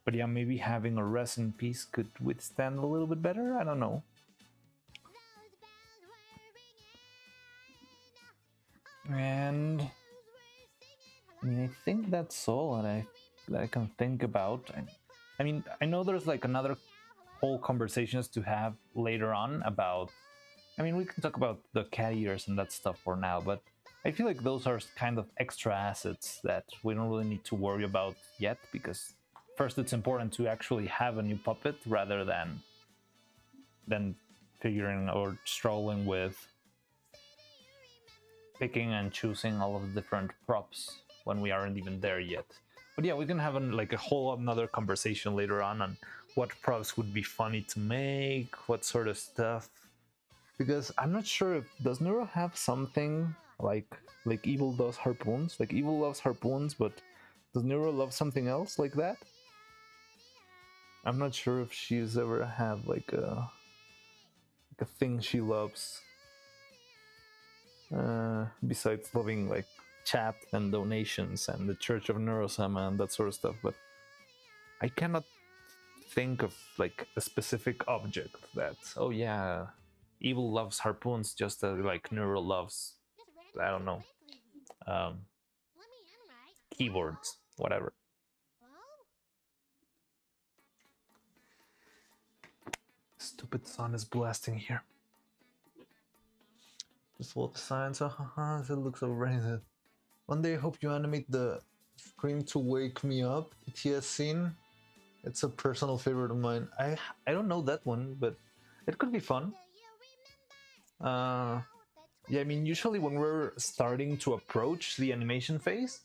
But yeah, maybe having a resin piece could withstand a little bit better, I don't know. And I mean, I think that's all that I can think about. I mean, I know there's like another whole conversations to have later on about, I mean, we can talk about the cat ears and that stuff for now, but I feel like those are kind of extra assets that we don't really need to worry about yet, because first it's important to actually have a new puppet rather than figuring or struggling with picking and choosing all of the different props when we aren't even there yet. But yeah, we can have like a whole another conversation later on what props would be funny to make, what sort of stuff. Because I'm not sure if, does Neuro have something like Evil does harpoons? Like Evil loves harpoons, but does Neuro love something else like that? I'm not sure if she's ever had like a thing she loves. Besides loving like chat and donations and the Church of Neurosama and that sort of stuff, but I cannot think of like a specific object that, oh yeah, Evil loves harpoons just as like Neuro loves, I don't know, keyboards, whatever. Stupid sun is blasting here. Just what the science, it looks overrated. One day I hope you animate the Scream to Wake Me Up BTS scene. It's a personal favorite of mine. I don't know that one, but it could be fun. Yeah, I mean, usually when we're starting to approach the animation phase,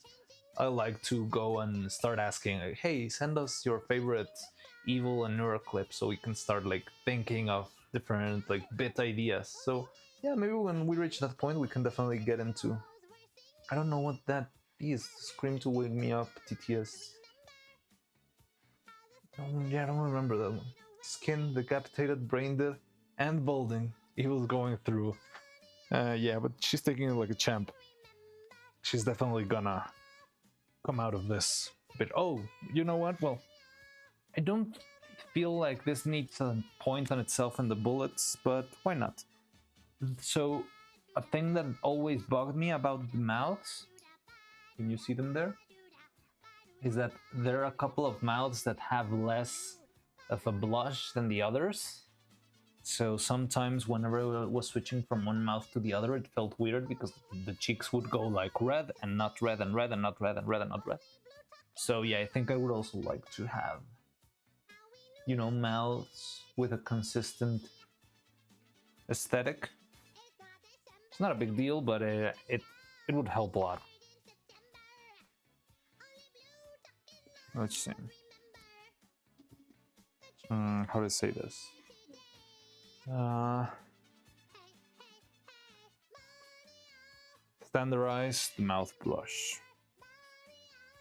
I like to go and start asking, like, hey, send us your favorite evil and Neuro clip so we can start like thinking of different like bit ideas. So yeah, maybe when we reach that point we can definitely get into, I don't know what that is. Scream to wake me up, TTS. Yeah, I don't remember that one. Skin, decapitated, brain dead, and balding. Evil's going through. Yeah, but she's taking it like a champ. She's definitely gonna come out of this. But oh, you know what? Well, I don't feel like this needs a point on itself in the bullets, but why not? So, a thing that always bugged me about the mouths, can you see them there? Is that there are a couple of mouths that have less of a blush than the others. So sometimes whenever I was switching from one mouth to the other, it felt weird because the cheeks would go like red and not red and red and not red and red and not red. So yeah, I think I would also like to have, you know, mouths with a consistent aesthetic. It's not a big deal, but it would help a lot. Let's see. How to say this? Standardize the mouth blush.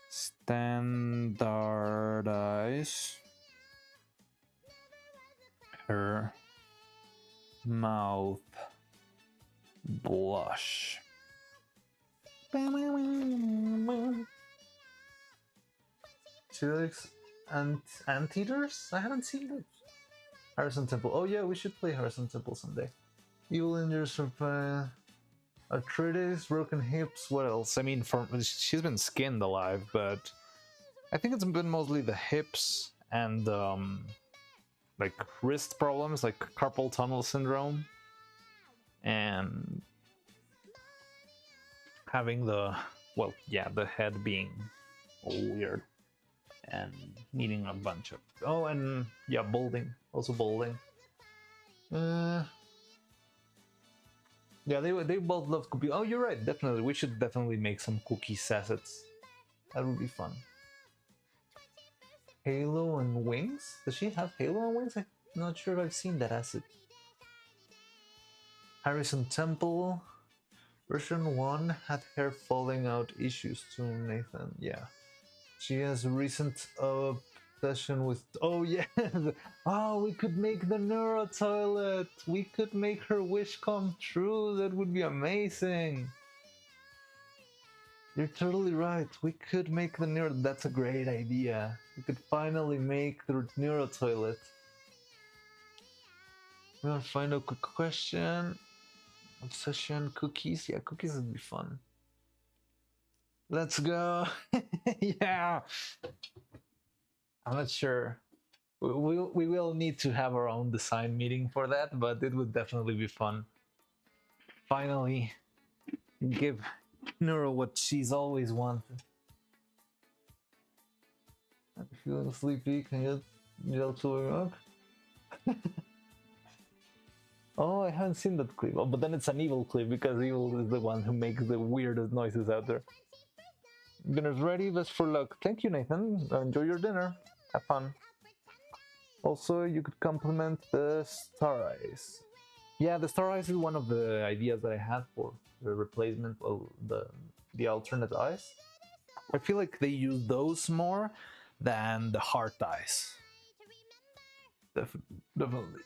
Standardize her mouth blush. Felix and Anteaters? I haven't seen those. Harrison Temple. Oh yeah, we should play Harrison Temple someday. Evil injuries from arthritis, broken hips. What else? I mean, she's been skinned alive, but I think it's been mostly the hips and like wrist problems, like carpal tunnel syndrome, and having the head being all weird and needing a bunch of balding, also balding. Yeah, they both love cookies. Oh, you're right, definitely. We should definitely make some cookies assets. That would be fun. Halo and wings? Does she have halo and wings? I'm not sure if I've seen that asset. Harrison Temple. Version 1 had hair falling out issues too, Nathan. Yeah. She has a recent obsession with... Oh, yeah! Oh, we could make the Neuro toilet! We could make her wish come true! That would be amazing! You're totally right. We could make the Neuro... That's a great idea. We could finally make the Neuro toilet. We're gonna find a quick question. Obsession, cookies? Yeah, cookies would be fun. Let's go! Yeah! I'm not sure. We will need to have our own design meeting for that, but it would definitely be fun. Finally, give Neuro what she's always wanted. I'm feeling sleepy. Can you yell to wake up? Oh, I haven't seen that clip. Oh, but then it's an Evil clip because Evil is the one who makes the weirdest noises out there. Dinner's ready, best for luck. Thank you, Nathan. Enjoy your dinner. Have fun. Also, you could compliment the Star Eyes. Yeah, the Star Eyes is one of the ideas that I had for the replacement of the alternate eyes. I feel like they use those more than the heart eyes. Definitely.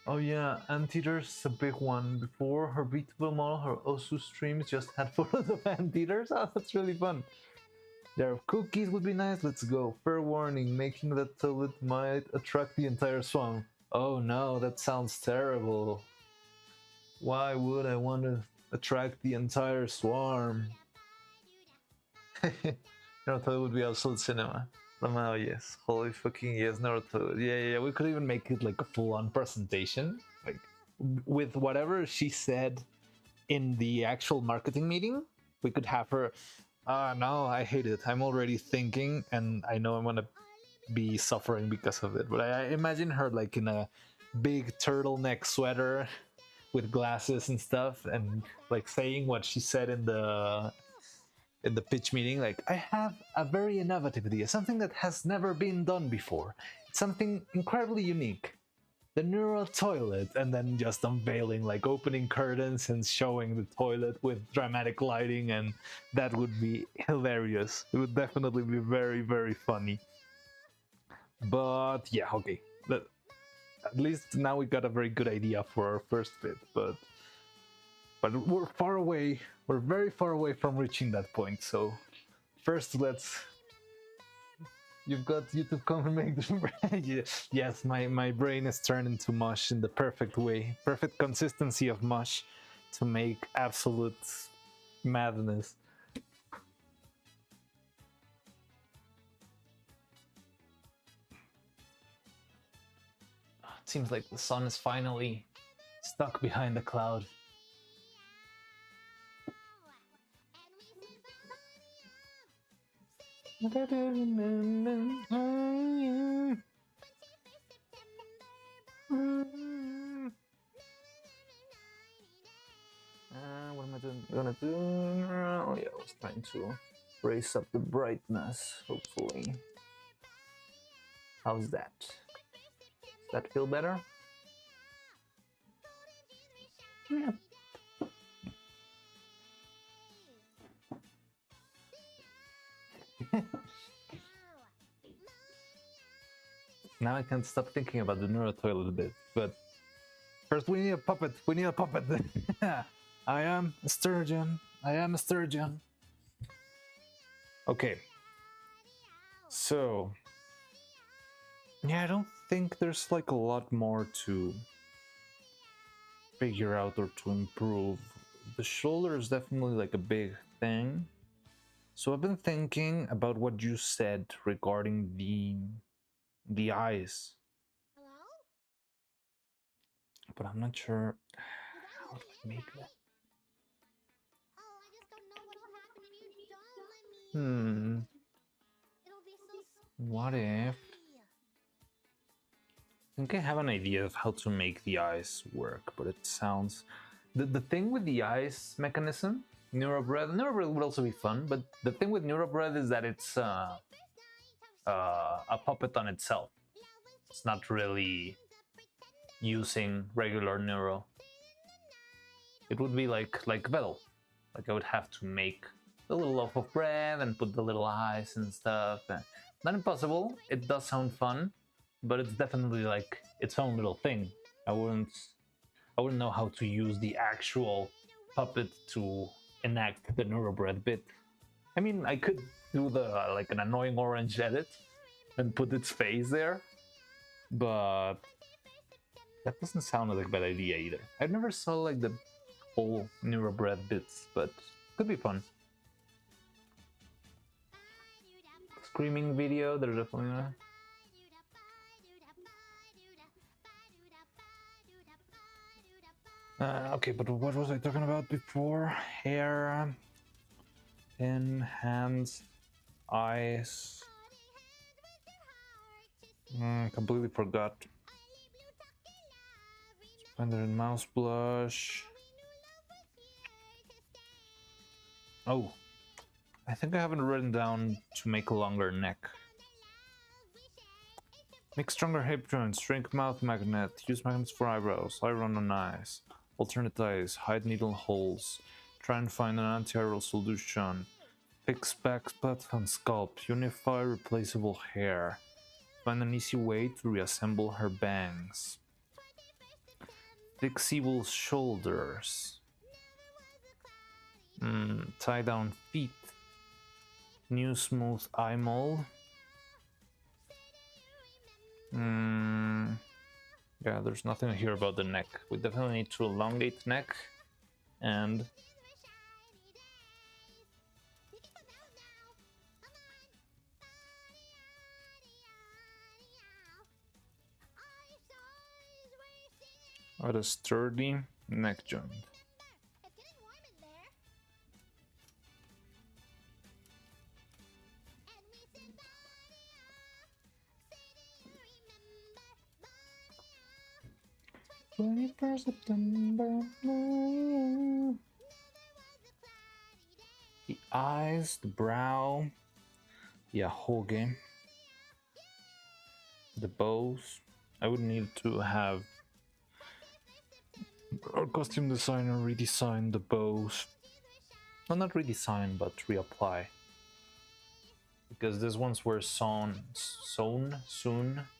Oh yeah, Anteater's a big one. Before her beatable model, her Osu streams just had photos of Anteaters. Oh, that's really fun. There are cookies would be nice. Let's go. Fair warning, making that toilet might attract the entire swarm. Oh no, that sounds terrible. Why would I want to attract the entire swarm? Naruto would be absolute cinema. Somehow, yes. Holy fucking yes, Naruto. Yeah, we could even make it like a full-on presentation, like with whatever she said in the actual marketing meeting. We could have her. No, I hate it. I'm already thinking, and I know I'm gonna be suffering because of it. But I imagine her like in a big turtleneck sweater with glasses and stuff, and like saying what she said in in the pitch meeting, like, I have a very innovative idea, something that has never been done before. It's something incredibly unique. The Neuro toilet, and then just unveiling, like opening curtains and showing the toilet with dramatic lighting, and that would be hilarious. It would definitely be very, very funny. But yeah, okay. At least now we got a very good idea for our first bit, but we're far away. We're very far away from reaching that point. So first, you've got YouTube confirming the yes, my brain is turned into mush in the perfect way, perfect consistency of mush to make absolute madness. It seems like the sun is finally stuck behind the cloud. What am I gonna do? Oh yeah, I was trying to raise up the brightness, hopefully. How's that? Does that feel better? Yeah. Now I can't stop thinking about the Neuro toilet a bit, but first we need a puppet. We need a puppet. I am a sturgeon. I am a sturgeon. Okay. So, yeah, I don't think there's like a lot more to figure out or to improve. The shoulder is definitely like a big thing. So I've been thinking about what you said regarding the eyes. Hello? But I'm not sure how to make that. Oh, I just don't know what'll happen if you don't let me. It'll be so What if? I think I have an idea of how to make the eyes work, but it sounds... The thing with the eyes mechanism, Neurobread would also be fun, but the thing with Neurobread is that it's a puppet on itself. It's not really using regular Neuro. It would be like Vettel. Like I would have to make a little loaf of bread and put the little eyes and stuff. Not impossible. It does sound fun, but it's definitely like its own little thing. I wouldn't know how to use the actual puppet to enact the Neurobread bit. I mean, I could do the like an annoying orange edit and put its face there, but that doesn't sound like a bad idea either. I never saw like the whole Neurobread bits, but could be fun. Screaming video, they're definitely not. Okay, but what was I talking about before? Hair, pen, hands, eyes. Completely forgot. Splendor and mouse blush. Oh, I think I haven't written down to make a longer neck. Make stronger hip joints, shrink mouth magnet, use magnets for eyebrows, iron on eyes, alternate eyes, hide needle holes, try and find an anti-iral solution, fix back splat and scalp, unify replaceable hair, find an easy way to reassemble her bangs, fix Ebel's shoulders, tie down feet, new smooth eye mold. Yeah, there's nothing here about the neck. We definitely need to elongate neck and add a sturdy neck joint. September. The eyes, the brow, yeah, whole game. The bows. I would need to have our costume designer redesign the bows. Well, not redesign, but reapply. Because these ones were sewn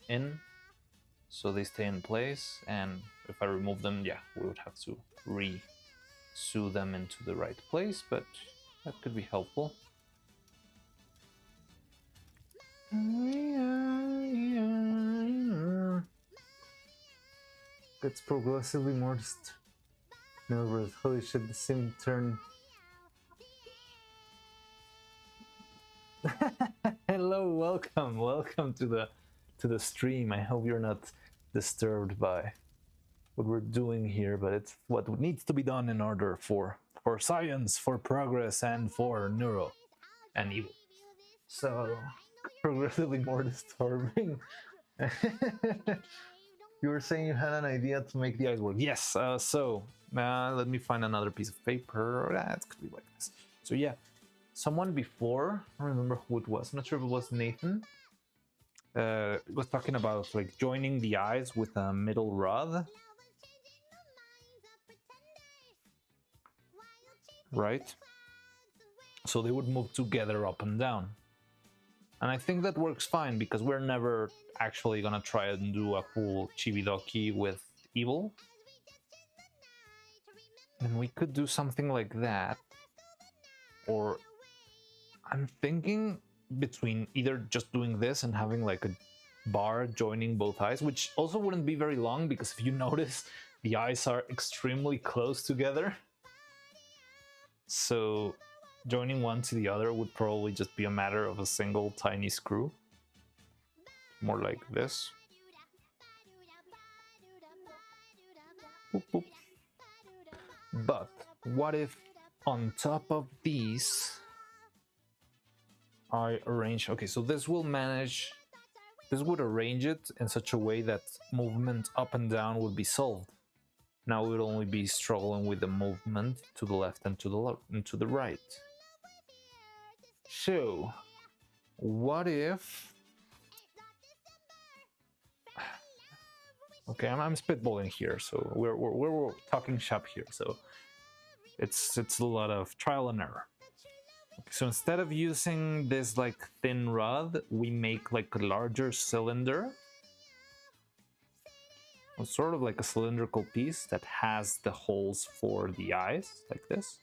in, so they stay in place, and if I remove them, yeah, we would have to sew them into the right place, but that could be helpful. Gets progressively more just nervous. Holy shit, the same turn. Hello, welcome to the stream. I hope you're not disturbed by what we're doing here, but it's what needs to be done in order for science, for progress, and for neuro and evil. So progressively more disturbing. You were saying you had an idea to make the eyes work. Yes. Let me find another piece of paper. It could be like this. So yeah. Someone before, I don't remember who it was, I'm not sure if it was Nathan, was talking about like joining the eyes with a middle rod. Right? So they would move together up and down. And I think that works fine because we're never actually gonna try and do a full chibidoki with evil. And we could do something like that. Or I'm thinking between either just doing this and having like a bar joining both eyes, which also wouldn't be very long because if you notice, the eyes are extremely close together. So joining one to the other would probably just be a matter of a single tiny screw. More like this. Boop, boop. But what if on top of these I arrange, okay, so this would arrange it in such a way that movement up and down would be solved. Now we would only be struggling with the movement to the left and to the right. So, what if... Okay, I'm spitballing here, so we're talking shop here, so it's a lot of trial and error. Okay, so instead of using this like thin rod, we make like a larger cylinder. It's sort of like a cylindrical piece that has the holes for the eyes, like this.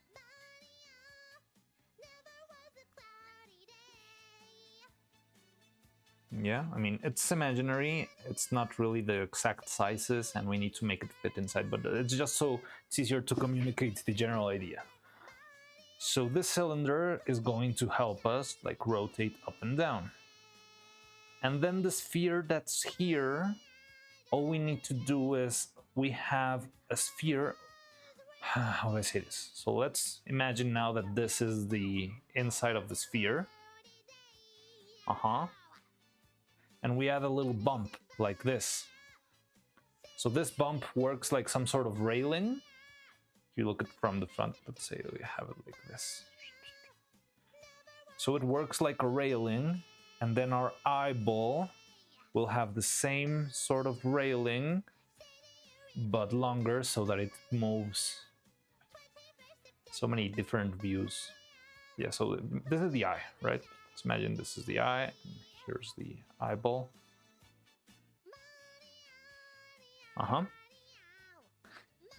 Yeah, I mean, it's imaginary. It's not really the exact sizes, and we need to make it fit inside, but it's just so it's easier to communicate the general idea. So this cylinder is going to help us like rotate up and down. And then the sphere that's here, all we need to do is we have a sphere. How do I say this? So let's imagine now that this is the inside of the sphere. And we add a little bump like this. So this bump works like some sort of railing. If you look at it from the front, let's say we have it like this. So it works like a railing, and then our eyeball will have the same sort of railing, but longer so that it moves. So many different views. Yeah, so this is the eye, right? Let's imagine this is the eye, and here's the eyeball.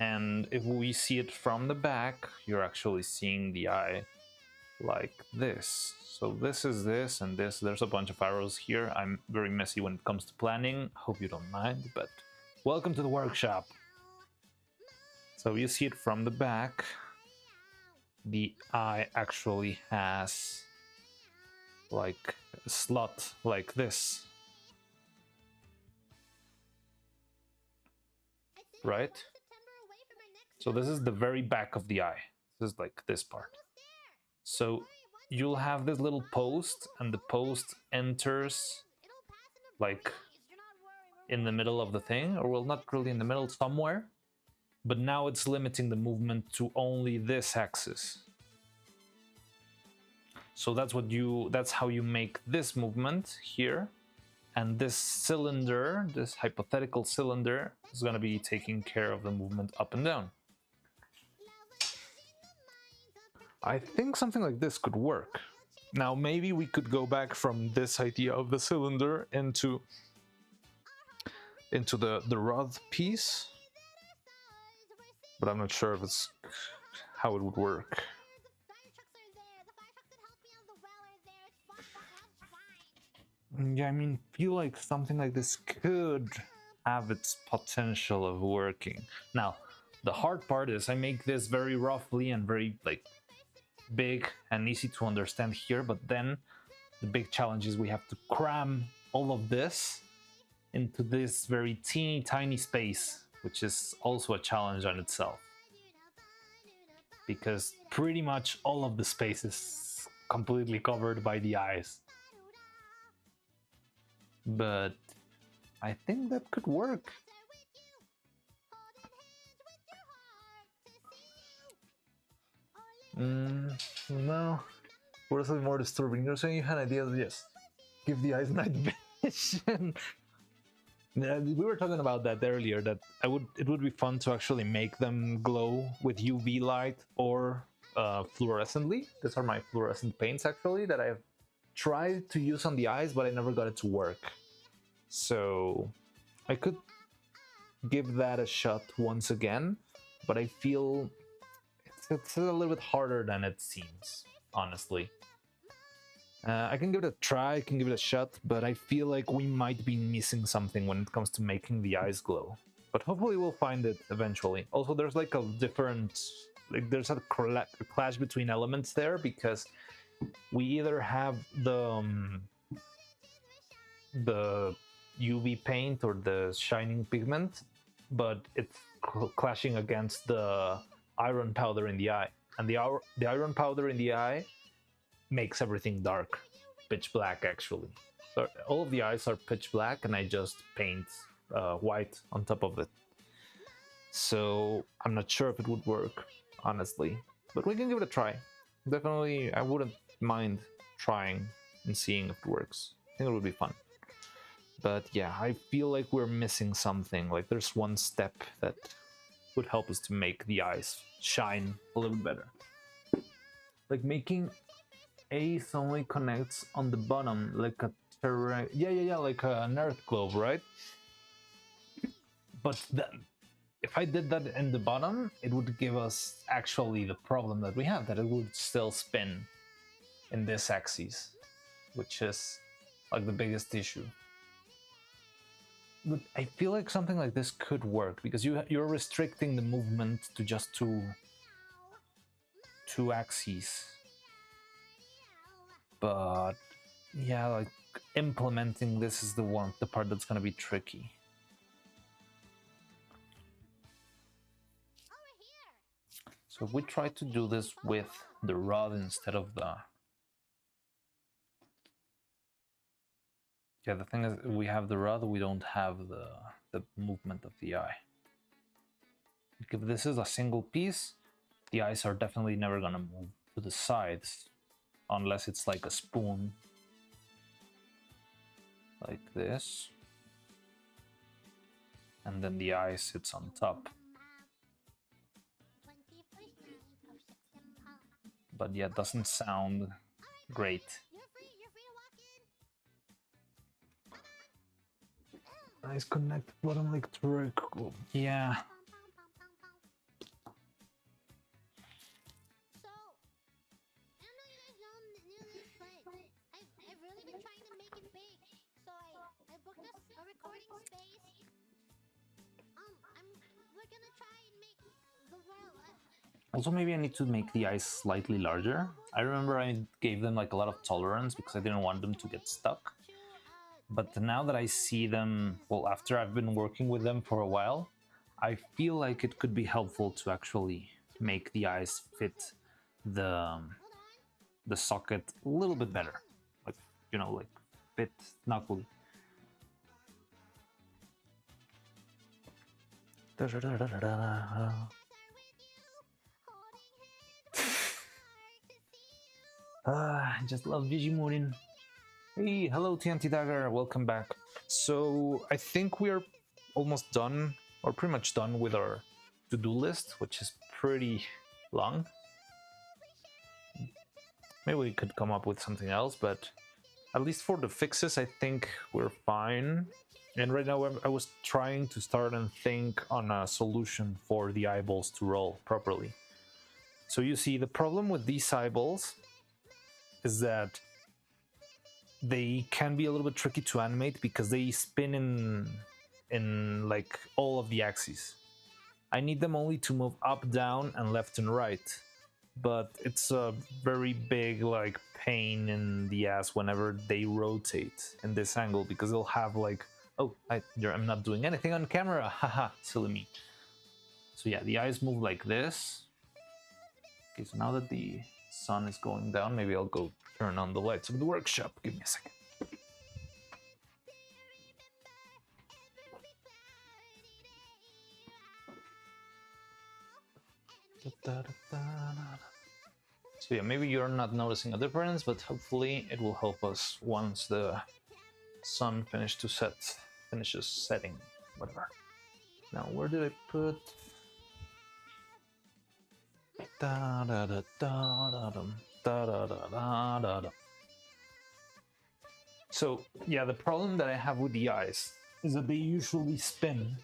And if we see it from the back, you're actually seeing the eye like this. So this is this and this. There's a bunch of arrows here. I'm very messy when it comes to planning. Hope you don't mind, but welcome to the workshop. So you see it from the back. The eye actually has like a slot like this. Right? So this is the very back of the eye. This is like this part. So you'll have this little post, and the post enters like in the middle of the thing, or well, not really in the middle, somewhere. But now it's limiting the movement to only this axis. So that's how you make this movement here. And this cylinder, this hypothetical cylinder, is going to be taking care of the movement up and down. I think something like this could work. Now, maybe we could go back from this idea of the cylinder into the rod piece, but I'm not sure if it's how it would work. Yeah, I mean, feel like something like this could have its potential of working. Now, the hard part is I make this very roughly and very like big and easy to understand here, but then the big challenge is we have to cram all of this into this very teeny tiny space, which is also a challenge on itself, because pretty much all of the space is completely covered by the eyes. But I think that could work. No, what is more disturbing? You're saying you had ideas? Yes. Give the eyes night vision. We were talking about that earlier. That it would be fun to actually make them glow with UV light or fluorescently. These are my fluorescent paints actually that I've tried to use on the eyes, but I never got it to work. So I could give that a shot once again, but I feel it's a little bit harder than it seems, honestly. I can give it a try, I can give it a shot, but I feel like we might be missing something when it comes to making the eyes glow. But hopefully we'll find it eventually. Also, there's like a different, like there's a clash between elements there, because we either have the UV paint or the shining pigment, but it's clashing against the iron powder in the eye, and the iron powder in the eye makes everything dark, pitch black actually. So all of the eyes are pitch black, and I just paint white on top of it. So I'm not sure if it would work, honestly, but we can give it a try. Definitely, I wouldn't mind trying and seeing if it works. I think it would be fun. But yeah, I feel like we're missing something. Like there's one step that would help us to make the eyes shine a little better. Like making Ace only connects on the bottom, like a like an earth globe, right? But then, if I did that in the bottom, it would give us actually the problem that we have, that it would still spin in this axis, which is like the biggest issue. But I feel like something like this could work, because you're restricting the movement to just two axes. But yeah, like implementing this is the part that's gonna be tricky. So if we try to do this with the rod instead of the... Yeah, the thing is, we have the rod, we don't have the movement of the eye. If this is a single piece, the eyes are definitely never gonna move to the sides, unless it's like a spoon, like this, and then the eye sits on top. But yeah, it doesn't sound great. Eyes connect bottom like triangle. Yeah. Also, maybe I need to make the eyes slightly larger. I remember I gave them like a lot of tolerance because I didn't want them to get stuck. But now that I see them, well, after I've been working with them for a while, I feel like it could be helpful to actually make the eyes fit the socket a little bit better. Like, you know, like fit snugly. I just love Digimon. Hey, hello TNT Dagger, welcome back. So I think we're almost done, or pretty much done with our to-do list, which is pretty long. Maybe we could come up with something else, but at least for the fixes, I think we're fine. And right now I was trying to start and think on a solution for the eyeballs to roll properly. So you see, the problem with these eyeballs is that they can be a little bit tricky to animate because they spin in like all of the axes. I need them only to move up, down, and left and right. But it's a very big like pain in the ass whenever they rotate in this angle, because they'll have like, oh, I'm not doing anything on camera, haha, silly me. So yeah, the eyes move like this. Okay, so now that the sun is going down, maybe I'll go turn on the lights of the workshop. Give me a second. So yeah, maybe you're not noticing a difference, but hopefully it will help us once the sun finishes setting, whatever. Now, where did I put? So yeah, the problem that I have with the eyes is that they usually spin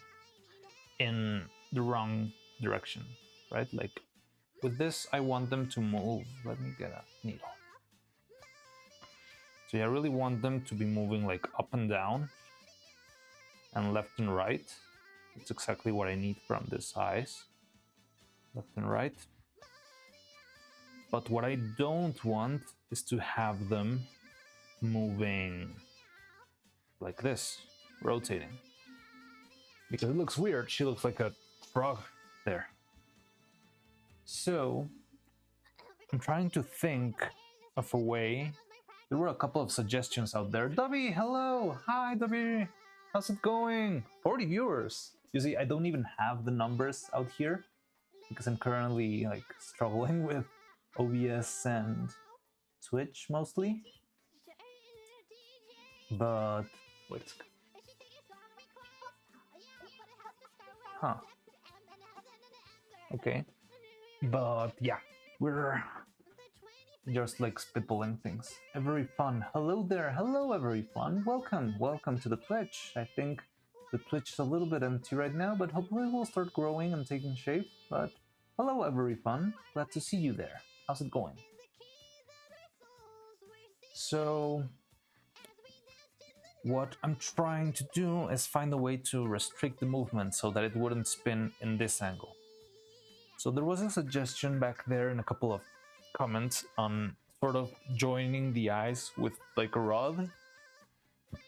in the wrong direction, right? Like with this, I want them to move. Let me get a needle. So yeah, I really want them to be moving like up and down and left and right. It's exactly what I need from this eyes. Left and right. But what I don't want is to have them moving like this, rotating. Because it looks weird. She looks like a frog there. So I'm trying to think of a way. There were a couple of suggestions out there. Dobby, hello! Hi, Dobby! How's it going? 40 viewers! You see, I don't even have the numbers out here because I'm currently like struggling with OBS and Twitch mostly. But wait. Huh. Okay. But yeah, we're just like spitballing things. Every fun. Hello there. Hello, every fun. Welcome. Welcome to the Twitch. I think the Twitch is a little bit empty right now, but hopefully it will start growing and taking shape. But hello, every fun. Glad to see you there. How's it going? So what I'm trying to do is find a way to restrict the movement so that it wouldn't spin in this angle. So there was a suggestion back there in a couple of comments on sort of joining the eyes with like a rod,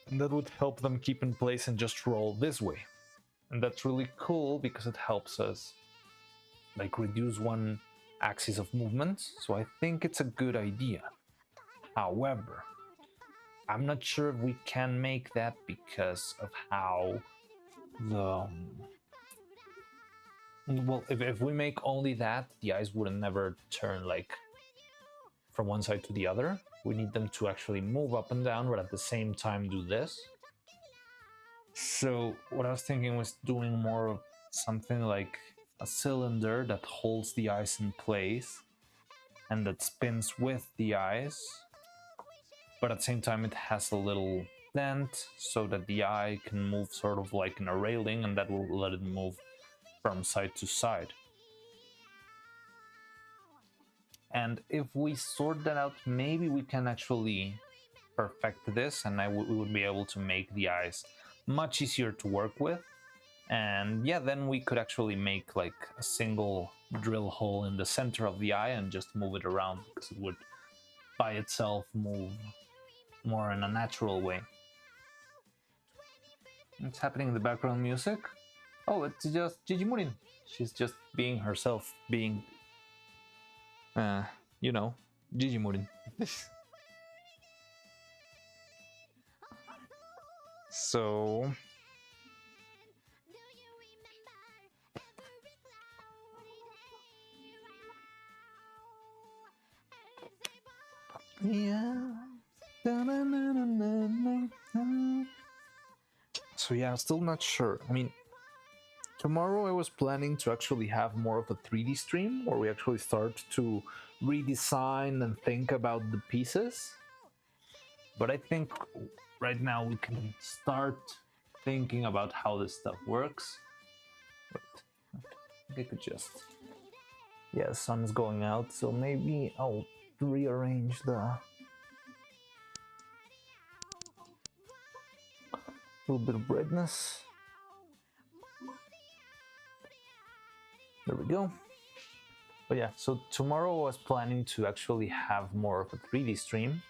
and that would help them keep in place and just roll this way. And that's really cool because it helps us like reduce one axis of movement. So I think it's a good idea. However, I'm not sure if we can make that because of how the well, if we make only that, the eyes would never turn like from one side to the other. We need them to actually move up and down, but at the same time do this. So what I was thinking was doing more of something like a cylinder that holds the eyes in place and that spins with the eyes, but at the same time it has a little dent so that the eye can move sort of like in a railing, and that will let it move from side to side. And if we sort that out, maybe we can actually perfect this, and we would be able to make the eyes much easier to work with. And yeah, then we could actually make like a single drill hole in the center of the eye and just move it around, because it would by itself move more in a natural way. What's happening in the background music? Oh, it's just Gigi Murin. She's just being herself, being, you know, Gigi Murin. So Yeah. So yeah, still not sure. I mean, tomorrow I was planning to actually have more of a 3D stream where we actually start to redesign and think about the pieces. But I think right now we can start thinking about how this stuff works. Wait, I think I could just... Yeah, the sun is going out, so maybe I'll rearrange the... little bit of brightness. There we go. But yeah, so tomorrow I was planning to actually have more of a 3D stream,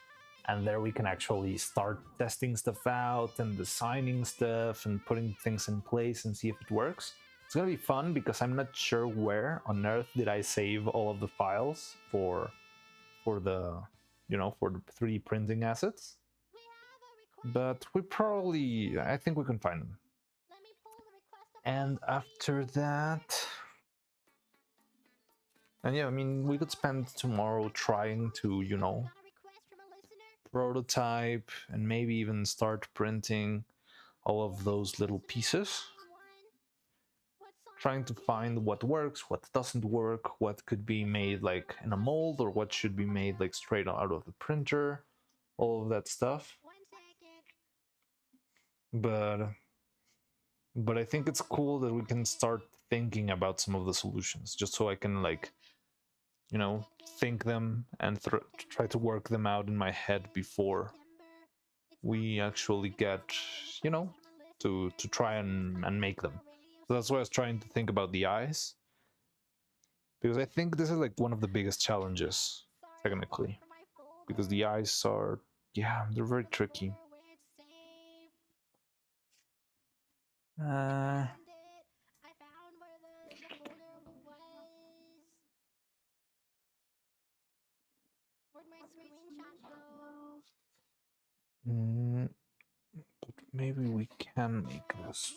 and there we can actually start testing stuff out and designing stuff and putting things in place and see if it works. It's gonna be fun because I'm not sure where on earth did I save all of the files for the, you know, for the 3D printing assets. But we probably, I think we can find them. And after that, and yeah, I mean, we could spend tomorrow trying to, you know, prototype and maybe even start printing all of those little pieces. Trying to find what works, what doesn't work, what could be made like in a mold or what should be made like straight out of the printer, all of that stuff. But I think it's cool that we can start thinking about some of the solutions, just so I can, like, you know, think them and try to work them out in my head before we actually get, you know, to try and make them. So that's why I was trying to think about the eyes, because I think this is like one of the biggest challenges technically, because the eyes are, yeah, they're very tricky. But maybe we can make this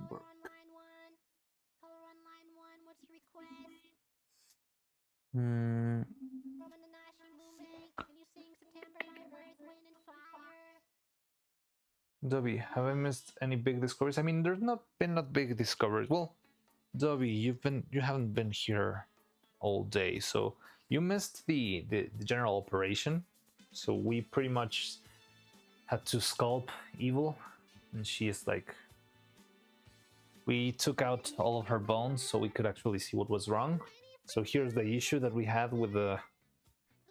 work. Dobby, have I missed any big discoveries? I mean, there's not been big discoveries. Well, Dobby, you haven't been here all day, so you missed the general operation. So we pretty much had to sculpt Evil, and she is like, we took out all of her bones so we could actually see what was wrong. So here's the issue that we had with the...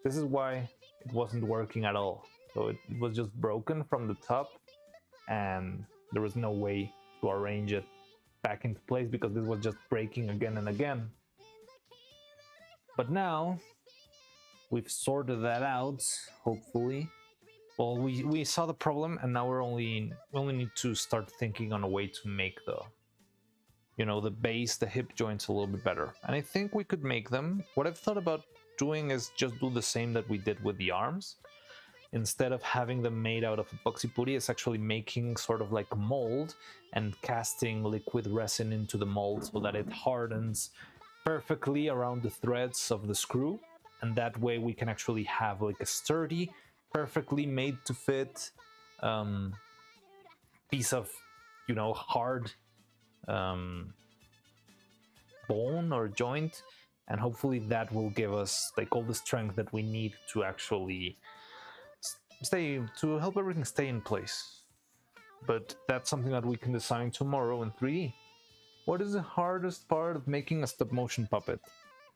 This is why it wasn't working at all. So it was just broken from the top, and there was no way to arrange it back into place because this was just breaking again and again. But now we've sorted that out, hopefully. Well, we saw the problem, and now we only need to start thinking on a way to make the, you know, the base, the hip joints a little bit better. And I think we could make them. What I've thought about doing is just do the same that we did with the arms. Instead of having them made out of epoxy putty, it's actually making sort of like a mold and casting liquid resin into the mold so that it hardens perfectly around the threads of the screw. And that way we can actually have like a sturdy, perfectly made to fit piece of, you know, hard bone or joint, and hopefully that will give us like all the strength that we need to actually to help everything stay in place. But that's something that we can design tomorrow in 3D. What is the hardest part of making a stop motion puppet?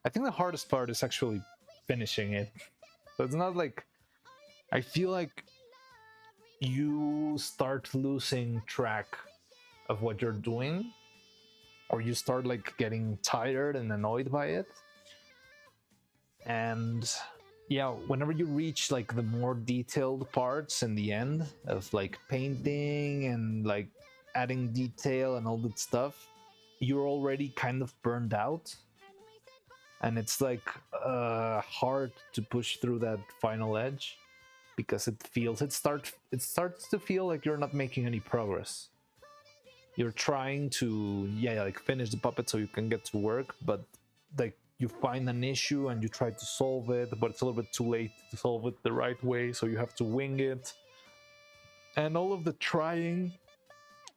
I think the hardest part is actually finishing it. So it's not like, I feel like you start losing track of what you're doing, or you start like getting tired and annoyed by it. And yeah, whenever you reach like the more detailed parts in the end of like painting and like adding detail and all that stuff, you're already kind of burned out, and it's like hard to push through that final edge because it starts to feel like you're not making any progress. You're trying to like finish the puppet so you can get to work, but like you find an issue and you try to solve it, but it's a little bit too late to solve it the right way, so you have to wing it. And all of the trying,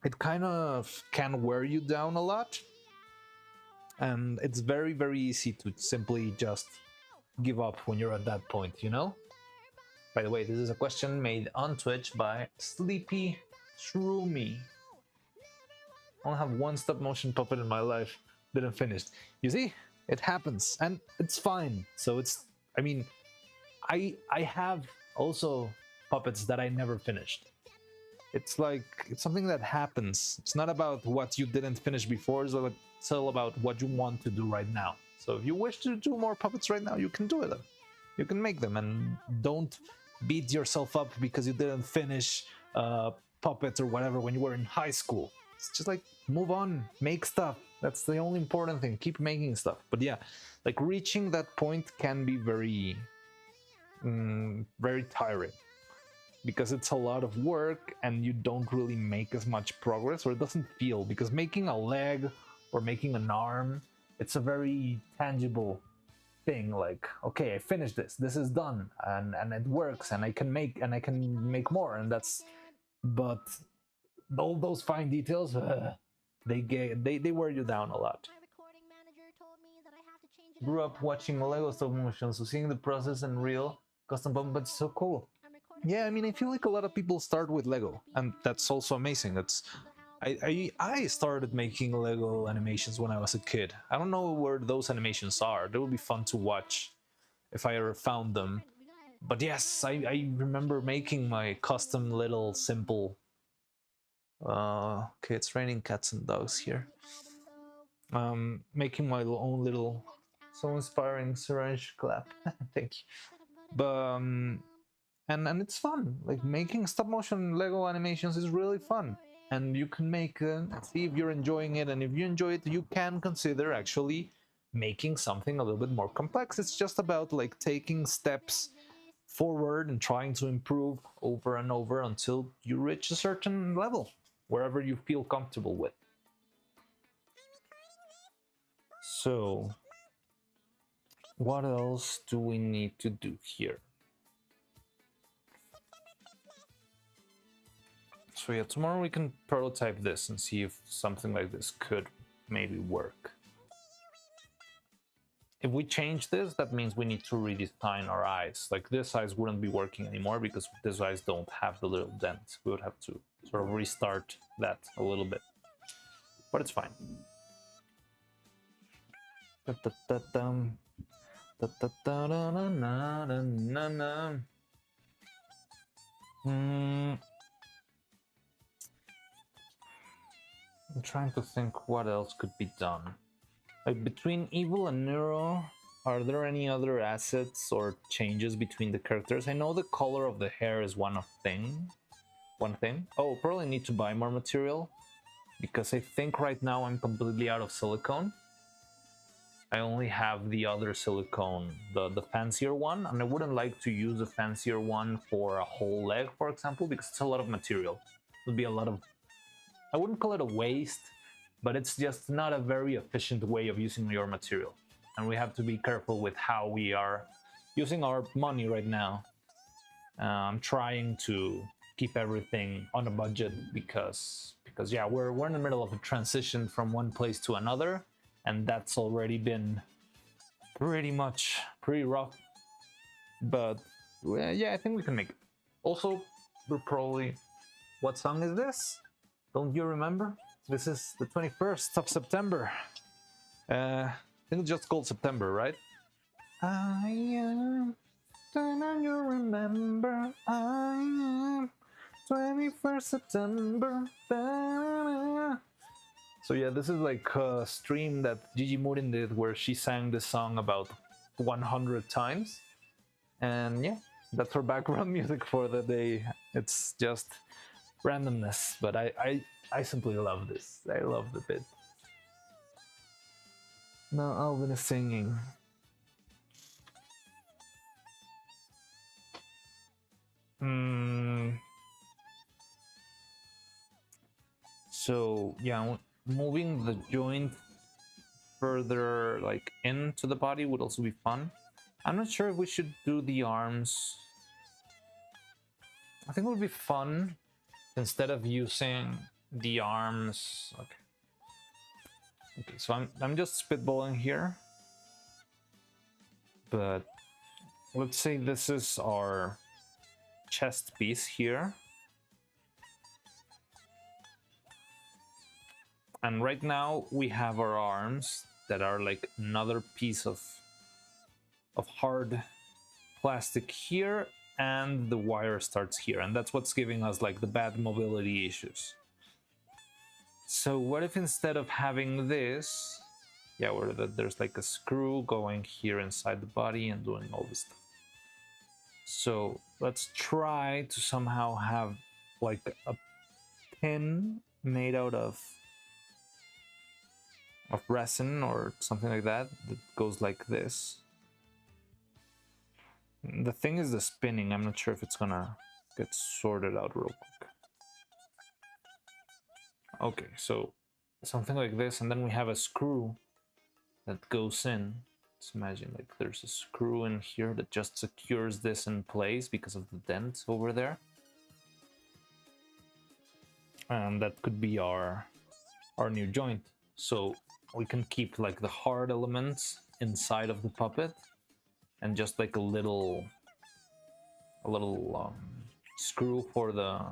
it kind of can wear you down a lot. And it's very, very easy to simply just give up when you're at that point, you know? By the way, this is a question made on Twitch by Sleepy Shroomy. I only have one stop motion puppet in my life, didn't finish. You see, it happens, and it's fine. So it's, I mean, I have also puppets that I never finished. It's like, it's something that happens. It's not about what you didn't finish before, it's all about what you want to do right now. So if you wish to do more puppets right now, you can do it. You can make them, and don't beat yourself up because you didn't finish puppets or whatever when you were in high school. It's just like, move on, make stuff. That's the only important thing. Keep making stuff. But yeah, like reaching that point can be very, very tiring because it's a lot of work and you don't really make as much progress, or it doesn't feel, because making a leg or making an arm, it's a very tangible thing. Like, okay, I finished this. This is done, and it works, and I can make more, and that's. But all those fine details, they wear you down a lot. Grew up watching Lego stop motion, so seeing the process and real custom puppets is so cool. Yeah, I mean, I feel like a lot of people start with Lego, and that's also amazing. That's I started making Lego animations when I was a kid. I don't know where those animations are. They would be fun to watch if I ever found them. But yes, I remember making my custom little simple. Okay, it's raining cats and dogs here. Making my own little, so inspiring syringe clap. Thank you. But and it's fun. Like making stop motion Lego animations is really fun. And you can make see if you're enjoying it, and if you enjoy it, you can consider actually making something a little bit more complex. It's just about like taking steps forward and trying to improve over and over until you reach a certain level, wherever you feel comfortable with. So what else do we need to do here? So yeah, tomorrow we can prototype this and see if something like this could maybe work. If we change this, that means we need to redesign our eyes. Like this eyes wouldn't be working anymore because these eyes don't have the little dent. We would have to sort of restart that a little bit. But it's fine. I'm trying to think what else could be done. Like between Evil and Neuro, are there any other assets or changes between the characters? I know the color of the hair is one thing. Oh, probably need to buy more material, because I think right now I'm completely out of silicone. I only have the other silicone, the fancier one, and I wouldn't like to use a fancier one for a whole leg, for example, because it's a lot of material. It would be a lot of, I wouldn't call it a waste, but it's just not a very efficient way of using your material. And we have to be careful with how we are using our money right now. I'm trying to keep everything on a budget because yeah, we're in the middle of a transition from one place to another, and that's already been pretty rough. But yeah, I think we can make it. Also, we're probably, what song is this? Don't you remember? This is the 21st of September. I think it's just called September, right? I am, don't you remember? I am 21st September. Da-da-da. So yeah, this is like a stream that Gigi Murin did where she sang this song about 100 times. And yeah, that's her background music for the day. It's just randomness, but I simply love this. I love the bit. Now Alvin is singing. So yeah, moving the joint further like into the body would also be fun. I'm not sure if we should do the arms. I think it would be fun instead of using the arms. Okay, so I'm just spitballing here, but let's say this is our chest piece here, and right now we have our arms that are like another piece of hard plastic here, and the wire starts here, and that's what's giving us like the bad mobility issues. So what if instead of having this, yeah, where there's like a screw going here inside the body and doing all this stuff. So let's try to somehow have like a pin made out of resin or something like that that goes like this. The thing is the spinning. I'm not sure if it's gonna get sorted out real quick. Okay, so something like this, and then we have a screw that goes in. Let's imagine like there's a screw in here that just secures this in place because of the dent over there. And that could be our new joint. So we can keep like the hard elements inside of the puppet, and just like a little screw for the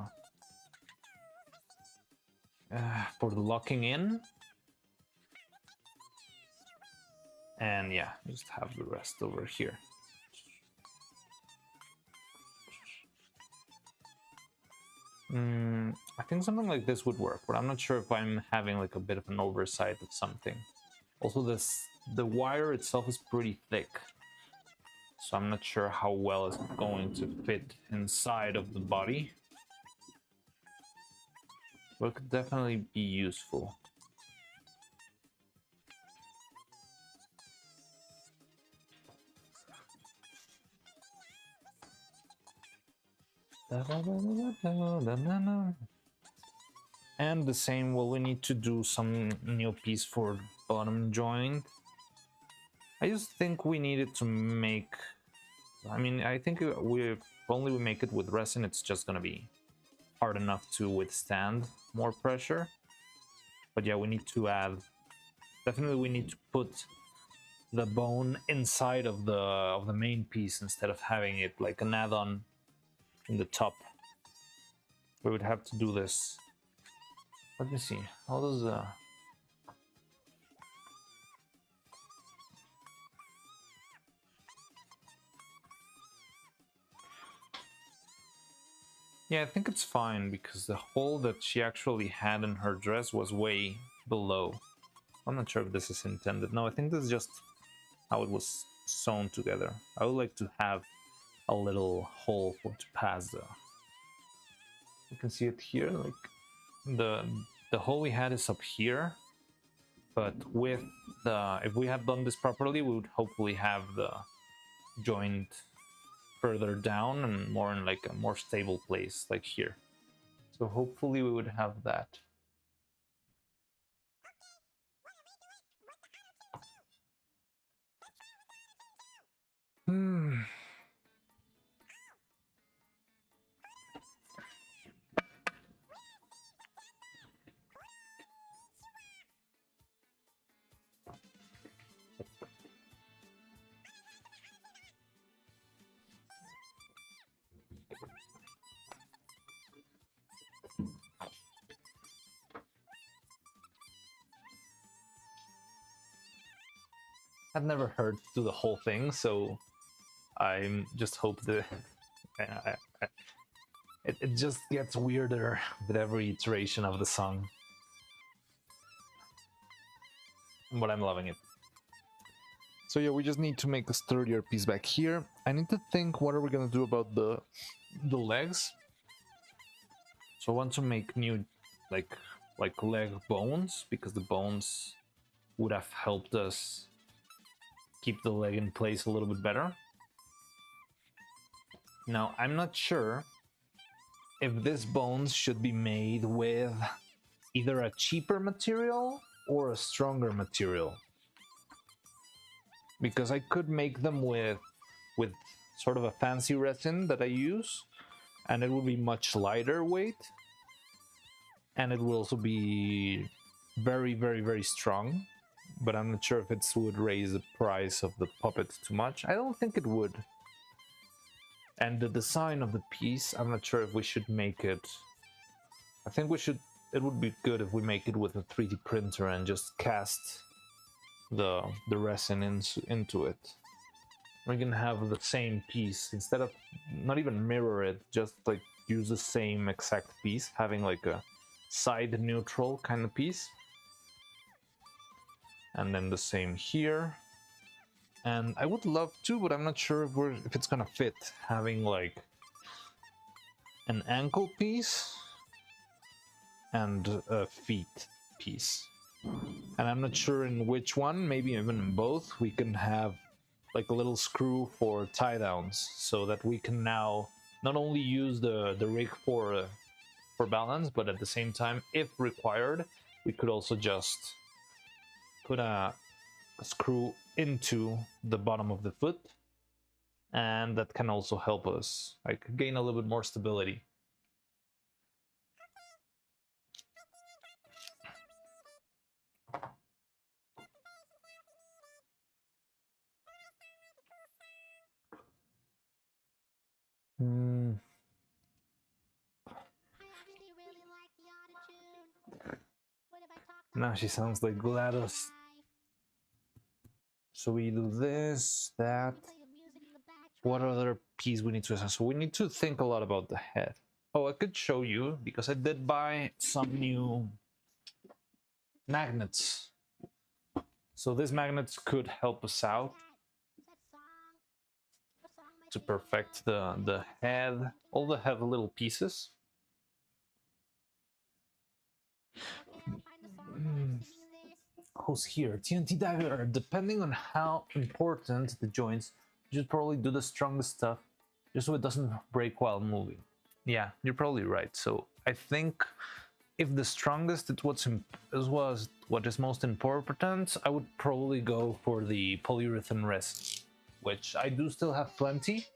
locking in, and yeah, just have the rest over here. I think something like this would work, but I'm not sure if I'm having like a bit of an oversight of something. Also, the wire itself is pretty thick, so I'm not sure how well it's going to fit inside of the body. But it could definitely be useful. And the same, well, we need to do some new piece for bottom joint. I just think we needed to make, I mean, I think if only we make it with resin, it's just gonna be hard enough to withstand more pressure. But yeah, we need to add, definitely we need to put the bone inside of the main piece instead of having it like an add-on in the top. We would have to do this. Let me see, how does yeah, I think it's fine because the hole that she actually had in her dress was way below. I'm not sure if this is intended. No, I think this is just how it was sewn together. I would like to have a little hole to pass the... You can see it here, like the hole we had is up here, but with the... If we had done this properly, we would hopefully have the joint further down and more in like a more stable place, like here. So hopefully we would have that. I've never heard through the whole thing, so I just hope that it just gets weirder with every iteration of the song. But I'm loving it. So yeah, we just need to make a sturdier piece back here. I need to think what are we gonna do about the legs. So I want to make new like leg bones, because the bones would have helped us keep the leg in place a little bit better. Now, I'm not sure if these bones should be made with either a cheaper material or a stronger material. because I could make them with sort of a fancy resin that I use, and it will be much lighter weight, and it will also be very, very, very strong. But I'm not sure if it would raise the price of the puppet too much. I don't think it would. And the design of the piece, I'm not sure if we should make it. I think we should. It would be good if we make it with a 3D printer and just cast the resin into it. We can have the same piece instead of not even mirror it, just like use the same exact piece, having like a side neutral kind of piece. And then the same here. And I would love to, but I'm not sure if it's gonna fit, having like an ankle piece and a feet piece. And I'm not sure in which one, maybe even in both, we can have like a little screw for tie downs, so that we can now not only use the rig for balance, but at the same time, if required, we could also just put a screw into the bottom of the foot, and that can also help us like gain a little bit more stability. Now she sounds like GLaDOS. So we do this, that. What other piece we need to assign? So we need to think a lot about the head. Oh, I could show you, because I did buy some new magnets. So these magnets could help us out to perfect the head, all the head little pieces. Who's here? TNT dagger. Depending on how important the joints, you should probably do the strongest stuff, just so it doesn't break while moving. Yeah, you're probably right. So I think if the strongest was what is most important, I would probably go for the polyurethane resin, which I do still have plenty.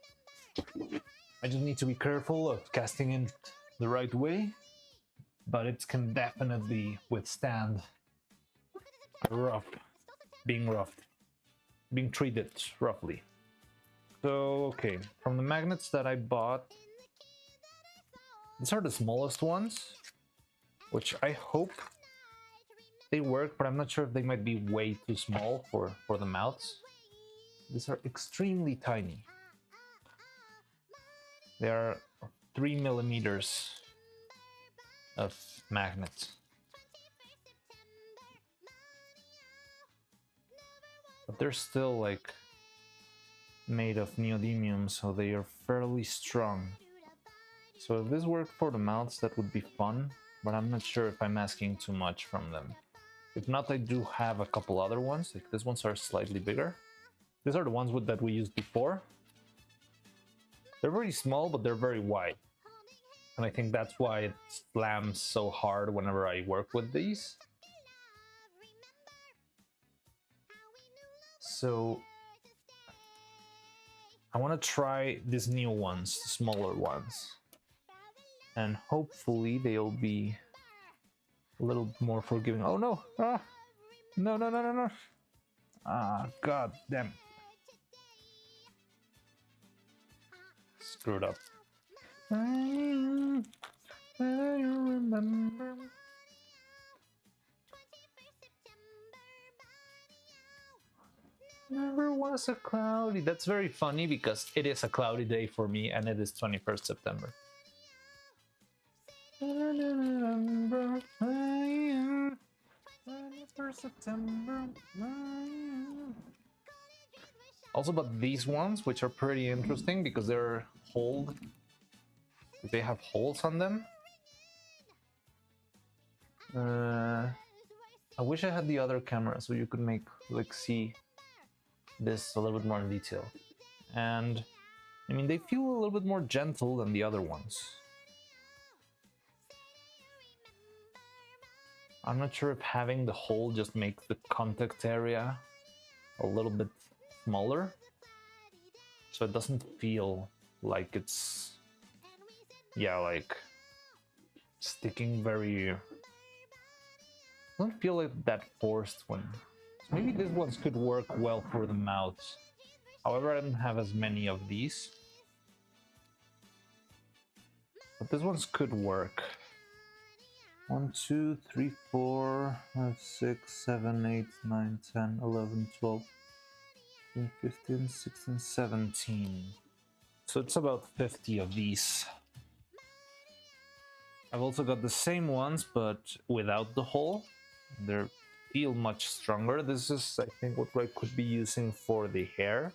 I just need to be careful of casting it the right way, but it can definitely withstand being treated roughly. So okay, from the magnets that I bought, these are the smallest ones, which I hope they work, but I'm not sure if they might be way too small for the mouths. These are extremely tiny. They are 3 millimeters of magnet. But they're still like made of neodymium, so they are fairly strong. So if this worked for the mouths, that would be fun, but I'm not sure if I'm asking too much from them. If not, I do have a couple other ones. Like these ones are slightly bigger. These are the ones that we used before. They're very small, but they're very wide. And I think that's why it slams so hard whenever I work with these. So I want to try these new ones, the smaller ones. And hopefully they'll be a little more forgiving. Oh no! Ah! No, no, no, no, no! Ah, god damn. Screwed up. I remember. Never was a cloudy. That's very funny because it is a cloudy day for me and it is 21st September. Remember, 21st September. Also, but these ones, which are pretty interesting because they're holed. They have holes on them. I wish I had the other camera so you could see this a little bit more in detail. And I mean, they feel a little bit more gentle than the other ones. I'm not sure if having the hole just makes the contact area a little bit smaller, so it doesn't feel like it's, yeah, like sticking very, I don't feel like that forced one. So maybe these ones could work well for the mouths. However, I don't have as many of these, but these ones could work. 1, 2, 3, 4, 5, 6, 7, 8, 9, 10, 11, 12, 15, 16, 17. So it's about 50 of these. I've also got the same ones, but without the hole. They feel much stronger. This is, I think, what I could be using for the hair,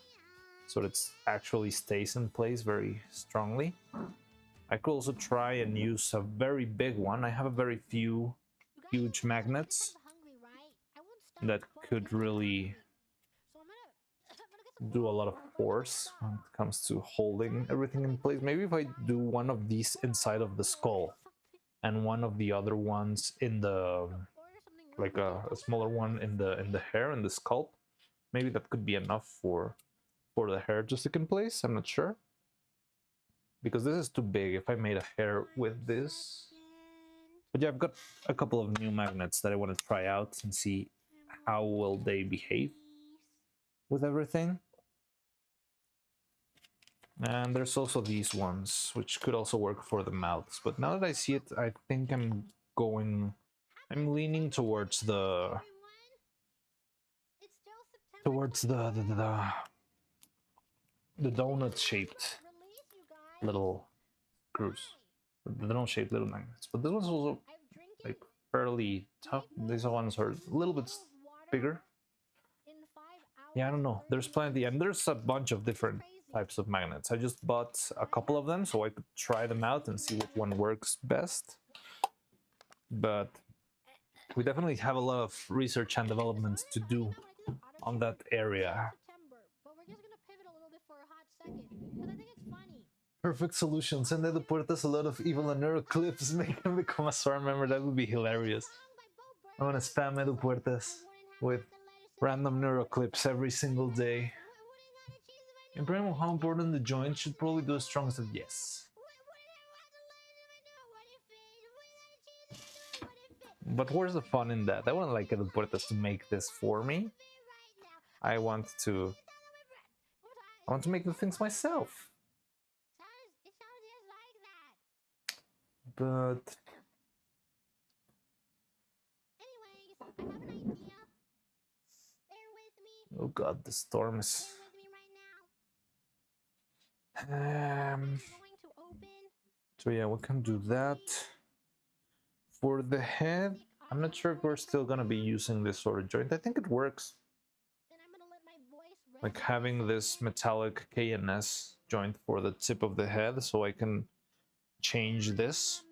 so it actually stays in place very strongly. I could also try and use a very big one. I have a very few huge magnets that could really do a lot of force when it comes to holding everything in place. Maybe if I do one of these inside of the skull and one of the other ones in the, like a smaller one in the hair and the scalp, maybe that could be enough for the hair to stick in place. I'm not sure, because this is too big if I made a hair with this. But yeah, I've got a couple of new magnets that I want to try out and see how will they behave with everything. And there's also these ones, which could also work for the mouths. But now that I see it, I think I'm leaning towards the donut shaped little screws, the donut shaped little magnets. But this one's also like fairly tough. These ones are a little bit bigger. Yeah, I don't know. There's plenty, and there's a bunch of different types of magnets. I just bought a couple of them so I could try them out and see which one works best. But we definitely have a lot of research and development to do on that area. Perfect solution. Send Edu Puertas a lot of evil and Neuro clips. Make him become a SWAR member. That would be hilarious. I want to spam Edu Puertas with random Neuro clips every single day. In Primo, how important the joint should probably do a strong step. Yes. But where's the fun in that? I wouldn't like Edu Puertas to make this for me. I want to make the things myself. But oh god, the storm is so yeah, we can do that. For the head, I'm not sure if we're still gonna be using this sort of joint. I think it works, like having this metallic K&S joint for the tip of the head, so I can change this.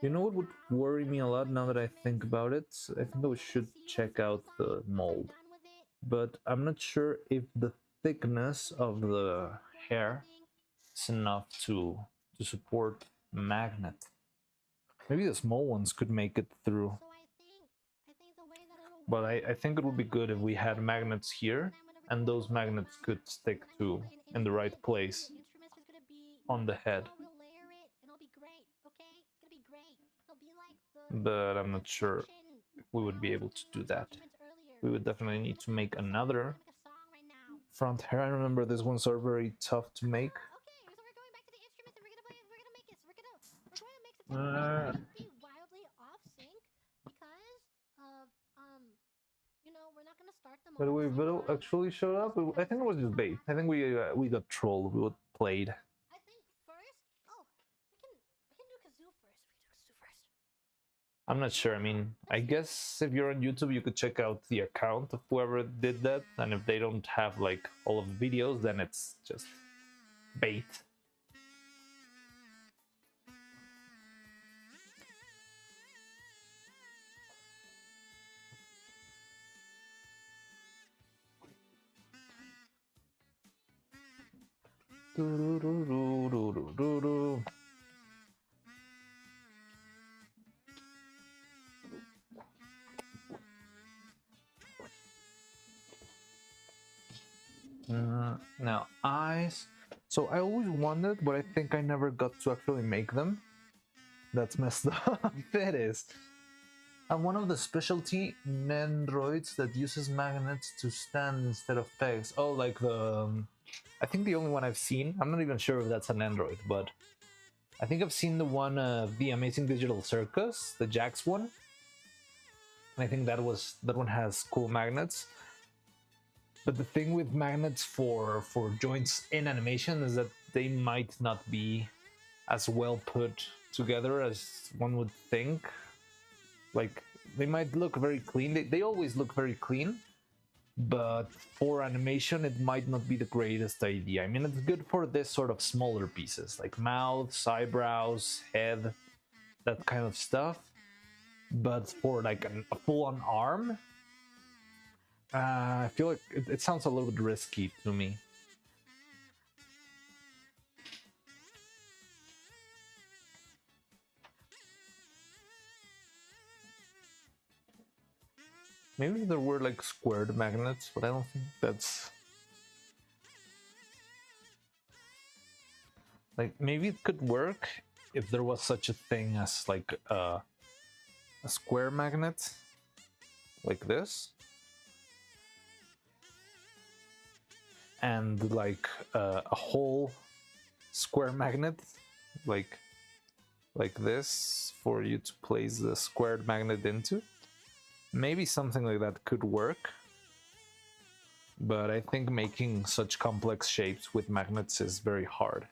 You know what would worry me a lot now that I think about it? I think I should check out the mold, but I'm not sure if the thickness of the hair is enough to support magnet. Maybe the small ones could make it through. But I think it would be good if we had magnets here, and those magnets could stick to in the right place on the head. But I'm not sure if we would be able to do that. We would definitely need to make another front hair. I remember these ones are very tough to make. By the way, Vito actually showed up. I think it was just bait. I think we got trolled. We got played. I think first. Oh, we can do kazoo first. I'm not sure. I mean, I guess if you're on YouTube, you could check out the account of whoever did that, and if they don't have like all of the videos, then it's just bait. Now, eyes. So I always wanted, but I think I never got to actually make them. That's messed up. It is. And one of the specialty Nendroids that uses magnets to stand instead of pegs. Oh, like the... I think the only one I've seen, I'm not even sure if that's an Android, but I think I've seen the one, the Amazing Digital Circus, the Jax one. And I think that one has cool magnets. But the thing with magnets for joints in animation is that they might not be as well put together as one would think. Like, they might look very clean. They always look very clean. But for animation, it might not be the greatest idea. I mean, it's good for this sort of smaller pieces, like mouths, eyebrows, head, that kind of stuff. But for like a full-on arm, I feel like it sounds a little bit risky to me. Maybe there were like squared magnets, but I don't think that's... Like, maybe it could work if there was such a thing as like a square magnet, like this. And like a whole square magnet, like this, for you to place the squared magnet into. Maybe something like that could work, but I think making such complex shapes with magnets is very hard.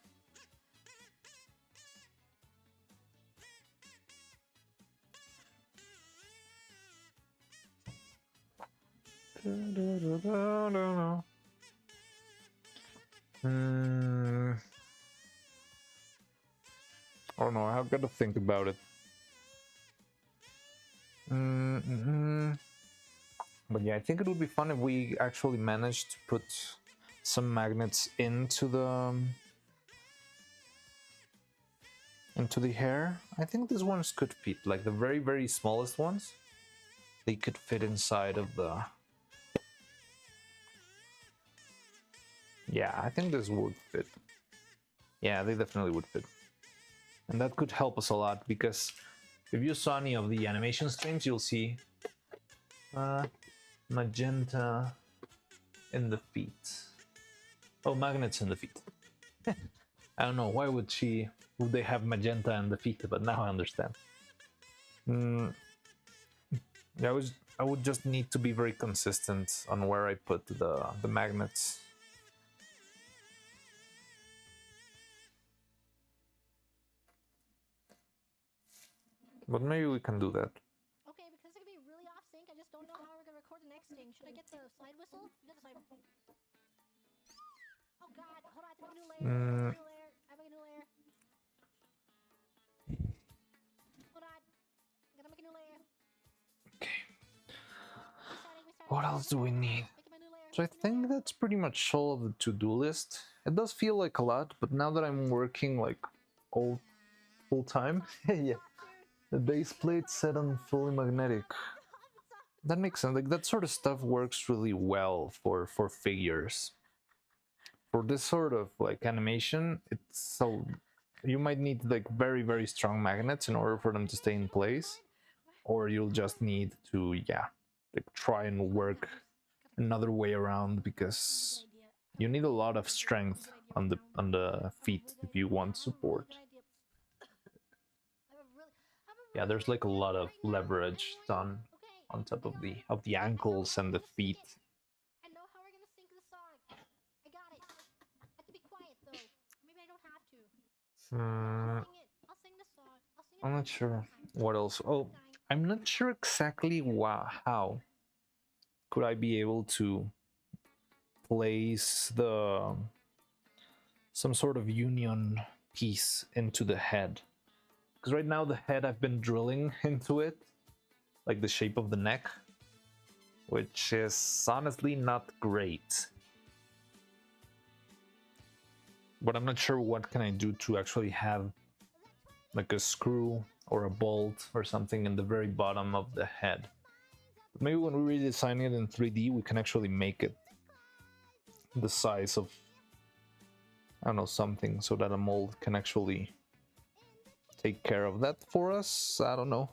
I don't know, I've got to think about it. But yeah, I think it would be fun if we actually managed to put some magnets into the hair. I think these ones could fit, like the very, very smallest ones. They could fit inside of the... Yeah, I think this would fit. Yeah, they definitely would fit. And that could help us a lot, because if you saw any of the animation streams, you'll see magenta in the feet. Oh, magnets in the feet. I don't know, why would they have magenta in the feet, but now I understand. Yeah, I would just need to be very consistent on where I put the magnets. But maybe we can do that. Okay, because it's gonna be really off sync. I just don't know how we're gonna record the next thing. Should I get the slide whistle? Get the slide whistle. Oh god, hold on, I have to make a new layer. I have a new layer. Hold on. I'm gonna make a new layer. Okay. What else do we need? So I think that's pretty much all of the to-do list. It does feel like a lot, but now that I'm working like all full time, yeah. The base plate set on fully magnetic. That makes sense. Like, that sort of stuff works really well for figures. For this sort of like animation, it's so you might need like very, very strong magnets in order for them to stay in place, or you'll just need to like try and work another way around, because you need a lot of strength on the feet if you want support. Yeah, there's like a lot of leverage done on top of the ankles and the feet. I know how we're gonna sing the song. I got it. I have to be quiet though. Maybe I don't have to. I'll sing the song. I'm not sure what else. Oh, I'm not sure exactly how could I be able to place some sort of union piece into the head. Because right now the head, I've been drilling into it, like the shape of the neck, which is honestly not great. But I'm not sure what can I do to actually have like a screw or a bolt or something in the very bottom of the head. But maybe when we redesign it in 3D, we can actually make it the size of, I don't know, something so that a mold can actually take care of that for us. I don't know.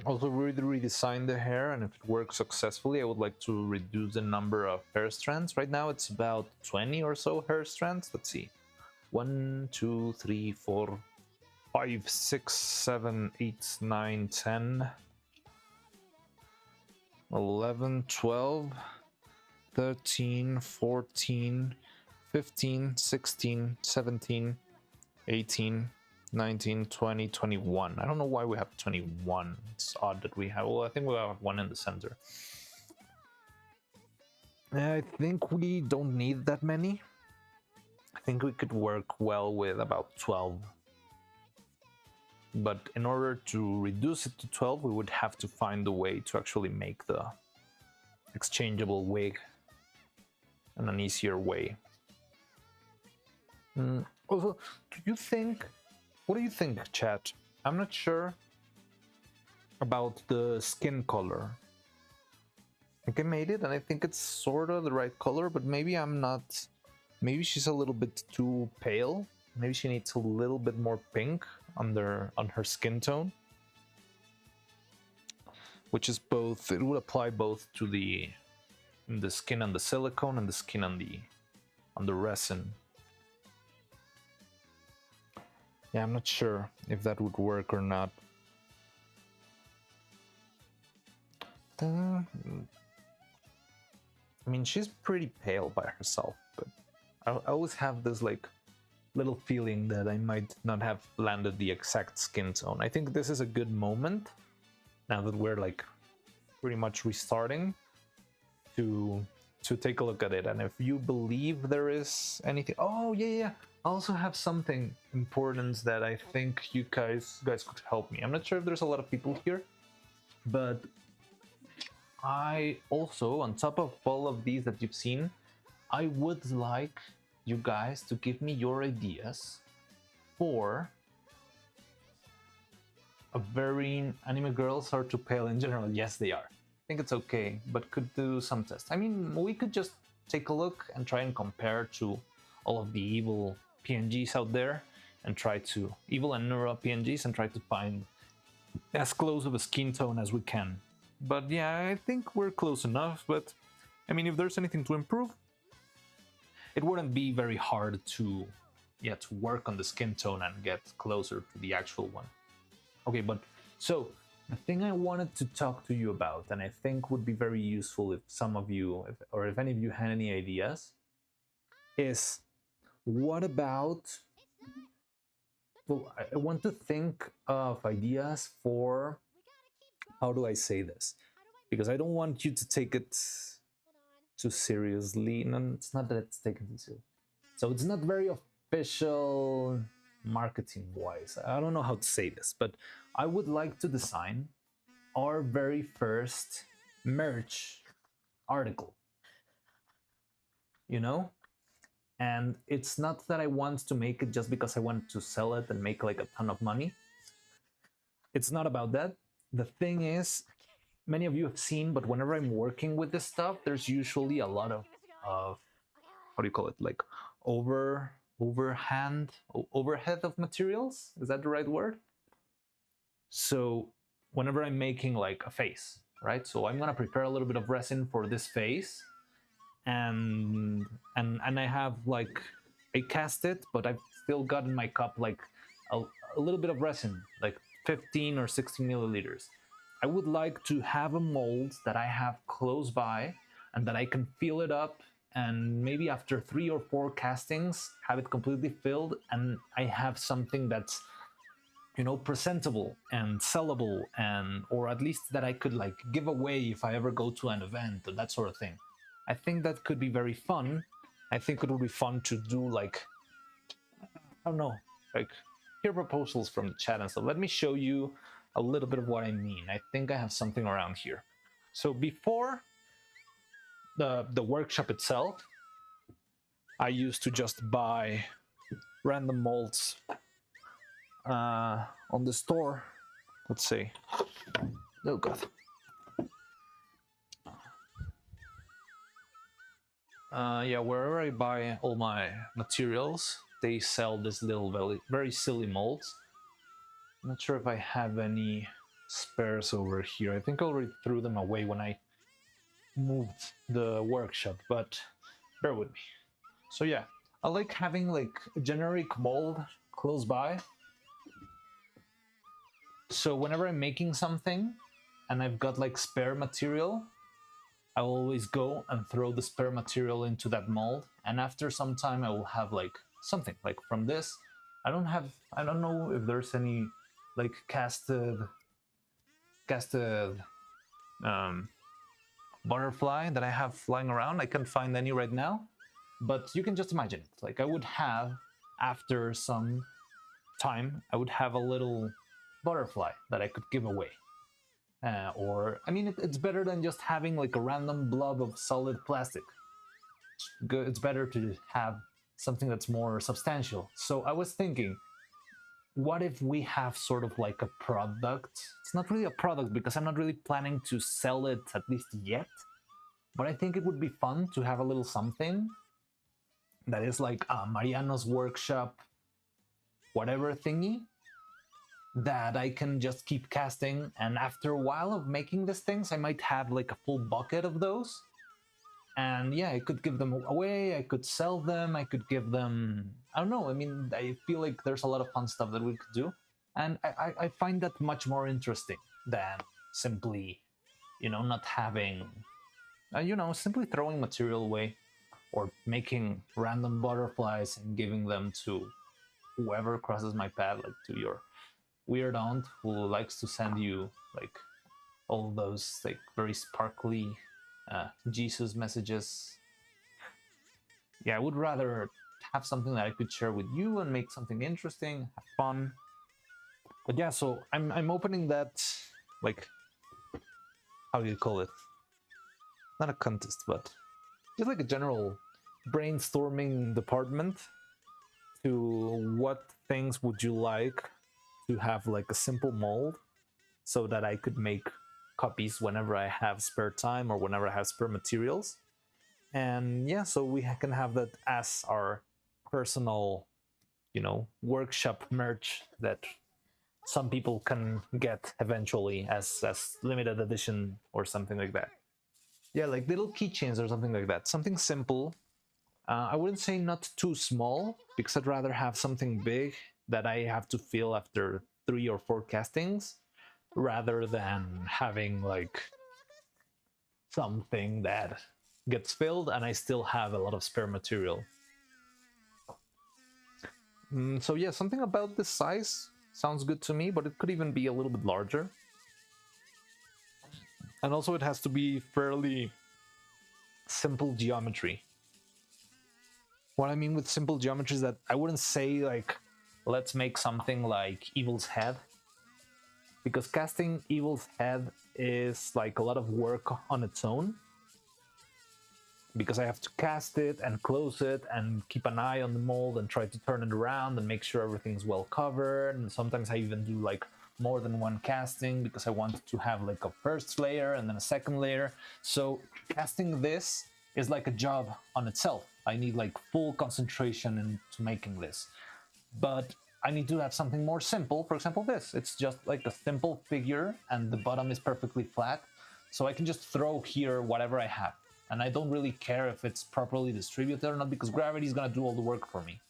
Also, we redesigned the hair, and if it works successfully, I would like to reduce the number of hair strands. Right now, it's about 20 or so hair strands. Let's see. 1, 2, 3, 4, 5, 6, 7, 8, 9, 10, 11, 12, 13, 14, 15, 16, 17, 18, 19, 20, 21. I don't know why we have 21. It's odd that we have, well, I think we have one in the center. I think we don't need that many. I think we could work well with about 12. But in order to reduce it to 12, we would have to find a way to actually make the exchangeable wig in an easier way. Also, what do you think, chat? I'm not sure about the skin color. I think I made it, and I think it's sort of the right color, but maybe I'm not. Maybe she's a little bit too pale. Maybe she needs a little bit more pink on her skin tone, which is both. It would apply both to the skin on the silicone and the skin on the resin. Yeah, I'm not sure if that would work or not. I mean, she's pretty pale by herself, but I always have this like little feeling that I might not have landed the exact skin tone. I think this is a good moment, now that we're like pretty much restarting, to take a look at it. And if you believe there is anything, oh yeah, I also have something important that I think you guys could help me. I'm not sure if there's a lot of people here, but I also, on top of all of these that you've seen, I would like you guys to give me your ideas for a very anime girls are too pale in general. Yes, they are. I think it's okay, but could do some tests. I mean, we could just take a look and try and compare to all of the evil PNGs out there, and try to evil and Neuro PNGs, and try to find as close of a skin tone as we can. But yeah, I think we're close enough. But I mean, if there's anything to improve, it wouldn't be very hard to work on the skin tone and get closer to the actual one. Okay, but so the thing I wanted to talk to you about, and I think would be very useful if some of you, if any of you had any ideas, is what about, well, I want to think of ideas for, how do I say this? Because I don't want you to take it too seriously. No, it's not that it's taken too seriously. So it's not very official marketing wise. I don't know how to say this, but I would like to design our very first merch article, you know? And it's not that I want to make it just because I want to sell it and make like a ton of money. It's not about that. The thing is, many of you have seen, but whenever I'm working with this stuff, there's usually a lot of how do you call it, like overhead of materials. Is that the right word? So whenever I'm making like a face, right? So I'm gonna prepare a little bit of resin for this face, and I have like, I cast it, but I've still got in my cup like a little bit of resin, like 15 or 16 milliliters. I would like to have a mold that I have close by and that I can fill it up, and maybe after 3 or 4 castings have it completely filled, and I have something that's, you know, presentable and sellable, and or at least that I could like give away if I ever go to an event or that sort of thing. I think that could be very fun. I think it would be fun to do like, I don't know, like hear proposals from the chat and stuff. Let me show you a little bit of what I mean. I think I have something around here. So before the workshop itself, I used to just buy random molds on the store. Let's see. Oh god. Yeah, wherever I buy all my materials, they sell this little very silly molds. I'm not sure if I have any spares over here. I think I already threw them away when I moved the workshop, but bear with me. So yeah, I like having like a generic mold close by. So whenever I'm making something and I've got like spare material, I will always go and throw the spare material into that mold, and after some time I will have like something like from this. I don't know if there's any like casted butterfly that I have flying around. I can't find any right now, but you can just imagine it. Like I would have, after some time, I would have a little butterfly that I could give away. Or, I mean, it's better than just having like a random blob of solid plastic. It's better to have something that's more substantial. So I was thinking, what if we have sort of like a product? It's not really a product because I'm not really planning to sell it, at least yet. But I think it would be fun to have a little something that is like Mariano's workshop, whatever thingy, that I can just keep casting. And after a while of making these things, I might have like a full bucket of those. And yeah, I could give them away, I could sell them, I could give them, I don't know, I mean, I feel like there's a lot of fun stuff that we could do. And I find that much more interesting than simply, you know, not having, you know, simply throwing material away or making random butterflies and giving them to whoever crosses my path, like to your weird aunt who likes to send you like all those like very sparkly Jesus messages. Yeah, I would rather have something that I could share with you and make something interesting, have fun. But yeah, so I'm opening that, like, how do you call it? Not a contest, but just like a general brainstorming department to what things would you like to have like a simple mold so that I could make copies whenever I have spare time or whenever I have spare materials. And yeah, so we can have that as our personal, you know, workshop merch that some people can get eventually as limited edition or something like that. Yeah, like little keychains or something like that. Something simple. I wouldn't say not too small, because I'd rather have something big that I have to fill after 3 or 4 castings, rather than having like something that gets filled and I still have a lot of spare material. So yeah, something about this size sounds good to me, but it could even be a little bit larger. And also it has to be fairly simple geometry. What I mean with simple geometry is that I wouldn't say like, let's make something like Evil's Head, because casting Evil's Head is like a lot of work on its own, because I have to cast it and close it and keep an eye on the mold and try to turn it around and make sure everything's well covered. And sometimes I even do like more than one casting because I want to have like a first layer and then a second layer. So casting this is like a job on itself. I need like full concentration into making this. But I need to have something more simple. For example, this. It's just like a simple figure and the bottom is perfectly flat. So I can just throw here whatever I have. And I don't really care if it's properly distributed or not, because gravity is gonna do all the work for me.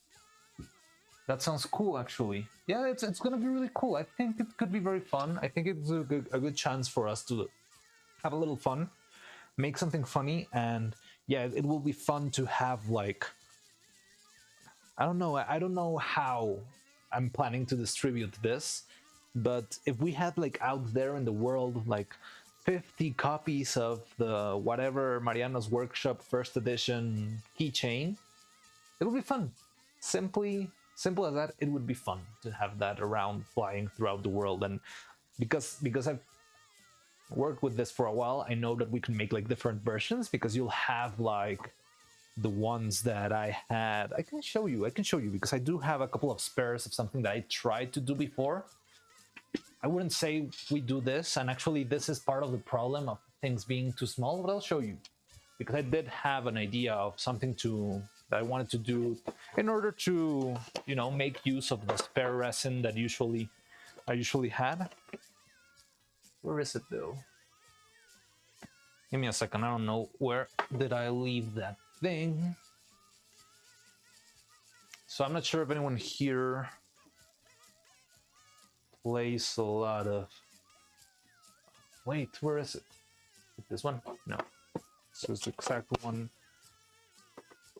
That sounds cool, actually. Yeah, it's gonna be really cool. I think it could be very fun. I think it's a good chance for us to have a little fun, make something funny, and yeah, it will be fun to have like, I don't know how I'm planning to distribute this, but if we had like out there in the world like 50 copies of the whatever Mariano's Workshop first edition keychain, it would be fun. Simple as that, it would be fun to have that around flying throughout the world. And because I've worked with this for a while, I know that we can make like different versions, because you'll have like the ones that I had. I can show you because I do have a couple of spares of something that I tried to do before. I wouldn't say we do this, and actually this is part of the problem of things being too small, but I'll show you because I did have an idea of something that I wanted to do in order to, you know, make use of the spare resin that I usually had. Where is it though? Give me a second. I don't know where did I leave that thing. So I'm not sure if anyone here plays a lot of... Wait, where is it? This one? No. This is the exact one.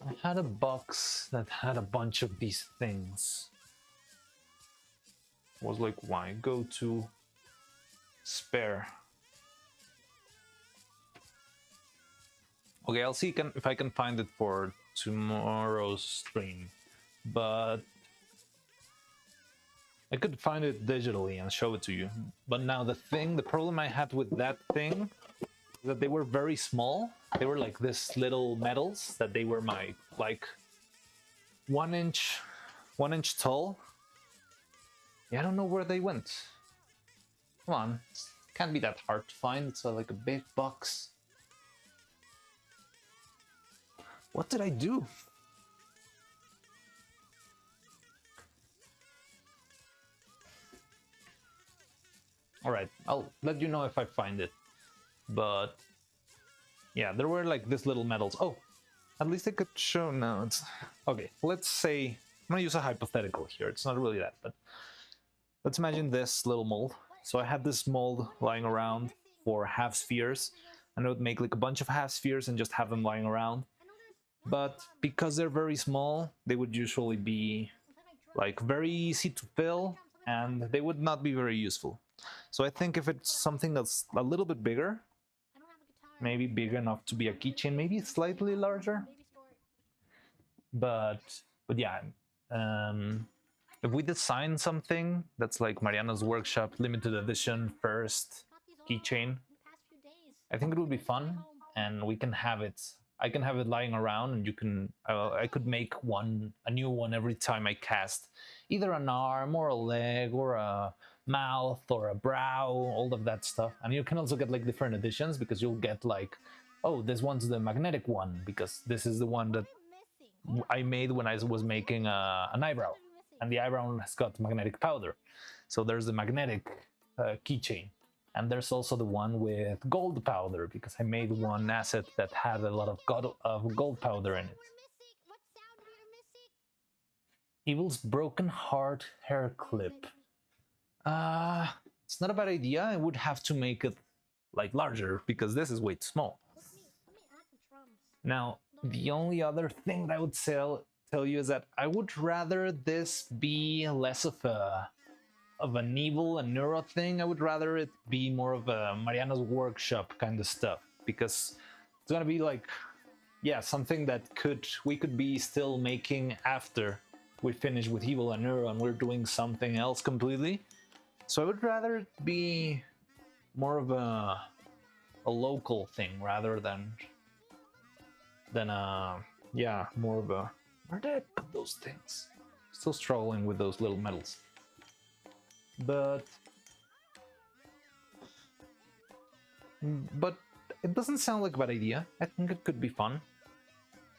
I had a box that had a bunch of these things. It was like, why go to spare? Okay, I'll see if I can find it for tomorrow's stream, but I could find it digitally and show it to you. But now the problem I had with that thing is that they were very small. They were like this little metals that they were my like 1 inch tall. Yeah, I don't know where they went. Come on, can't be that hard to find. It's like a big box. What did I do? All right, I'll let you know if I find it. But yeah, there were like these little metals. Oh, at least I could show now. It's okay. Let's say I'm gonna use a hypothetical here. It's not really that, but let's imagine this little mold. So I had this mold lying around for half spheres, and I would make like a bunch of half spheres and just have them lying around. But because they're very small, they would usually be like very easy to fill, and they would not be very useful. So I think if it's something that's a little bit bigger, maybe big enough to be a keychain, maybe slightly larger. But yeah, if we design something that's like Mariana's Workshop limited edition first keychain, I think it would be fun, and we can have it. I can have it lying around, and you can. I could make a new one every time I cast, either an arm or a leg or a mouth or a brow, all of that stuff. And you can also get like different editions because you'll get like, oh, this one's the magnetic one because this is the one that I made when I was making an eyebrow, and the eyebrow has got magnetic powder. So there's the magnetic keychain. And there's also the one with gold powder, because I made one asset that had a lot of gold powder in it. Evil's broken heart hair clip. It's not a bad idea. I would have to make it like larger, because this is way too small. Now, the only other thing that I would tell you is that I would rather this be less of an Evil and Neuro thing. I would rather it be more of a Mariana's Workshop kind of stuff, because it's gonna be like, yeah, something that we could be still making after we finish with Evil and Neuro and we're doing something else completely. So I would rather it be more of a local thing rather than yeah, more of a, where did I put those things? Still struggling with those little metals. But it doesn't sound like a bad idea. I think it could be fun.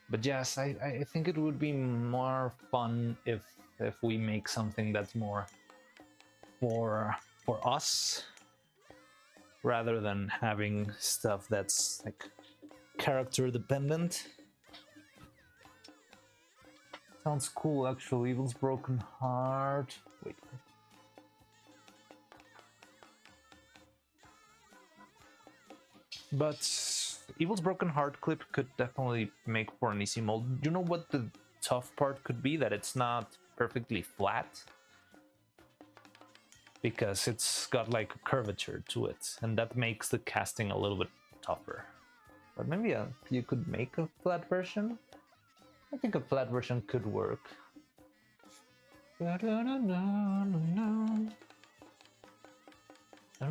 But yes, I think it would be more fun if we make something that's more for us, rather than having stuff that's like character dependent. Sounds cool, actually. Evil's broken heart. Wait. But Evil's broken heart clip could definitely make for an easy mold. You know what the tough part could be? That it's not perfectly flat, because it's got like a curvature to it, and that makes the casting a little bit tougher. But maybe you could make a flat version. I think a flat version could work. I don't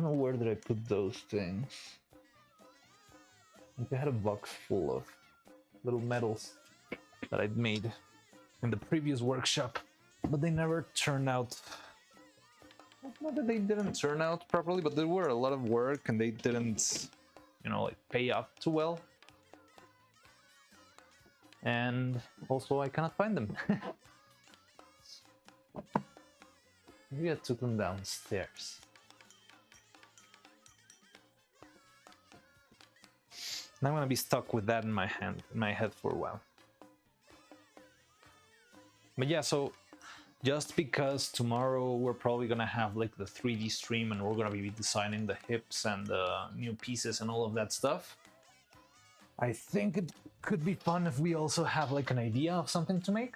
know, where did I put those things. I had a box full of little medals. that I'd made in the previous workshop, but they never turned out. Not that they didn't turn out properly, but they were a lot of work and they didn't, you know, like pay off too well. And also I cannot find them. Maybe I took them downstairs. And I'm gonna be stuck with that in my head for a while. But yeah, so just because tomorrow we're probably gonna have like the 3D stream and we're gonna be designing the hips and the new pieces and all of that stuff, I think it could be fun if we also have like an idea of something to make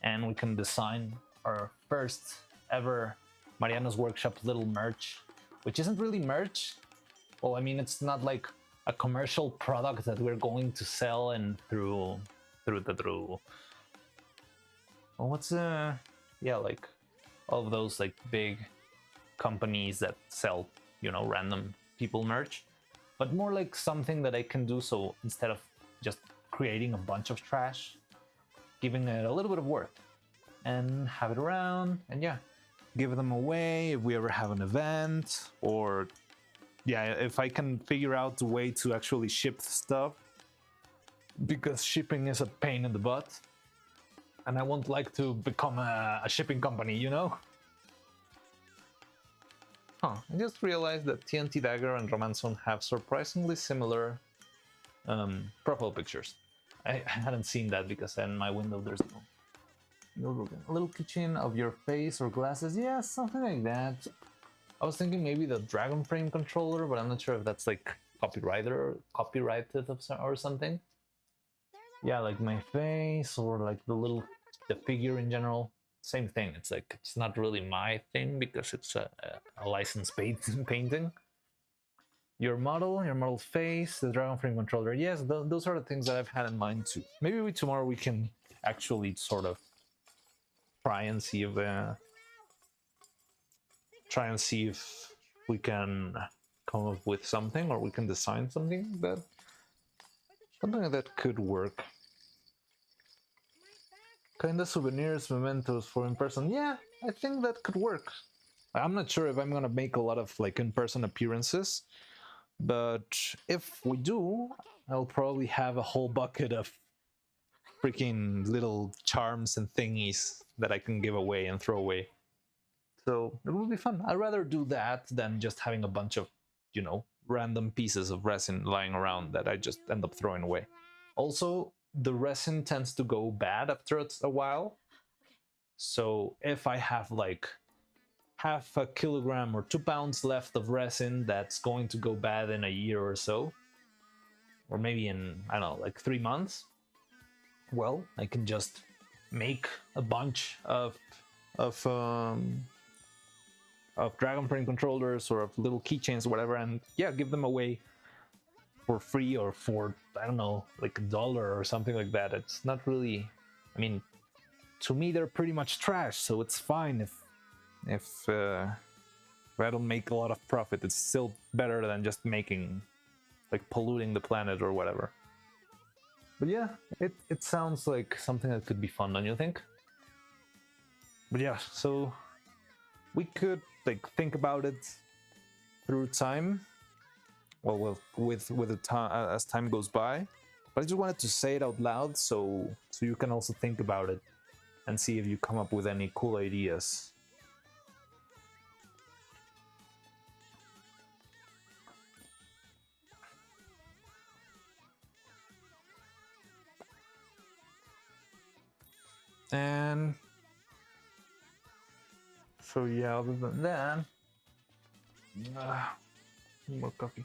and we can design our first ever Mariano's Workshop little merch, which isn't really merch. Well, I mean, it's not like a commercial product that we're going to sell and through well, what's yeah, like all of those like big companies that sell, you know, random people merch, but more like something that I can do. So instead of just creating a bunch of trash, giving it a little bit of work and have it around and yeah, give them away if we ever have an event, or yeah, if I can figure out a way to actually ship stuff, because shipping is a pain in the butt. And I won't like to become a shipping company, you know? Huh, I just realized that TNT Dagger and Romanson have surprisingly similar profile pictures. I hadn't seen that because in my window there's no a little kitchen of your face or glasses. Yeah, something like that. I was thinking maybe the Dragon Frame controller, but I'm not sure if that's like copyrighted or something. Yeah, like my face or like the figure in general. Same thing. It's like, it's not really my thing because it's a licensed painting. Your model face, the Dragon Frame controller. Yes, those are the things that I've had in mind too. Maybe tomorrow we can actually sort of try and see if we can come up with something, or we can design something that could work. Kinda souvenirs, mementos for in person. Yeah, I think that could work. I'm not sure if I'm gonna make a lot of like in-person appearances, but if we do, I'll probably have a whole bucket of freaking little charms and thingies that I can give away and throw away. So it will be fun. I'd rather do that than just having a bunch of, you know, random pieces of resin lying around that I just end up throwing away. Also, the resin tends to go bad after a while. So if I have like half a kilogram or 2 pounds left of resin that's going to go bad in a year or so, or maybe in, I don't know, like 3 months, well, I can just make a bunch of Dragon Frame controllers or of little keychains or whatever, and yeah, give them away for free or for, I don't know, like $1 or something like that. It's not really, I mean, to me they're pretty much trash, so it's fine if I don't make a lot of profit. It's still better than just making, like, polluting the planet or whatever. But yeah, it sounds like something that could be fun, don't you think? But yeah, so we could like think about it through time. Well, with the time as time goes by. But I just wanted to say it out loud so you can also think about it and see if you come up with any cool ideas. And so yeah, other than that, more coffee.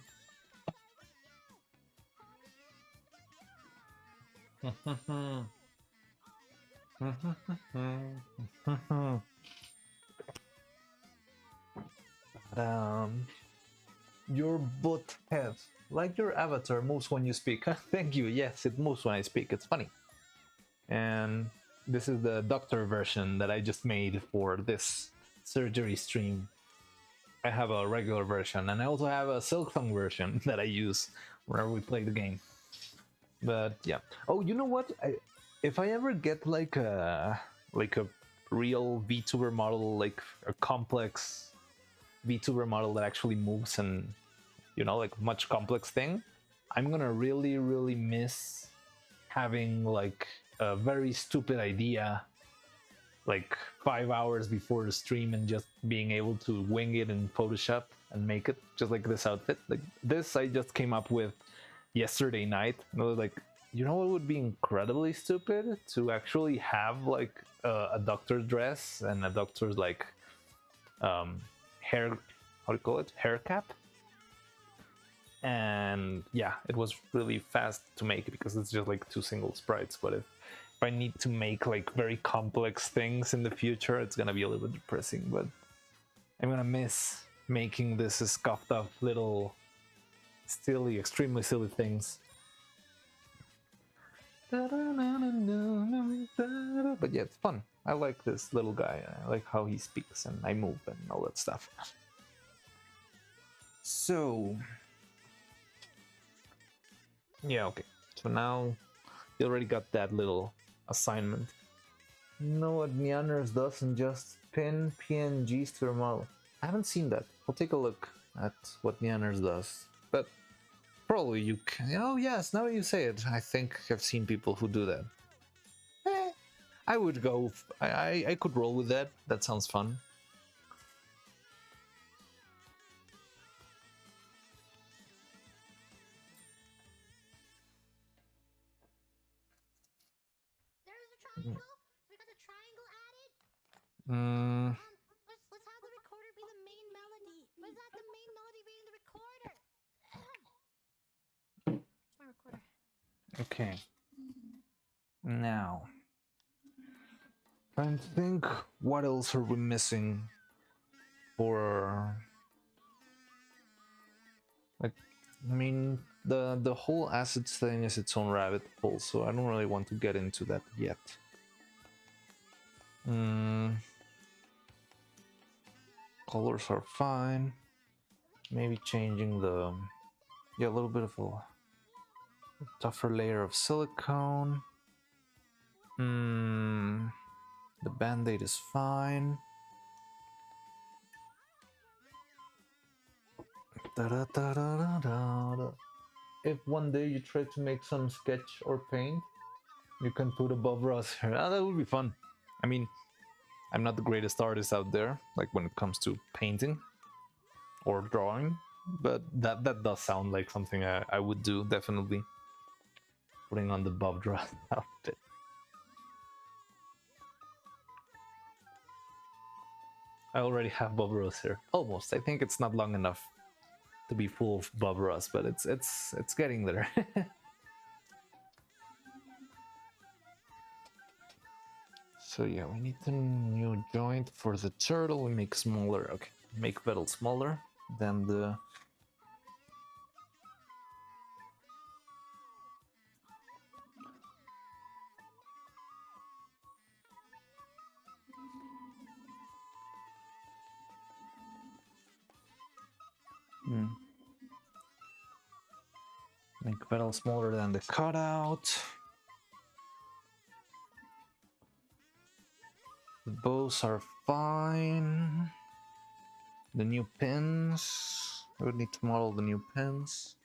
Your butt head, like your avatar, moves when you speak. Thank you. Yes, it moves when I speak. It's funny. And this is the doctor version that I just made for this surgery stream. I have a regular version, and I also have a Silk Tongue version that I use whenever we play the game. But yeah. Oh, you know what? if I ever get like a real VTuber model, like a complex VTuber model that actually moves and, you know, like much complex thing, I'm gonna really miss having like a very stupid idea like 5 hours before the stream and just being able to wing it in Photoshop and make it just like this outfit. Like this I just came up with yesterday night, and I was like, you know what would be incredibly stupid? To actually have like a doctor's dress and a doctor's like hair, how do you call it, hair cap. And yeah, it was really fast to make because it's just like 2 single sprites. But if I need to make like very complex things in the future, it's gonna be a little bit depressing. But I'm gonna miss making this scuffed up little silly, extremely silly things. But yeah, it's fun. I like this little guy. I like how he speaks and I move and all that stuff. So yeah, okay. So now you already got that little assignment. You know what Neander's does and just pin PNGs to their model. I haven't seen that. I'll take a look at what Neander's does. But probably you can. Oh yes, now that you say it, I think I've seen people who do that. I would go. I could roll with that. That sounds fun. There's a triangle. So we got the triangle added. Let's have the recorder be the main melody. Was that the main melody being the recorder? It's my recorder. Okay. Now, trying to think, what else are we missing for? Like, I mean, the whole assets thing is its own rabbit hole, so I don't really want to get into that yet. Colors are fine. Maybe changing the, yeah, a little bit of a tougher layer of silicone. The band-aid is fine. If one day you try to make some sketch or paint, you can put above Ross here. That would be fun. I mean, I'm not the greatest artist out there, like when it comes to painting or drawing, but that does sound like something I would do, definitely. Putting on the Bob Ross outfit. I already have Bob Ross here. Almost. I think it's not long enough to be full of Bob Ross, but it's getting there. So yeah, we need the new joint for the turtle. We make smaller. Okay, make metal smaller than the. Make metal smaller than the cutout. The bows are fine. The new pins. I would need to model the new pins.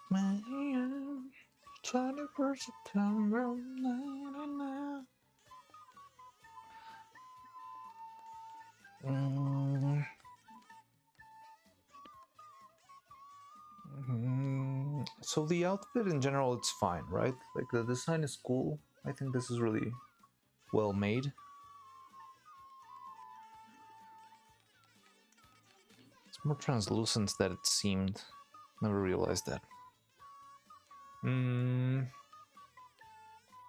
My 21st September. So the outfit in general, it's fine, right? Like the design is cool. I think this is really well made. It's more translucent than it seemed. Never realized that.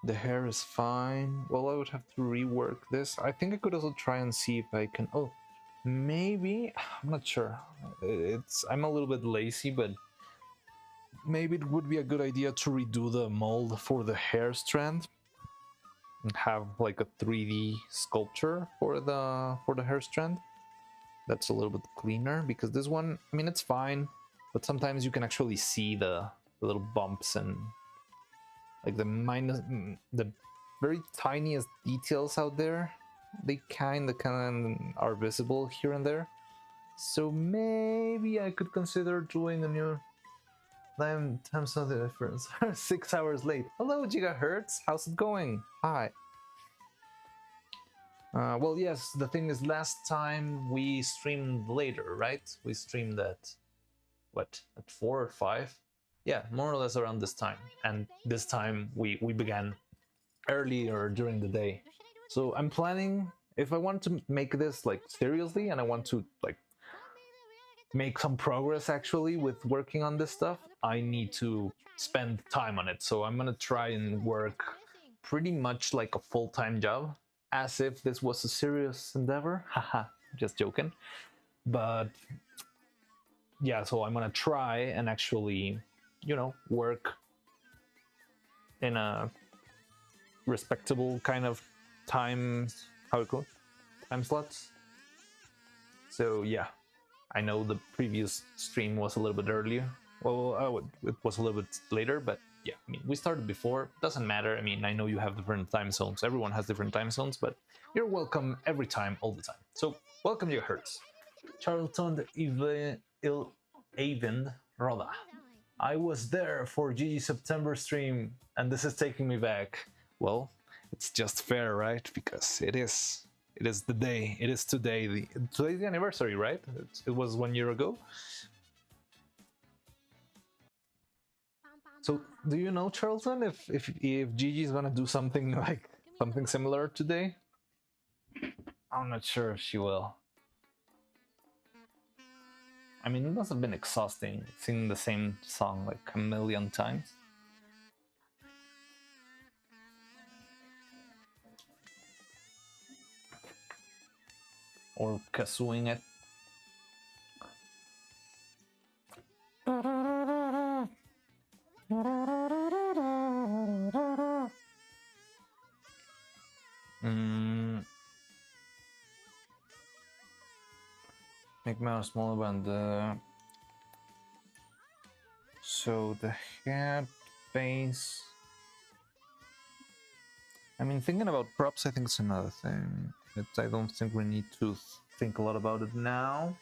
The hair is fine. Well, I would have to rework this. I think I could also try and see if I can. Oh, maybe. I'm not sure. I'm a little bit lazy, but maybe it would be a good idea to redo the mold for the hair strand and have like a 3D sculpture for the hair strand. That's a little bit cleaner, because this one, I mean, it's fine, but sometimes you can actually see the little bumps and like the very tiniest details out there. They kind of are visible here and there. So maybe I could consider doing a new times of the difference. 6 hours late. Hello, Gigahertz. How's it going? Hi. Well, yes, the thing is, last time we streamed later, right? We streamed at, what, at 4 or 5? Yeah, more or less around this time. And this time we began earlier during the day. So I'm planning, if I want to make this like seriously and I want to like make some progress actually with working on this stuff, I need to spend time on it. So I'm gonna try and work pretty much like a full-time job, as if this was a serious endeavor. Haha, just joking. But yeah, so I'm gonna try and actually, you know, work in a respectable kind of time, how it goes, time slots. So yeah, I know the previous stream was a little bit earlier. Well, it was a little bit later, but yeah, I mean, we started before. Doesn't matter. I mean, I know you have different time zones. Everyone has different time zones, but you're welcome every time, all the time. So welcome, your Hertz. Charlton Avon Roda. I was there for Gigi September stream, and this is taking me back. Well, it's just fair, right? Because it is the day. It is today. Today's the anniversary, right? It was 1 year ago. So, do you know, Charlton, if Gigi's gonna do something like something similar today? I'm not sure if she will. I mean, it must have been exhausting singing the same song like a million times. Or kazooing it. Make my smaller band. So the head, face. I mean, thinking about props, I think it's another thing. I don't think we need to think a lot about it now.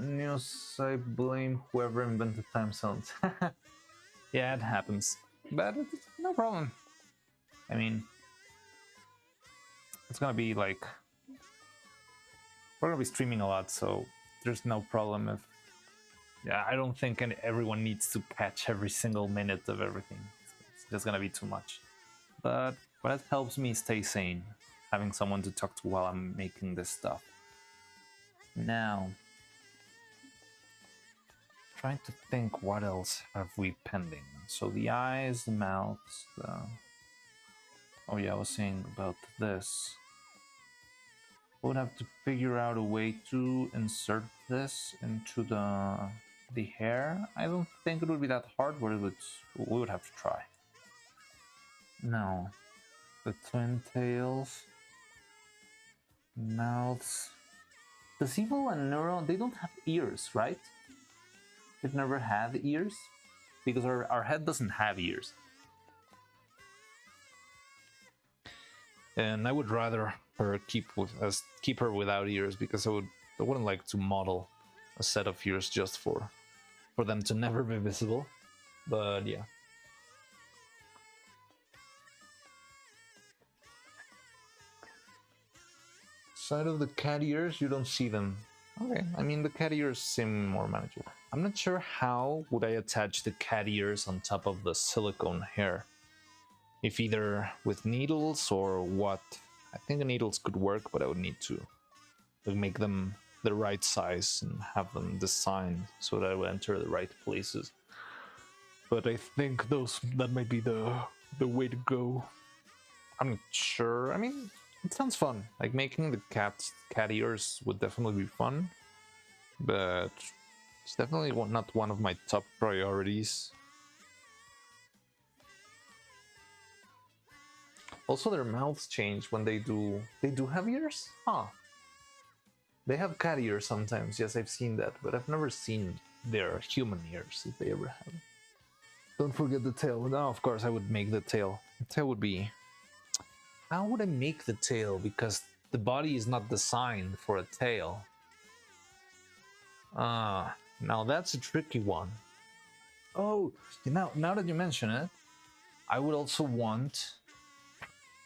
News, I blame whoever invented time zones. Yeah, it happens. But it's no problem. I mean, it's gonna be like... We're gonna be streaming a lot, so there's no problem if... Yeah, I don't think everyone needs to catch every single minute of everything. It's just gonna be too much. But it helps me stay sane, having someone to talk to while I'm making this stuff. Now, trying to think what else have we pending. So the eyes, the mouths, the... Oh yeah, I was saying about this. I would have to figure out a way to insert this into the hair. I don't think it would be that hard, but we would have to try. Now, the twin tails, mouths. Does Evil and Neuro, they don't have ears, right? They've never had ears? Because our head doesn't have ears. And I would rather her keep her without ears, because I wouldn't like to model a set of ears just for them to never be visible. But yeah. Side of the cat ears, you don't see them. Okay, I mean, the cat ears seem more manageable. I'm not sure how would I attach the cat ears on top of the silicone hair. If either with needles or what. I think the needles could work, but I would need to make them the right size and have them designed so that I would enter the right places. But I think that might be the way to go. I'm not sure. I mean, it sounds fun. Like, making the cat ears would definitely be fun. But It's definitely not one of my top priorities. Also, their mouths change when they do have ears? Huh. They have cat ears sometimes. Yes, I've seen that, but I've never seen their human ears, if they ever have. Don't forget the tail. No, of course I would make the tail. The tail would be... How would I make the tail? Because the body is not designed for a tail. Now that's a tricky one. Oh, now that you mention it, I would also want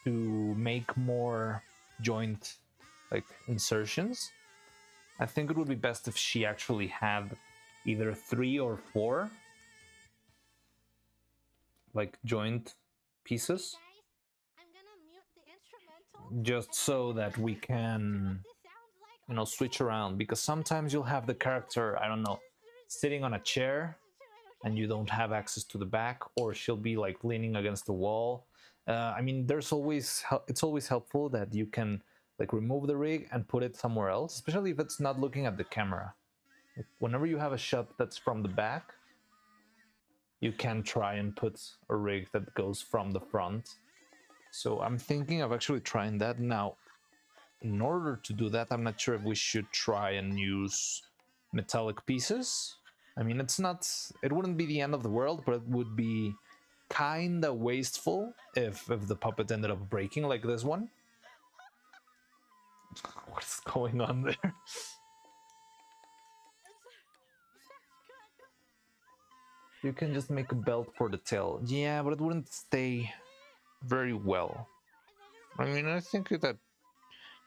to make more joint like insertions. I think it would be best if she actually had either 3 or 4 like joint pieces, I'm gonna mute the instrumental. just so that we can, you know, switch around, because sometimes you'll have the character, I don't know, sitting on a chair and you don't have access to the back, or she'll be like leaning against the wall. I mean, it's always helpful that you can like remove the rig and put it somewhere else, especially if it's not looking at the camera. Like, whenever you have a shot that's from the back, you can try and put a rig that goes from the front. So I'm thinking of actually trying that. Now, in order to do that, I'm not sure if we should try and use metallic pieces. I mean, it wouldn't be the end of the world, but it would be kinda wasteful if the puppet ended up breaking like this one. What's going on there? You can just make a belt for the tail. Yeah, but it wouldn't stay very well. I mean, I think that,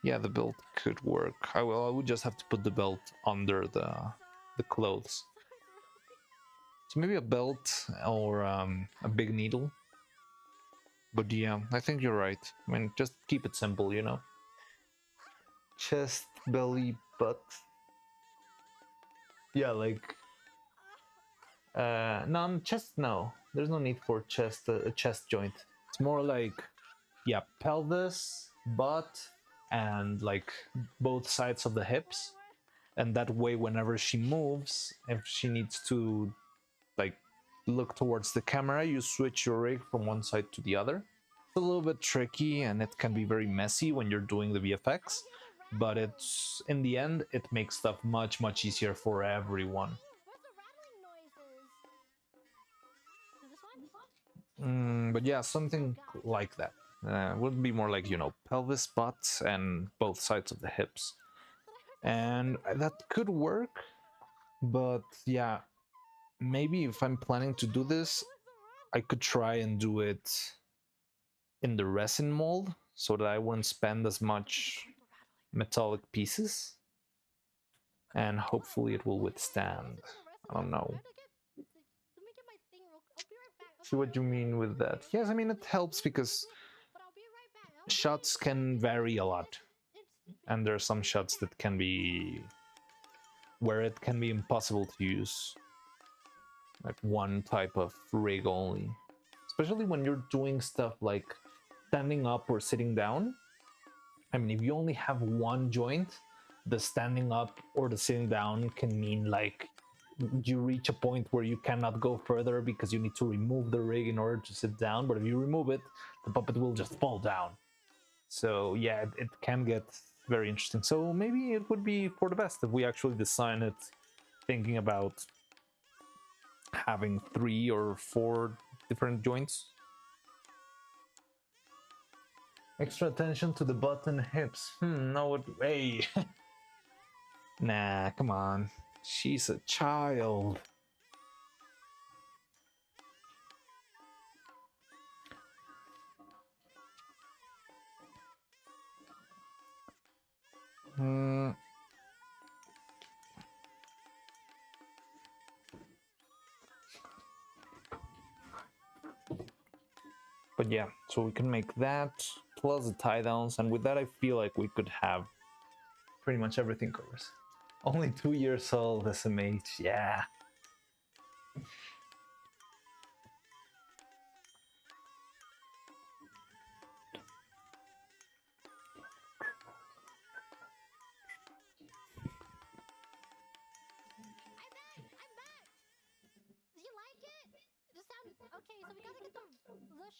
yeah, the belt could work. I would just have to put the belt under the clothes. So maybe a belt or a big needle. But yeah, I think you're right. I mean, just keep it simple, you know? Chest, belly, butt. Yeah, like... no, chest, no. There's no need for chest, a chest joint. It's more like, yeah, pelvis, butt, and like both sides of the hips. And that way, whenever she moves, if she needs to like look towards the camera, you switch your rig from one side to the other. It's a little bit tricky and it can be very messy when you're doing the VFX, but it's, in the end, it makes stuff much easier for everyone. But yeah, something like that. Would be more like, you know, pelvis, butt, and both sides of the hips. And that could work, but yeah, maybe if I'm planning to do this, I could try and do it in the resin mold so that I wouldn't spend as much metallic pieces, and hopefully it will withstand. I don't know. See what you mean with that. Yes, I mean, it helps because shots can vary a lot, and there are some shots that can be where it can be impossible to use like one type of rig only, especially when you're doing stuff like standing up or sitting down. I mean, if you only have one joint, the standing up or the sitting down can mean like you reach a point where you cannot go further because you need to remove the rig in order to sit down. But if you remove it, the puppet will just fall down. So yeah, it can get very interesting. So maybe it would be for the best if we actually design it thinking about having 3 or 4 different joints. Extra attention to the butt and hips. No way. Nah, come on. She's a child. But yeah, so we can make that plus the tie downs, and with that I feel like we could have pretty much everything covered. Only 2 years old, SMH, yeah.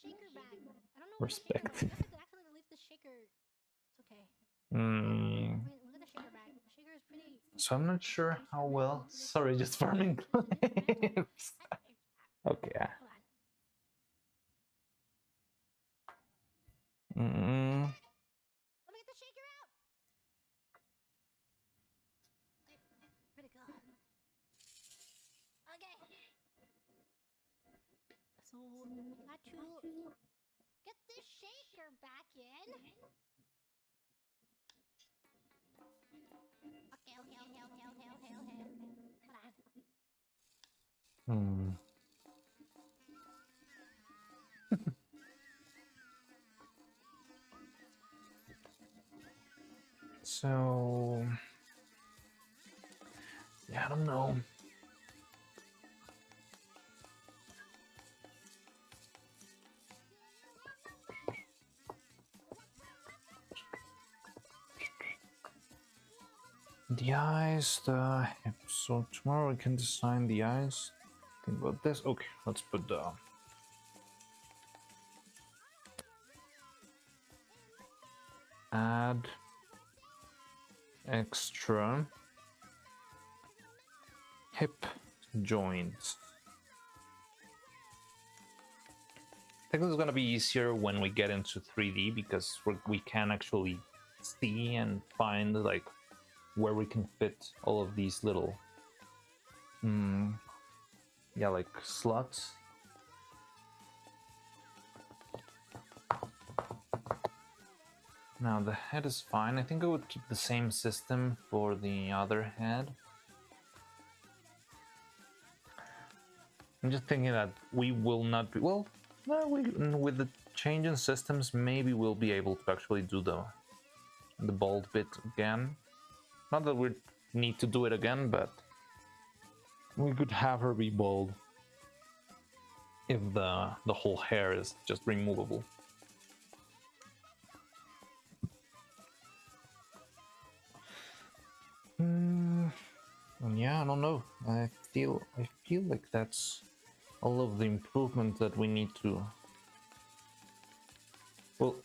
shaker back. I don't know Respect. where the shaker went. I accidentally leave the shaker. It's okay. Hmm. We'll get the shaker back. The shaker is pretty. So I'm not sure how well. Sorry, just farming clips. Okay. Hold on. Mm. Let me get the shaker out. Where'd it go? Okay. So we got to get this shaker back in. Okay. Hold on. Hmm. So yeah, I don't know. The eyes, the so tomorrow we can design the eyes. Think about this. Okay, let's put the add extra hip joints. I think this is gonna be easier when we get into 3D because we can actually see and find like where we can fit all of these little yeah, like slots. Now the head is fine. I think I would keep the same system for the other head. I'm just thinking that we will not be well. With the change in systems, maybe we'll be able to actually do the bald bit again. Not that we need to do it again, but we could have her be bald if the whole hair is just removable. Yeah, I don't know. I feel like that's all of the improvement that we need to. Well,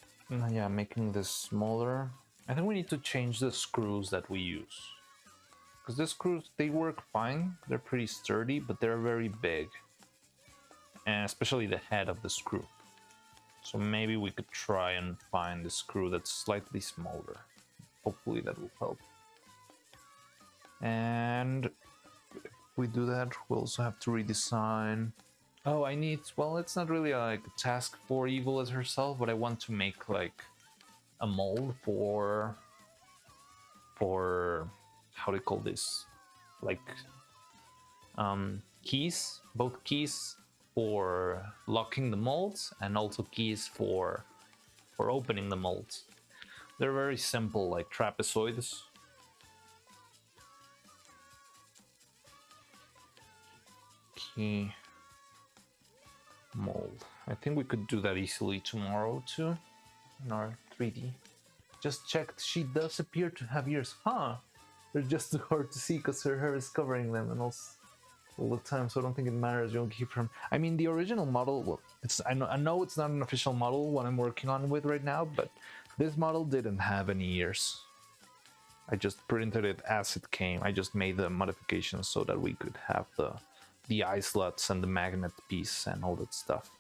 yeah, making this smaller. I think we need to change the screws that we use. Because the screws, they work fine. They're pretty sturdy, but they're very big. And especially the head of the screw. So maybe we could try and find a screw that's slightly smaller. Hopefully that will help. And if we do that, we'll also have to redesign. Oh, I need, well, it's not really like a task for Evil as herself, but I want to make like a mold for how do you call this? Like keys, both keys for locking the molds and also keys for opening the molds. They're very simple, like trapezoids. Key mold. I think we could do that easily tomorrow too in our 3D. Just checked, she does appear to have ears. Huh? They're just too hard to see because her hair is covering them and all the time, so I don't think it matters. You'll keep her. I mean, the original model, well, I know it's not an official model, what I'm working on with right now, but this model didn't have any ears. I just printed it as it came. I just made the modifications so that we could have the eye slots and the magnet piece and all that stuff.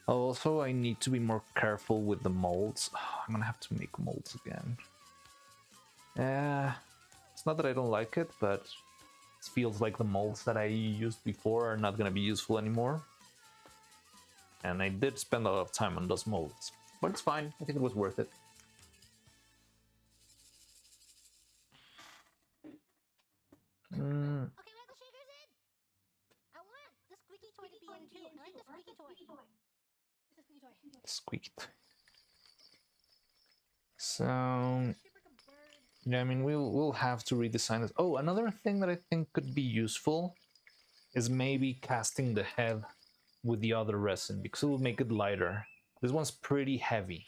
Also, I need to be more careful with the molds. Oh, I'm gonna have to make molds again. It's not that I don't like it, but it feels like the molds that I used before are not gonna be useful anymore. And I did spend a lot of time on those molds, but it's fine. I think it was worth it. Okay, we have the shakers in. I want the squeaky toy to be in too. I like the squeaky toy. Where's the squeaky toy? Squeaked. So yeah, I mean we'll have to redesign this. Oh, another thing that I think could be useful is maybe casting the head with the other resin because it will make it lighter. This one's pretty heavy.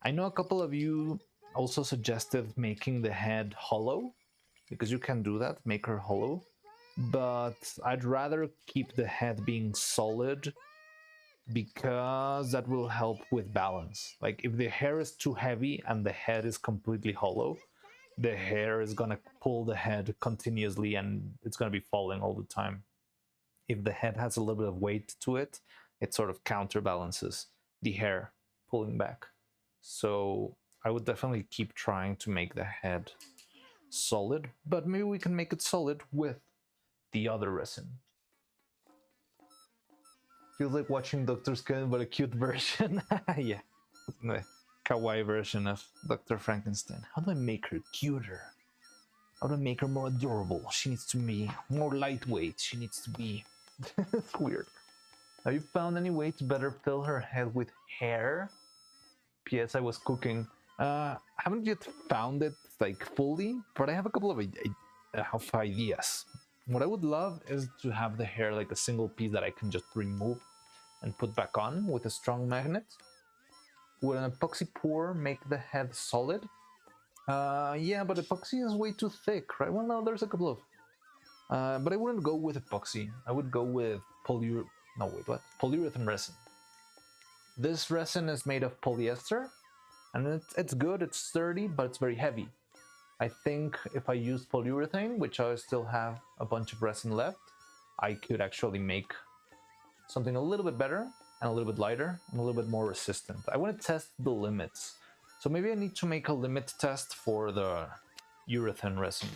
I know a couple of you also suggested making the head hollow because you can do that, make her hollow. But I'd rather keep the head being solid because that will help with balance. Like if the hair is too heavy and the head is completely hollow, the hair is gonna pull the head continuously and it's gonna be falling all the time. If the head has a little bit of weight to it, it sort of counterbalances the hair pulling back. So I would definitely keep trying to make the head solid, but maybe we can make it solid with the other resin. Feels like watching Dr. Skin, but a cute version. Yeah, the kawaii version of Dr. Frankenstein. How do I make her cuter? How do I make her more adorable? She needs to be more lightweight. She needs to be... It's weird. Have you found any way to better fill her head with hair? P.S. I was cooking. Haven't yet found it like fully, but I have a couple of ideas. What I would love is to have the hair like a single piece that I can just remove and put back on with a strong magnet. Would an epoxy pour make the head solid? Yeah, but epoxy is way too thick, right? Well, no, there's a couple of... but I wouldn't go with epoxy. I would go with polyurethane resin. This resin is made of polyester, and it's good, it's sturdy, but it's very heavy. I think if I use polyurethane, which I still have a bunch of resin left, I could actually make something a little bit better and a little bit lighter and a little bit more resistant. I want to test the limits. So maybe I need to make a limit test for the urethane resin.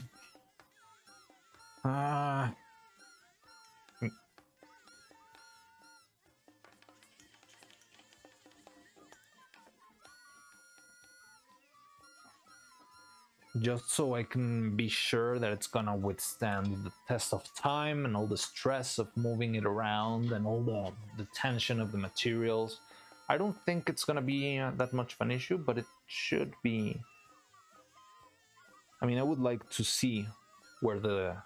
Just so I can be sure that it's gonna withstand the test of time and all the stress of moving it around and all the tension of the materials. I don't think it's gonna be that much of an issue, but it should be. I mean, I would like to see where the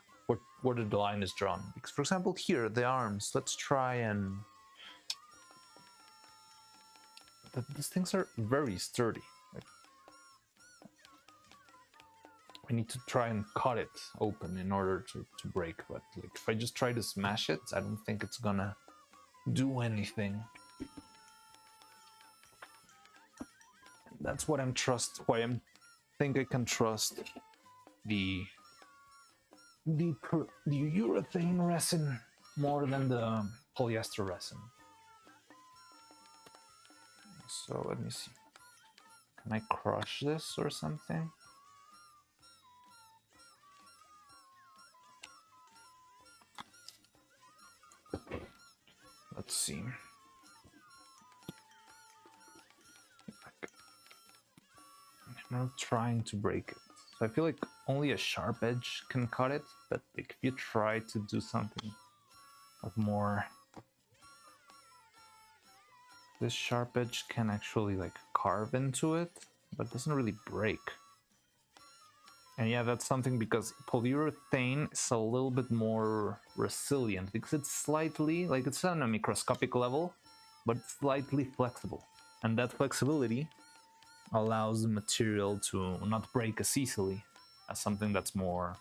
line is drawn. Because, for example, here, the arms, let's try and... These things are very sturdy. I need to try and cut it open in order to break, but like if I just try to smash it, I don't think it's gonna do anything. That's what why I think I can trust the urethane resin more than the polyester resin. So let me see. Can I crush this or something? Let's see. I'm not trying to break it. So I feel like only a sharp edge can cut it, but like if you try to do something of more... This sharp edge can actually like carve into it, but it doesn't really break. And yeah, that's something because polyurethane is a little bit more resilient because it's slightly, like it's on a microscopic level, but slightly flexible. And that flexibility allows the material to not break as easily as something that's more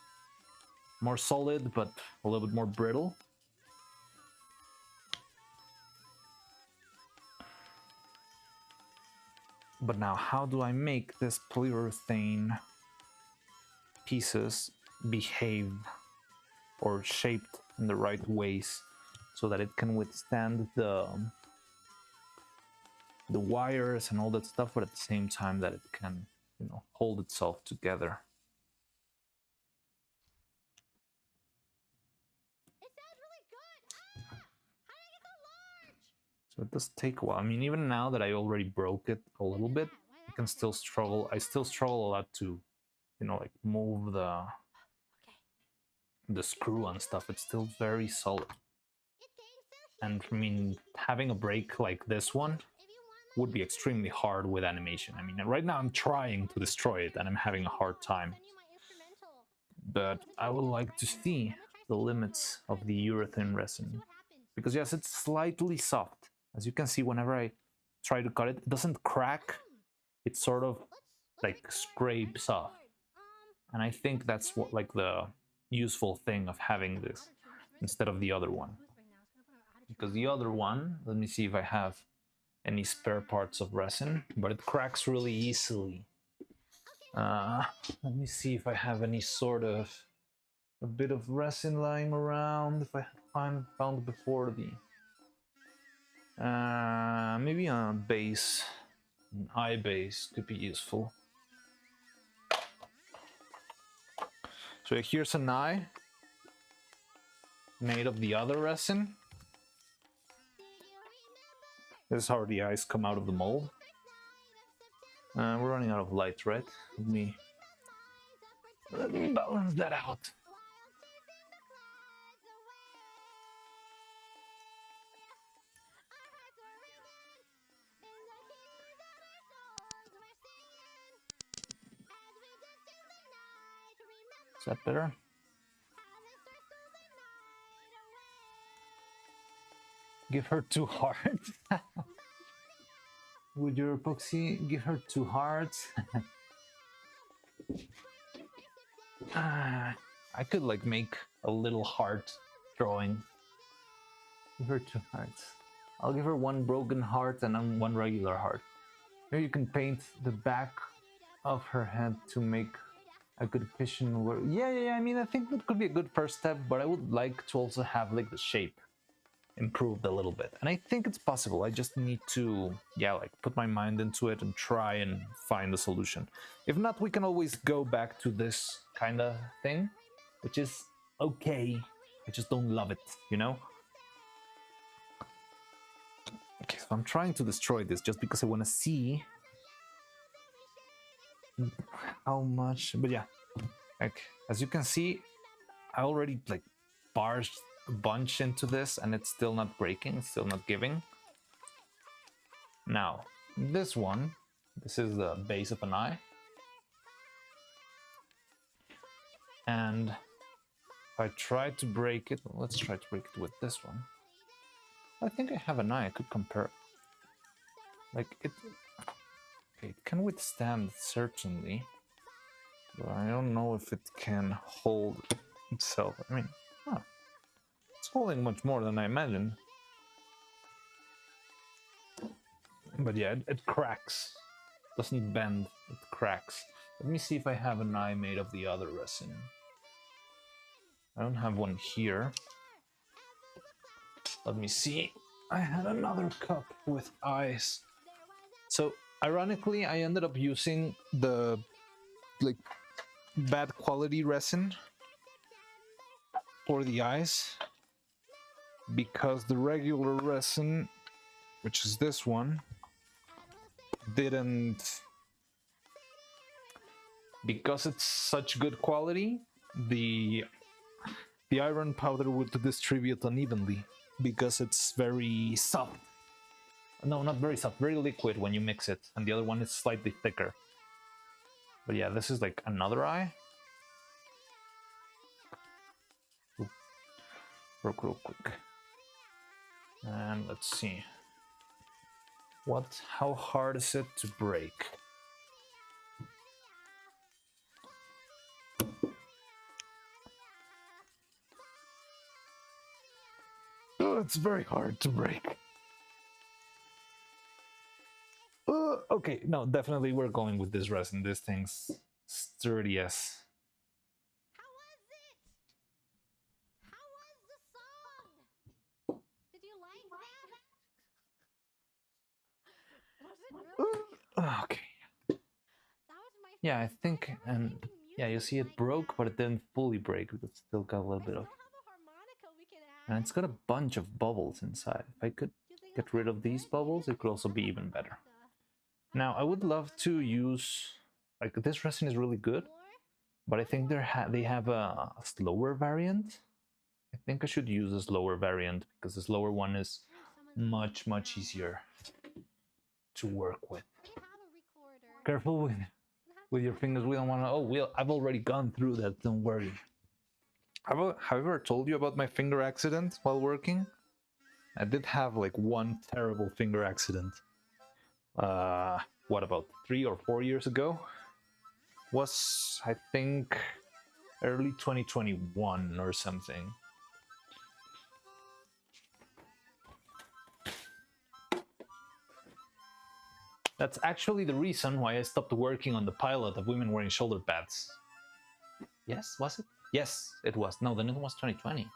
solid, but a little bit more brittle. But now, how do I make this polyurethane pieces behave or shaped in the right ways so that it can withstand the wires and all that stuff, but at the same time that it can, you know, hold itself together? It sounds really good. How did I get so large? So it does take a while. I mean, even now that I already broke it a little bit, I can still struggle. I still struggle a lot to, you know, like move the screw and stuff. It's still very solid. And I mean, having a break like this one would be extremely hard with animation. I mean, right now I'm trying to destroy it and I'm having a hard time. But I would like to see the limits of the urethane resin. Because yes, it's slightly soft. As you can see, whenever I try to cut it, it doesn't crack. It sort of like scrapes off. And I think that's what like the useful thing of having this instead of the other one. because the other one, let me see if I have any spare parts of resin, but it cracks really easily. Let me see if I have any sort of a bit of resin lying around, if I found before the maybe a base, an eye base could be useful. So here's an eye made of the other resin. This is how the eyes come out of the mold. We're running out of light, right? Let me balance that out. Is that better? Give her 2 hearts. Would your epoxy give her 2 hearts? I could like make a little heart drawing. Give her 2 hearts. I'll give her 1 broken heart and then 1 regular heart. Maybe you can paint the back of her head to make a good vision. Where I mean, I think that could be a good first step, but I would like to also have like the shape improved a little bit, and I think it's possible. I just need to like put my mind into it and try and find a solution. If not, we can always go back to this kind of thing, which is okay. I just don't love it, you know. Okay, so I'm trying to destroy this just because I want to see how much. But yeah, like as you can see, I already like barged a bunch into this and it's still not breaking, it's still not giving. Now this one, this is the base of an eye, and if I try to break it, let's try to break it with this one. I think I have an eye I could compare. Like it, okay, it can withstand certainly, but I don't know if it can hold itself. I mean, it's holding much more than I imagined. But yeah, it cracks. Doesn't bend, it cracks. Let me see if I have an eye made of the other resin. I don't have one here. Let me see. I had another cup with eyes. So ironically, I ended up using the like bad quality resin for the eyes, because the regular resin, which is this one, didn't, because it's such good quality, the iron powder would distribute unevenly because it's very soft. No, not very soft, very liquid when you mix it, and the other one is slightly thicker. But yeah, this is like another eye. Ooh. Broke real quick. And let's see. How hard is it to break? Oh, it's very hard to break. Okay, no, definitely we're going with this resin. This thing's sturdy as. How was it? How was the song? Did you like that? Was it really? Okay. That was my Yeah, I first think, ever and making yeah, you music see it like broke, that. but it didn't fully break. It's still got a little I bit of, still have a harmonica we can and add. it's got a bunch of bubbles inside. If I could Do you think get that rid sounds of these good? bubbles, it could also be even better. Now, I would love to use, like, this resin is really good, but I think they have a slower variant. I think I should use a slower variant because the slower one is much easier to work with. Careful with your fingers. We don't want to. Oh, I've already gone through that. Don't worry. Have I ever told you about my finger accident while working? I did have like one terrible finger accident. What, about 3 or 4 years ago? Was, I think, early 2021 or something. That's actually the reason why I stopped working on the pilot of women wearing shoulder pads. Yes, was it? Yes, it was. No, then it was 2020.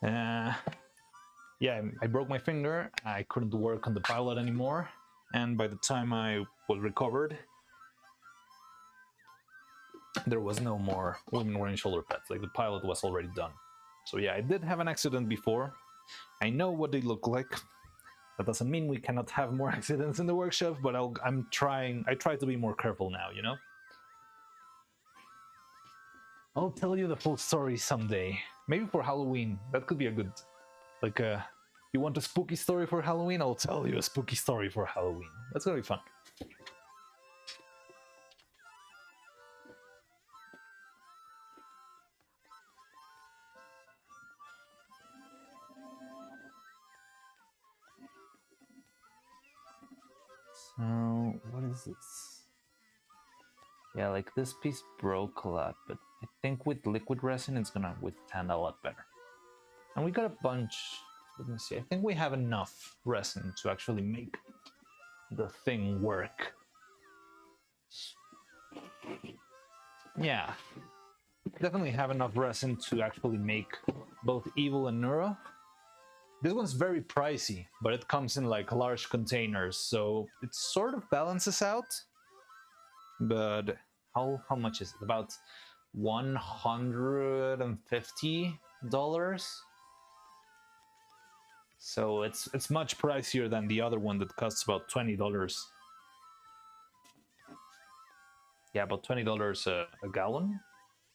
Yeah, I broke my finger. I couldn't work on the pilot anymore. And by the time I was recovered, there was no more women wearing shoulder pads. Like, the pilot was already done. So yeah, I did have an accident before. I know what they look like. That doesn't mean we cannot have more accidents in the workshop, but I try to be more careful now, you know? I'll tell you the full story someday. Maybe for Halloween. That could be a good, like, you want a spooky story for Halloween? I'll tell you a spooky story for Halloween. That's gonna be fun. So, what is this? Yeah, like, this piece broke a lot, but I think with liquid resin it's gonna withstand a lot better. And we got a bunch. Let me see. I think we have enough resin to actually make the thing work. Yeah, definitely have enough resin to actually make both Evil and Neuro. This one's very pricey, but it comes in like large containers, so it sort of balances out. But how much is it? About $150. So it's much pricier than the other one that costs about $20. Yeah, about $20 a gallon.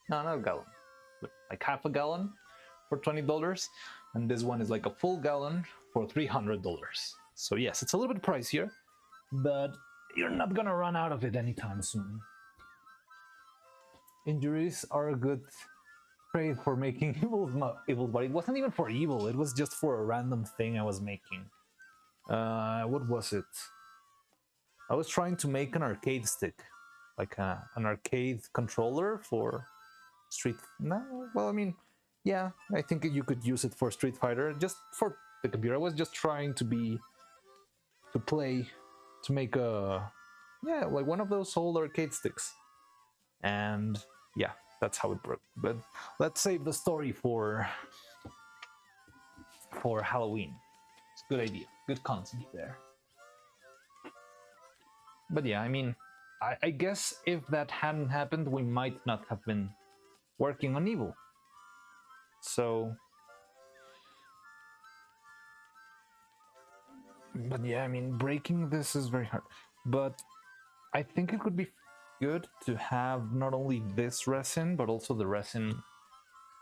No, not a gallon, but like half a gallon for $20. And this one is like a full gallon for $300. So yes, it's a little bit pricier, but you're not gonna run out of it anytime soon. Injuries are a good trade for making evil, but it wasn't even for evil. It was just for a random thing I was making. What was it? I was trying to make an arcade stick, like an arcade controller for Street. No, well, I mean, yeah, I think you could use it for Street Fighter, just for the computer. I was just trying to make a, yeah, like one of those old arcade sticks. And yeah, that's how it broke. But let's save the story for Halloween. It's a good idea, good concept there. But yeah, I mean, I guess if that hadn't happened, we might not have been working on Evil. So, but yeah, I mean, breaking this is very hard. But I think it could be good to have not only this resin, but also the resin.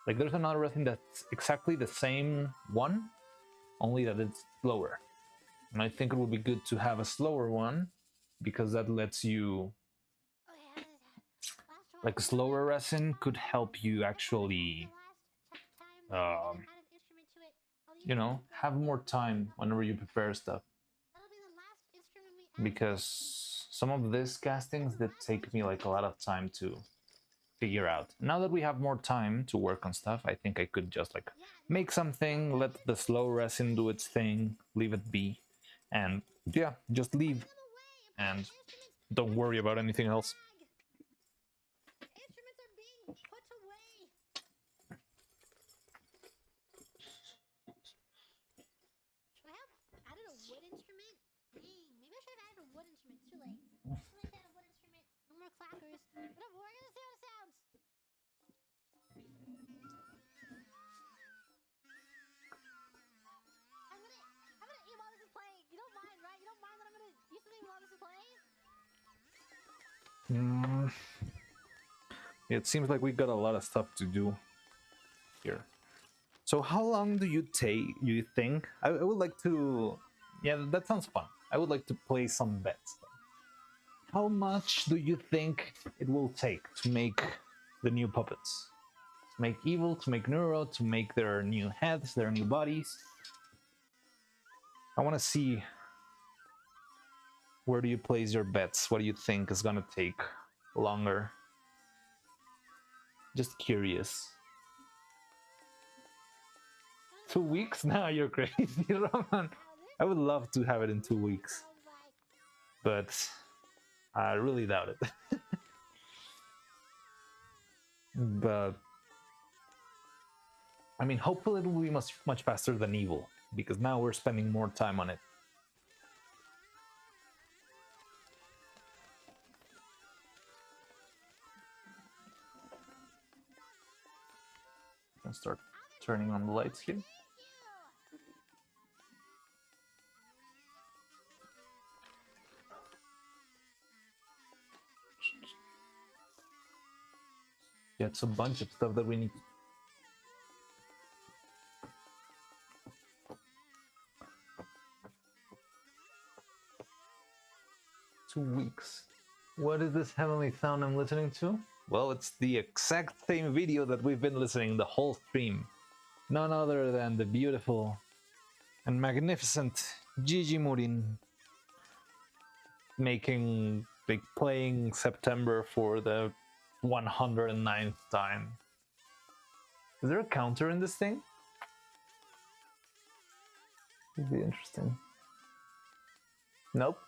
Like, there's another resin that's exactly the same one, only that it's slower. And I think it would be good to have a slower one, because that lets you, like, a slower resin could help you actually, you know, have more time whenever you prepare stuff. Because some of these castings that take me like a lot of time to figure out. Now that we have more time to work on stuff, I think I could just like make something, let the slow resin do its thing, leave it be, and yeah, just leave and don't worry about anything else. Instruments are being put away. Should I have added a wood instrument? Dang, maybe I should have added a wood instrument. Too late. Too late to add a wood instrument. No more clackers. Whatever, we're gonna see how it sounds. I'm gonna eat while this is playing. You don't mind, right? You don't mind that I'm gonna eat something while this is playing? It seems like we got a lot of stuff to do here. So how long do you think? I would like to, yeah, that sounds fun. I would like to play some bets. How much do you think it will take to make the new puppets? To make Evil, to make Neuro, to make their new heads, their new bodies? I want to see, where do you place your bets? What do you think is gonna take longer? Just curious. 2 weeks? Nah, you're crazy, Roman. I would love to have it in 2 weeks. but I really doubt it. But I mean, hopefully it will be much faster than Evil, because now we're spending more time on it. I can start turning on the lights here. Yeah, it's a bunch of stuff that we need. 2 weeks. What is this heavenly sound I'm listening to? Well, it's the exact same video that we've been listening the whole stream. None other than the beautiful and magnificent Gigi Murin playing September for the 109th time. Is there a counter in this thing? It'd be interesting. Nope.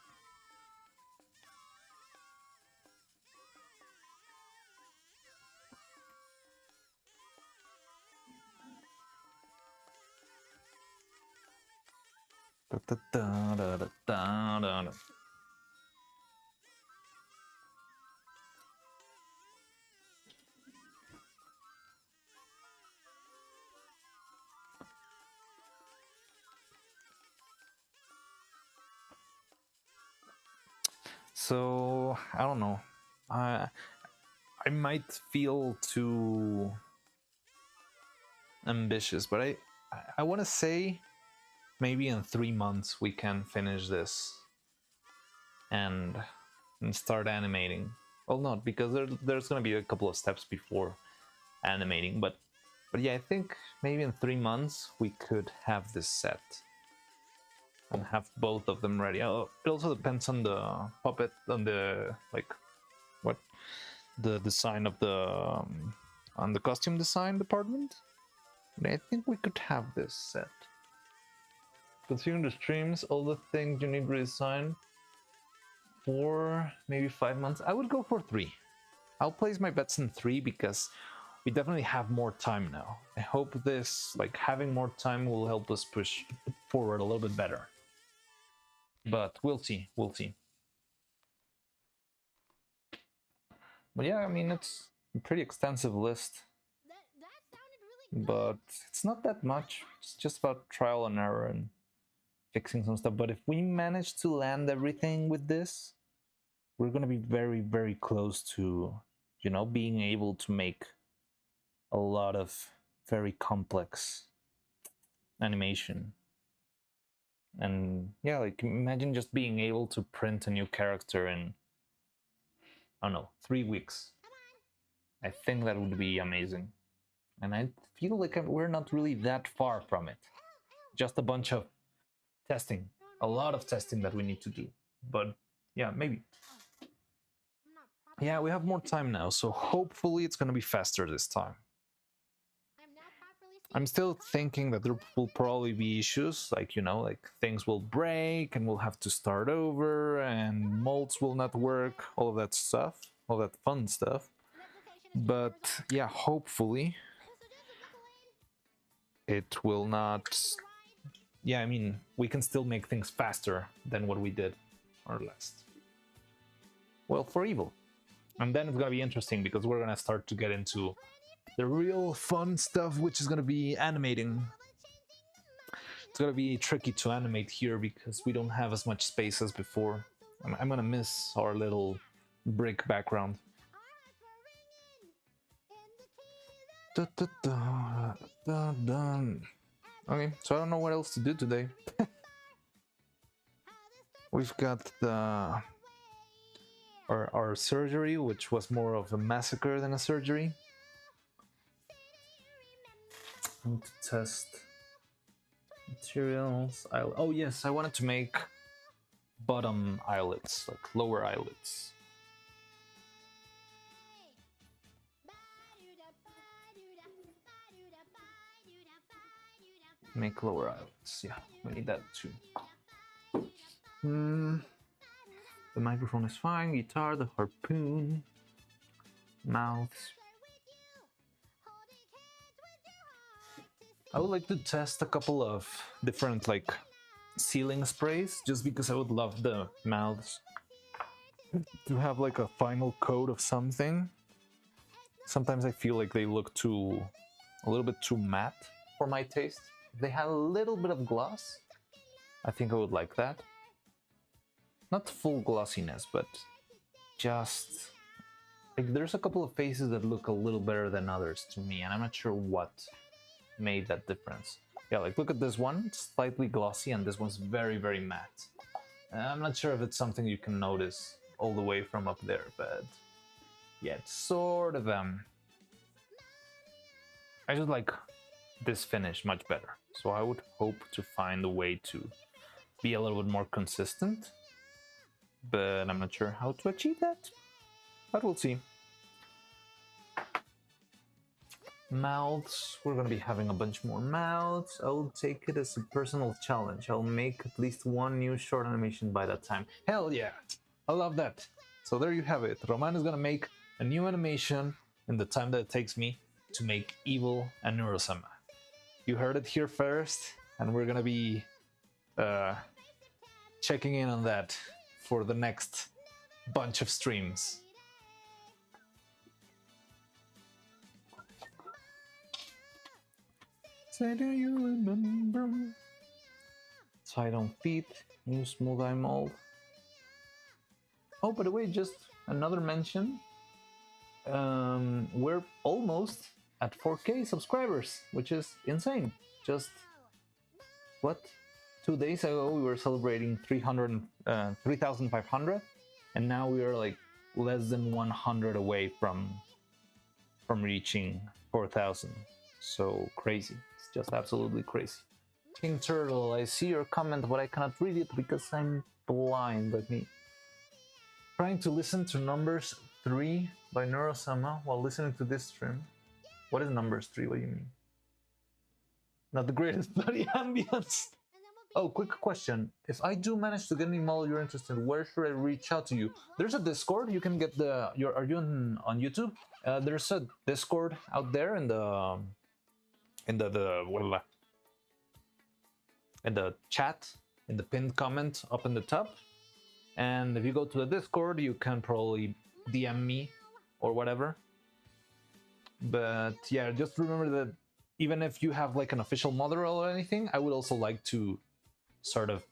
So I don't know. I might feel too ambitious, but I want to say maybe in 3 months we can finish this and start animating. Well, not because there's gonna be a couple of steps before animating, but yeah, I think maybe in 3 months we could have this set and have both of them ready. Oh, it also depends on the puppet, on the the design of the on the costume design department. But I think we could have this set. Considering the streams, all the things you need redesign for maybe 5 months, I would go for 3. I'll place my bets in 3 because we definitely have more time now. I hope this, like, having more time will help us push forward a little bit better. But we'll see, we'll see. But yeah, I mean, it's a pretty extensive list. That sounded really good. But it's not that much. It's just about trial and error and fixing some stuff. But if we manage to land everything with this, we're going to be very, very close to, you know, being able to make a lot of very complex animation. And yeah, like, imagine just being able to print a new character in, I don't know, 3 weeks. I think that would be amazing. And I feel like we're not really that far from it. Just a bunch of testing, a lot of testing that we need to do. But yeah, maybe. Yeah, we have more time now, so hopefully it's going to be faster this time. I'm still thinking that there will probably be issues, like, you know, like things will break and we'll have to start over and molds will not work, all of that stuff, all that fun stuff. But yeah, hopefully it will not. Yeah, I mean, we can still make things faster than what we did or last. Well, for Evil. And then it's gonna be interesting because we're gonna start to get into the real fun stuff, which is gonna be animating. It's gonna be tricky to animate here because we don't have as much space as before. I'm gonna miss our little brick background. Okay, so I don't know what else to do today. We've got our surgery, which was more of a massacre than a surgery. I need to test materials. Oh yes, I wanted to make bottom eyelids, like lower eyelids. Make lower eyelids, yeah, we need that too. The microphone is fine, guitar, the harpoon, mouths. I would like to test a couple of different like ceiling sprays just because I would love the mouths to have like a final coat of something. Sometimes I feel like they look a little bit too matte for my taste. If they had a little bit of gloss, I think I would like that. Not full glossiness, but just like there's a couple of faces that look a little better than others to me, and I'm not sure what made that difference. Yeah, like look at this one, it's slightly glossy, and this one's very, very matte. I'm not sure if it's something you can notice all the way from up there, but yeah, it's sort of I just like this finish much better. So I would hope to find a way to be a little bit more consistent, but I'm not sure how to achieve that. But we'll see. Mouths, we're gonna be having a bunch more mouths. I'll take it as a personal challenge. I'll make at least one new short animation by that time. Hell yeah, I love that. So there you have it. Roman is gonna make a new animation in the time that it takes me to make Evil and Neuro-sama. You heard it here first, and we're gonna be checking in on that for the next bunch of streams. Say, do you remember? Side on feet, new smooth eye mold. Oh, by the way, just another mention. We're almost at 4K subscribers, which is insane. Just what? 2 days ago we were celebrating 3,500, and now we are like less than 100 away from reaching 4,000. So crazy. It's just absolutely crazy. King Turtle, I see your comment, but I cannot read it because I'm blind. Let me trying to listen to Numbers 3 by Neuro-sama while listening to this stream. What is Numbers 3? What do you mean? Not the greatest bloody ambience. Oh, quick question. If I do manage to get any model you're interested in, where should I reach out to you? There's a Discord. You can get the... Are you on YouTube? There's a Discord out there in the chat, in the pinned comment up in the top. And if you go to the Discord, you can probably DM me or whatever. But yeah, just remember that even if you have like an official model or anything, I would also like to sort of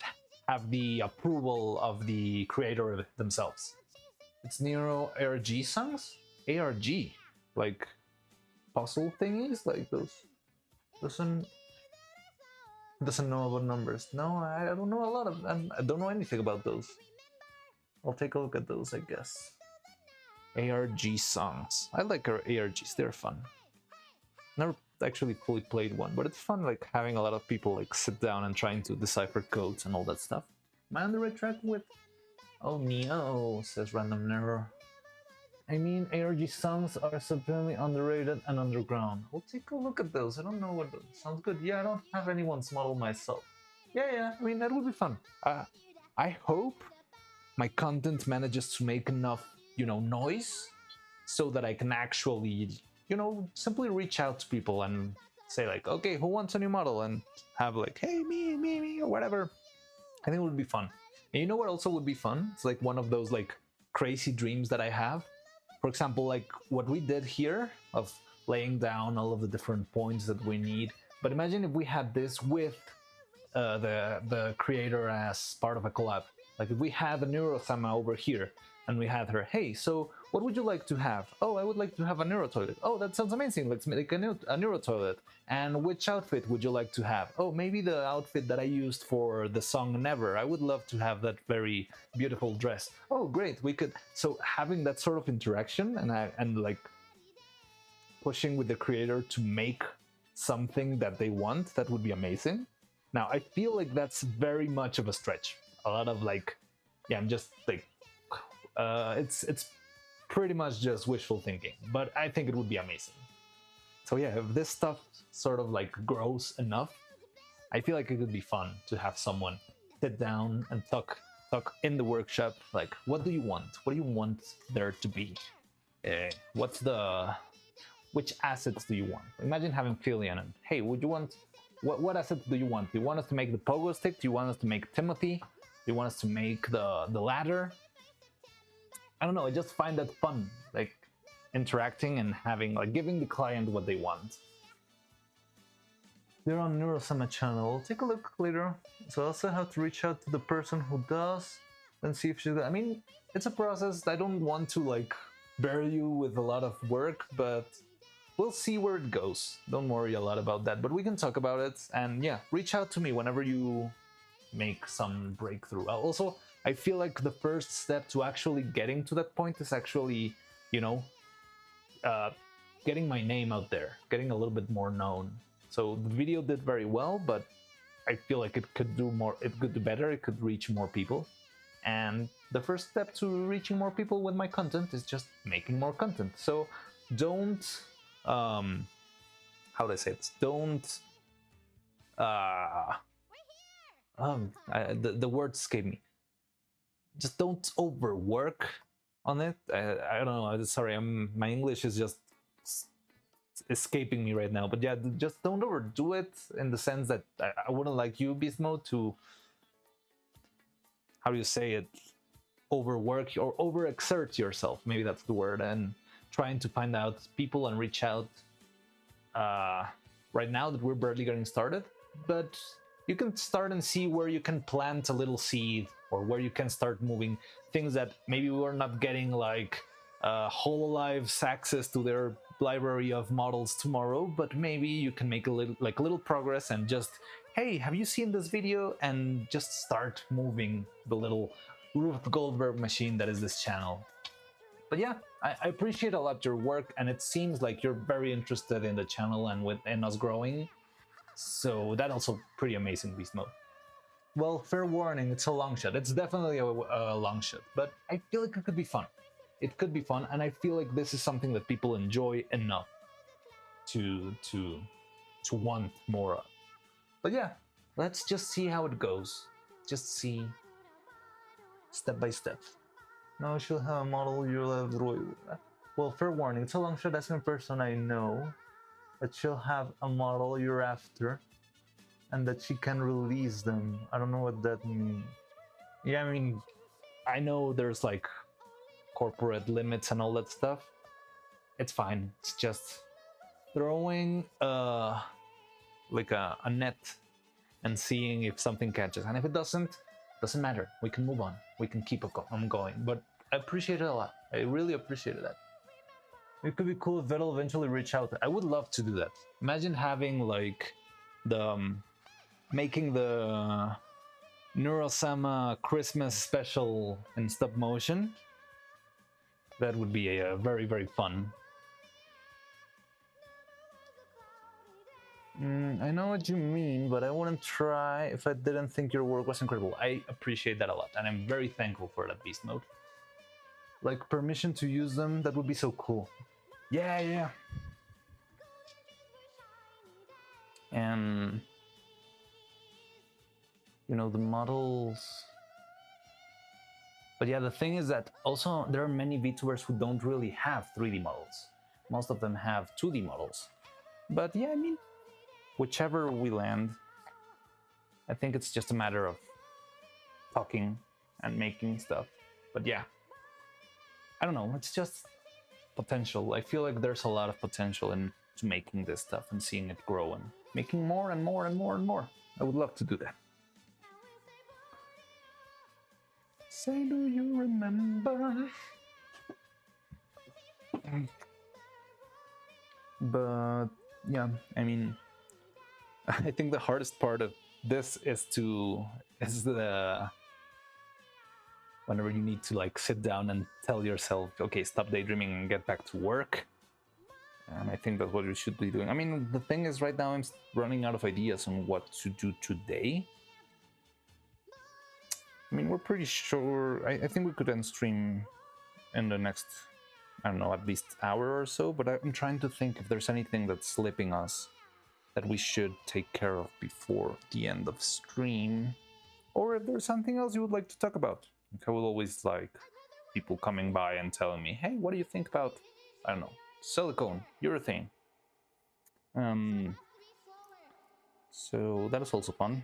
have the approval of the creator themselves. It's Neuro ARG songs? ARG? Like puzzle thingies? Like those? Doesn't know about numbers. No, I don't know a lot of them. I don't know anything about those. I'll take a look at those, I guess. ARG songs. I like our ARGs, they're fun. Never actually fully played one, but it's fun like having a lot of people like sit down and trying to decipher codes and all that stuff. Am I on the right track with... Oh, Neo, says Random Neuro. I mean, ARG songs are supremely underrated and underground. I'll take a look at those. I don't know what those... Sounds good. Yeah, I don't have anyone's model myself. Yeah, I mean, that would be fun. I hope my content manages to make enough, noise so that I can actually, simply reach out to people and say like, okay, who wants a new model? And have like, hey, me, or whatever. I think it would be fun. And you know what also would be fun? It's like one of those like crazy dreams that I have. For example, like what we did here of laying down all of the different points that we need. But imagine if we had this with the creator as part of a collab. Like if we had the Neuro-sama over here and we had her, hey, so what would you like to have? Oh, I would like to have a Neuro toilet. Oh, that sounds amazing. Let's make a Neuro toilet. And which outfit would you like to have? Oh, maybe the outfit that I used for the song Never. I would love to have that very beautiful dress. Oh, great. We could. So having that sort of interaction and like pushing with the creator to make something that they want, that would be amazing. Now, I feel like that's very much of a stretch. A lot of like, yeah, I'm just like, it's pretty much just wishful thinking, but I think it would be amazing. So yeah, if this stuff sort of like grows enough, I feel like it could be fun to have someone sit down and talk talk in the workshop, like, what do you want? What do you want there to be? What's the, which assets do you want? Imagine having Filian and, hey, would you want, what assets do you want? Do you want us to make the pogo stick? Do you want us to make Timothy? Do you want us to make the ladder? I don't know, I just find that fun, like interacting and having, like, giving the client what they want. They're on Neuro channel. Take a look later. So I also have to reach out to the person who does and see if she's. I mean, it's a process. I don't want to like bury you with a lot of work, but we'll see where it goes. Don't worry a lot about that, but we can talk about it. And yeah, reach out to me whenever you make some breakthrough. Also, I feel like the first step to actually getting to that point is actually, you know, getting my name out there, getting a little bit more known. So the video did very well, but I feel like it could do more, it could do better, it could reach more people. And the first step to reaching more people with my content is just making more content. So don't, how do I say it? Don't, the word escaped me. Just don't overwork on it. I don't know, sorry, my English is just escaping me right now, but yeah, just don't overdo it in the sense that I wouldn't like you, Beast Mode, to, how do you say it, overwork or overexert yourself, maybe that's the word, and trying to find out people and reach out right now that we're barely getting started. But you can start and see where you can plant a little seed, or where you can start moving things that maybe we're not getting, like HoloLive's access to their library of models tomorrow, but maybe you can make a little progress and just, hey, have you seen this video? And just start moving the little Ruth Goldberg machine that is this channel. But yeah, I appreciate a lot your work, and it seems like you're very interested in the channel and in us growing. So that's also pretty amazing, Beast Mode. Well, fair warning, it's a long shot. It's definitely a long shot, but I feel like it could be fun. It could be fun, and I feel like this is something that people enjoy enough to want more of. But yeah, let's just see how it goes. Just see step by step. Now she'll have a model you'll have. Well, fair warning, it's a long shot. That's one person I know that she'll have a model you're after, and that she can release them. I don't know what that means. Yeah, I mean, I know there's like corporate limits and all that stuff. It's fine. It's just throwing like a net and seeing if something catches. And if it doesn't matter. We can move on. We can keep on going. But I appreciate it a lot. I really appreciated that. It could be cool if Vettel eventually reach out. I would love to do that. Imagine having like the making the Neurosama Christmas special in stop motion. That would be a very, very fun. I know what you mean, but I wouldn't try if I didn't think your work was incredible. I appreciate that a lot, and I'm very thankful for that, Beast Mode. Like permission to use them, that would be so cool. Yeah. And you know, the models. But yeah, the thing is that also there are many VTubers who don't really have 3D models. Most of them have 2D models. But yeah, I mean, whichever we land, I think it's just a matter of talking and making stuff. But yeah, I don't know, it's just potential. I feel like there's a lot of potential into making this stuff and seeing it grow and making more and more and more and more. I would love to do that. Say, do you remember? But yeah, I mean, I think the hardest part of this is the whenever you need to like sit down and tell yourself, okay, stop daydreaming and get back to work. And I think that's what you should be doing. I mean, the thing is, right now I'm running out of ideas on what to do today. I mean, we're pretty sure. I think we could end stream in the next, I don't know, at least hour or so. But I'm trying to think if there's anything that's slipping us that we should take care of before the end of stream. or if there's something else you would like to talk about. Like, I will always like people coming by and telling me, hey, what do you think about, I don't know, silicone, urethane? So that is also fun.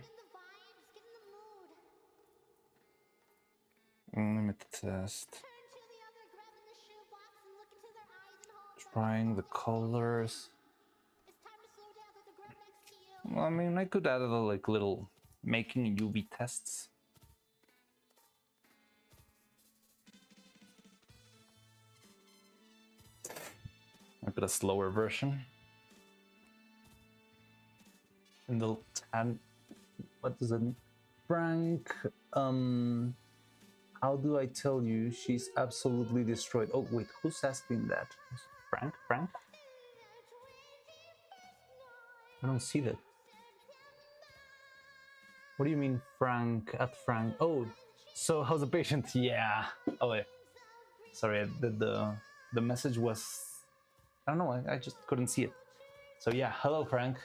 Limit test. Trying the colors. Well, I mean, I could add a like little making UV tests. A bit a slower version. And the what does that mean? Frank, how do I tell you she's absolutely destroyed? Oh wait, who's asking that? Frank? Frank? I don't see that. What do you mean Frank at Frank? Oh, so how's the patient? Yeah. Oh wait. Sorry, the message was, I don't know, I just couldn't see it. So yeah, hello Frank.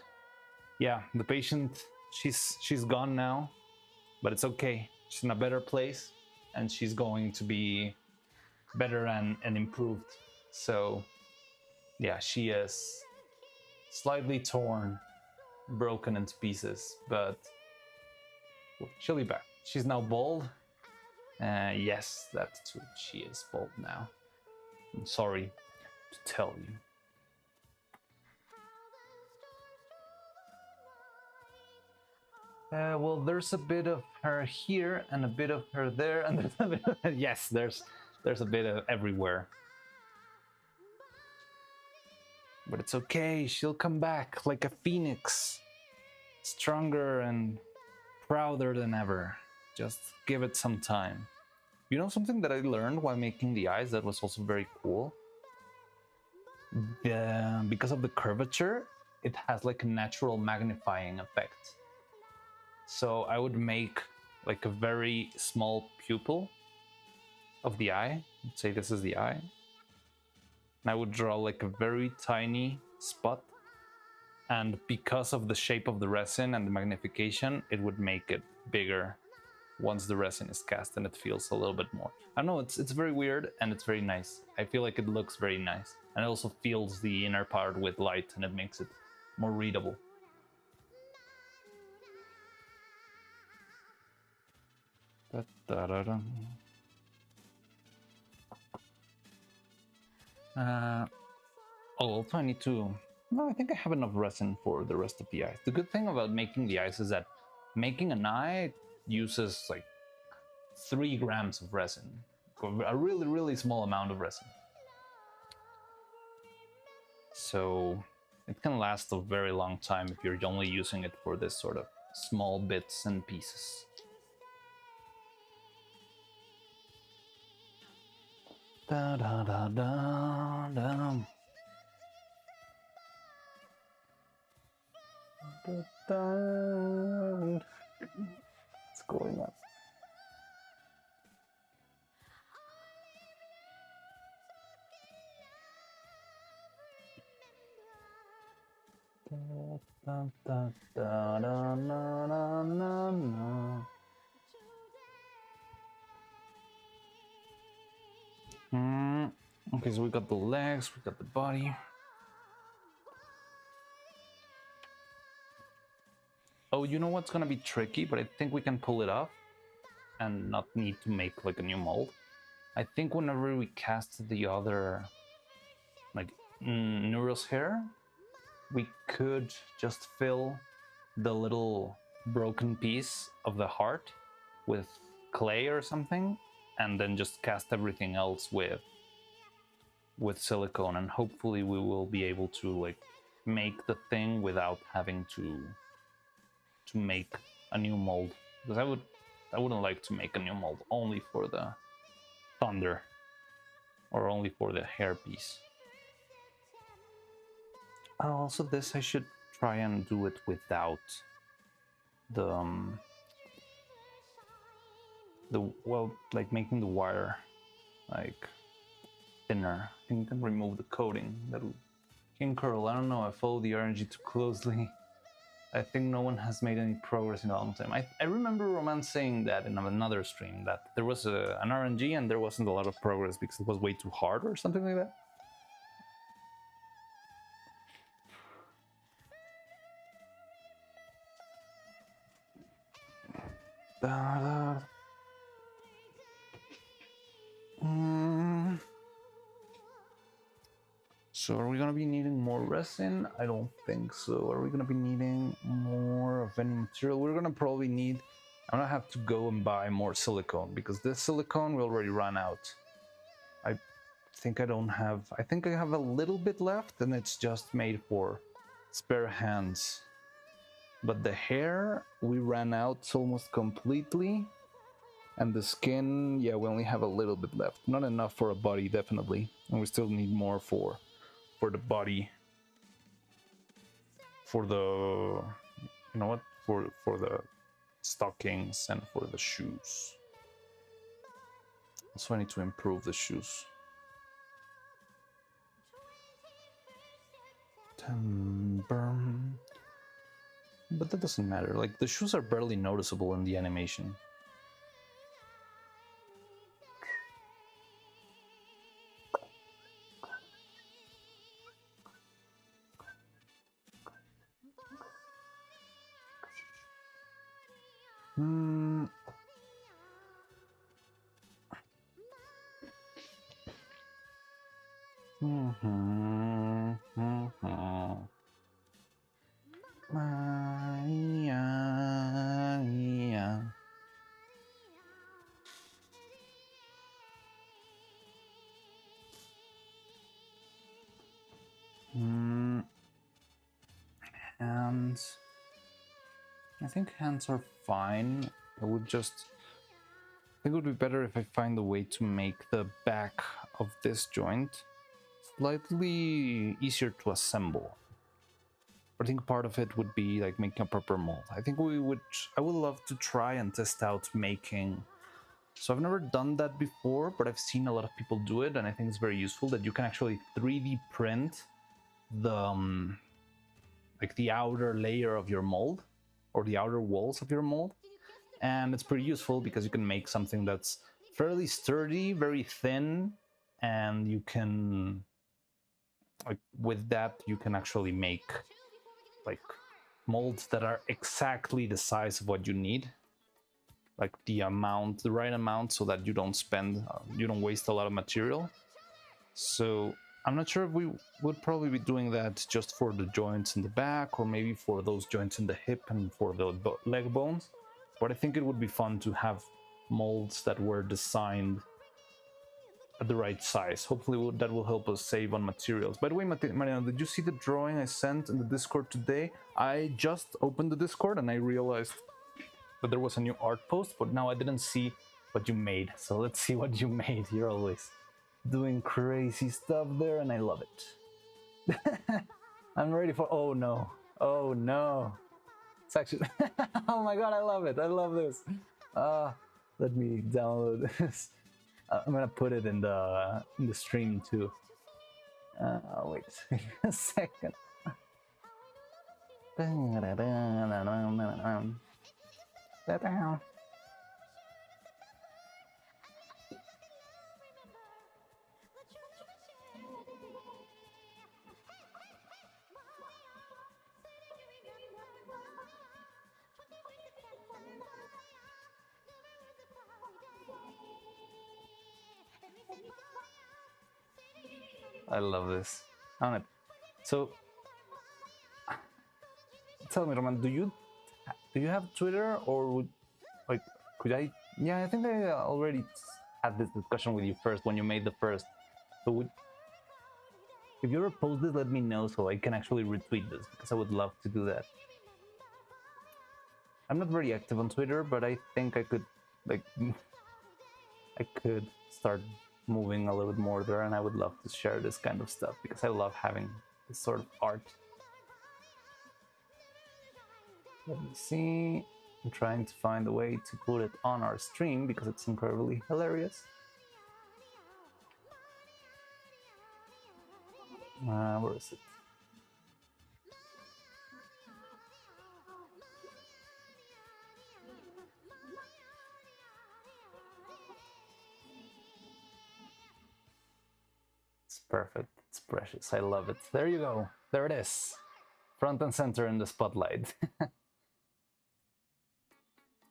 Yeah, the patient, she's gone now, but it's okay. She's in a better place and she's going to be better and improved. So yeah, she is slightly torn, broken into pieces, but she'll be back. She's now bald. Yes, that's true. She is bald now. I'm sorry to tell you. Well, there's a bit of her here and a bit of her there, and there's a bit of, yes, there's a bit of everywhere. But it's okay. She'll come back like a phoenix, stronger and prouder than ever. Just give it some time. You know something that I learned while making the eyes that was also very cool? Because of the curvature, it has like a natural magnifying effect. So I would make like a very small pupil of the eye. Let's say this is the eye. And I would draw like a very tiny spot. And because of the shape of the resin and the magnification, it would make it bigger once the resin is cast, and it feels a little bit more. I don't know, it's very weird and it's very nice. I feel like it looks very nice. And it also fills the inner part with light and it makes it more readable. Also I need to... No, I think I have enough resin for the rest of the eyes. The good thing about making the eyes is that making an eye uses like 3 grams of resin. A really, really small amount of resin. So it can last a very long time if you're only using it for this sort of small bits and pieces. Da da da da da. What's going on? Okay, so we got the legs, we got the body. Oh, you know what's gonna be tricky, but I think we can pull it off and not need to make like a new mold. I think whenever we cast the other, like Neuro's hair, we could just fill the little broken piece of the heart with clay or something, and then just cast everything else with silicone, and hopefully we will be able to like make the thing without having to make a new mold, because I wouldn't like to make a new mold only for the thunder or only for the hair piece. Also, this I should try and do it without the well, like making the wire like thinner. I think I can remove the coating. That'll can curl. I don't know. I follow the RNG too closely. I think no one has made any progress in a long time. I remember Roman saying that in another stream, that there was an RNG and there wasn't a lot of progress because it was way too hard or something like that. So are we gonna be needing more resin? I don't think so. Are we gonna be needing more of any material? We're gonna probably need... I'm gonna have to go and buy more silicone because this silicone we already ran out. I think I don't have... I think I have a little bit left and it's just made for spare hands. But the hair, we ran out almost completely. And the skin, yeah, we only have a little bit left. Not enough for a body, definitely. And we still need more for the body. For the... You know what? For the stockings and for the shoes. Also, I need to improve the shoes. But that doesn't matter. Like, the shoes are barely noticeable in the animation. Hands. I think hands are fine. I think it would be better if I find a way to make the back of this joint slightly easier to assemble. I think part of it would be like making a proper mold. I would love to try and test out making. So I've never done that before, but I've seen a lot of people do it, and I think it's very useful that you can actually 3D print the like the outer layer of your mold or the outer walls of your mold. And it's pretty useful because you can make something that's fairly sturdy, very thin, and you can, like, with that you can actually make like molds that are exactly the size of what you need, like the right amount, so that you don't waste a lot of material. So I'm not sure if we would probably be doing that just for the joints in the back, or maybe for those joints in the hip and for the leg bones. But I think it would be fun to have molds that were designed at the right size. Hopefully that will help us save on materials. By the way, Mariano, did you see the drawing I sent in the Discord today? I just opened the Discord and I realized that there was a new art post, but now I didn't see what you made. So let's see what you made. You're always doing crazy stuff there and I love it. I'm ready for... Oh no. Oh no. It's actually... Oh my god, I love it. I love this. Let me download this. I'm gonna put it in the stream too. Wait a second. I love this. So, tell me, Roman, do you have Twitter, or could I? Yeah, I think I already had this discussion with you first when you made the first. So, if you ever post this, let me know so I can actually retweet this, because I would love to do that. I'm not very active on Twitter, but I think I could, I could start moving a little bit more there, and I would love to share this kind of stuff because I love having this sort of art. Let me see. I'm trying to find a way to put it on our stream because it's incredibly hilarious. Where is it? perfect. It's precious. I love it. There you go. There it is. Front and center in the spotlight.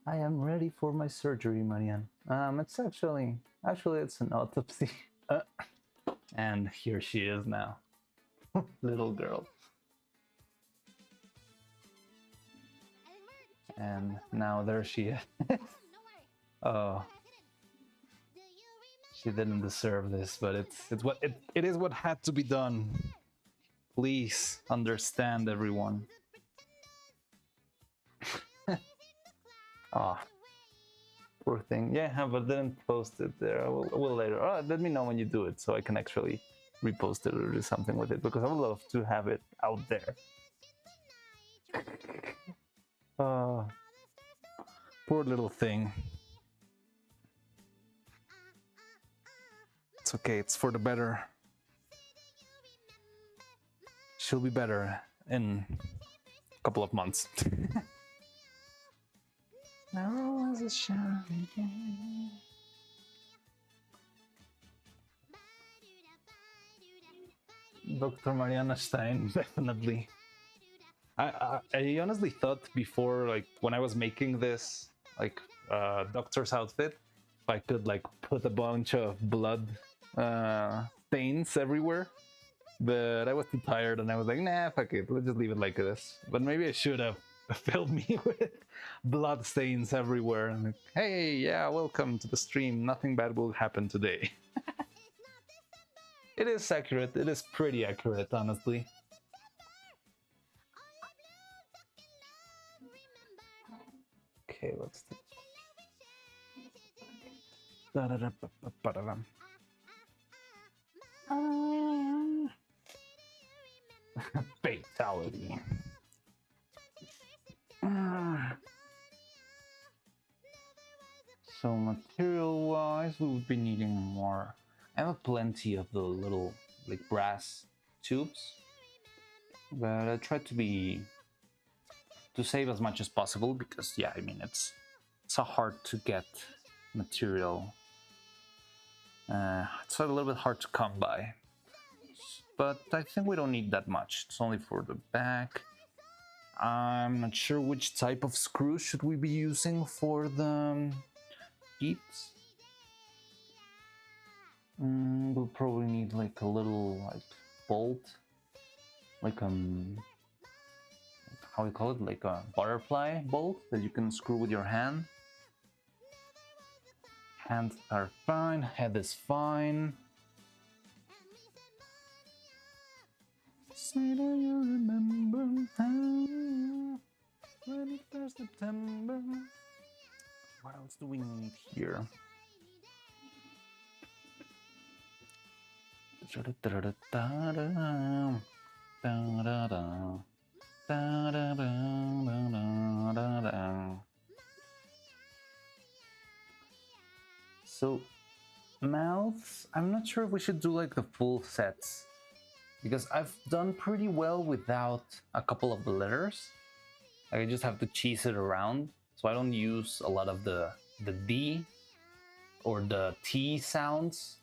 I am ready for my surgery, Marianne. It's actually it's an autopsy. And here she is now. Little girl. And now there she is. Oh, she didn't deserve this, but it is what had to be done. Please understand, everyone. Oh, poor thing. Yeah, but didn't post it there. I will later. Oh, let me know when you do it so I can actually repost it or do something with it, because I would love to have it out there. Poor little thing. It's okay, it's for the better. She'll be better in a couple of months. Now as a shining day. Dr. Mariana Stein, definitely. I honestly thought before, like when I was making this like doctor's outfit, if I could like put a bunch of blood stains everywhere, but I was too tired and I was like, nah, fuck it, let's just leave it like this. But maybe I should have filled me with blood stains everywhere and like, hey, yeah, welcome to the stream, nothing bad will happen today. It is accurate, it is pretty accurate, honestly. Okay, let's do fatality. So material wise, we would be needing more. I have plenty of the little like brass tubes, but I try to save as much as possible, because yeah, I mean it's so hard to get material. It's a little bit hard to come by, but I think we don't need that much. It's only for the back. I'm not sure which type of screw should we be using for the teeth. We'll probably need like a little like bolt, like how we call it, like a butterfly bolt that you can screw with your hand. Hands are fine, head is fine. Say, do you remember how 21st September? What else do we need here? So mouths, I'm not sure if we should do like the full sets, because I've done pretty well without a couple of the letters. I just have to cheese it around, so I don't use a lot of the D or the T sounds.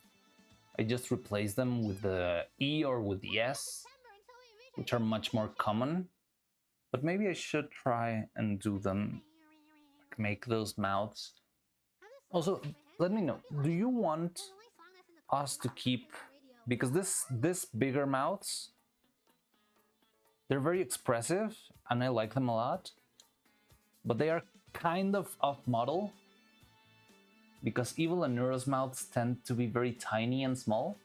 I just replace them with the E or with the S, which are much more common. But maybe I should try and do them, like make those mouths. Also, let me know, do you want us to keep, because this bigger mouths, they're very expressive and I like them a lot, but they are kind of off model, because Evil and Neuro's mouths tend to be very tiny and small.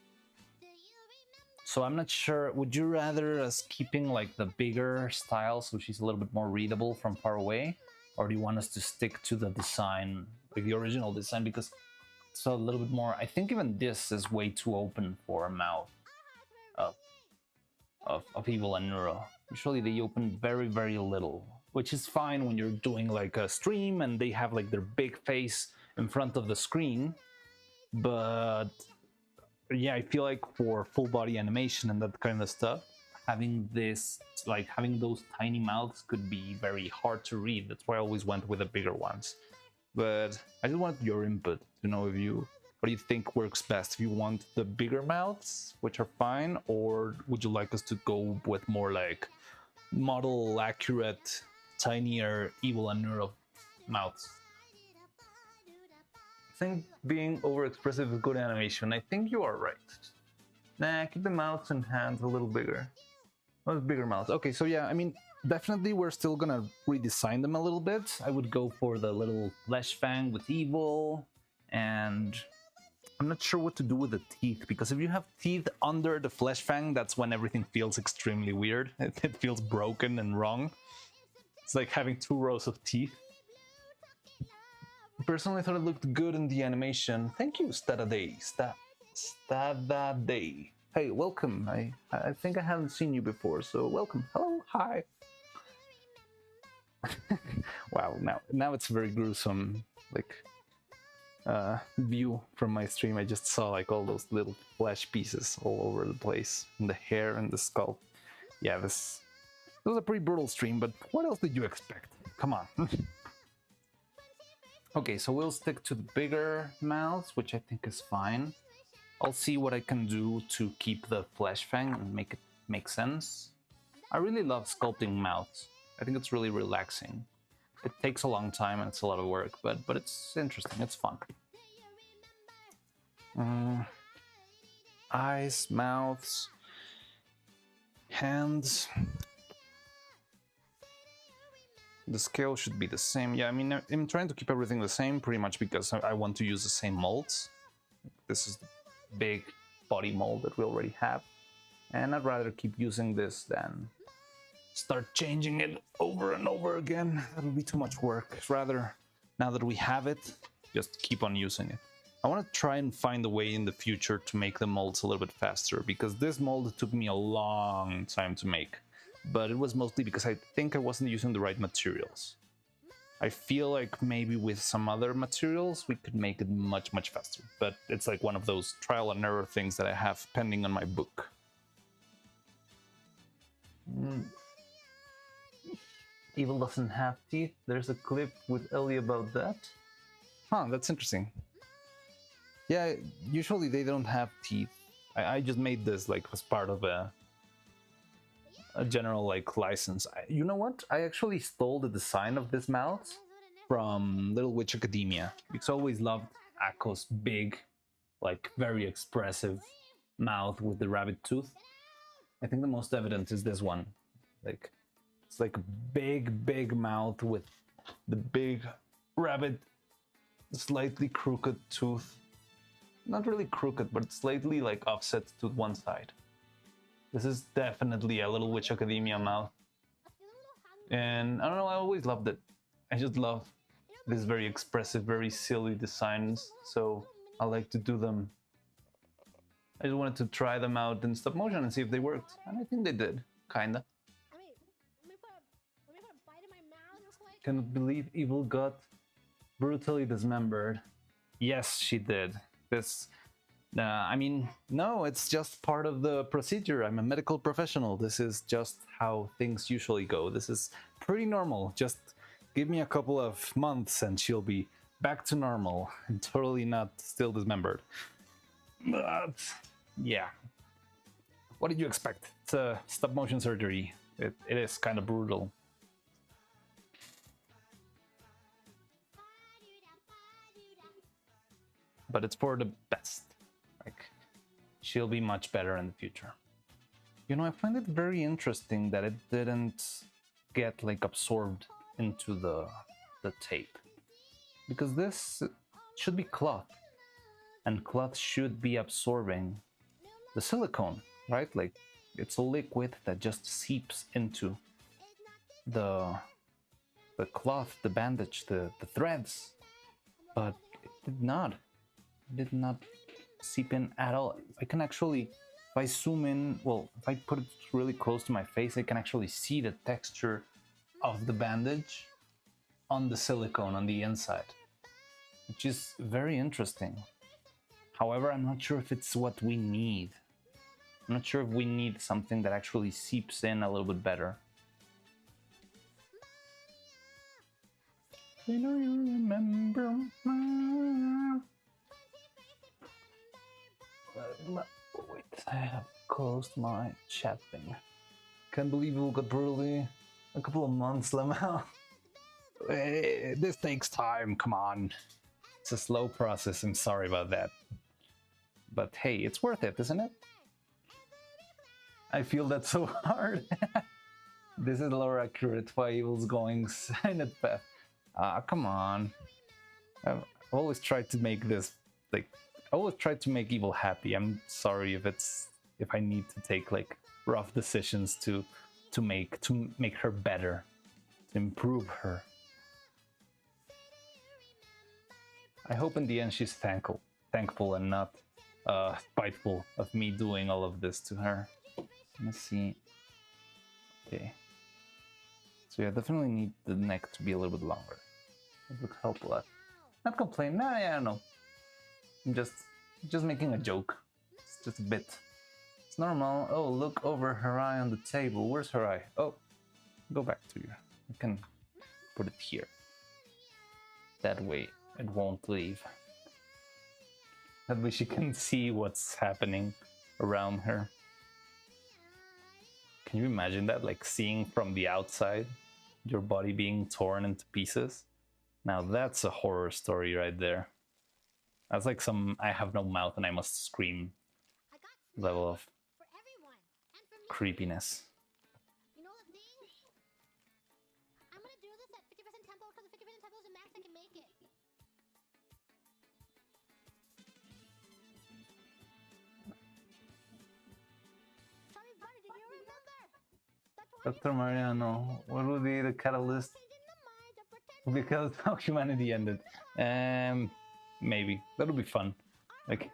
So I'm not sure, would you rather us keeping like the bigger style so she's a little bit more readable from far away? Or do you want us to stick to the design, like the original design? Because it's a little bit more, I think even this is way too open for a mouth of Evil and Neuro. Usually they open very, very little, which is fine when you're doing like a stream and they have like their big face in front of the screen. But yeah, I feel like for full body animation and that kind of stuff, having this, like having those tiny mouths could be very hard to read. That's why I always went with the bigger ones. But I just wanted your input to know if you What do you think works best? If you want the bigger mouths, which are fine, or would you like us to go with more like model accurate, tinier Evil and Neuro mouths? I think being overexpressive is good animation. I think you are right. Nah, keep the mouths and hands a little bigger. Well, bigger mouths. Okay, so yeah, I mean, definitely we're still gonna redesign them a little bit. I would go for the little flesh fang with Evil, and I'm not sure what to do with the teeth, because if you have teeth under the flesh fang, that's when everything feels extremely weird. It feels broken and wrong. It's like having 2 rows of teeth. Personally, I thought it looked good in the animation. Thank you, Stadaday. Stadaday. Hey, welcome. I think I haven't seen you before, so welcome. Hello, hi. Wow, now it's very gruesome, like view from my stream. I just saw like all those little flesh pieces all over the place, and the hair and the skull. Yeah, this was a pretty brutal stream, but what else did you expect? Come on. Okay, so we'll stick to the bigger mouths, which I think is fine. I'll see what I can do to keep the flesh fang and make it make sense. I really love sculpting mouths. I think it's really relaxing. It takes a long time and it's a lot of work, but it's interesting, it's fun. Eyes, mouths, hands. The scale should be the same. Yeah, I mean, I'm trying to keep everything the same pretty much because I want to use the same molds. This is the big body mold that we already have. And I'd rather keep using this than start changing it over and over again. That would be too much work. Rather, now that we have it, just keep on using it. I want to try and find a way in the future to make the molds a little bit faster, because this mold took me a long time to make. But it was mostly because I think I wasn't using the right materials. I feel like maybe with some other materials we could make it much faster, but it's like one of those trial and error things that I have pending on my book. Evil doesn't have teeth. There's a clip with Ellie about that. Huh, that's interesting. Yeah, usually they don't have teeth. I just made this like as part of a general like license. You know what? I actually stole the design of this mouth from Little Witch Academia, because I always loved Akko's big, like very expressive mouth with the rabbit tooth. I think the most evident is this one. Like, it's like a big mouth with the big rabbit, slightly crooked tooth. Not really crooked, but slightly like offset to one side. This is definitely a Little Witch Academia mouth. And I don't know, I always loved it. I just love these very expressive, very silly designs, so I like to do them. I just wanted to try them out in stop motion and see if they worked, and I think they did, kinda. Let me put a bite in my mouth real quick. Cannot believe Evil got brutally dismembered. Yes, she did. I mean, no, it's just part of the procedure. I'm a medical professional. This is just how things usually go. This is pretty normal. Just give me a couple of months and she'll be back to normal and totally not still dismembered. But yeah. What did you expect? It's a stop motion surgery. It is kind of brutal. But it's for the best. Like, she'll be much better in the future. You know, I find it very interesting that it didn't get like absorbed into the tape, because this should be cloth, and cloth should be absorbing the silicone, right? Like, it's a liquid that just seeps into the cloth, the bandage, the threads, but it did not seep in at all. I can actually, if I zoom in, well, if I put it really close to my face, I can actually see the texture of the bandage on the silicone on the inside, which is very interesting. However, I'm not sure if it's what we need. I'm not sure if we need something that actually seeps in a little bit better. You know, you remember. Wait, I have closed my chat thing. Can't believe it got brutally a couple of months, Lamau. This takes time, come on. It's a slow process, I'm sorry about that. But hey, it's worth it, isn't it? I feel that so hard. This is more accurate why evil's going silent path. Ah, come on. I've always tried to make this, like, I always tried to make evil happy. I'm sorry if I need to take like rough decisions to make her better, to improve her. I hope in the end she's thankful and not spiteful of me doing all of this to her. Let's see. Okay. So yeah, definitely need the neck to be a little bit longer. It would help a lot. Not complain. Nah, yeah, no. I'm just making a joke. It's just a bit. It's normal. Oh, look over her eye on the table. Where's her eye? Oh, go back to you. You can put it here. That way it won't leave. That way she can see what's happening around her. Can you imagine that? Like seeing from the outside, your body being torn into pieces? Now that's a horror story right there. That's like some I have no mouth and I must scream level of creepiness. You know the thing? I'm gonna do this at 50% tempo because the 50% tempo is the max I can make it. Sorry, buddy, did you remember? Dr. Mariano, what would be the catalyst? Because how humanity ended. Maybe. That'll be fun. Like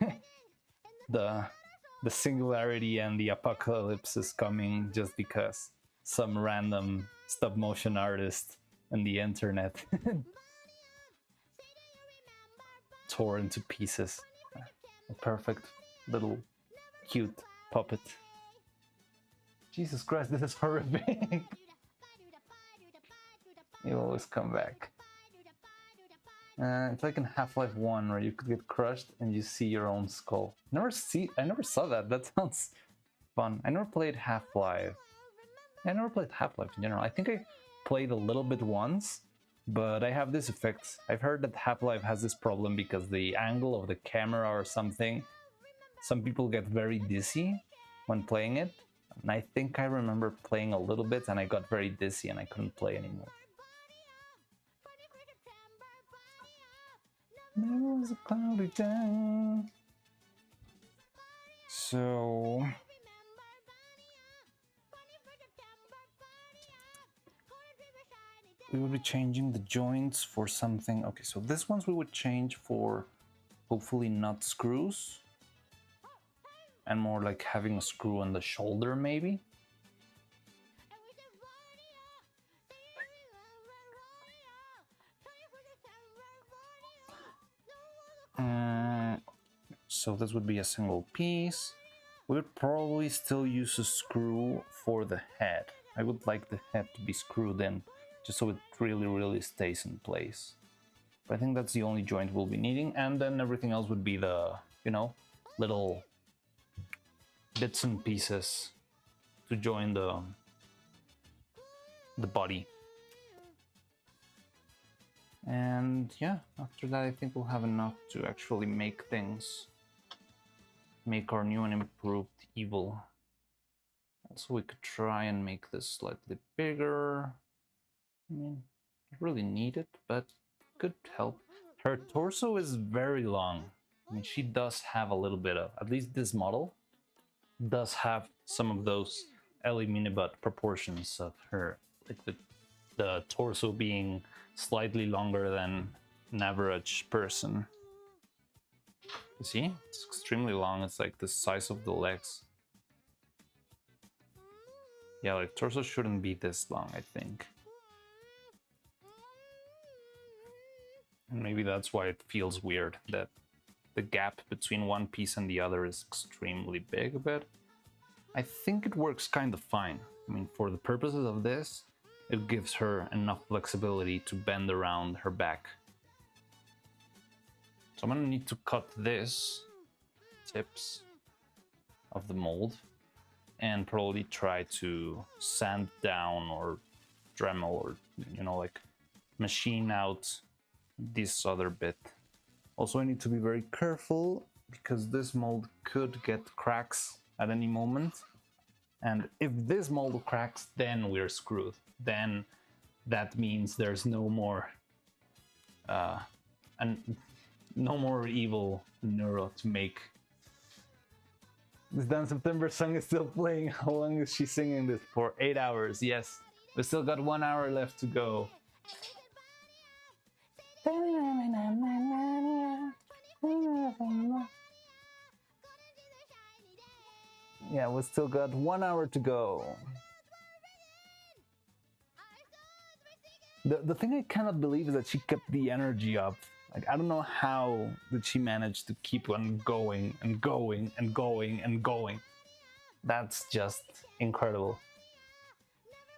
the singularity and the apocalypse is coming just because some random stop motion artist on the internet tore into pieces a perfect little cute puppet. Jesus Christ, this is horrific. You always come back. It's like in Half-Life 1 where you could get crushed and you see your own skull. I never saw that. That sounds fun. I never played Half-Life. I never played Half-Life in general. I think I played a little bit once, but I have this effect. I've heard that Half-Life has this problem because the angle of the camera or something, some people get very dizzy when playing it. And I think I remember playing a little bit and I got very dizzy and I couldn't play anymore. There was a cloudy day. So we would be changing the joints for something. Okay, so this ones we would change for hopefully not screws and more like having a screw on the shoulder maybe. So this would be a single piece. We would probably still use a screw for the head. I would like the head to be screwed in just so it really stays in place. But I think that's the only joint we'll be needing, and then everything else would be the, you know, little bits and pieces to join the body. And yeah, after that I think we'll have enough to actually make things. Make our new and improved evil. Also, we could try and make this slightly bigger. I mean, I really need it, but could help. Her torso is very long. I mean, she does have a little bit of, at least this model does have some of those Ellie Minibot proportions of her, like the torso being slightly longer than an average person. You see? It's extremely long. It's like the size of the legs. Yeah, like torso shouldn't be this long, I think. And maybe that's why it feels weird that the gap between one piece and the other is extremely big, but I think it works kind of fine. I mean, for the purposes of this, it gives her enough flexibility to bend around her back. So I'm gonna need to cut this tips of the mold and probably try to sand down or Dremel or, you know, like machine out this other bit. Also, I need to be very careful because this mold could get cracks at any moment. And if this mold cracks, then we're screwed. Then that means there's no more no more evil Neuro to make. This Dan September song is still playing. How long is she singing this for? 8 hours. Yes, we still got 1 hour left to go. Yeah, we still got 1 hour to go. The thing I cannot believe is that she kept the energy up. Like, I don't know how did she manage to keep on going and going and going and going. That's just incredible.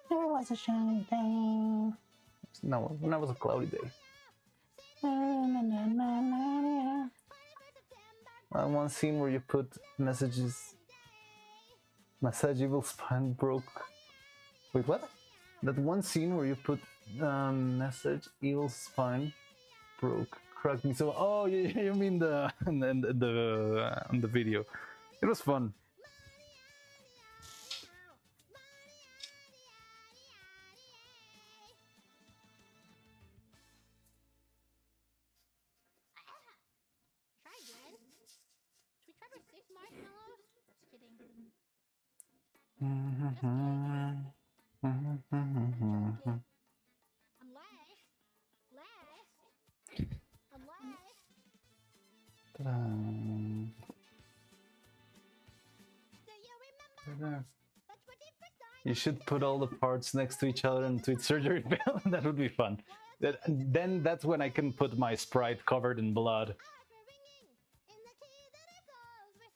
There was a shiny day. No, when I was a cloudy day. One scene where you put messages. Massage evil spine broke. Wait, what? That one scene where you put message evil spine broke. Cracked me so. Oh, you mean the the video? It was fun. Try again. Should we try for 6 marshmallows? Just kidding. You should put all the parts next to each other and tweet surgery fail. That would be fun. Then that's when I can put my sprite covered in blood.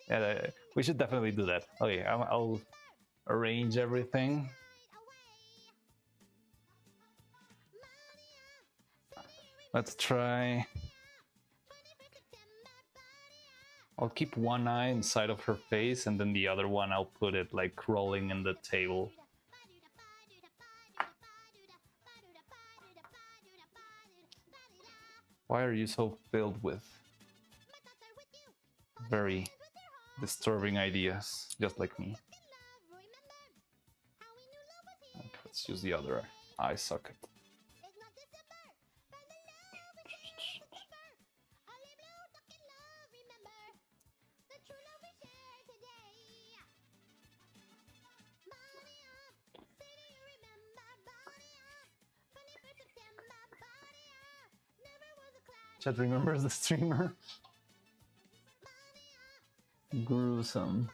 Yeah, we should definitely do that. Okay, I'll arrange everything. Let's try. I'll keep one eye inside of her face and then the other one I'll put it like rolling in the table. Why are you so filled with very disturbing ideas, just like me? Okay, let's use the other eye socket. Chat remembers the streamer. Gruesome.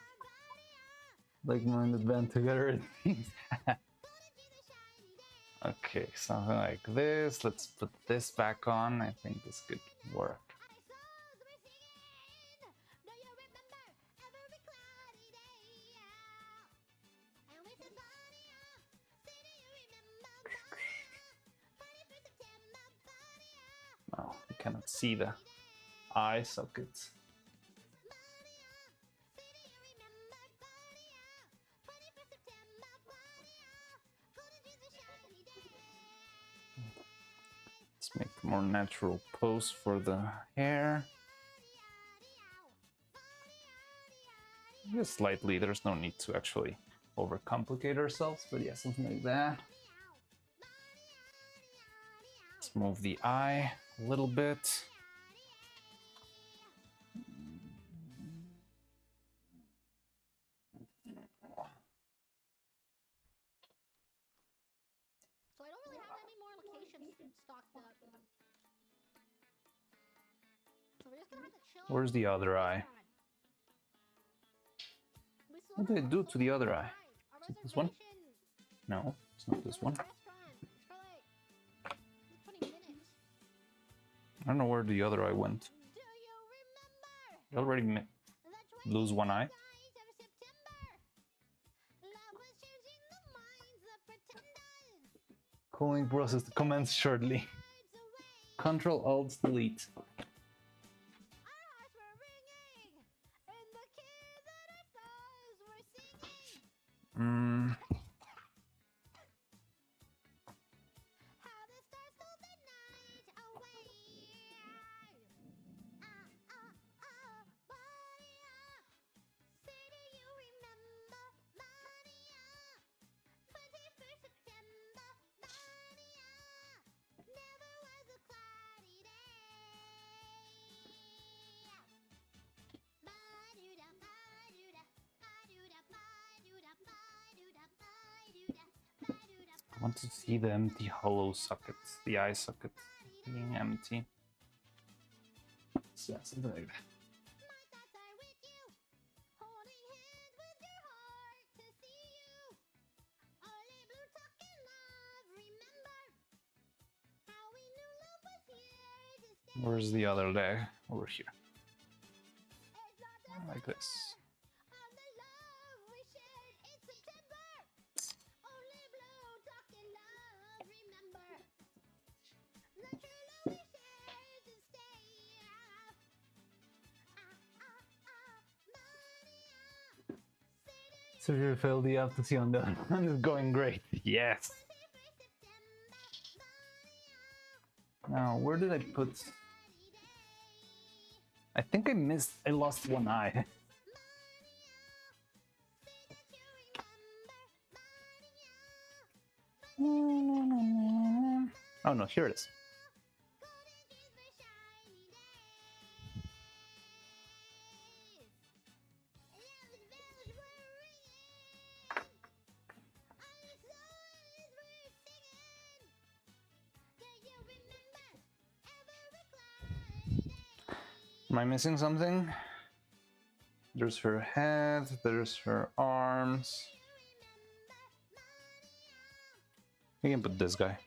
Like-minded band together. Okay, something like this. Let's put this back on. I think this could work. Oh, you cannot see the eye sockets. Let's make a more natural pose for the hair. Just slightly, there's no need to actually overcomplicate ourselves, but yeah, something like that. Let's move the eye a little bit. So I don't really have any more locations stocked up. So we're just gonna have to chill. Where's the other eye? What did it do to the other eye? Is it this one? No, it's not this one. I don't know where the other eye went. You already lose one eye? Calling process to commence shortly. Control-Alt-Delete. Mm. How the stars stole the night away. Maria. Say, do you remember Maria? 21st September, Maria. Never was a cloudy day. Ba-do-da, ba-do-da, ba-do-da, ba-do-da, ba-do-da, ba-do-da, ba-do-da, I want to see the empty hollow sockets, the eye socket being empty. Yeah, something like that. My thoughts are with you, holding hands with your heart to see you. Only blue talking love, remember how we knew love was here to stay. Where's the other leg? Over here. It's not the Like this. of the love we shared in September. Only blue talking love, remember the true love we shared to stay. Maria. So you failed the autopsy on that. It's going great. Yes. 21st September, Maria. Now, where did I put? I think I lost one eye. Oh no, here it is. Am I missing something? There's her head, there's her arms. We can put this guy.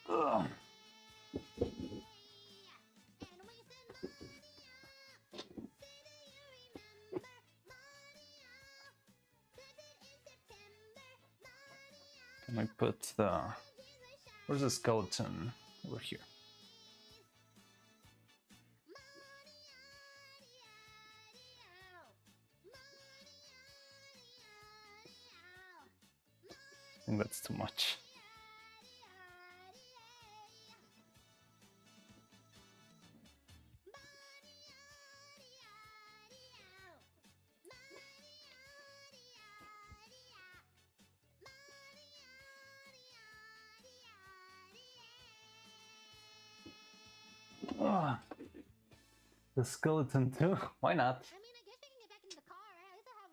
Ugh. Can I put the... Where's the skeleton? Over here. I think that's too much. Ugh. The skeleton too? Why not? I mean, I guess we can get back into the car. At least I have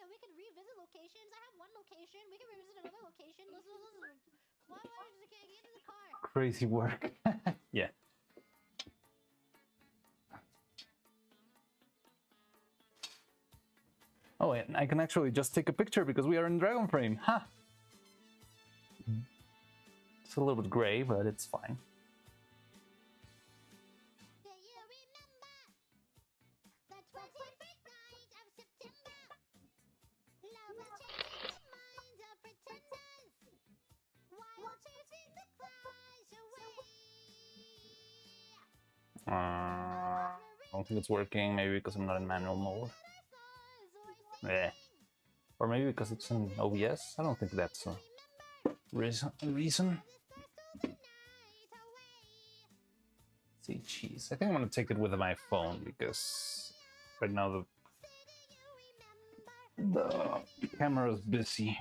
we can revisit locations. I have one location. We can revisit another location. Why just can't get into the car? Crazy work. Yeah. Oh, and I can actually just take a picture because we are in Dragon Frame. Ha! It's a little bit gray, but it's fine. Do you remember the 21st night of September? Love was changing the minds of pretenders while chasing the clouds away. I don't think it's working. Maybe because I'm not in manual mode. Yeah. Or maybe because it's in OBS. I don't think that's a reason. See, cheese. I think I'm gonna take it with my phone because right now the camera is busy.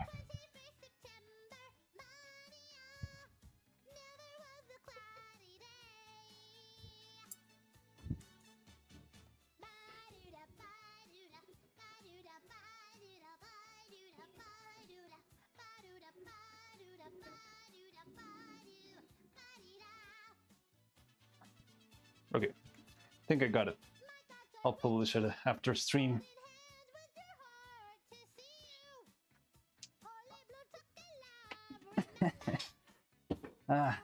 Okay, I think I got it. I'll publish it after stream. Ah.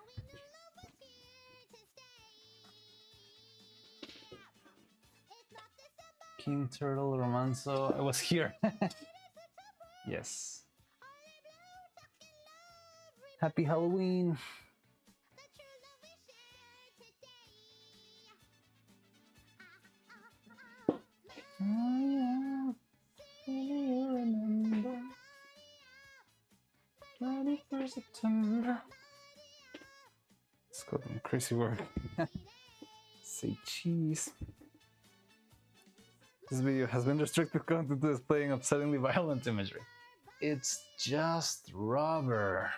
King Turtle Romanzo. I was here. Yes. Happy Halloween. Oh, yeah. Do you remember? 21st September. Let's go to crazy word. Say cheese. This video has been restricted content displaying upsettingly violent imagery. It's just rubber.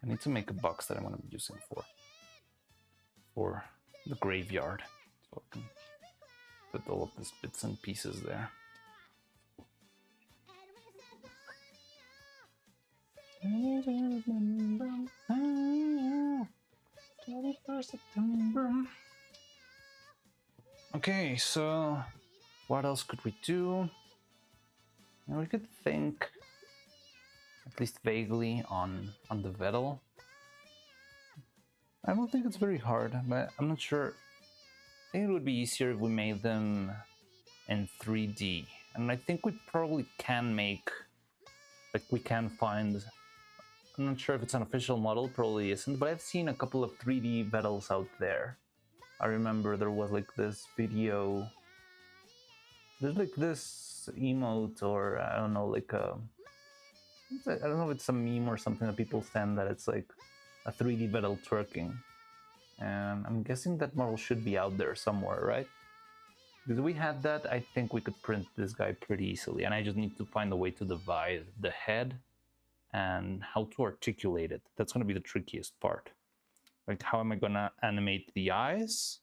I need to make a box that I'm going to be using for the graveyard, so I can put all of these bits and pieces there. Okay, so what else could we do? And we could think, at least vaguely, on the Vettel. I don't think it's very hard, but I'm not sure. I think it would be easier if we made them in 3D. And I think we probably can make, like, we can find, I'm not sure if it's an official model, probably isn't, but I've seen a couple of 3D Vettels out there. I remember there was like this video, there's like this emote, or I don't know, like a, I don't know if it's a meme or something that people send, that it's like a 3D Vettel twerking. And I'm guessing that model should be out there somewhere, right? Because we had that, I think we could print this guy pretty easily, and I just need to find a way to divide the head and how to articulate it. That's going to be the trickiest part. Like, how am I going to animate the eyes?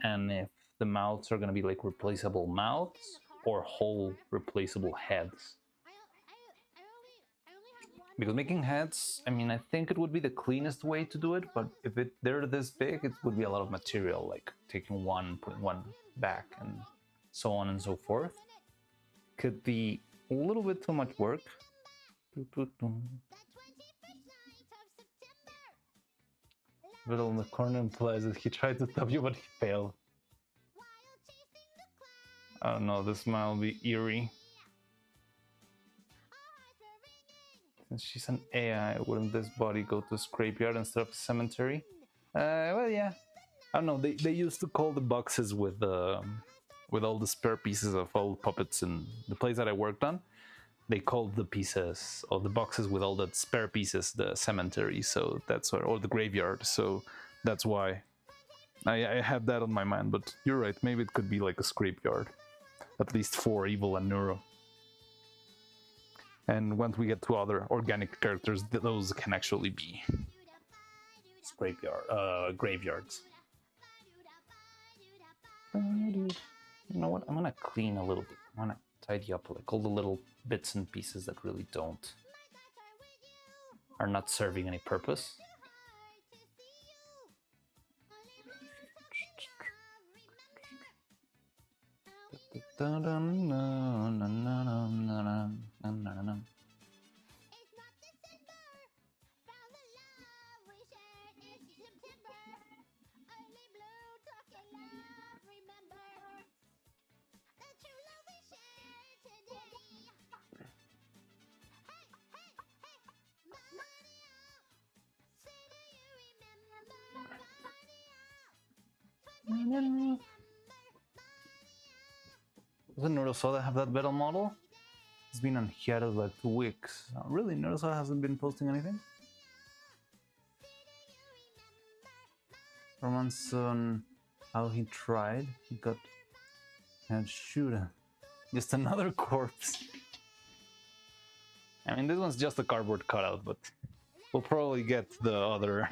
And if the mouths are going to be like replaceable mouths or whole replaceable heads. Because making heads, I mean, I think it would be the cleanest way to do it, but if they're this big, it would be a lot of material, like taking one, putting one back, and so on and so forth. Could be a little bit too much work. Little in the corner implies that he tried to stop you, but he failed. I don't know, this might be eerie. Since she's an AI, wouldn't this body go to a scrapyard instead of a cemetery? Well, yeah. I don't know, they used to call the boxes with all the spare pieces of old puppets in the place that I worked on. They called the pieces, or the boxes with all the spare pieces, the cemetery, so that's why, or the graveyard, so that's why I had that on my mind, but you're right, maybe it could be like a scrapyard, at least for Evil and Neuro. And once we get to other organic characters, those can actually be graveyards. You know what, I'm gonna clean a little bit, I'm gonna tidy up like all the little bits and pieces that really are not serving any purpose. Doesn't Neurosoda have that Vettel model? It's been on hiatus like 2 weeks. Really? Neurosoda hasn't been posting anything? Romance on how he tried. He got... and shoot. Just another corpse. I mean, this one's just a cardboard cutout, but we'll probably get the other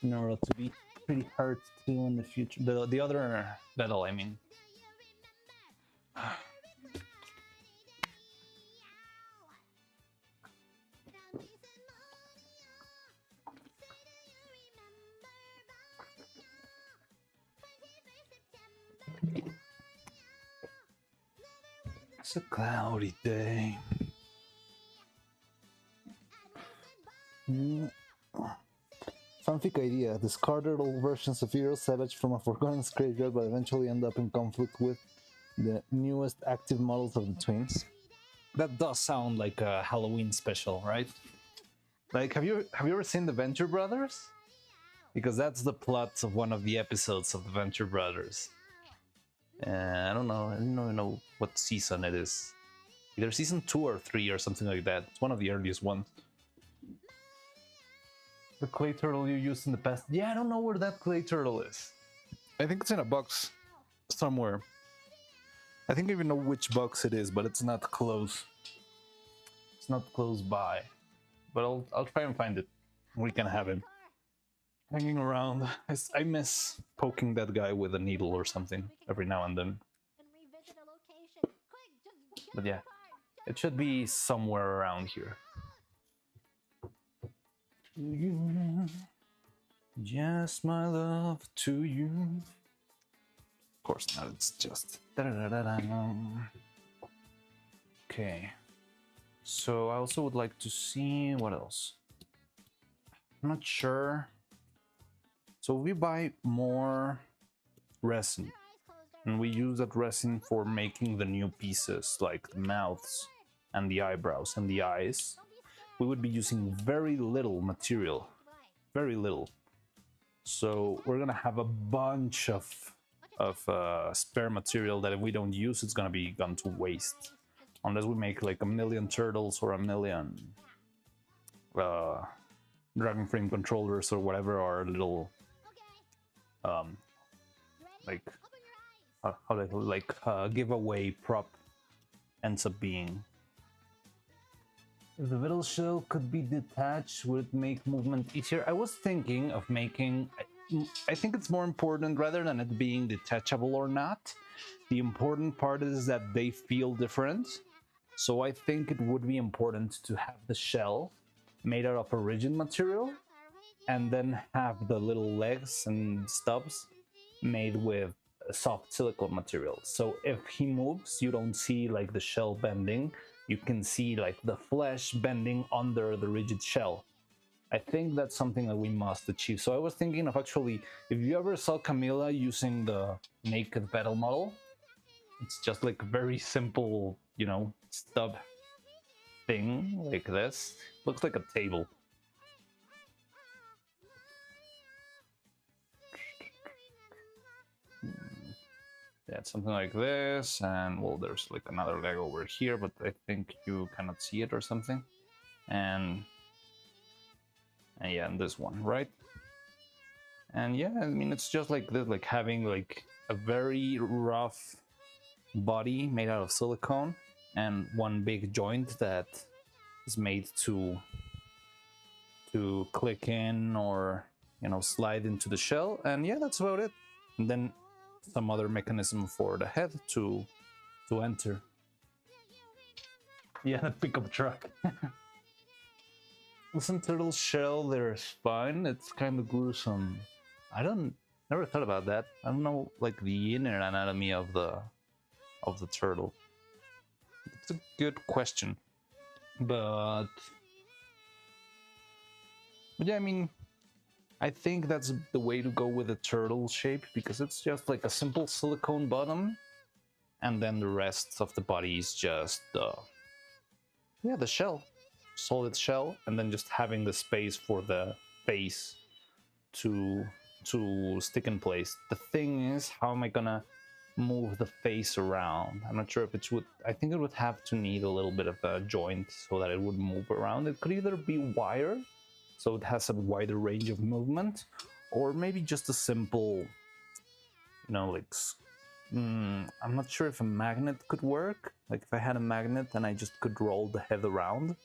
Neuro to be pretty hurt too in the future. The other Vettel, I mean. It's a cloudy day. Fanfic idea. Discarded old versions of Hero Savage from a forgotten graveyard, but eventually end up in conflict with the newest active models of the twins. That does sound like a Halloween special, right? Like, have you ever seen the Venture Brothers? Because that's the plot of one of the episodes of the Venture Brothers. I don't know. I don't even know what season it is. Either season 2 or 3 or something like that. It's one of the earliest ones. The clay turtle you used in the past. Yeah, I don't know where that clay turtle is. I think it's in a box somewhere. I think I even know which box it is, but it's not close. It's not close by. But I'll try and find it. We can have it hanging around. I miss poking that guy with a needle or something every now and then. But yeah, it should be somewhere around here. Just my love to you. Of course not, it's just... Okay. So I also would like to see what else. I'm not sure. So we buy more resin, and we use that resin for making the new pieces, like the mouths and the eyebrows and the eyes. We would be using very little material, very little. So we're gonna have a bunch of spare material that if we don't use, it's gonna be gone to waste. Unless we make like 1,000,000 turtles or 1,000,000 dragon frame controllers or whatever our little like how they like giveaway prop ends up being. If the metal shell could be detached, would it make movement easier? I was thinking of making... I think it's more important, rather than it being detachable or not, the important part is that they feel different. So I think it would be important to have the shell made out of a rigid material, and then have the little legs and stubs made with soft silicone material. So if he moves, you don't see like the shell bending. You can see like the flesh bending under the rigid shell. I think that's something that we must achieve. So I was thinking of actually, if you ever saw Camilla using the naked pedal model, it's just like a very simple, you know, stub thing like this. Looks like a table. Yeah, it's something like this, and well, there's like another leg over here, but I think you cannot see it or something. And yeah, and this one, right? And yeah, I mean, it's just like this, like having like a very rough body made out of silicone and one big joint that is made to click in or, you know, slide into the shell. And yeah, that's about it. And then some other mechanism for the head to enter. Yeah, the pickup truck. Listen, turtle shell, they're fine. It's kind of gruesome. Never thought about that. I don't know, like the inner anatomy of the turtle. It's a good question, but yeah, I mean, I think that's the way to go with the turtle shape, because it's just like a simple silicone bottom, and then the rest of the body is just yeah, the shell, solid shell, and then just having the space for the face to stick in place. The thing is, how am I gonna move the face around? I'm not sure if it would... I think it would have to need a little bit of a joint so that it would move around. It could either be wire, so it has a wider range of movement, or maybe just a simple, you know, like... I'm not sure if a magnet could work. Like if I had a magnet and I just could roll the head around,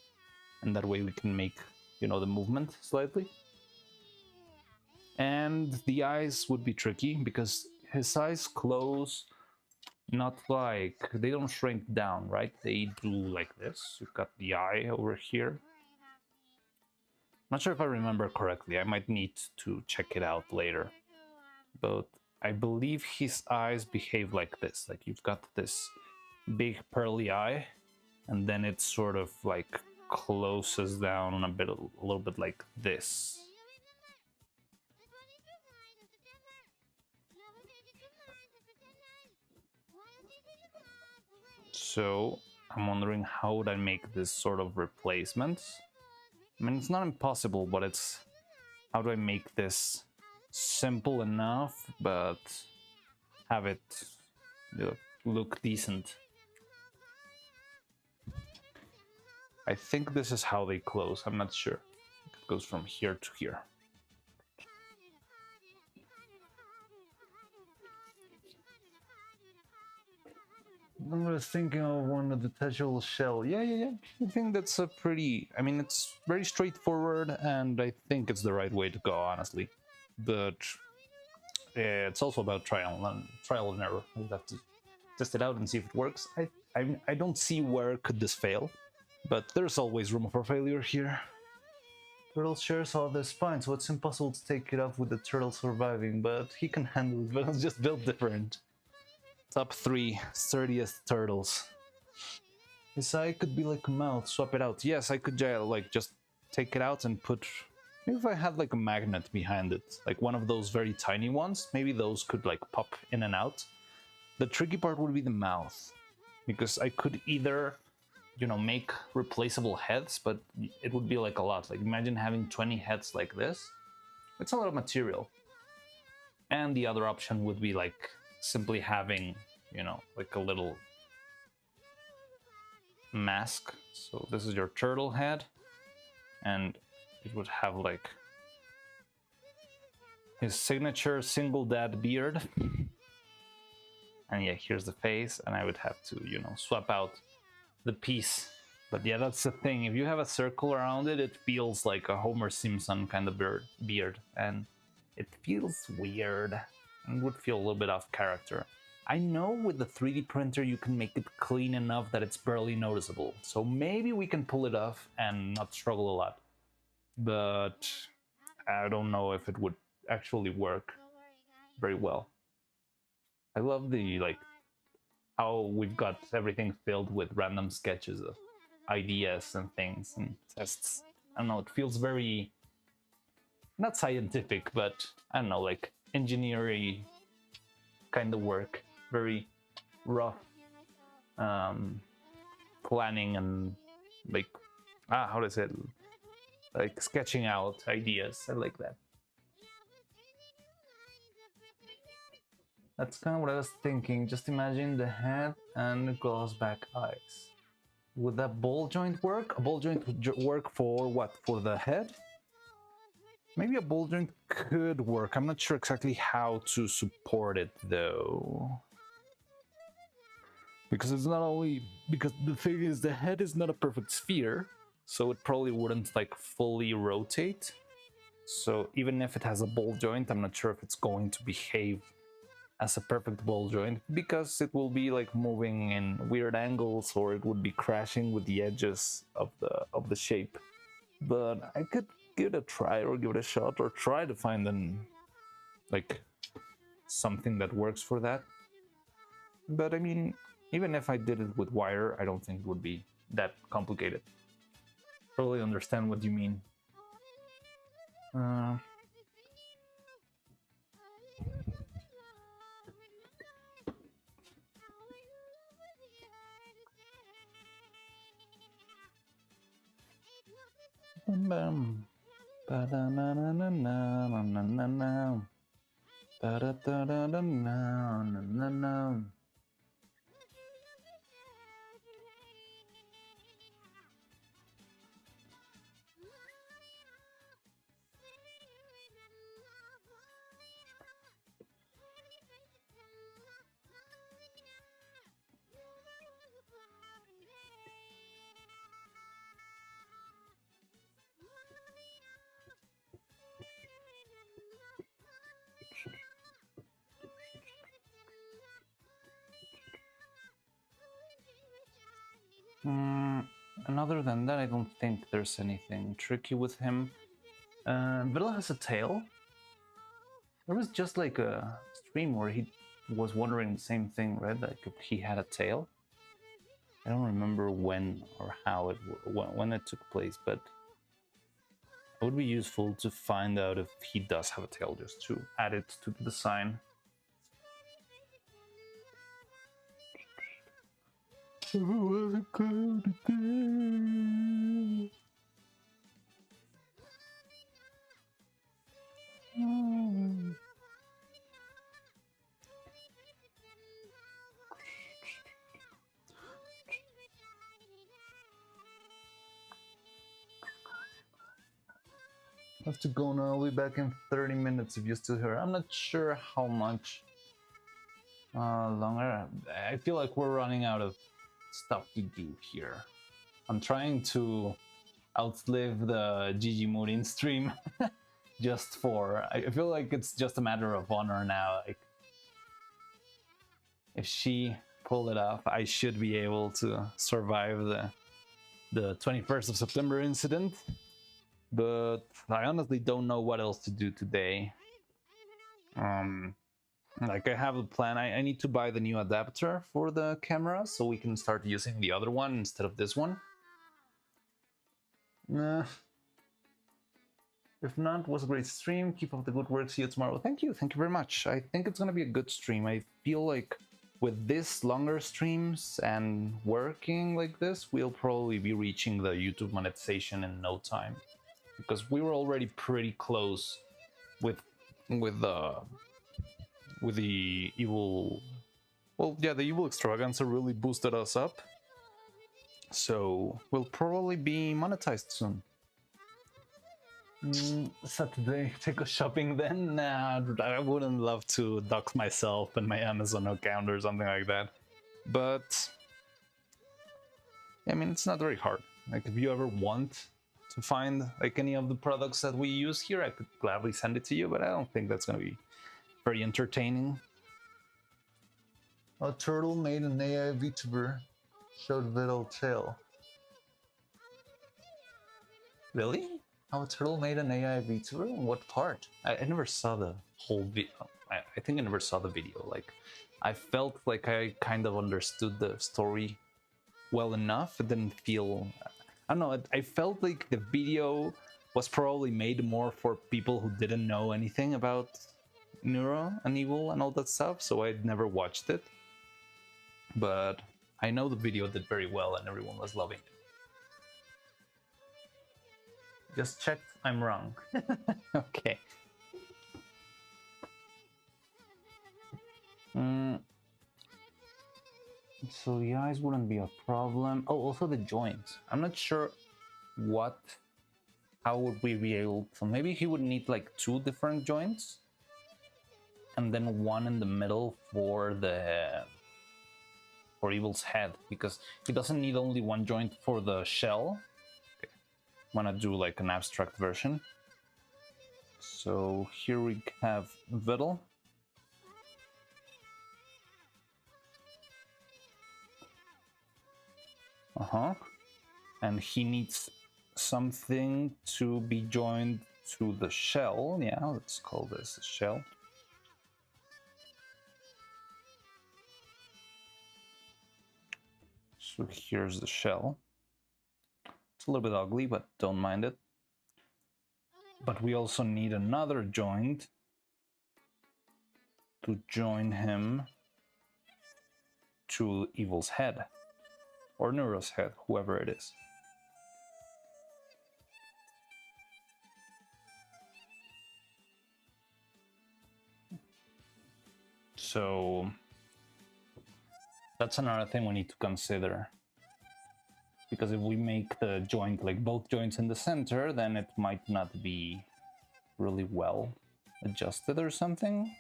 and that way we can make, you know, the movement slightly. And the eyes would be tricky because his eyes close, not like... they don't shrink down, right? They do like this. You've got the eye over here. Not sure if I remember correctly. I might need to check it out later. But I believe his eyes behave like this. Like you've got this big pearly eye, and then it sort of like closes down a little bit like this. So I'm wondering how would I make this sort of replacement. I mean, it's not impossible, but it's how do I make this simple enough, but have it look decent. I think this is how they close. I'm not sure. It goes from here to here. I was thinking of one of the detachable shell. Yeah. I think that's a pretty... I mean, it's very straightforward, and I think it's the right way to go, honestly. But it's also about trial and error. We'll have to test it out and see if it works. I don't see where could this fail, but there's always room for failure here. Turtle shares all the spine, so it's impossible to take it off with the turtle surviving, but he can handle it, but it's just built different. Top 3 sturdiest turtles. His eye could be like a mouth, swap it out. Yes, I could like just take it out and put... Maybe if I had like a magnet behind it, like one of those very tiny ones, maybe those could like pop in and out. The tricky part would be the mouth, because I could either, you know, make replaceable heads, but it would be like a lot. Like imagine having 20 heads like this. It's a lot of material. And the other option would be like simply having, you know, like a little mask. So this is your turtle head, and it would have like his signature single dad beard. And yeah, here's the face, and I would have to, you know, swap out the piece. But yeah, that's the thing. If you have a circle around it, it feels like a Homer Simpson kind of beard, and it feels weird and would feel a little bit off character. I know with the 3D printer you can make it clean enough that it's barely noticeable, so maybe we can pull it off and not struggle a lot. But I don't know if it would actually work very well. I love the, like, how we've got everything filled with random sketches of ideas and things and tests. I don't know, it feels very, not scientific, but I don't know, like engineering kind of work. Very rough planning and like, how to say it? Like sketching out ideas. I like that. That's kind of what I was thinking. Just imagine the head and glass back eyes. Would that ball joint work? A ball joint would work for what? For the head? Maybe a ball joint could work. I'm not sure exactly how to support it though. Because it's not only... Because the thing is, the head is not a perfect sphere, so it probably wouldn't like fully rotate. So even if it has a ball joint, I'm not sure if it's going to behave as a perfect ball joint, because it will be like moving in weird angles, or it would be crashing with the edges of the shape. But I could give it a try, or give it a shot, or try to find like something that works for that. But I mean, even if I did it with wire, I don't think it would be that complicated. Totally understand what you mean. Bam. Ba-da-na-na-na-na-na-na-na. Ba-da-da-da-da-na-na-na-na. And other than that, I don't think there's anything tricky with him. Villa has a tail. There was just like a stream where he was wondering the same thing, right? Like if he had a tail. I don't remember when or how when it took place, but it would be useful to find out if he does have a tail, just to add it to the design. was a cloudy day. I have to go now. I'll be back in 30 minutes if you're still here. I'm not sure how much longer. I feel like we're running out of stuff to do here. I'm trying to outlive the Gigi Moodin stream just for. I feel like it's just a matter of honor now. Like, if she pulled it off, I should be able to survive the 21st of September incident. But I honestly don't know what else to do today. Like, I have a plan. I need to buy the new adapter for the camera so we can start using the other one instead of this one. If not, was a great stream. Keep up the good work. See you tomorrow. Thank you very much. I think it's gonna be a good stream. I feel like with this longer streams and working like this, we'll probably be reaching the YouTube monetization in no time, because we were already pretty close with the evil. Well, yeah, the evil extravaganza really boosted us up, so we'll probably be monetized soon. Saturday, take a shopping then? Nah, I wouldn't love to dox myself and my Amazon account or something like that. But I mean, it's not very hard. Like, if you ever want to find like any of the products that we use here, I could gladly send it to you, but I don't think that's gonna be very entertaining. A turtle made an AI VTuber showed Vidal tail. Really? How a turtle made an AI VTuber? In what part? I never saw the whole video. I think I never saw the video. Like, I felt like I kind of understood the story well enough. It didn't feel... I don't know, I felt like the video was probably made more for people who didn't know anything about Neuro and Evil and all that stuff, so I'd never watched it. But I know the video did very well and everyone was loving it. Just checked, I'm wrong. Okay. So the eyes wouldn't be a problem. Oh, also the joints. I'm not sure how would we be able to... Maybe he would need like 2 different joints, and then one in the middle for Evil's head, because he doesn't need only 1 joint for the shell. Okay. I'm gonna do like an abstract version. So here we have Vidal. And he needs something to be joined to the shell. Yeah, let's call this a shell. So here's the shell. It's a little bit ugly, but don't mind it. But we also need another joint to join him to Evil's head. Or Neuro's head, whoever it is. So that's another thing we need to consider. Because if we make the joint, like both joints in the center, then it might not be really well adjusted or something.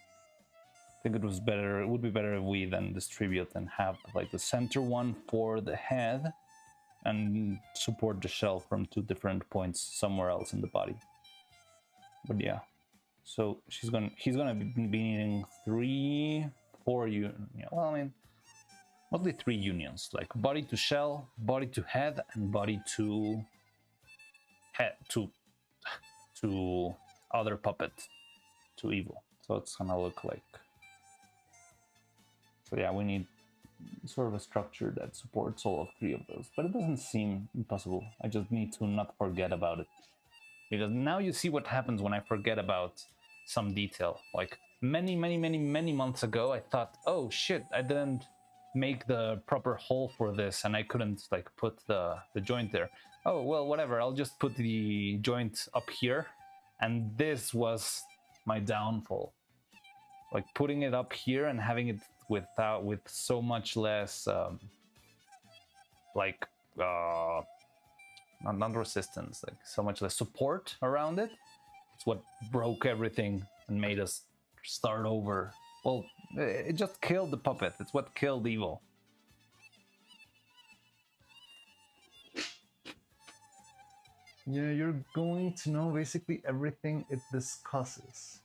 I think it would be better if we then distribute and have like the center one for the head and support the shell from 2 different points somewhere else in the body. But yeah, so he's gonna be needing 4 well, I mean, mostly 3 unions, like body to shell, body to head, and body to head to other puppet, to Evil. So it's gonna look like... So yeah, we need sort of a structure that supports all of 3 of those, but it doesn't seem impossible. I just need to not forget about it, because now you see what happens when I forget about some detail. Like many months ago, I thought, oh shit, I didn't make the proper hole for this, and I couldn't like put the joint there. Oh well, whatever. I'll just put the joint up here, and this was my downfall. Like putting it up here and having it with so much less like not resistance, like so much less support around it. It's what broke everything and made us start over. Well, it just killed the puppet. It's what killed evil. Yeah, you're going to know basically everything it discusses.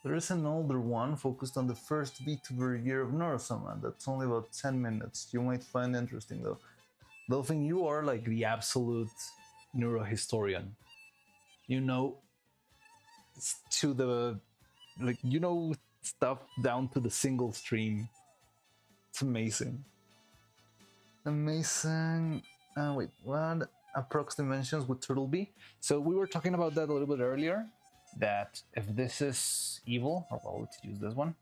There is an older one focused on the first VTuber year of Neuro. That's only about 10 minutes. You might find interesting though. Dolphin, you are like the absolute Neuro historian. You know, to the, like, you know stuff down to the single stream. It's amazing. Amazing. Wait, what? Approx dimensions would turtle be? So we were talking about that a little bit earlier, that if this is evil, oh, well, let's use this one.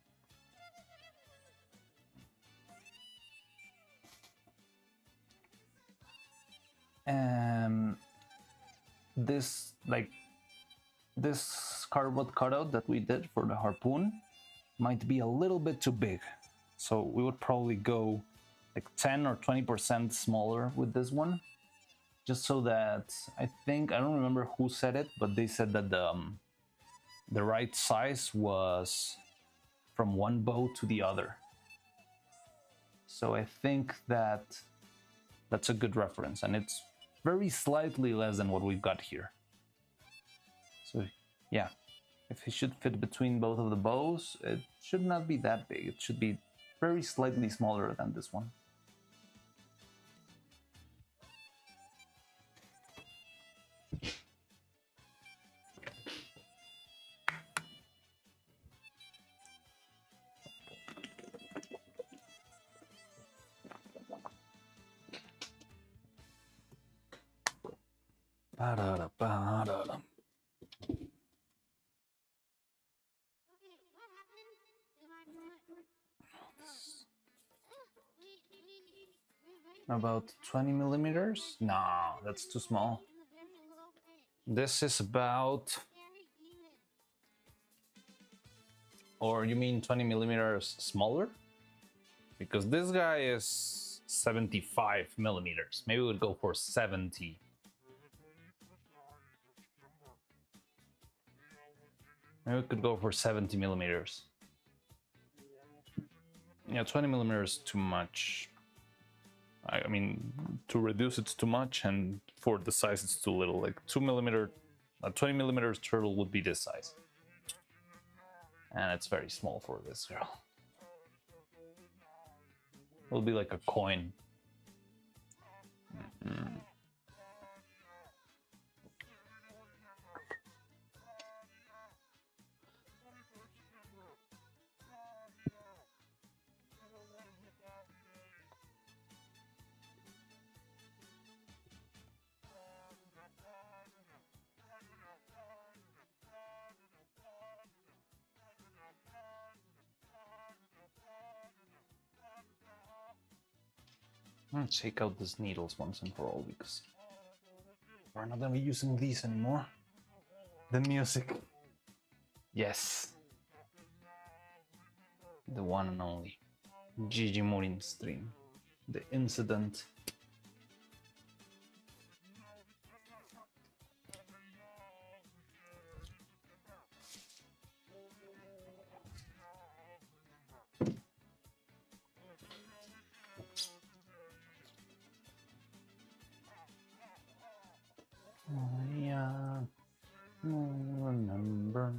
This cardboard cutout that we did for the harpoon might be a little bit too big. So we would probably go like 10 or 20% smaller with this one. Just so that, I don't remember who said it, but they said that the right size was from one bow to the other. So I think that that's a good reference, and it's very slightly less than what we've got here. So yeah, if it should fit between both of the bows, it should not be that big. It should be very slightly smaller than this one. Ba-da-da-ba-da-da. About 20 millimeters? No, that's too small. This is about... Or you mean 20 millimeters smaller? Because this guy is 75 millimeters. Maybe we'd go for 70. Maybe we could go for 70 millimeters. Yeah, 20 millimeters too much. I mean, to reduce it's too much, and for the size it's too little. Like 2 millimeter, a 20 millimeters turtle would be this size. And it's very small for this girl. It'll be like a coin. Mm-hmm. Let's take out these needles once and for all, because we're not gonna be using these anymore. The music. Yes. The one and only Gigi Morin stream. The incident. Remember,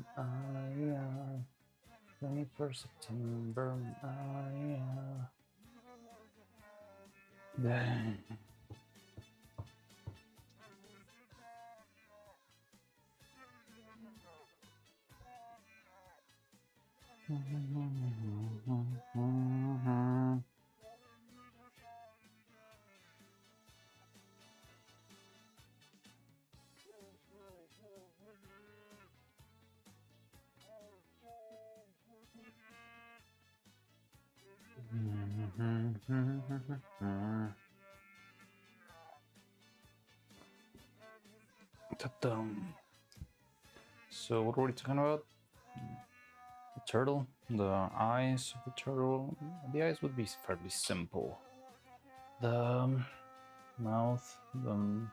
21st September, Dang. Ta-dum. So what were we talking about? The turtle, the eyes of the turtle. The eyes would be fairly simple. The mouth, the oh,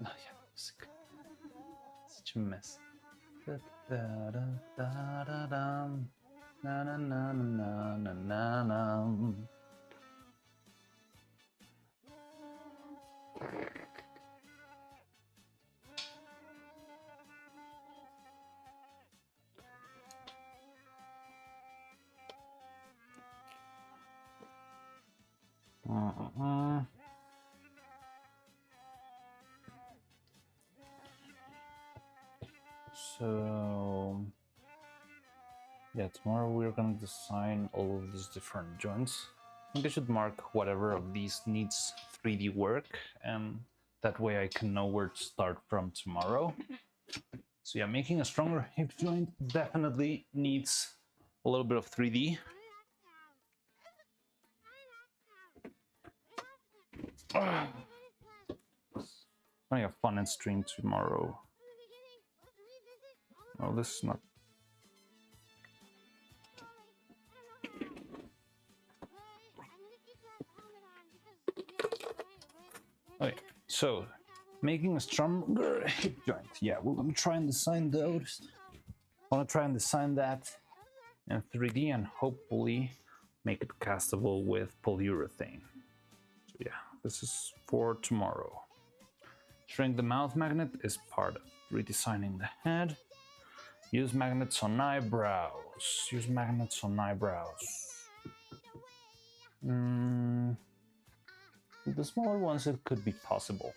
yeah, music. Such a mess. Da, da, da, da, da, da. Na na na na na na na. So yeah, tomorrow we're gonna design all of these different joints. I think I should mark whatever of these needs 3D work, and that way I can know where to start from tomorrow. So yeah, making a stronger hip joint definitely needs a little bit of 3D. Gonna have fun and stream tomorrow. Oh, this is not. Okay, so making a stronger hip joint. Yeah, we're gonna try and design those. I wanna try and design that in 3D and hopefully make it castable with polyurethane. So yeah, this is for tomorrow. Shrink the mouth magnet is part of redesigning the head. Use magnets on eyebrows. Use magnets on eyebrows. The smaller ones, it could be possible.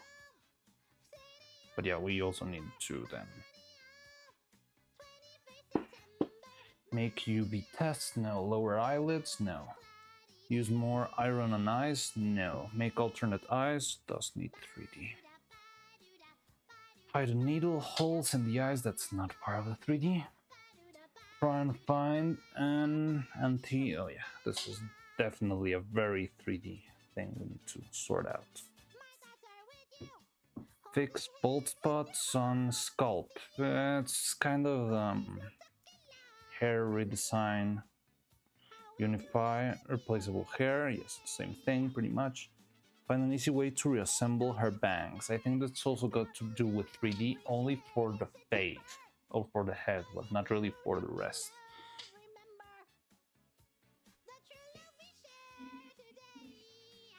But yeah, we also need to then make UV tests. No. Lower eyelids. No. Use more iron on eyes. No. Make alternate eyes. Does need 3D. Hide needle holes in the eyes. That's not part of the 3D. Try and find an anti. Oh yeah, this is definitely a very 3D thing we need to sort out. Fix bald spots on scalp. It's kind of hair redesign. Unify replaceable hair. Yes, same thing pretty much. Find an easy way to reassemble her bangs. I think that's also got to do with 3D only for the face or for the head, but not really for the rest.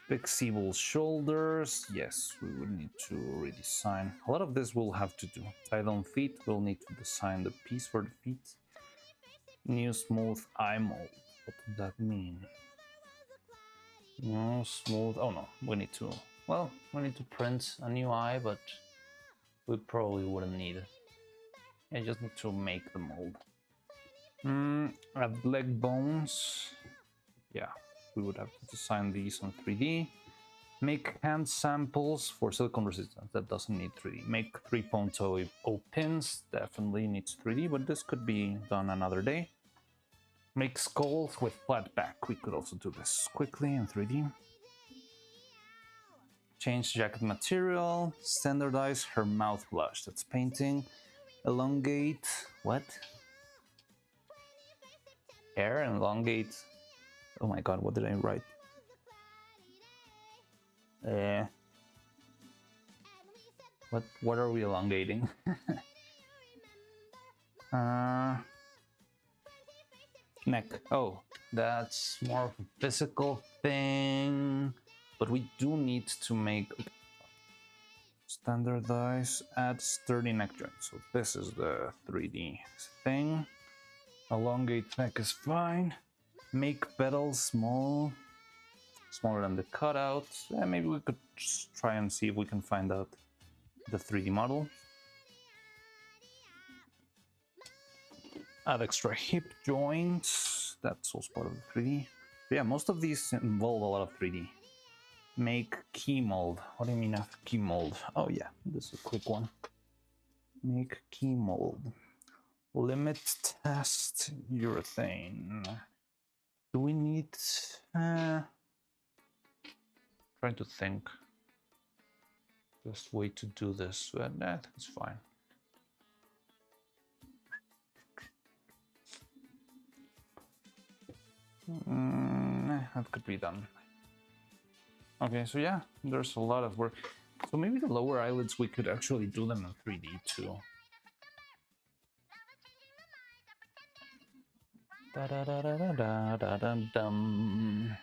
Fix Evil's shoulders. Yes, we would need to redesign. A lot of this we'll have to do. Tie down feet. We'll need to design the piece for the feet. New smooth eye mold. What does that mean? No smooth. Oh no, we need to. Well, we need to print a new eye, but we probably wouldn't need it. I just need to make the mold. Add leg bones. Yeah, we would have to design these on 3D. Make hand samples for silicone resistance. That doesn't need 3D. Make 3.0 pins. Definitely needs 3D, but this could be done another day. Make skulls with flat back. We could also do this quickly in 3D. Change jacket material. Standardize her mouth blush. That's painting. Elongate. What? Hair and elongate. Oh my god, what did I write? What are we elongating? Neck. Oh, that's more of a physical thing. But we do need to make standardize, add sturdy neck joint. So this is the 3D thing. Elongate neck is fine. Make petals small, smaller than the cutout. Maybe we could just try and see if we can find out the 3D model. Add extra hip joints. That's also part of the 3D. But yeah, most of these involve a lot of 3D. Make key mold. What do you mean after key mold? Oh yeah, this is a quick one. Make key mold. limit test urethane. Do we need... trying to think. Best way to do this, but that's fine. That could be done. Okay, so yeah, there's a lot of work. So maybe the lower eyelids, we could actually do them in 3D too. Da da da da da da da dum.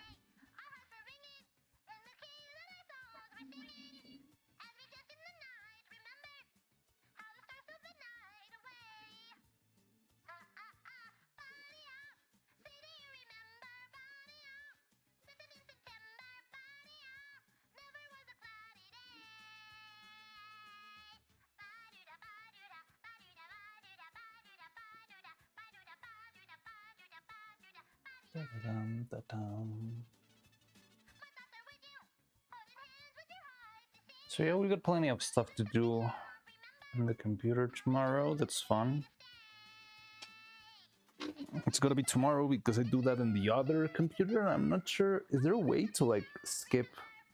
So yeah, we got plenty of stuff to do on the computer tomorrow. That's fun. It's gonna be tomorrow because I do that in the other computer. I'm not sure. Is there a way to like skip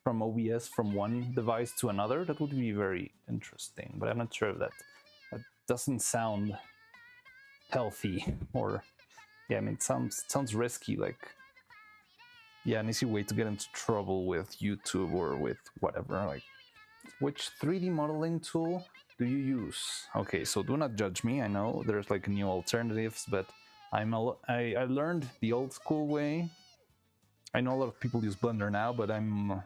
from OBS from one device to another? That would be very interesting, but I'm not sure if that doesn't sound healthy or yeah, I mean it sounds risky, like yeah, an easy way to get into trouble with YouTube or with whatever. Like, which 3D modeling tool do you use? Okay, so do not judge me. I know there's like new alternatives, but I learned the old school way. I know a lot of people use Blender now, but I'm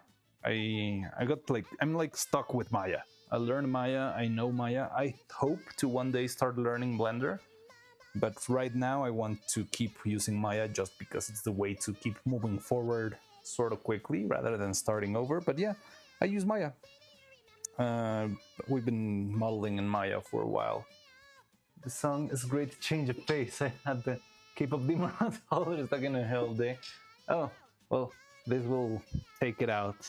like stuck with Maya. I learned Maya, I know Maya. I hope to one day start learning Blender, but right now I want to keep using Maya just because it's the way to keep moving forward sort of quickly rather than starting over. But yeah, I use Maya. We've been modeling in Maya for a while. The song is a great change of pace. I had the K-pop demon holiday stuck in a hell day. Oh, well, this will take it out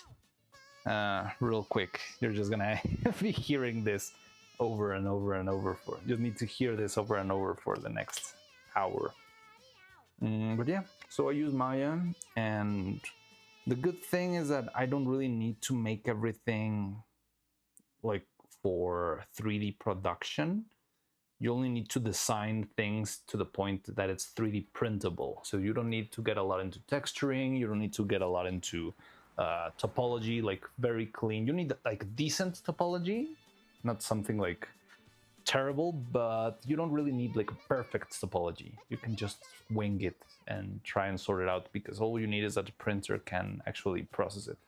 real quick. You're just gonna be hearing this over and over and over for. You need to hear this over and over for the next hour. But yeah, so I use Maya, and the good thing is that I don't really need to make everything like for 3D production. You only need to design things to the point that it's 3D printable. So you don't need to get a lot into texturing. You don't need to get a lot into topology, like very clean. You need like decent topology, not something like terrible, but you don't really need like a perfect topology. You can just wing it and try and sort it out because all you need is that the printer can actually process it.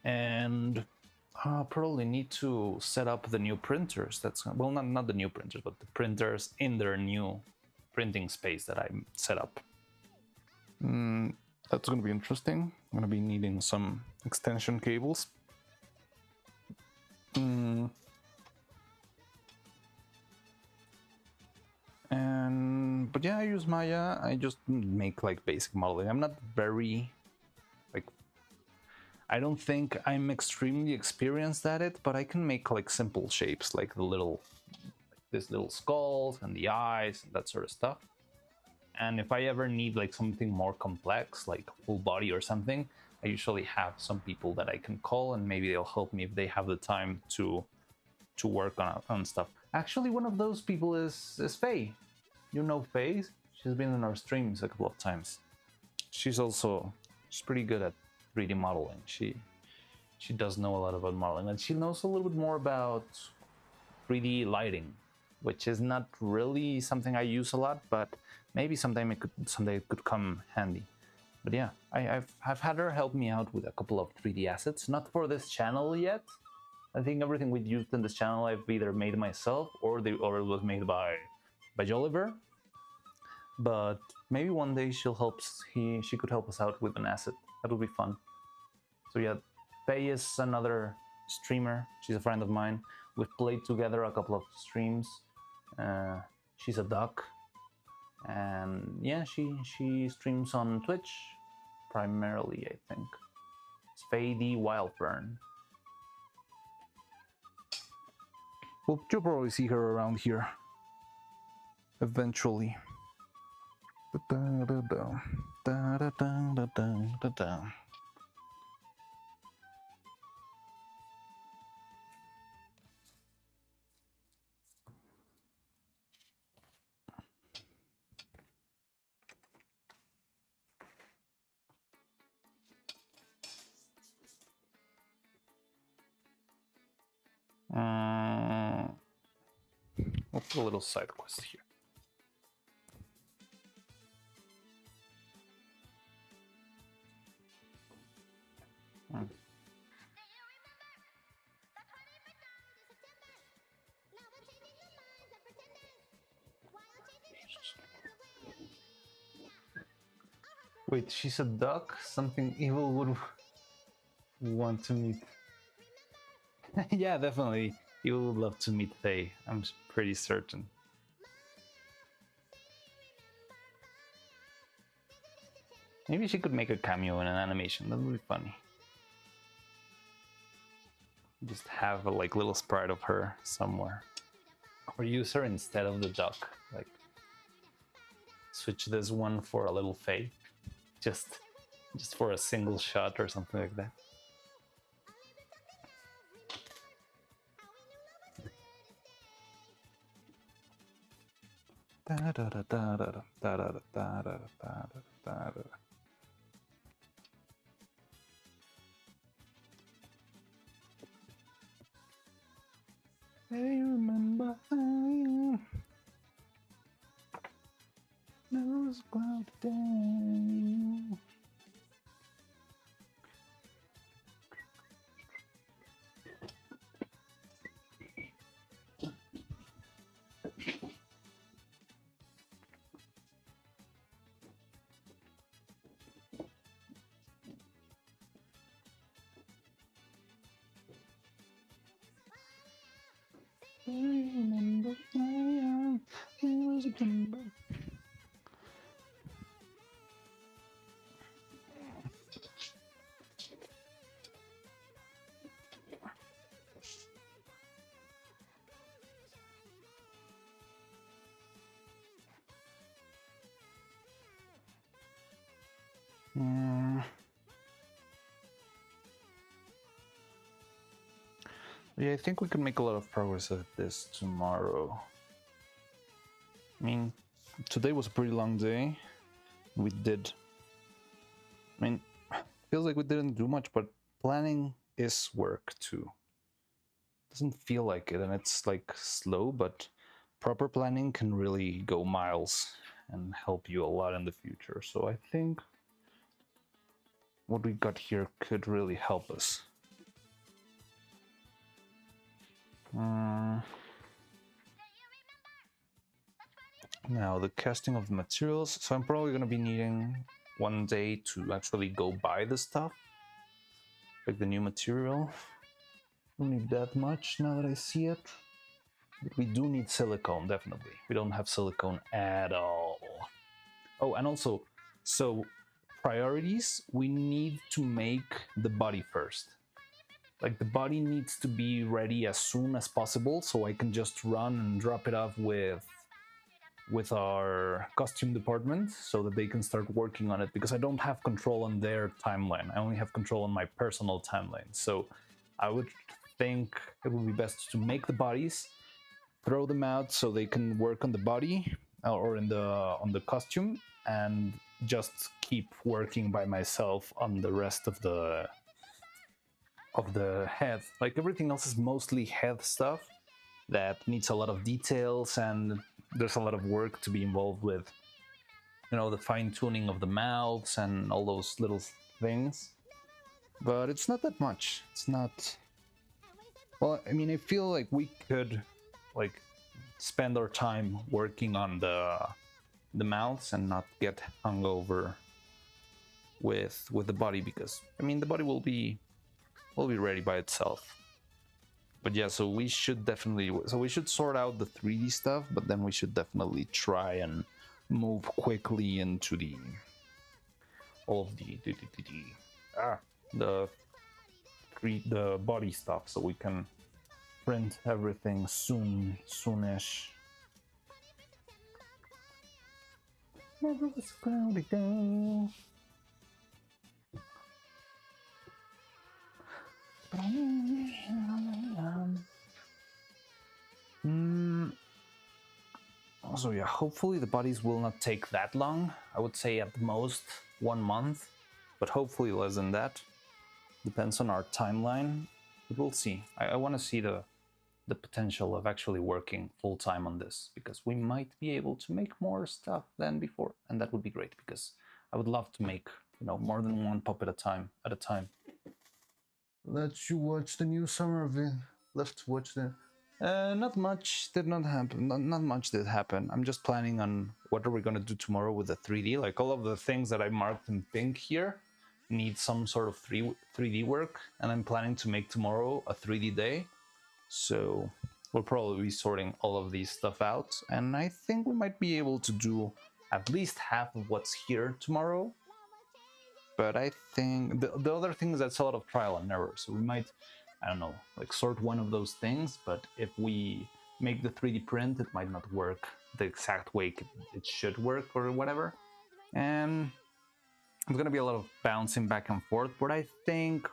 And probably need to set up the new printers. That's well, not the new printers, but the printers in their new printing space that I set up. That's going to be interesting. I'm going to be needing some extension cables. But yeah, I use Maya. I just make like basic modeling. I'm not very I don't think I'm extremely experienced at it, but I can make like simple shapes, like these little skulls and the eyes and that sort of stuff. And if I ever need like something more complex, like full body or something, I usually have some people that I can call, and maybe they'll help me if they have the time to work on stuff. Actually, one of those people is Faye. You know Faye? She's been in our streams a couple of times. She's pretty good at 3D modeling. She does know a lot about modeling, and she knows a little bit more about 3D lighting, which is not really something I use a lot, but maybe someday it could come handy. But yeah, I've had her help me out with a couple of 3D assets, not for this channel yet. I think everything we used in this channel I've either made myself or it was made by Joliver. But maybe one day she could help us out with an asset. That would be fun. So yeah, Faye is another streamer. She's a friend of mine. We've played together a couple of streams. She's a duck, and yeah, she streams on Twitch primarily, I think. It's Faye D Wildfern. Well, you'll probably see her around here eventually. We'll put a little side quest here. Wait, she's a duck? Something evil would want to meet. Yeah, definitely. Evil would love to meet Faye. I'm pretty certain. Maybe she could make a cameo in an animation. That would be funny. Just have a like little sprite of her somewhere, or use her instead of the duck. Like switch this one for a little Faye, just for a single shot or something like that. Hey, remember how never was a cloud day. Remember I was a timber. Yeah, I think we can make a lot of progress at this tomorrow. I mean, today was a pretty long day. We did. I mean, feels like we didn't do much, but planning is work too. Doesn't feel like it, and it's like slow, but proper planning can really go miles and help you a lot in the future. So I think what we got here could really help us. Now the casting of the materials. So I'm probably going to be needing one day to actually go buy the stuff, like the new material. Don't need that much now that I see it. But we do need silicone, definitely. We don't have silicone at all. Oh, and also, so priorities, we need to make the body first. Like the body needs to be ready as soon as possible, so I can just run and drop it off with our costume department so that they can start working on it, because I don't have control on their timeline. I only have control on my personal timeline. So I would think it would be best to make the bodies, throw them out so they can work on the body or on the costume, and just keep working by myself on the rest of the head. Like everything else is mostly head stuff that needs a lot of details, and there's a lot of work to be involved with, you know, the fine-tuning of the mouths and all those little things. But it's not that much. It's not... Well, I mean, I feel like we could like spend our time working on the mouths and not get hungover with the body, because I mean the body will be ready by itself. But yeah, so we should definitely, so we should sort out the 3D stuff, but then we should definitely try and move quickly into the all of the body stuff, so we can print everything soonish. Never was a cloudy day. Also, yeah, hopefully the bodies will not take that long. I would say at the most 1 month, but hopefully less than that. Depends on our timeline, but we'll see. I want to see the potential of actually working full time on this, because we might be able to make more stuff than before, and that would be great because I would love to make, you know, more than one puppet at a time. Let you watch the new summer of it. Left to watch the. Not much did not happen. Not much did happen. I'm just planning on what are we gonna do tomorrow with the 3D. Like all of the things that I marked in pink here need some sort of 3D work, and I'm planning to make tomorrow a 3D day. So we'll probably be sorting all of these stuff out, and I think we might be able to do at least half of what's here tomorrow. But I think the other thing is that's a lot of trial and error, so we might, I don't know, like sort one of those things, but if we make the 3D print, it might not work the exact way it should work or whatever. And it's gonna be a lot of bouncing back and forth, but I think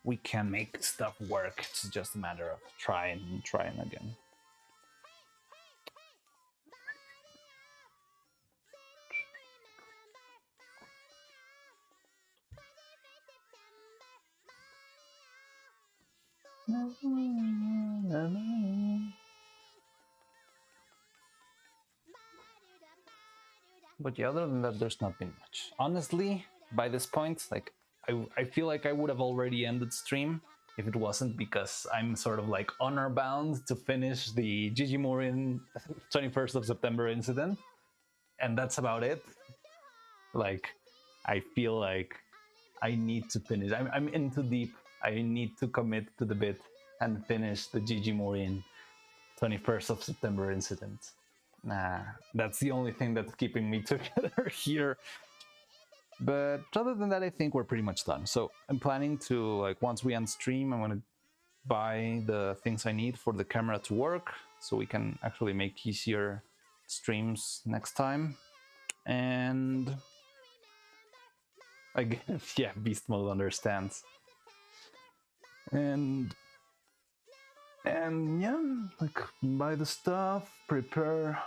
we can make stuff work. It's just a matter of trying again. But yeah, other than that, there's not been much. Honestly, by this point, like I feel like I would have already ended stream if it wasn't because I'm sort of like honor bound to finish the Gigi Morin 21st of September incident, and that's about it. Like, I feel like I need to finish. I'm in too deep. I need to commit to the bit and finish the Gigi Morin 21st of September incident. Nah, that's the only thing that's keeping me together here. But other than that, I think we're pretty much done. So I'm planning to, like, once we end stream, I'm going to buy the things I need for the camera to work so we can actually make easier streams next time. And I guess, yeah, Beast Mode understands. And yeah, like buy the stuff, prepare,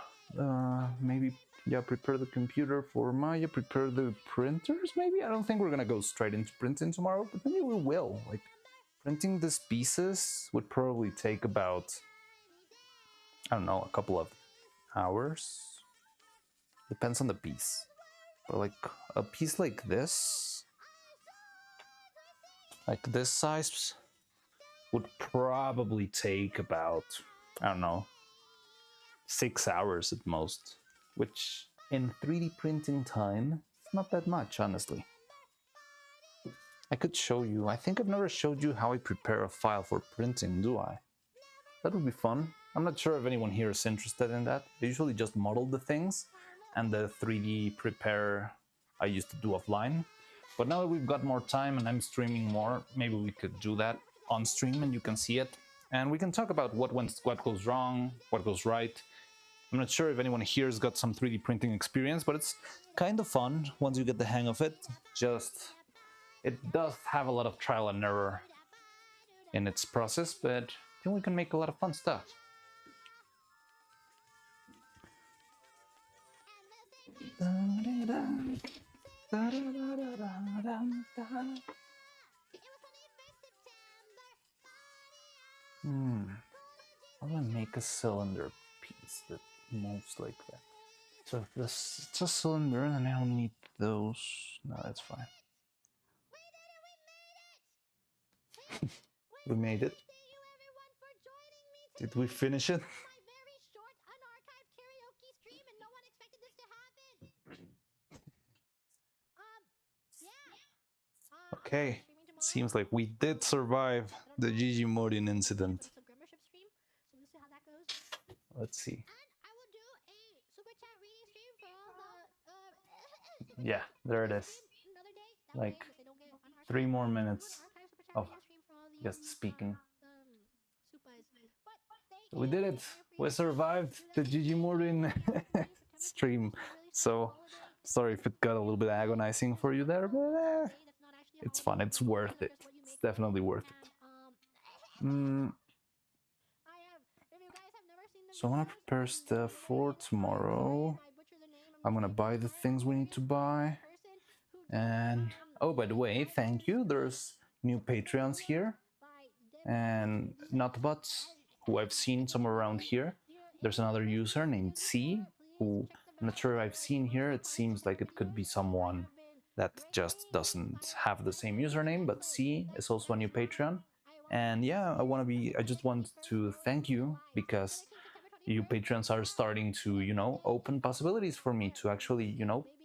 maybe, yeah, prepare the computer for Maya, prepare the printers, maybe? I don't think we're gonna go straight into printing tomorrow, but maybe we will. Like, printing these pieces would probably take about, I don't know, a couple of hours. Depends on the piece. But like, a piece like this size, would probably take about, I don't know, 6 hours at most, which in 3D printing time, it's not that much, honestly. I could show you. I think I've never showed you how I prepare a file for printing, do I? That would be fun. I'm not sure if anyone here is interested in that. I usually just model the things, and the 3D prepare I used to do offline. But now that we've got more time and I'm streaming more, maybe we could do that on stream and you can see it. And we can talk about what goes wrong, what goes right. I'm not sure if anyone here has got some 3D printing experience, but it's kind of fun once you get the hang of it. Just, it does have a lot of trial and error in its process, but I think we can make a lot of fun stuff. How do I make a cylinder piece that moves like that? So if this, it's a cylinder, then I don't need those. No, that's fine. We made it. Did we finish it? Okay, seems like we did survive the Gigi Morin incident. Let's see. Yeah, there it is. Like 3 more minutes of just speaking. We did it. We survived the Gigi Morin stream. So Sorry if it got a little bit agonizing for you there, but it's fun. It's worth it. It's definitely worth it. So I want to prepare stuff for tomorrow. I'm gonna buy the things we need to buy. And oh, by the way, thank you. There's new Patreons here, and not bots who I've seen somewhere around here. There's another user named C, who I'm not sure I've seen here. It seems like it could be someone that just doesn't have the same username, but C is also a new Patreon. And yeah, I just want to thank you, because you patrons are starting to, open possibilities for me to actually,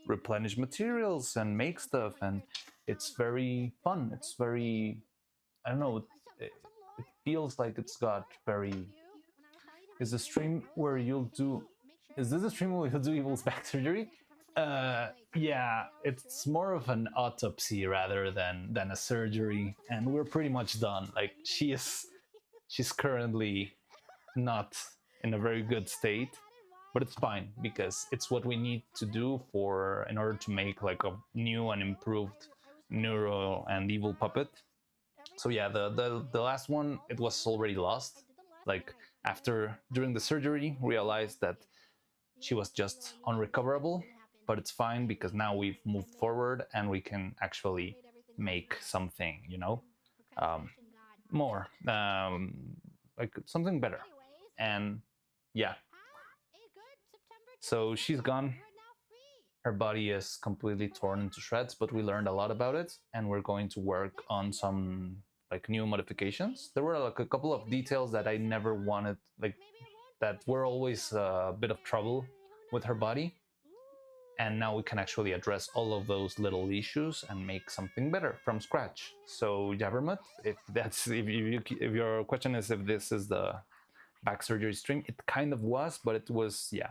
replenish materials and make stuff. And it's very fun. It's very, I don't know, it feels like it's got very... Is the stream where you'll do... Is this a stream where you'll do Evil's back surgery? Yeah, it's more of an autopsy rather than a surgery, and we're pretty much done. Like, she's currently not in a very good state, but it's fine because it's what we need to do in order to make like a new and improved Neuro and Evil puppet. So yeah, the last one, it was already lost. Like, during the surgery, realized that she was just unrecoverable, but it's fine because now we've moved forward and we can actually make something, more, like something better. And yeah, so she's gone. Her body is completely torn into shreds, but we learned a lot about it, and we're going to work on some like new modifications. There were like a couple of details that I never wanted, like that were always a bit of trouble with her body, and now we can actually address all of those little issues and make something better from scratch. So Jabbermut, if your question is if this is the back surgery stream, it kind of was, but it was, yeah,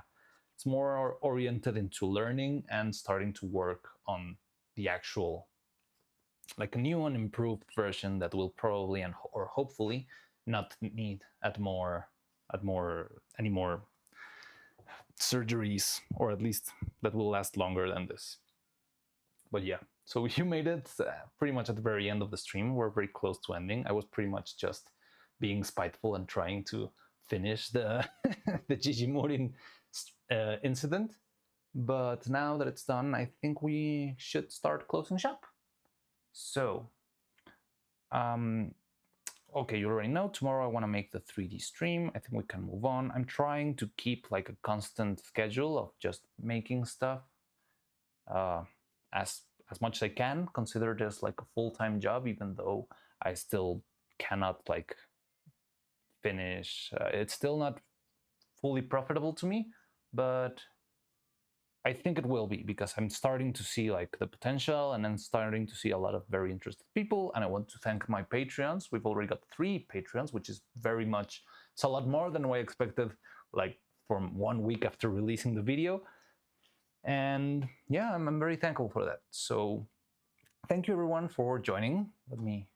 it's more oriented into learning and starting to work on the actual, like a new and improved version that will probably or hopefully not need any more surgeries, or at least that will last longer than this. But yeah, so you made it pretty much at the very end of the stream. We're very close to ending. I was pretty much just being spiteful and trying to finish the the Jijimorin incident, but now that it's done, I think we should start closing shop. So okay, you already know tomorrow I want to make the 3D stream. I think we can move on. I'm trying to keep like a constant schedule of just making stuff as much as I can. Consider this like a full-time job, even though I still cannot like finish. It's still not fully profitable to me, but I think it will be, because I'm starting to see like the potential, and I'm starting to see a lot of very interested people. And I want to thank my Patreons. We've already got 3 Patreons, which is very much, it's a lot more than what I expected, like from 1 week after releasing the video. And yeah, I'm very thankful for that. So thank you everyone for joining. Let me,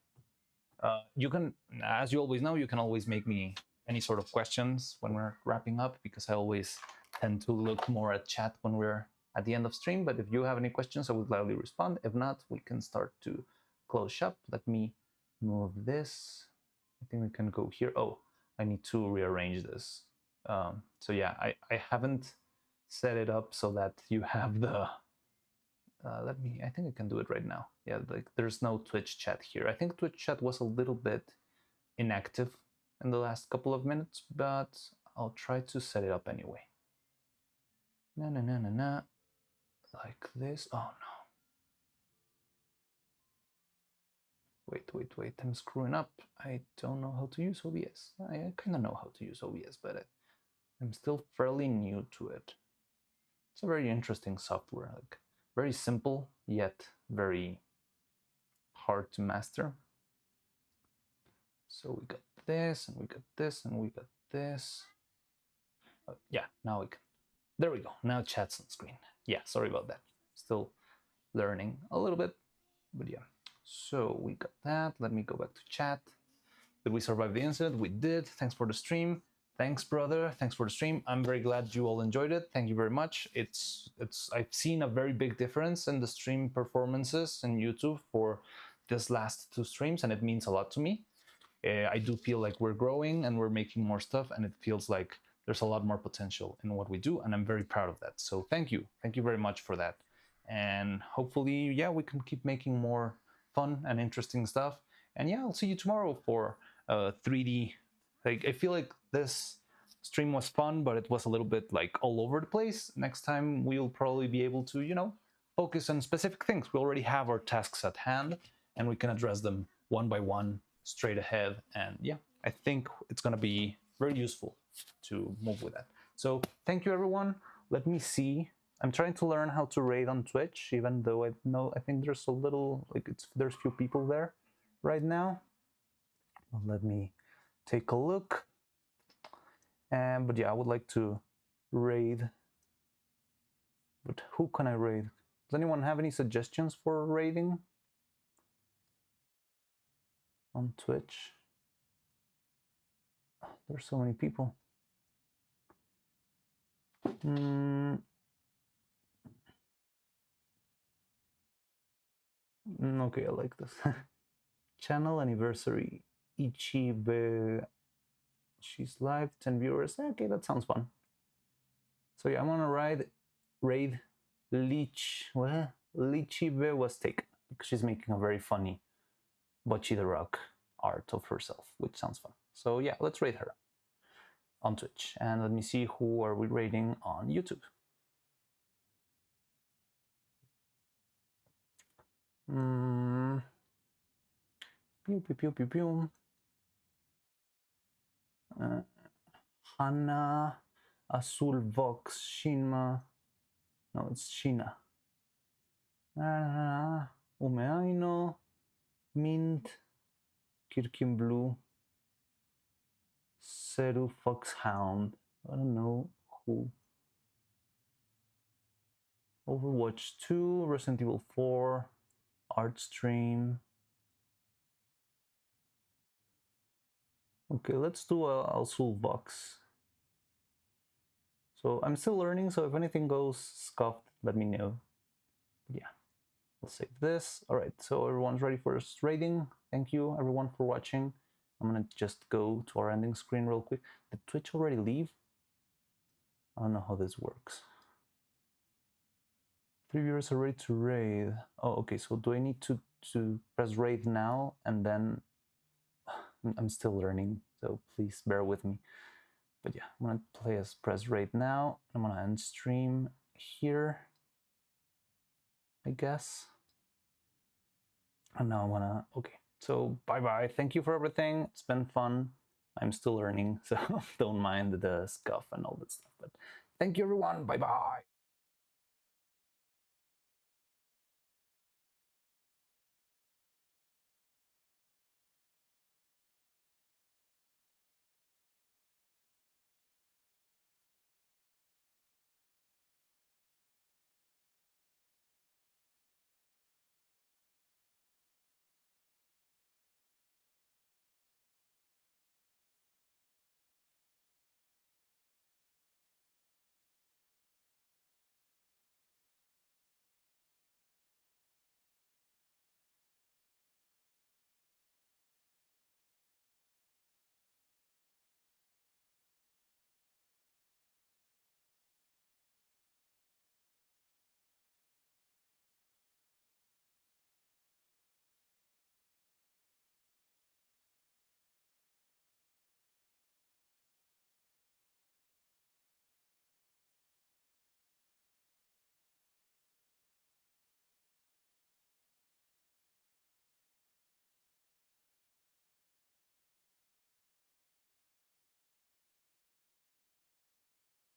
you can, as you always know, you can always make me any sort of questions when we're wrapping up, because I always tend to look more at chat when we're at the end of stream. But if you have any questions, I would gladly respond. If not, we can start to close shop. Let me move this. I think we can go here. Oh, I need to rearrange this. So yeah, I haven't set it up so that you have the I think I can do it right now. Yeah, like there's no Twitch chat here. I think Twitch chat was a little bit inactive in the last couple of minutes, but I'll try to set it up anyway. Like this. Oh no. Wait, I'm screwing up. I don't know how to use OBS. I kind of know how to use OBS, but I'm still fairly new to it. It's a very interesting software, like very simple, yet very hard to master. So we got this, and we got this, and we got this. Yeah, now we can. There we go. Now chat's on screen. Yeah, sorry about that. Still learning a little bit, but yeah. So we got that. Let me go back to chat. Did we survive the incident? We did. Thanks for the stream. Thanks, brother. Thanks for the stream. I'm very glad you all enjoyed it. Thank you very much. I've seen a very big difference in the stream performances in YouTube for this last 2 streams, and it means a lot to me. I do feel like we're growing and we're making more stuff, and it feels like there's a lot more potential in what we do, and I'm very proud of that. So thank you very much for that. And hopefully, yeah, we can keep making more fun and interesting stuff. And yeah, I'll see you tomorrow for 3D. Like, I feel like this stream was fun, but it was a little bit like all over the place. Next time we'll probably be able to, you know, focus on specific things. We already have our tasks at hand, and we can address them one by one straight ahead. And yeah, I think it's gonna be very useful to move with that. So thank you, everyone. Let me see. I'm trying to learn how to raid on Twitch, even though I think there's a little, like, there's few people there right now. Well, let me take a look. But yeah, I would like to raid. But who can I raid? Does anyone have any suggestions for raiding on Twitch? There's so many people. Okay, I like this. Channel anniversary. Ichibe. She's live, 10 viewers. Okay, that sounds fun. So yeah, I'm gonna raid Lichibe was taken because she's making a very funny Bocchi the Rock art of herself, which sounds fun. So yeah, let's raid her on Twitch. And let me see, who are we raiding on YouTube? Pew, pew, pew, pew, pew. Hana, Azul Vox, Shinma. No, it's Shina. Umeaino, Mint, Kirkin Blue, Seru Foxhound. I don't know who. Overwatch 2, Resident Evil 4, Artstream. Okay, let's do a Azul Vox. So I'm still learning, so if anything goes scuffed, let me know. Yeah, I'll save this. All right, so everyone's ready for this raiding. Thank you, everyone, for watching. I'm gonna just go to our ending screen real quick. Did Twitch already leave? I don't know how this works. 3 viewers are ready to raid. Oh, okay, so do I need to press raid now? And then I'm still learning, so please bear with me. But yeah, I'm gonna press raid now. I'm gonna end stream here, I guess. And now I'm gonna, okay. So bye-bye, thank you for everything. It's been fun. I'm still learning, so don't mind the scuff and all that stuff. But thank you, everyone, bye-bye.